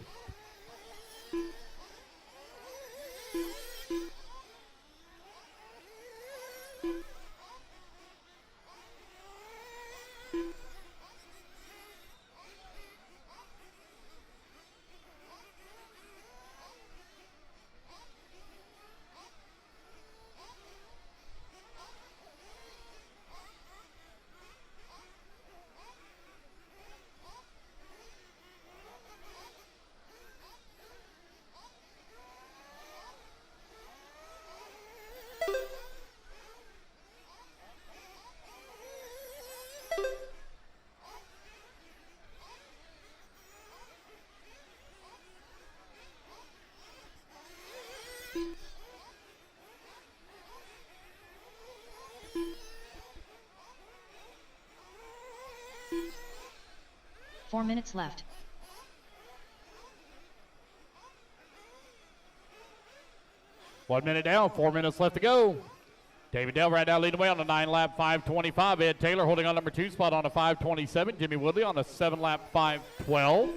Four minutes left. One minute down, 4 minutes left to go. David Dell right now leading away on the 9-lap 5:25. Ed Taylor holding on number 2 spot on a 5:27. Jimmy Woodley on a 7-lap 5:12.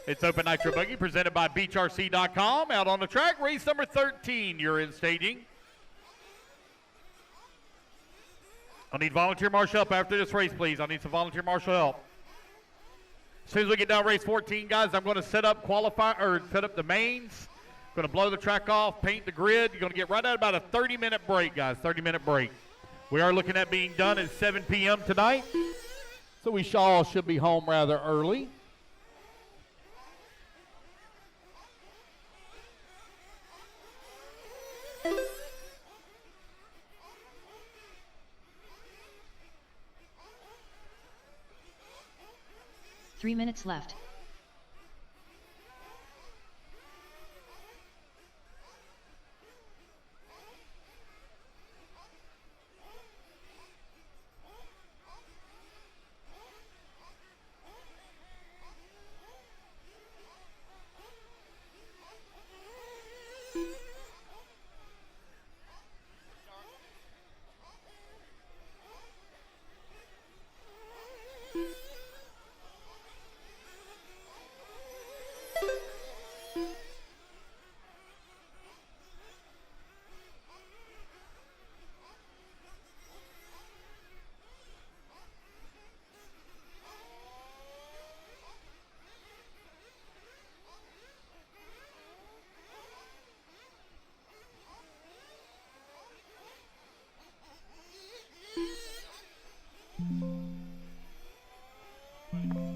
It's Open Nitro Buggy presented by BeachRC.com. Out on the track, race number 13. You're in staging. I need volunteer marshal help after this race, please. I need some volunteer marshal help. As soon as we get down race 14, guys, I'm going to set up set up the mains. Going to blow the track off, paint the grid. You're going to get right at about a 30-minute break, guys. 30-minute break. We are looking at being done at 7 p.m. tonight, so we all should be home rather early. Three minutes left.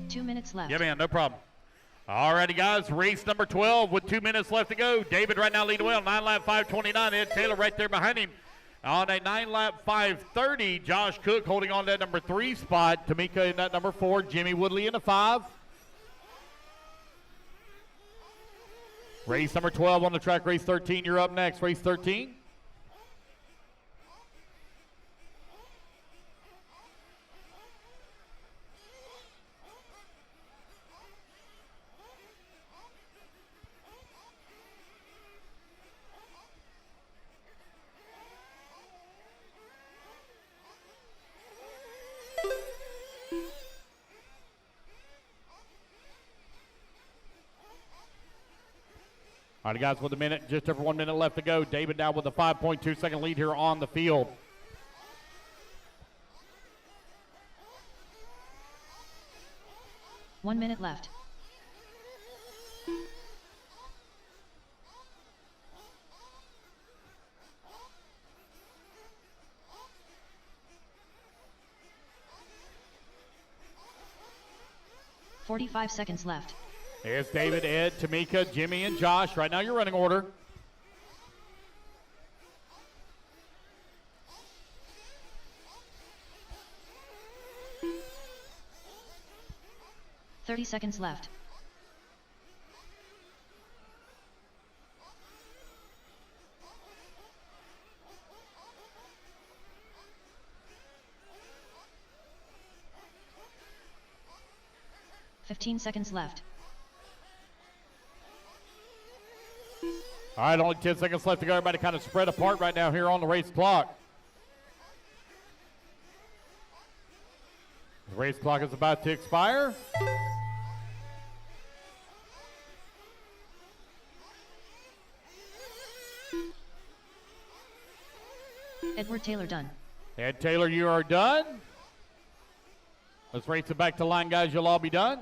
Two minutes left. Yeah, man, no problem. All righty, guys, race number 12 with 2 minutes left to go. David right now leading well, 9-lap 5:29. Ed Taylor right there behind him on a 9-lap 5:30. Josh Cook holding on to that number 3 spot. Tamika in that number 4. Jimmy Woodley in the 5. Race number 12 on the track. Race 13, you're up next. Race 13. All right, guys, with a minute, just over 1 minute left to go. David now with a 5.2 second lead here on the field. 1 minute left. $45 seconds left. Here's David, Ed, Tamika, Jimmy, and Josh. Right now, your running order. $30 seconds left. $15 seconds left. All right, only 10 seconds left to go. Everybody kind of spread apart right now here on the race clock. The race clock is about to expire. Edward Taylor done. Ed Taylor, you are done. Let's race it back to line, guys. You'll all be done.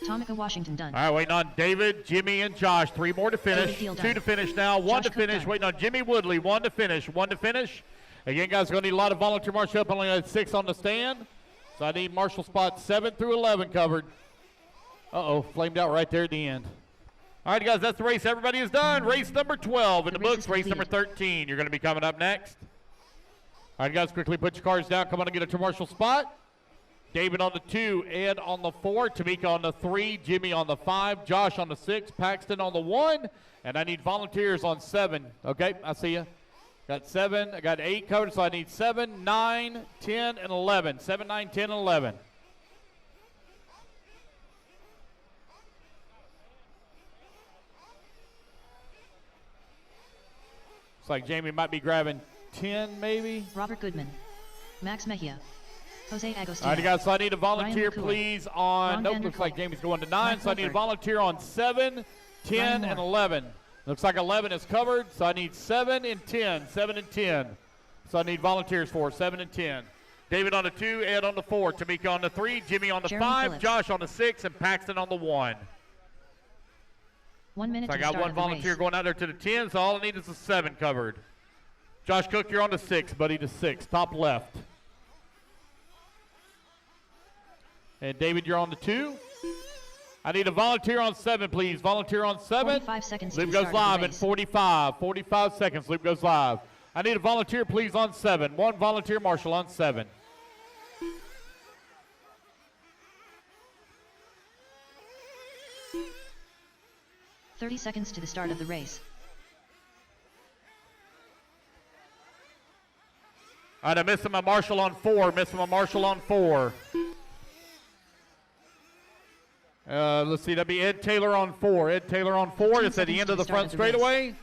Tamika Washington done. All right, waiting on David, Jimmy, and Josh. 3 more to finish. 2 to finish now. 1 to finish. Waiting on Jimmy Woodley. 1 to finish. 1 to finish. Again, guys, going to need a lot of volunteer marshal help. Only had 6 on the stand. So I need marshal spots 7 through 11 covered. Uh-oh, flamed out right there at the end. All right, guys, that's the race. Everybody is done. Race number 12 in the books. Race number 13. You're going to be coming up next. All right, guys, quickly put your cards down. Come on and get a marshal spot. David on the 2, Ed on the 4, Tamika on the 3, Jimmy on the 5, Josh on the 6, Paxton on the 1, and I need volunteers on 7. Okay, I see you. Got 7, I got 8 covered, so I need 7, 9, 10, and 11. 7, 9, 10, and 11. Looks like Jamie might be grabbing 10, maybe. Robert Goodman. Max Mejia. Jose Agostino. All right, guys, so I need a volunteer, please, on, nope, looks like Jamie's going to 9, so I need a volunteer on 7, 10, and 11. Looks like 11 is covered, so I need 7 and 10, 7 and 10. So I need volunteers for 7 and 10. David on the 2, Ed on the 4, Tamika on the 3, Jimmy on the Jeremy 5, Phillips. Josh on the 6, and Paxton on the 1. 1 minute So I to the got start one of the volunteer race. going out there to the 10, so all I need is a 7 covered. Josh Cook, you're on the 6, buddy, the 6, top left. And David, you're on the 2. I need a volunteer on 7, please. Volunteer on 7. 45 seconds to Loop the goes start of the live in race. 45. 45 seconds. Loop goes live. I need a volunteer, please, on 7. One volunteer marshal on 7. "30 seconds to the start of the race. All right, I'm missing my marshal on 4. Missing my marshal on 4. Let's see, that'd be Ed Taylor on 4. Ed Taylor on 4. It's at the end of the front straightaway.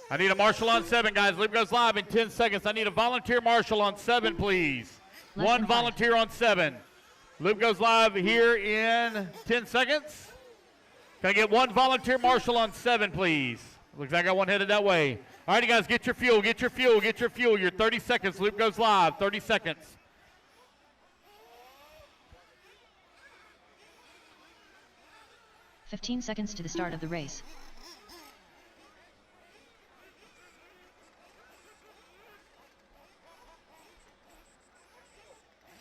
I need a marshal on 7, guys. Loop goes live in 10 seconds. I need a volunteer marshal on 7, please. Less One than 5. volunteer on 7. Loop goes live here in 10 seconds. Can I get one volunteer marshal on 7, please? Looks like I got one headed that way. All right, you guys, get your fuel, get your fuel, get your fuel. Your 30 seconds. Loop goes live. 30 seconds. "15 seconds to the start of the race.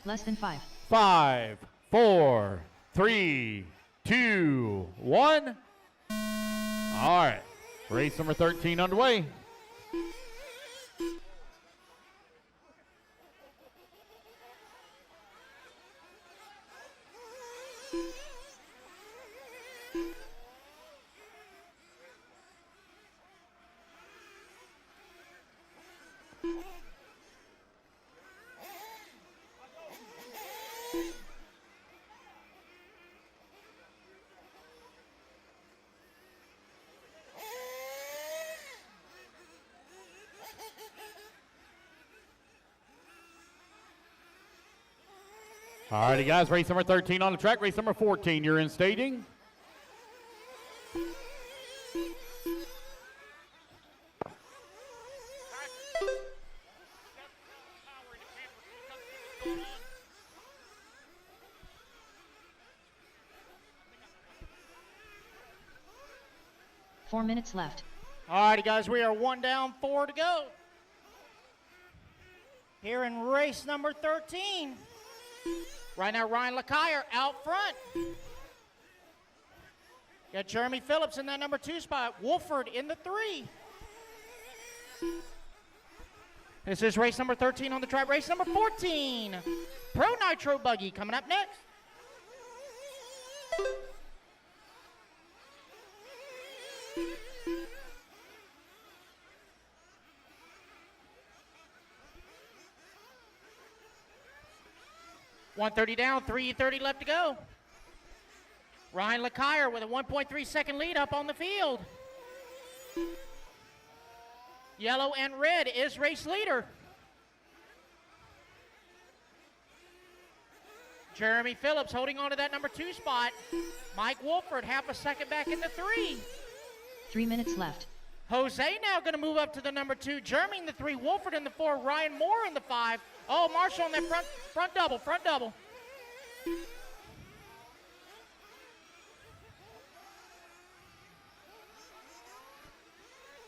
Less than 5. 5, 4, 3, 2, 1. All right, race number 13 underway. All righty, guys, race number 13 on the track. Race number 14, you're in staging. Four minutes left. All righty, guys, we are 1 down, 4 to go. Here in race number 13. Right now, Ryan LeCuyer out front. Got Jeremy Phillips in that number 2 spot. Wolford in the 3. This is race number 13 on the track. Race number 14. Pro Nitro Buggy coming up next. .130 down, 3:30 left to go. Ryan LeCuyer with a 1.3 second lead up on the field. Yellow and red is race leader. Jeremy Phillips holding on to that number 2 spot. Mike Wolford half a second back in the 3. 3 minutes left. Jose now going to move up to the number 2. Jeremy in the 3, Wolford in the 4, Ryan Moore in the 5. Oh, Marshall on that front double, front double.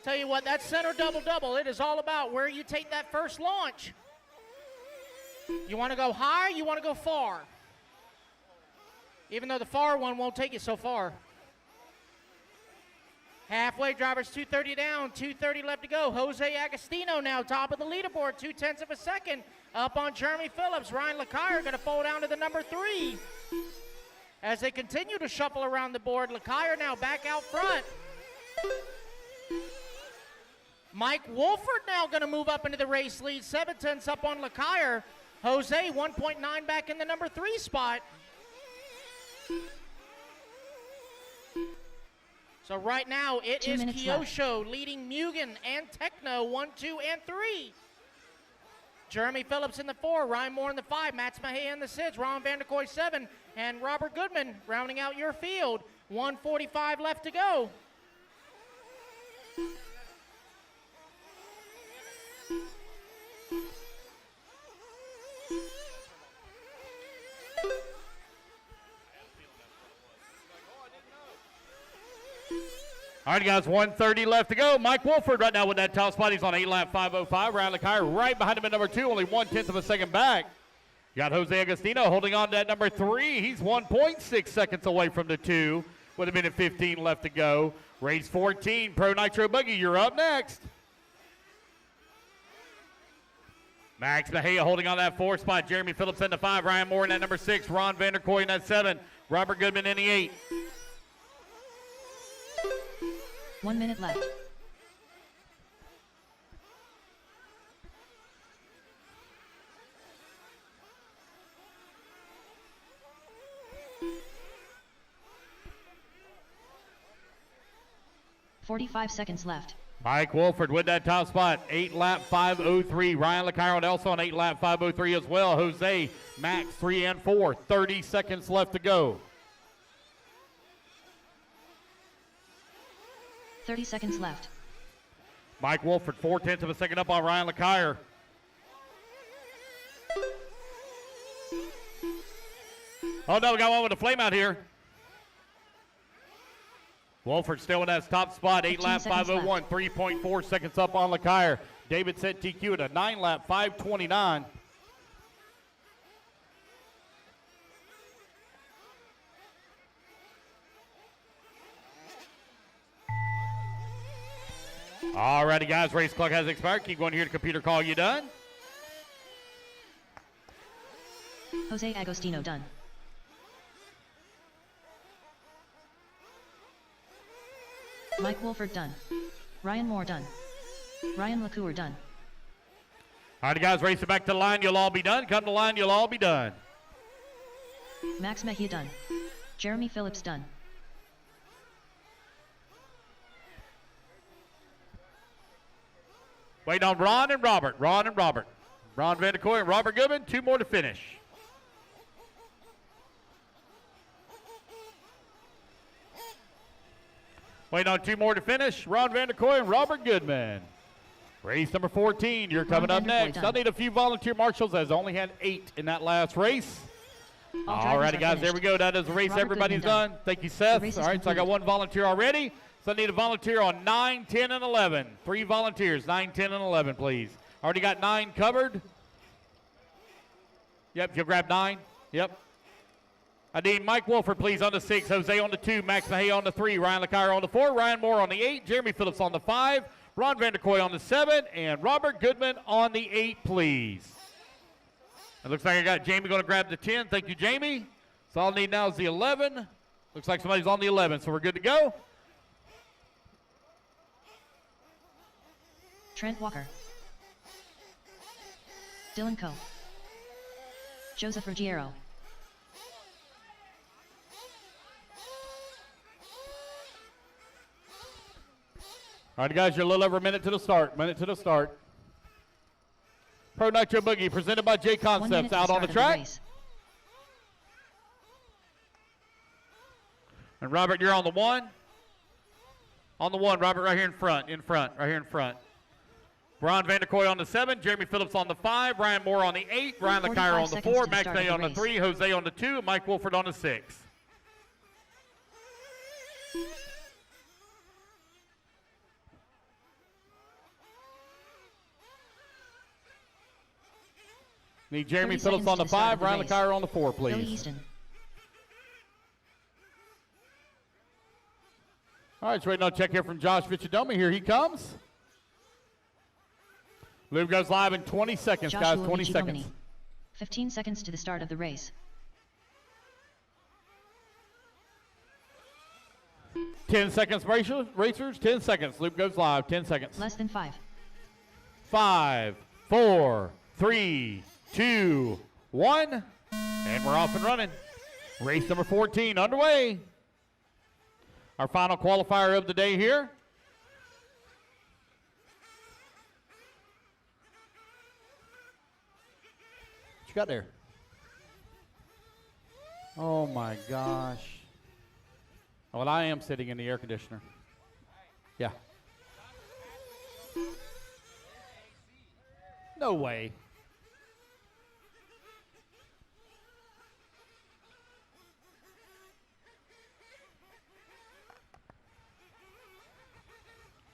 Tell you what, that center double-double, it is all about where you take that first launch. You want to go high, you want to go far. Even though the far one won't take you so far. Halfway drivers, 2:30 down, 2:30 left to go. Jose Agostino now top of the leaderboard, 0.2 of a second. Up on Jeremy Phillips. Ryan LeCuyer going to fall down to the number 3. As they continue to shuffle around the board, LeCuyer now back out front. Mike Wolford now going to move up into the race lead. 0.7 up on LeCuyer. Jose 1.9 back in the number 3 spot. So right now it 2 is minutes Kyosho leading Mugen and Techno 1, 2, and 3. Jeremy Phillips in the 4, Ryan Moore in the 5, Mats Mahey in the 6, Ron Vanderkoy 7, and Robert Goodman rounding out your field. 1:45 left to go. All right, guys, 1:30 left to go. Mike Wolford right now with that top spot. He's on 8-lap 5:05. Ryan LeClaire right behind him at number 2, only 1/10 of a second back. You got Jose Agostino holding on to that number 3. He's 1.6 seconds away from the 2 with 1:15 left to go. Race 14, Pro Nitro Buggy, you're up next. Max Mejia holding on that 4 spot. Jeremy Phillips in the 5. Ryan Moore in that number 6. Ron Vanderkoy in that 7. Robert Goodman in the 8. 1 minute left. .45 seconds left. Mike Wolford with that top spot. 8-lap 5:03. Ryan LeClaire also on 8-lap 5:03 as well. Jose, Max 3 and 4. 30 seconds left to go. 30 seconds left. Mike Wolford 4/10 of a second up on Ryan LeClaire. Oh no, we got one with a flame out here. Wolford still in that top spot, 8-lap 5:01, 3.4 seconds up on LeClaire. David set TQ at a 9-lap 5:29. Alrighty, guys, race clock has expired. Keep going here to computer call you done. Jose Agostino done. Mike Wolford done. Ryan Moore done. Ryan LeClaire done. Alrighty, guys, race it back to the line. You'll all be done. Come to the line. You'll all be done. Max Mejia done. Jeremy Phillips done. Waiting on Ron and Robert. Ron and Robert. Ron Vanderkoy and Robert Goodman. 2 more to finish. Waiting on 2 more to finish. Ron Vanderkoy and Robert Goodman. Race number 14. You're coming up next. I'll need a few volunteer marshals as I only had 8 in that last race. All righty, guys, there we go. That is the race. Robert Everybody's Goodman done. Thank you, Seth. All right, so I got 1 volunteer already. So I need a volunteer on 9, 10, and 11. 3 volunteers, 9, 10, and 11, please. Already got 9 covered. Yep, you'll grab 9. Yep. I need Mike Wolford, please, on the 6. Jose on the 2. Max Mejia on the 3. Ryan LeClaire on the 4. Ryan Moore on the 8. Jeremy Phillips on the 5. Ron Vanderkoy on the 7. And Robert Goodman on the 8, please. It looks like I got Jamie going to grab the 10. Thank you, Jamie. So all I need now is the 11. Looks like somebody's on the 11, so we're good to go. Trent Walker. Dylan Coe. Joseph Ruggiero. All right, guys, you're a little over a minute to the start. Pro Nitro Boogie presented by J Concepts out on the track. And Robert, you're on the 1. On the 1, Robert, right here in front, right here in front. Ron Vanderkoy on the 7, Jeremy Phillips on the 5, Ryan Moore on the 8, Ryan LeClaire on the 4, Max Mejia on the 3, Jose on the 2, Mike Wolford on the 6. Need Jeremy Phillips on the 5, Ryan LeClaire on the 4, please. All right, so waiting on a check here from Josh Vichadomi. Here he comes. Lube goes live in 20 seconds, Joshua guys, 20 seconds. 15 seconds to the start of the race. 10 seconds, racers, 10 seconds. Lube goes live, 10 seconds. Less than 5. 5, 4, 3, 2, 1. And we're off and running. Race number 14 underway. Our final qualifier of the day here. What you got there? Oh my gosh. Well, I am sitting in the air conditioner. Yeah. No way.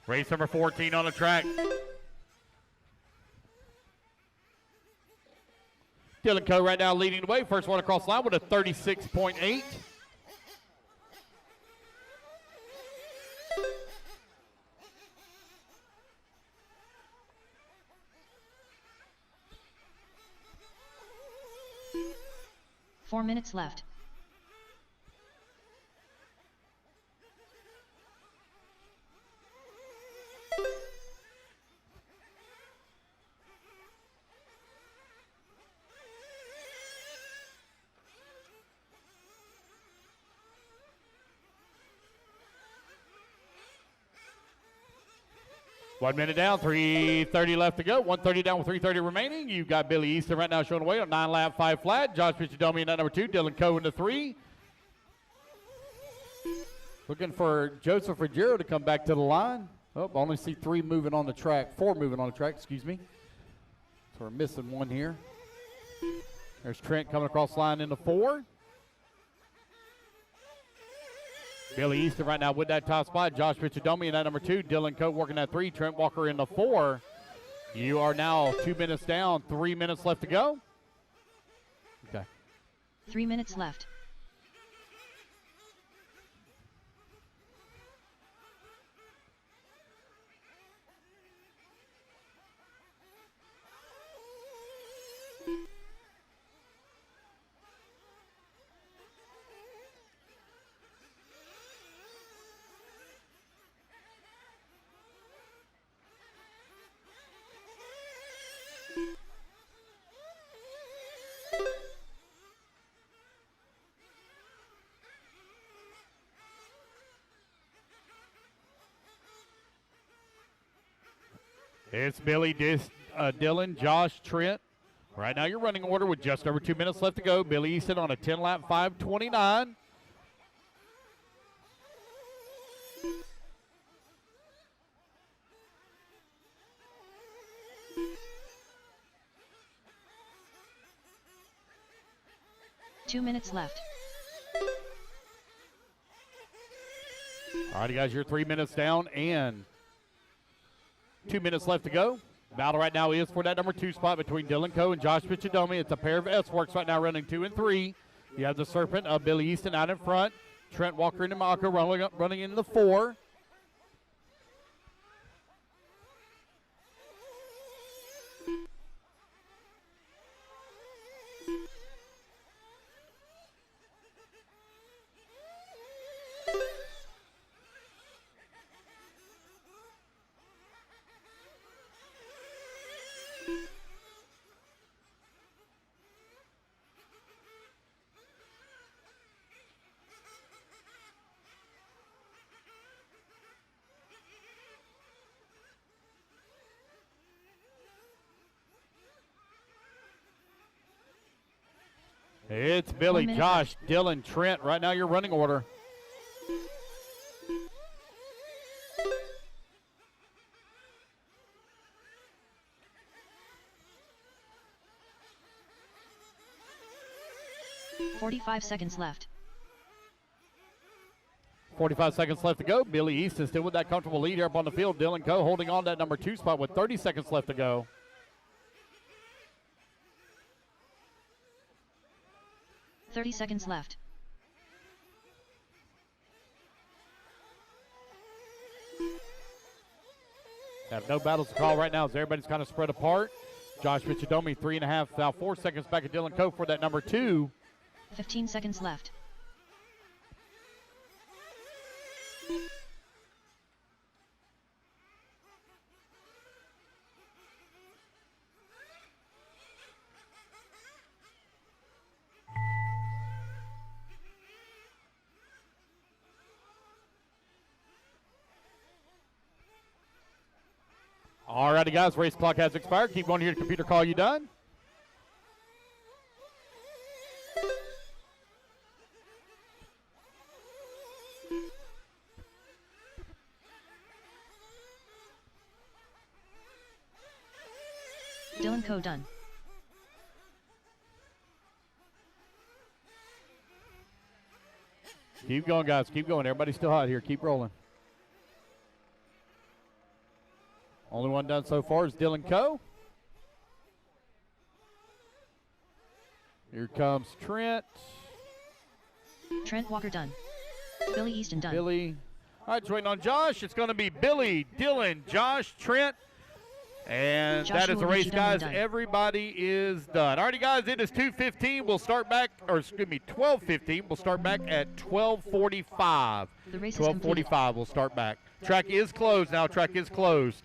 Race number 14 on the track. Dylan Coe right now leading the way. First one across the line with a 36.8. Four minutes left. One minute down, 3:30 left to go. 1:30 down with 3:30 remaining. You've got Billy Easton right now showing away on 9 lap, 5 flat. Josh Picciadomi in that number 2. Dylan Coe in the 3. Looking for Joseph Ruggiero to come back to the line. Oh, I only see 4 moving on the track, excuse me. So we're missing one here. There's Trent coming across the line in the 4. Billy Easton right now with that top spot. Josh Picciadomi in that number 2. Dylan Coe working that 3. Trent Walker in the 4. You are now 2 minutes down. 3 minutes left to go. Okay. 3 minutes left. It's Billy, Dylan, Josh, Trent. Right now, your running order with just over 2 minutes left to go. Billy Easton on a 10-lap 5:29. Two minutes left. All righty, guys, you're 3 minutes down and 2 minutes left to go. Battle right now is for that number 2 spot between Dylan Coe and Josh Picciadomi. It's a pair of S-Works right now running 2 and 3. You have the Serpent of Billy Easton out in front. Trent Walker and Mako running in the 4. It's Billy, Josh, Dylan, Trent. Right now, your running order. Seconds left. 45 seconds left to go. Billy Easton still with that comfortable lead here up on the field. Dylan Coe holding on to that number 2 spot with 30 seconds left to go. 30 seconds left. Have no battles to call right now as everybody's kind of spread apart. Josh Picciadomi 3.5, now 4 seconds back at Dylan Coe for that number 2. 15 seconds left. All righty, guys, race clock has expired. Keep going here to computer call you done. Dylan Coe done. Keep going, guys. Keep going. Everybody's still hot here. Keep rolling. Only one done so far is Dylan Coe. Here comes Trent. Trent Walker done. Billy Easton done. Billy. All right, just waiting on Josh. It's going to be Billy, Dylan, Josh, Trent. And Joshua that is the race, Ritchie guys. done. Everybody is done. All righty, guys, it is 2:15. We'll start back, or excuse me, 12:15. We'll start back at 12:45. The race is completed. 12:45, we'll start back. Track is closed now. Track is closed.